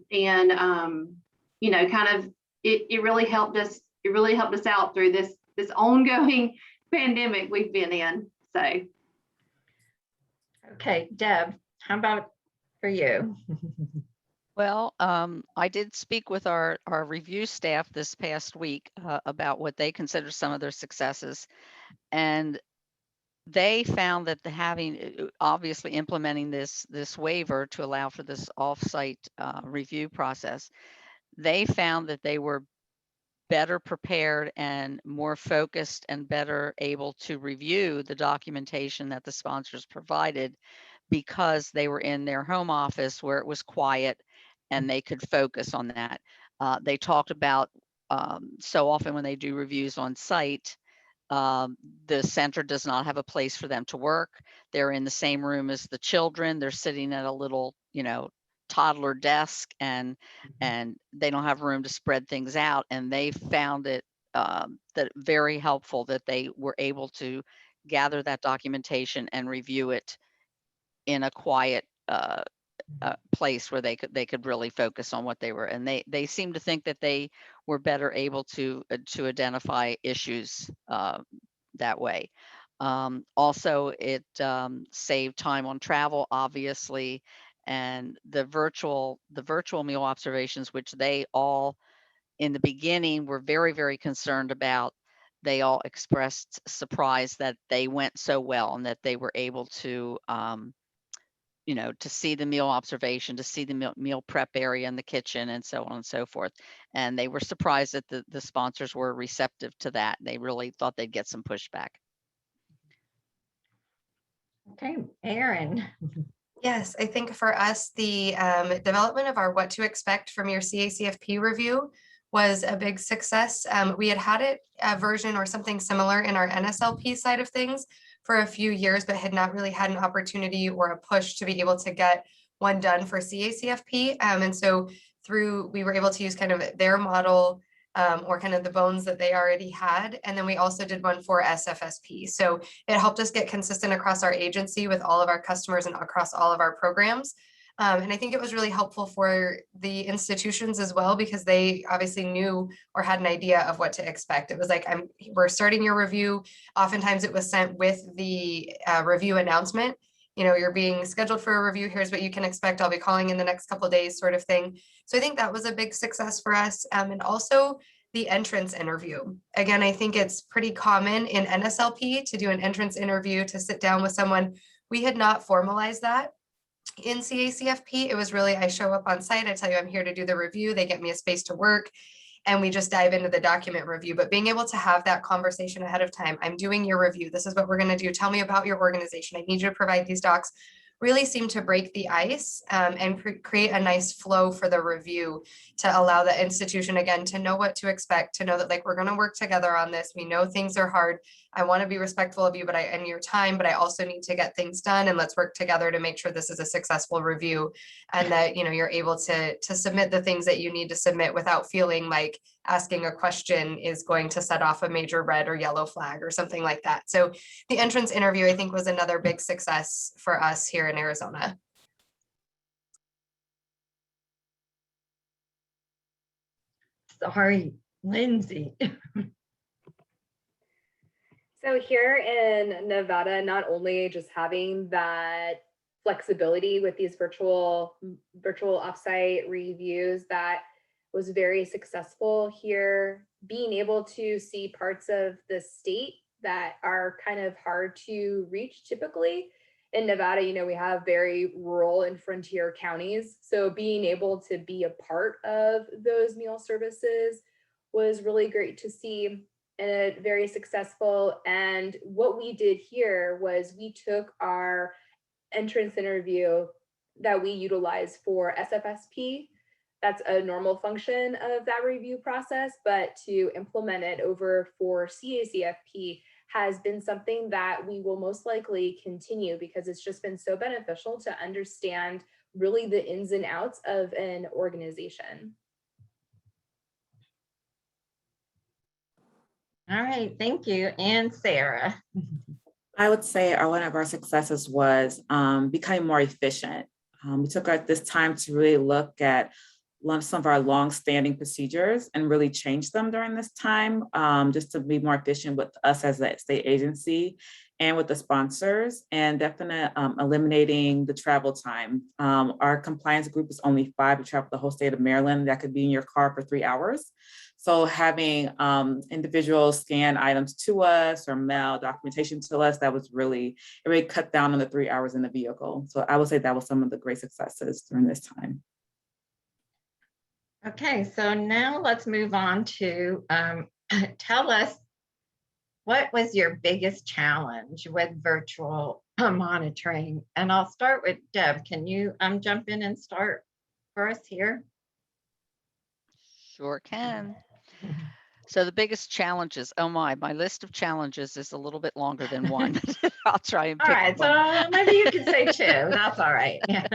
really helped us. It really helped us out through this ongoing pandemic we've been in. So. Okay, Deb, how about for you? Well, I did speak with our review staff this past week about what they consider some of their successes. And they found that obviously implementing this waiver to allow for this offsite review process, they found that they were better prepared and more focused and better able to review the documentation that the sponsors provided because they were in their home office where it was quiet and they could focus on that. They talked about so often when they do reviews on site, the center does not have a place for them to work. They're in the same room as the children. They're sitting at a little, toddler desk and they don't have room to spread things out. And they found it that very helpful that they were able to gather that documentation and review it in a quiet place where they could really focus on what they were. And they seem to think that they were better able to identify issues that way. Also, it saved time on travel, obviously, and the virtual meal observations, which they all in the beginning were very, very concerned about. They all expressed surprise that they went so well and that they were able to to see the meal observation, to see the meal prep area in the kitchen and so on and so forth. And they were surprised that the sponsors were receptive to that. They really thought they'd get some pushback. Okay, Erin. Yes, I think for us, the development of our what to expect from your CACFP review was a big success. We had a version or something similar in our NSLP side of things for a few years, but had not really had an opportunity or a push to be able to get one done for CACFP. And so we were able to use kind of their model or kind of the bones that they already had. And then we also did one for SFSP. So it helped us get consistent across our agency with all of our customers and across all of our programs. And I think it was really helpful for the institutions as well, because they obviously knew or had an idea of what to expect. It was like, we're starting your review. Oftentimes it was sent with the review announcement. You're being scheduled for a review. Here's what you can expect. I'll be calling in the next couple of days, sort of thing. So I think that was a big success for us. And also the entrance interview. Again, I think it's pretty common in NSLP to do an entrance interview, to sit down with someone. We had not formalized that in CACFP. It was really, I show up on site, I tell you I'm here to do the review, they get me a space to work, and we just dive into the document review. But being able to have that conversation ahead of time, I'm doing your review, this is what we're going to do, tell me about your organization, I need you to provide these docs, really seemed to break the ice and create a nice flow for the review, to allow the institution again to know what to expect, to know that like we're going to work together on this. We know things are hard. I want to be respectful of you, and your time, but I also need to get things done, and let's work together to make sure this is a successful review, and that you're able to submit the things that you need to submit without feeling like asking a question is going to set off a major red or yellow flag or something like that. So the entrance interview, I think, was another big success for us here in Arizona. Sorry, Lindsay. So here in Nevada, not only just having that flexibility with these virtual offsite reviews that was very successful here. Being able to see parts of the state that are kind of hard to reach typically. In Nevada, we have very rural and frontier counties. So being able to be a part of those meal services was really great to see and very successful. And what we did here was we took our entrance interview that we utilize for SFSP. That's a normal function of that review process, but to implement it over for CACFP has been something that we will most likely continue because it's just been so beneficial to understand really the ins and outs of an organization. All right, thank you. And Sarah. I would say one of our successes was becoming more efficient. We took this time to really look at some of our long-standing procedures and really change them during this time, just to be more efficient with us as a state agency and with the sponsors, and definitely eliminating the travel time. Our compliance group is only 5 to travel the whole state of Maryland. That could be in your car for 3 hours. So having individuals scan items to us or mail documentation to us, it really cut down on the 3 hours in the vehicle. So I would say that was some of the great successes during this time. Okay, so now let's move on to tell us, what was your biggest challenge with virtual monitoring? And I'll start with Deb. Can you jump in and start for us here? Sure can. So the biggest challenges, oh my list of challenges is a little bit longer than one. I'll try and pick all right, one. so maybe you can say 2. That's all right. Yeah.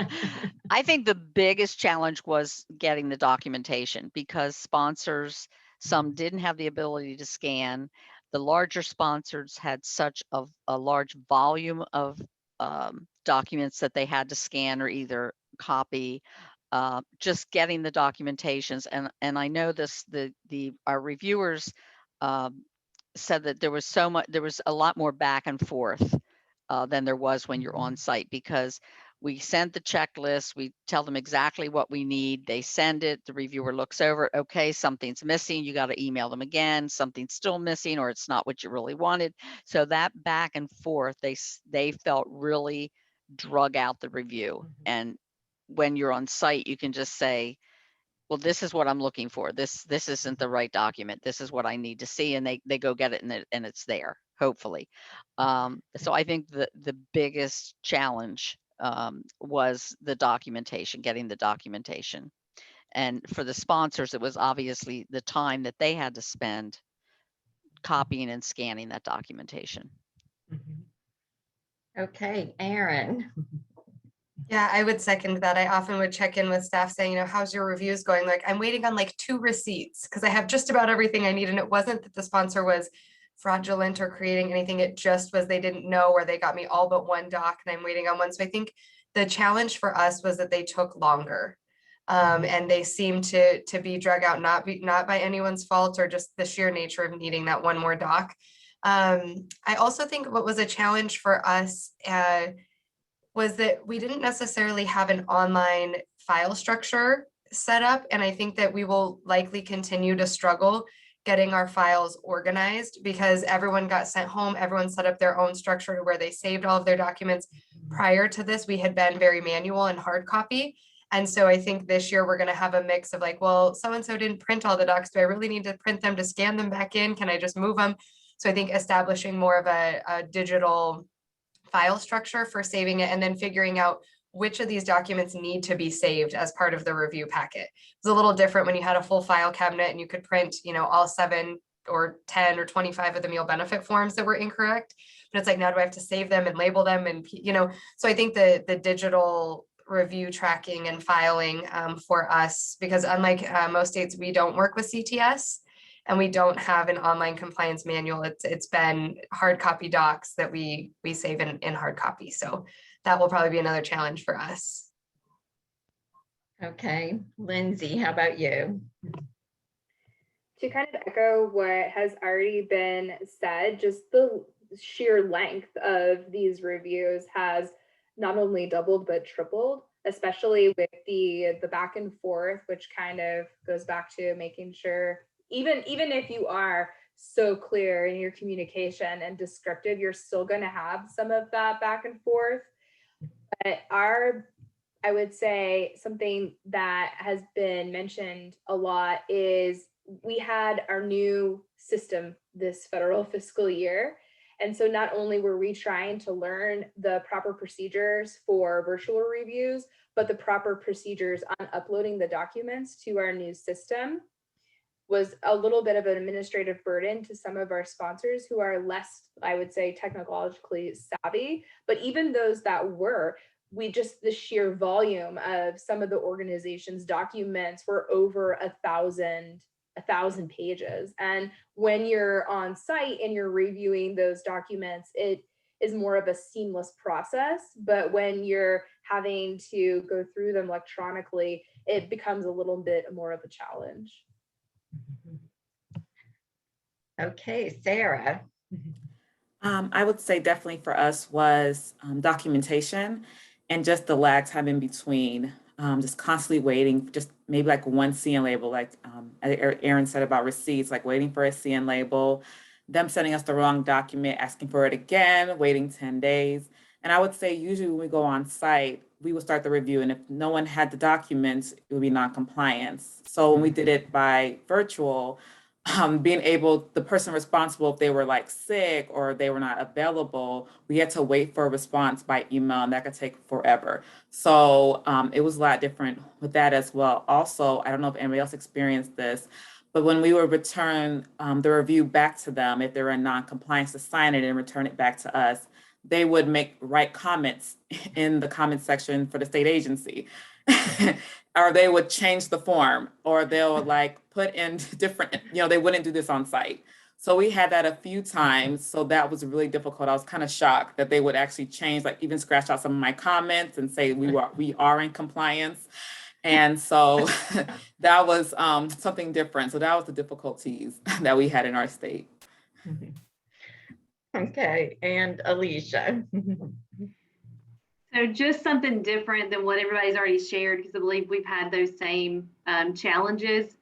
I think the biggest challenge was getting the documentation because sponsors, some didn't have the ability to scan. The larger sponsors had such a large volume of documents that they had to scan or either copy. Just getting the documentations, and I know this, our reviewers said that there was a lot more back and forth than there was when you're on site, because we send the checklist, we tell them exactly what we need, they send it, the reviewer looks over it, okay, something's missing, you got to email them again, something's still missing, or it's not what you really wanted. So that back and forth, they felt really drug out the review. And when you're on site, you can just say, well, this is what I'm looking for. This isn't the right document. This is what I need to see. And they go get it and it's there, hopefully. So I think the biggest challenge was the documentation, getting the documentation. And for the sponsors, it was obviously the time that they had to spend copying and scanning that documentation. Okay, Erin. Yeah, I would second that. I often would check in with staff saying, how's your reviews going? Like, I'm waiting on like 2 receipts because I have just about everything I need. And it wasn't that the sponsor was fraudulent or creating anything. It just was they didn't know, or they got me all but 1 doc and I'm waiting on 1. So I think the challenge for us was that they took longer. And they seemed to be drug out, not by anyone's fault, or just the sheer nature of needing that 1 more doc. I also think what was a challenge for us was that we didn't necessarily have an online file structure set up. And I think that we will likely continue to struggle getting our files organized because everyone got sent home. Everyone set up their own structure to where they saved all of their documents. Prior to this, we had been very manual and hard copy. And so I think this year we're going to have a mix of like, well, so-and-so didn't print all the docs. Do I really need to print them to scan them back in? Can I just move them? So I think establishing more of a digital file structure for saving it, and then figuring out which of these documents need to be saved as part of the review packet. It was a little different when you had a full file cabinet and you could print, all 7 or 10 or 25 of the meal benefit forms that were incorrect. But it's like, now do I have to save them and label them? And, so I think the digital review tracking and filing for us, because unlike most states, we don't work with CTS. And we don't have an online compliance manual. It's been hard copy docs that we save in hard copy. So that will probably be another challenge for us. Okay, Lindsay, how about you? To kind of echo what has already been said, just the sheer length of these reviews has not only doubled but tripled, especially with the back and forth, which kind of goes back to making sure even if you are so clear in your communication and descriptive, you're still going to have some of that back and forth. But I would say something that has been mentioned a lot is we had our new system this federal fiscal year. And so not only were we trying to learn the proper procedures for virtual reviews, but the proper procedures on uploading the documents to our new system was a little bit of an administrative burden to some of our sponsors who are less, I would say, technologically savvy. But even those that were, the sheer volume of some of the organization's documents were over 1,000 pages. And when you're on site and you're reviewing those documents, it is more of a seamless process. But when you're having to go through them electronically, it becomes a little bit more of a challenge. Okay, Sarah. I would say definitely for us was documentation and just the lag time in between, just constantly waiting, just maybe like one CN label, like Aaron said about receipts, like waiting for a CN label, them sending us the wrong document, asking for it again, waiting 10 days. And I would say usually when we go on site, we would start the review, and if no one had the documents, it would be non-compliance. So when we did it by virtual, being able, the person responsible, if they were like sick or they were not available, we had to wait for a response by email, and that could take forever. So it was a lot different with that as well. Also, I don't know if anybody else experienced this, but when we would return the review back to them, if they were in non-compliance, to sign it and return it back to us, they would write comments in the comment section for the state agency. Or they would change the form, or they'll like put in different, they wouldn't do this on site. So we had that a few times. So that was really difficult. I was kind of shocked that they would actually change, like even scratch out some of my comments and say we are in compliance. And so that was something different. So that was the difficulties that we had in our state. Okay, and Alicia. So just something different than what everybody's already shared, because I believe we've had those same challenges.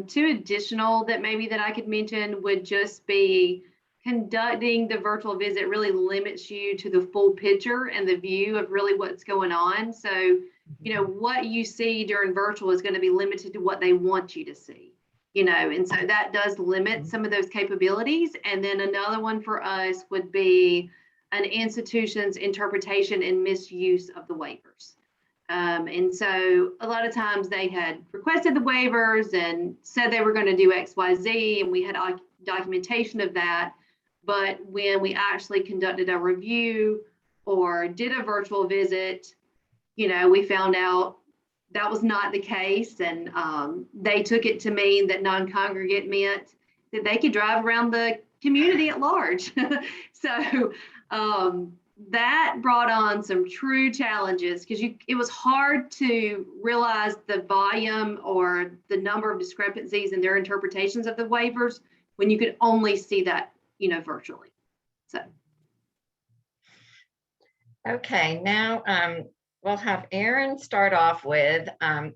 Two additional that I could mention would just be conducting the virtual visit really limits you to the full picture and the view of really what's going on. So, what you see during virtual is going to be limited to what they want you to see, and so that does limit some of those capabilities. And then another one for us would be an institution's interpretation and misuse of the waivers. And so a lot of times they had requested the waivers and said they were going to do X, Y, Z, and we had documentation of that. But when we actually conducted a review or did a virtual visit, we found out that was not the case. And they took it to mean that non-congregate meant that they could drive around the community at large. So that brought on some true challenges, because it was hard to realize the volume or the number of discrepancies in their interpretations of the waivers when you could only see that, virtually. So. Okay, now we'll have Aaron start off with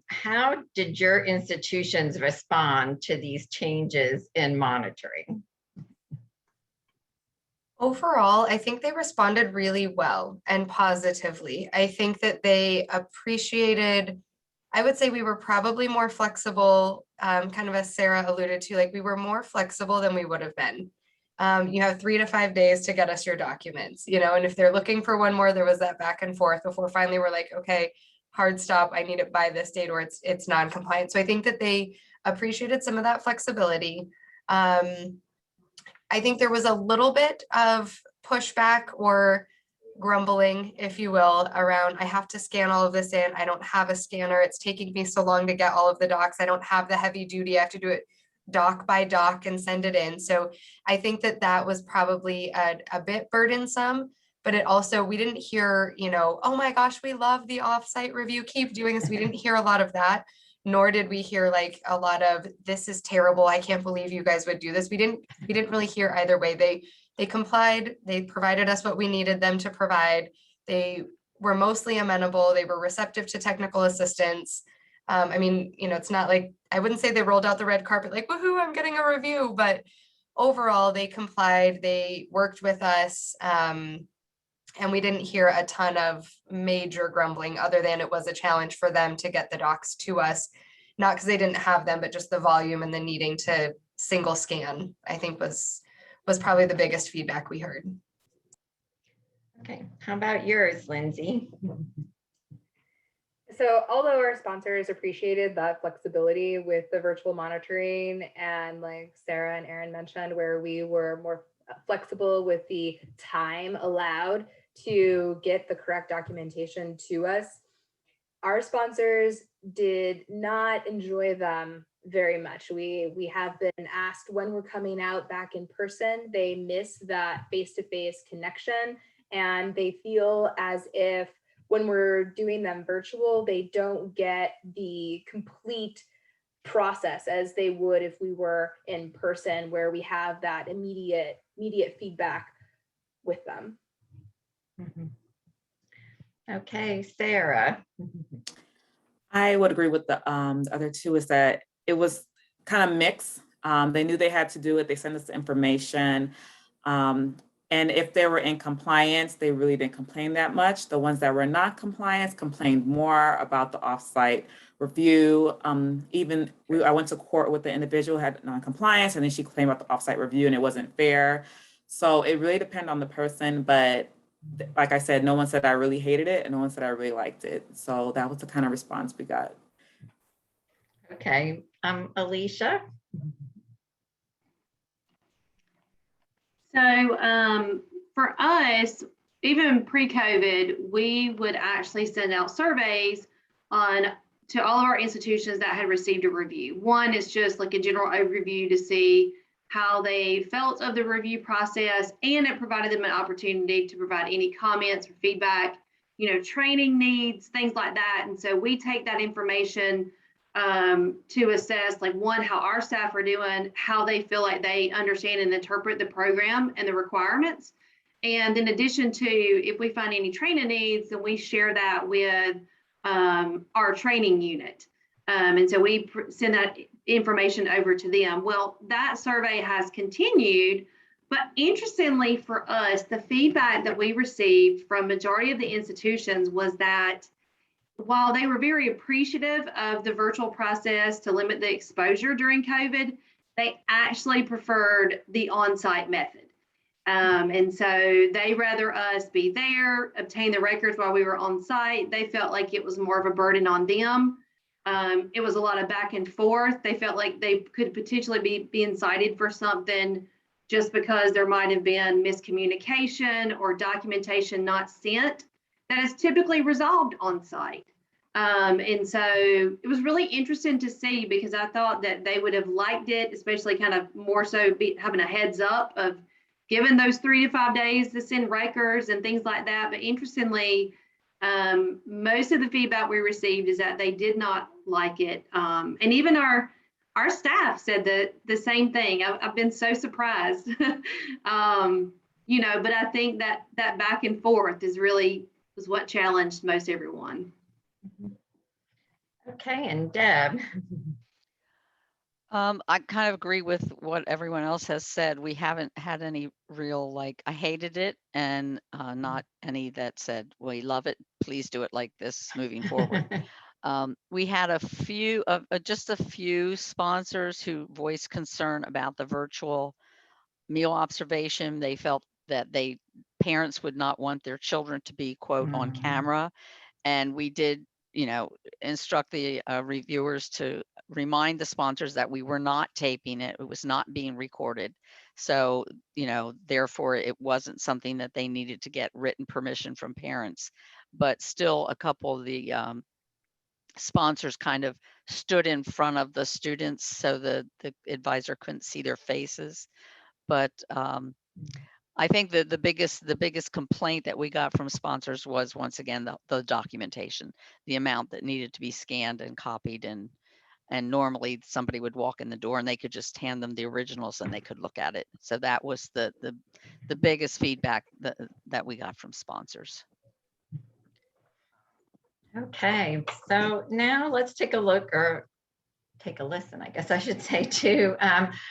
how did your institutions respond to these changes in monitoring? Overall, I think they responded really well and positively. I think that they appreciated, I would say we were probably more flexible, kind of as Sarah alluded to, like we were more flexible than we would have been. You have 3 to 5 days to get us your documents, and if they're looking for one more, there was that back and forth before finally we're like, okay, hard stop, I need it by this date or it's non-compliant. So I think that they appreciated some of that flexibility. I think there was a little bit of pushback or grumbling, if you will, around I have to scan all of this in. I don't have a scanner. It's taking me so long to get all of the docs. I don't have the heavy duty. I have to do it doc by doc and send it in. So I think that was probably a bit burdensome, but it also, we didn't hear, oh my gosh, we love the offsite review. Keep doing this. We didn't hear a lot of that. Nor did we hear like a lot of, this is terrible, I can't believe you guys would do this. We didn't really hear either way. They complied, they provided us what we needed them to provide. They were mostly amenable. They were receptive to technical assistance. I mean, it's not like, I wouldn't say they rolled out the red carpet like, woohoo, I'm getting a review, but overall they complied, they worked with us, and we didn't hear a ton of major grumbling other than it was a challenge for them to get the docs to us, not because they didn't have them, but just the volume and the needing to single scan, I think was probably the biggest feedback we heard. Okay, how about yours, Lindsay? So although our sponsors appreciated that flexibility with the virtual monitoring, and like Sarah and Aaron mentioned, where we were more flexible with the time allowed to get the correct documentation to us, our sponsors did not enjoy them very much. We have been asked when we're coming out back in person. They miss that face-to-face connection, and they feel as if when we're doing them virtual, they don't get the complete process as they would if we were in person, where we have that immediate feedback with them. Okay, Sarah. I would agree with the other two, is that it was kind of mixed. They knew they had to do it. They sent us the information. And if they were in compliance, they really didn't complain that much. The ones that were not compliant complained more about the offsite review. I went to court with the individual who had non-compliance, and then she claimed about the offsite review and it wasn't fair. So it really depended on the person, but like I said, no one said I really hated it and no one said I really liked it. So that was the kind of response we got. Okay, Alicia. So for us, even pre-COVID, we would actually send out surveys to all of our institutions that had received a review. One is just like a general overview to see how they felt of the review process, and it provided them an opportunity to provide any comments or feedback, training needs, things like that. And so we take that information to assess, like, one, how our staff are doing, how they feel like they understand and interpret the program and the requirements. And in addition to, if we find any training needs, then we share that with our training unit. And so we send that information over to them. Well, that survey has continued, but interestingly for us, the feedback that we received from majority of the institutions was that while they were very appreciative of the virtual process to limit the exposure during COVID, they actually preferred the on-site method. And so they rather us be there, obtain the records while we were on site. They felt like it was more of a burden on them. It was a lot of back and forth. They felt like they could potentially be being cited for something just because there might have been miscommunication or documentation not sent that is typically resolved on site. And so it was really interesting to see, because I thought that they would have liked it, especially kind of more so having a heads up of given those 3 to 5 days to send records and things like that. But interestingly, most of the feedback we received is that they did not like it. And even our staff said the same thing. I've been so surprised, but I think that back and forth was what challenged most everyone. Okay, and Deb. I kind of agree with what everyone else has said. We haven't had any real, like, I hated it, and not any that said, we love it, please do it like this moving forward. We had just a few sponsors who voiced concern about the virtual meal observation. They felt that parents would not want their children to be, quote, on camera. And we did, instruct the reviewers to remind the sponsors that we were not taping it. It was not being recorded. So, therefore it wasn't something that they needed to get written permission from parents. But still, a couple of the sponsors kind of stood in front of the students so the advisor couldn't see their faces. But I think that the biggest complaint that we got from sponsors was, once again, the documentation, the amount that needed to be scanned and copied, and normally somebody would walk in the door and they could just hand them the originals and they could look at it. So that was the biggest feedback that we got from sponsors. Okay, so now let's take a look, or take a listen, I guess I should say, to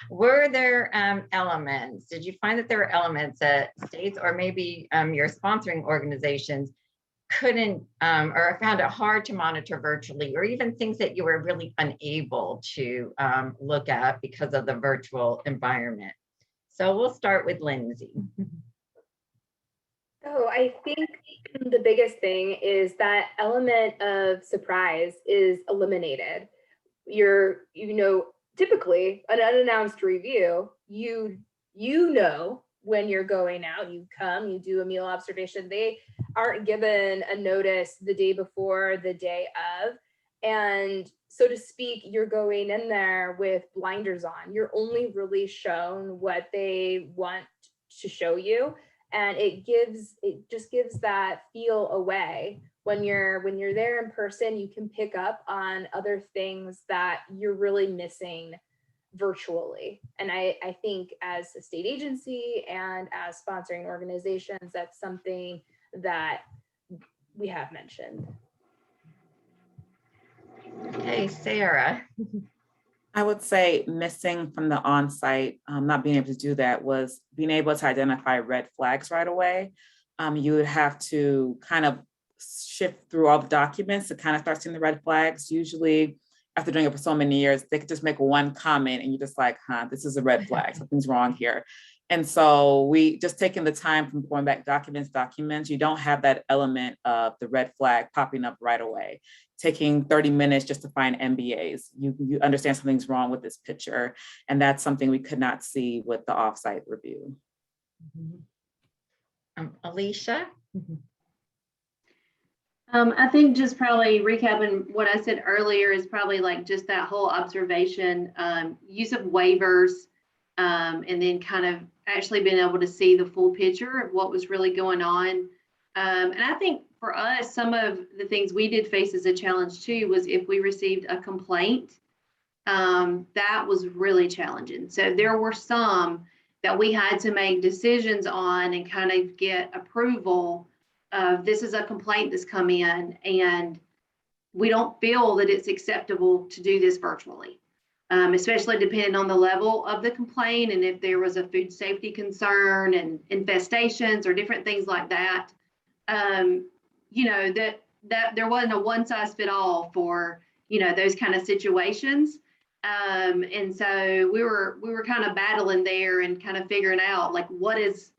were there elements? Did you find that there were elements that states or maybe your sponsoring organizations couldn't or found it hard to monitor virtually, or even things that you were really unable to look at because of the virtual environment? So we'll start with Lindsay. So I think the biggest thing is that element of surprise is eliminated. Typically an unannounced review, you know when you're going out, you come, you do a meal observation. They aren't given a notice the day before, the day of. And so to speak, you're going in there with blinders on. You're only really shown what they want to show you. And it just gives that feel away. When you're there in person, you can pick up on other things that you're really missing virtually. And I think as a state agency and as sponsoring organizations, that's something that we have mentioned. Okay, Sarah. I would say missing from the on-site, not being able to do that, was being able to identify red flags right away. You would have to kind of shift through all the documents to kind of start seeing the red flags. Usually, after doing it for so many years, they could just make one comment and you're just like, this is a red flag, something's wrong here. And so we just taking the time from going back documents, you don't have that element of the red flag popping up right away. Taking 30 minutes just to find MBAs. You understand something's wrong with this picture. And that's something we could not see with the offsite review. Alicia? I think just probably recapping what I said earlier is probably like just that whole observation, use of waivers, and then kind of actually being able to see the full picture of what was really going on. And I think for us, some of the things we did face as a challenge too was if we received a complaint, that was really challenging. So there were some that we had to make decisions on and kind of get approval of, this is a complaint that's come in and we don't feel that it's acceptable to do this virtually, especially depending on the level of the complaint and if there was a food safety concern and infestations or different things like that. That there wasn't a one size fit all for, those kind of situations. And so we were kind of battling there and kind of figuring out like what is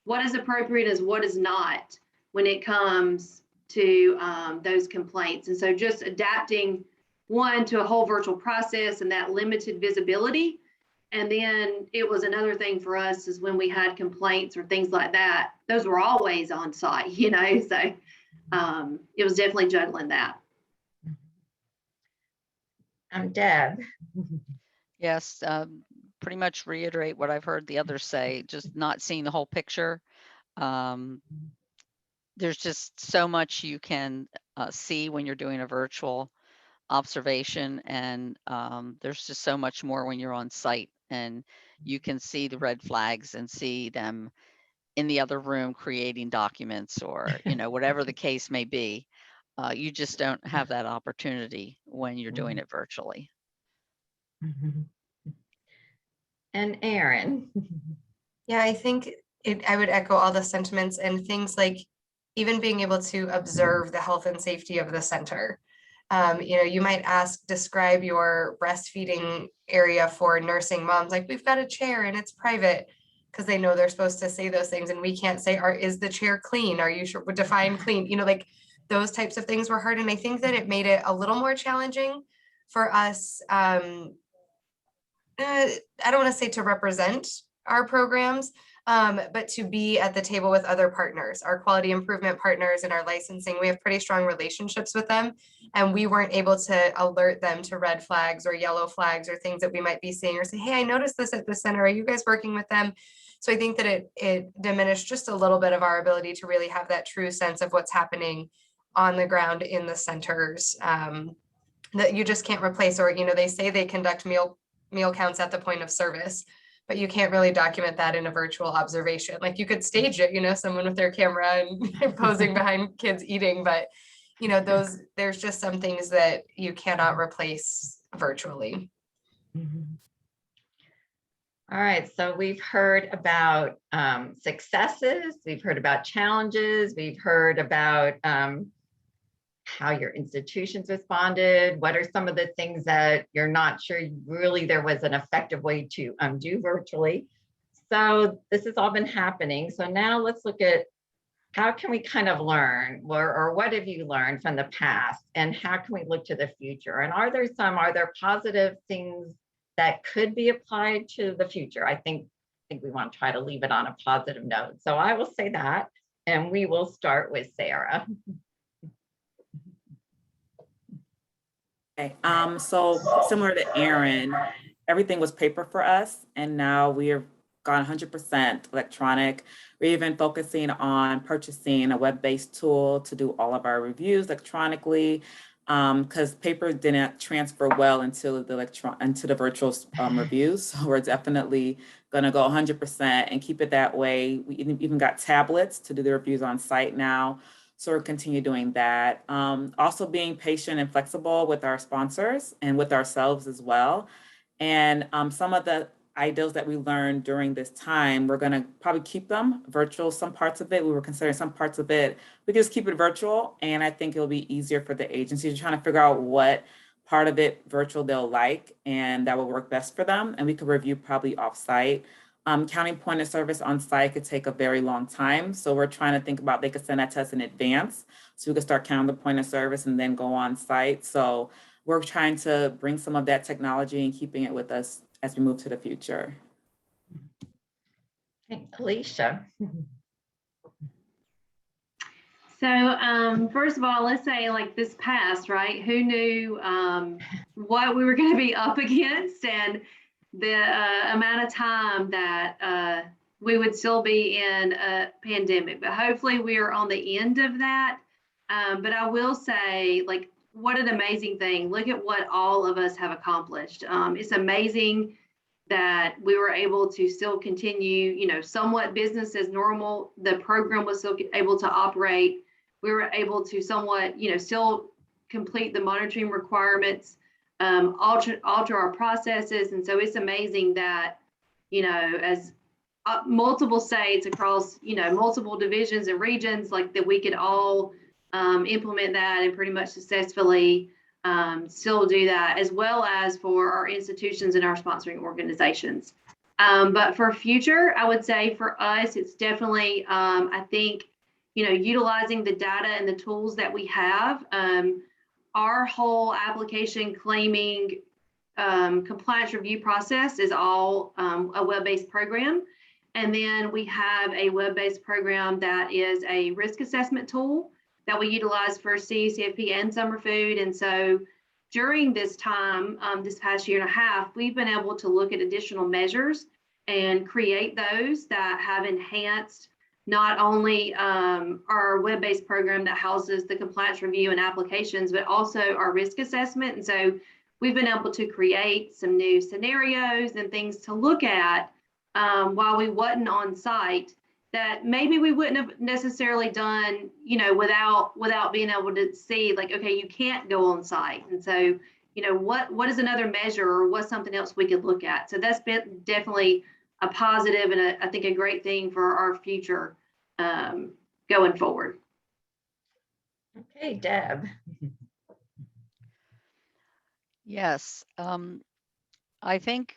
appropriate as what is not when it comes to those complaints. And so just adapting to a whole virtual process and that limited visibility. And then it was another thing for us is when we had complaints or things like that, those were always on site, so it was definitely juggling that. Deb. Yes, pretty much reiterate what I've heard the others say, just not seeing the whole picture. There's just so much you can see when you're doing a virtual observation, and there's just so much more when you're on site and you can see the red flags and see them in the other room creating documents or whatever the case may be. You just don't have that opportunity when you're doing it virtually. And Erin. Yeah, I think I would echo all the sentiments and things like even being able to observe the health and safety of the center. You might describe your breastfeeding area for nursing moms. Like, we've got a chair and it's private, because they know they're supposed to say those things. And we can't say, is the chair clean? Are you sure? Define clean, like those types of things were hard. And I think that it made it a little more challenging for us. I don't want to say to represent our programs, but to be at the table with other partners, our quality improvement partners and our licensing. We have pretty strong relationships with them, and we weren't able to alert them to red flags or yellow flags or things that we might be seeing, or say, hey, I noticed this at the center. Are you guys working with them? So I think that it diminished just a little bit of our ability to really have that true sense of what's happening on the ground in the centers, that you just can't replace. Or, they say they conduct meal counts at the point of service, but you can't really document that in a virtual observation. Like, you could stage it, someone with their camera and posing behind kids eating, but you know, there's just some things that you cannot replace virtually. All right, so we've heard about successes, we've heard about challenges, we've heard about how your institutions responded. What are some of the things that you're not sure really there was an effective way to do virtually? So this has all been happening. So now let's look at how can we kind of learn, or what have you learned from the past, and how can we look to the future? And are there positive things that could be applied to the future? I think we want to try to leave it on a positive note. So I will say that, and we will start with Sarah. Okay, so similar to Aaron, everything was paper for us, and now we have gone 100% electronic. We're even focusing on purchasing a web-based tool to do all of our reviews electronically, because paper didn't transfer well into the virtual reviews. So we're definitely going to go 100% and keep it that way. We even got tablets to do the reviews on site now. So we'll continue doing that. Also being patient and flexible with our sponsors and with ourselves as well. And some of the ideas that we learned during this time, we're gonna probably keep them virtual. Some parts of it, we were considering some parts of it, we can just keep it virtual. And I think it'll be easier for the agencies trying to figure out what part of it virtual they'll like, and that will work best for them. And we could review probably offsite. Counting point of service on site could take a very long time. So we're trying to think about, they could send that to us in advance so we could start counting the point of service and then go on site. So we're trying to bring some of that technology and keeping it with us as we move to the future. Thanks, Alicia. So first of all, let's say like this past, right? Who knew what we were going to be up against, and the amount of time that we would still be in a pandemic, but hopefully we are on the end of that. But I will say, like, what an amazing thing. Look at what all of us have accomplished. It's amazing that we were able to still continue, you know, somewhat business as normal. The program was still able to operate. We were able to somewhat, you know, still complete the monitoring requirements, alter our processes. And so it's amazing that, you know, as multiple states across, you know, multiple divisions and regions, like that we could all implement that and pretty much successfully still do that, as well as for our institutions and our sponsoring organizations. But for future, I would say for us, it's definitely, I think, you know, utilizing the data and the tools that we have. Our whole application claiming compliance review process is all a web-based program. And then we have a web-based program that is a risk assessment tool that we utilize for CACFP and summer food. And so during this time, this past year and a half, we've been able to look at additional measures and create those that have enhanced not only our web-based program that houses the compliance review and applications, but also our risk assessment. And so we've been able to create some new scenarios and things to look at while we wasn't on site, that maybe we wouldn't have necessarily done, you know, without being able to see, like, okay, you can't go on site. And so, you know, what is another measure, or what's something else we could look at? So that's been definitely a positive and I think a great thing for our future going forward. Okay, Deb. Yes, I think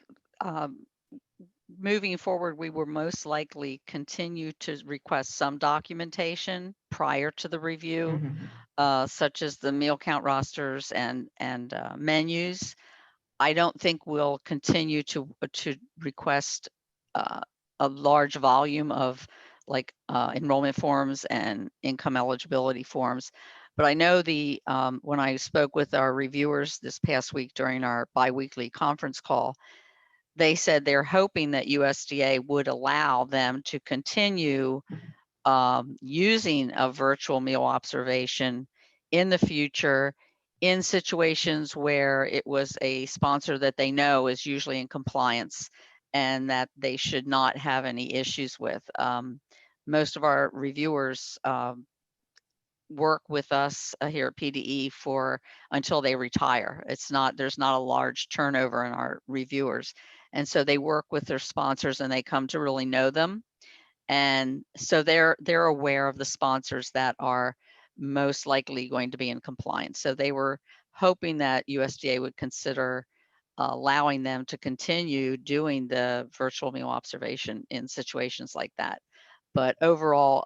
moving forward, we will most likely continue to request some documentation prior to the review, such as the meal count rosters and menus. I don't think we'll continue to request a large volume of like enrollment forms and income eligibility forms. But I know when I spoke with our reviewers this past week during our biweekly conference call, they said they're hoping that USDA would allow them to continue using a virtual meal observation in the future in situations where it was a sponsor that they know is usually in compliance and that they should not have any issues with. Most of our reviewers work with us here at PDE until they retire. There's not a large turnover in our reviewers. And so they work with their sponsors and they come to really know them. And so they're aware of the sponsors that are most likely going to be in compliance. So they were hoping that USDA would consider allowing them to continue doing the virtual meal observation in situations like that. But overall,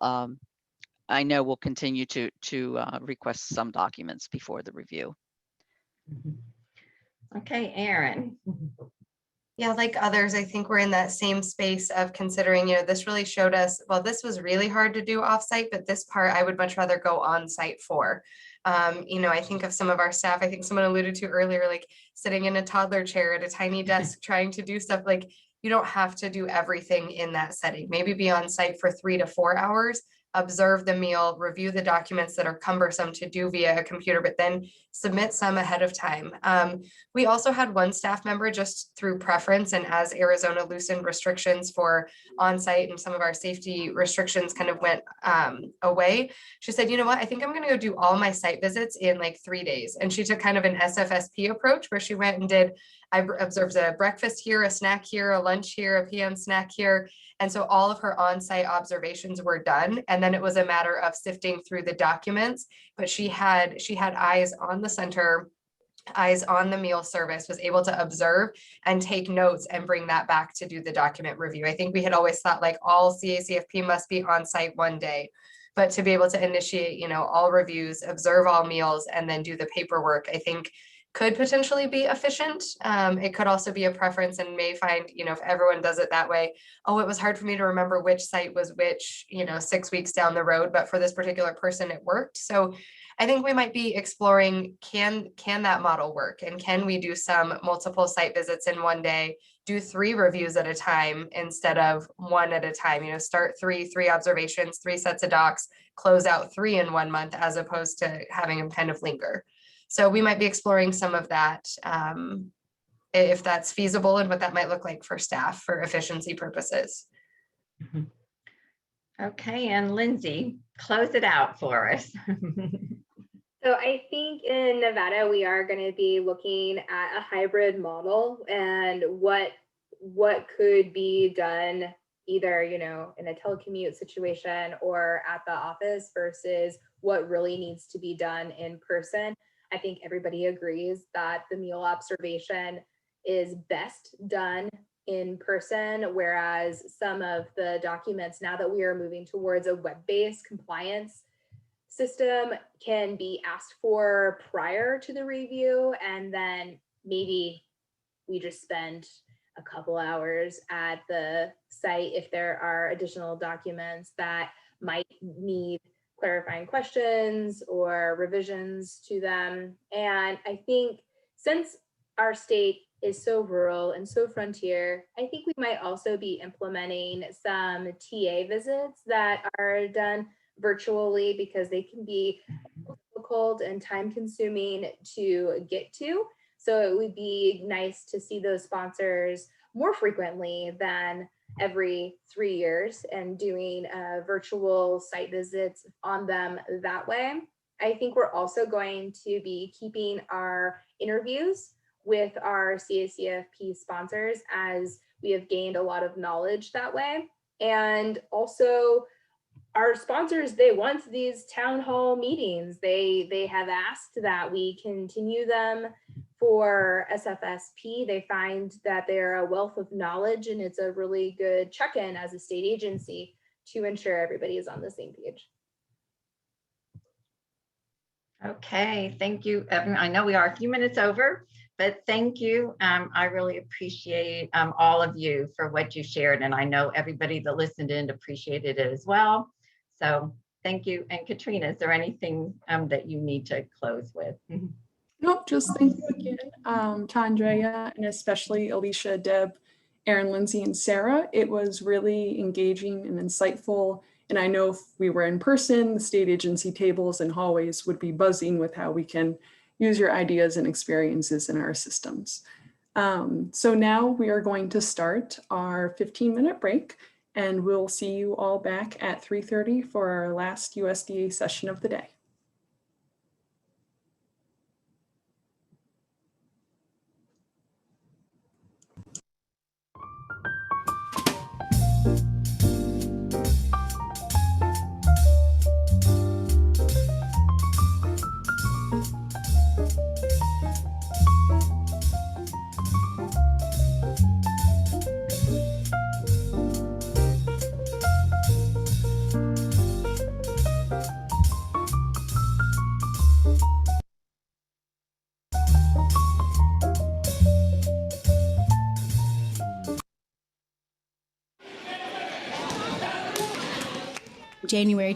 I know we'll continue to request some documents before the review. Okay, Erin. Yeah, like others, I think we're in that same space of considering, this really showed us, well, this was really hard to do offsite, but this part I would much rather go on site for. I think of some of our staff, I think someone alluded to earlier, like sitting in a toddler chair at a tiny desk trying to do stuff. Like, you don't have to do everything in that setting. Maybe be on site for 3 to 4 hours, observe the meal, review the documents that are cumbersome to do via a computer, but then submit some ahead of time. We also had one staff member, just through preference and as Arizona loosened restrictions for on-site and some of our safety restrictions kind of went away. She said, you know what, I think I'm gonna go do all my site visits in like 3 days. And she took kind of an SFSP approach where she went and I observed a breakfast here, a snack here, a lunch here, a PM snack here. And so all of her on-site observations were done. And then it was a matter of sifting through the documents, but she had eyes on the center, eyes on the meal service, was able to observe and take notes and bring that back to do the document review. I think we had always thought like all CACFP must be on site one day, but to be able to initiate, all reviews, observe all meals, and then do the paperwork, I think could potentially be efficient. It could also be a preference and may find, if everyone does it that way, oh, it was hard for me to remember which site was which, 6 weeks down the road, but for this particular person, it worked. So I think we might be exploring, can that model work? And can we do some multiple site visits in one day, do 3 reviews at a time instead of 1 at a time, start 3 observations, 3 sets of docs, close out 3 in 1 month, as opposed to having them kind of linger. So we might be exploring some of that, if that's feasible and what that might look like for staff for efficiency purposes. Okay, and Lindsay, close it out for us. So I think in Nevada, we are going to be looking at a hybrid model and what could be done either, in a telecommute situation or at the office versus what really needs to be done in person. I think everybody agrees that the meal observation is best done in person, whereas some of the documents, now that we are moving towards a web-based compliance system, can be asked for prior to the review, and then maybe we just spend a couple hours at the site if there are additional documents that might need clarifying questions or revisions to them. And I think since our state is so rural and so frontier, I think we might also be implementing some TA visits that are done virtually because they can be difficult and time consuming to get to. So it would be nice to see those sponsors more frequently than every 3 years and doing virtual site visits on them that way. I think we're also going to be keeping our interviews with our CACFP sponsors, as we have gained a lot of knowledge that way. And also our sponsors, they want these town hall meetings. They have asked that we continue them for SFSP. They find that they're a wealth of knowledge, and it's a really good check-in as a state agency to ensure everybody is on the same page. Okay, thank you, everyone. I know we are a few minutes over, but thank you. I really appreciate all of you for what you shared, and I know everybody that listened in appreciated it as well. So thank you. And Katrina, is there anything that you need to close with? Nope, just thank you again to Andrea, and especially Alicia, Deb, Erin, Lindsay, and Sarah. It was really engaging and insightful. And I know if we were in person, the state agency tables and hallways would be buzzing with how we can use your ideas and experiences in our systems. So now we are going to start our 15-minute break, and we'll see you all back at 3:30 for our last USDA session of the day. January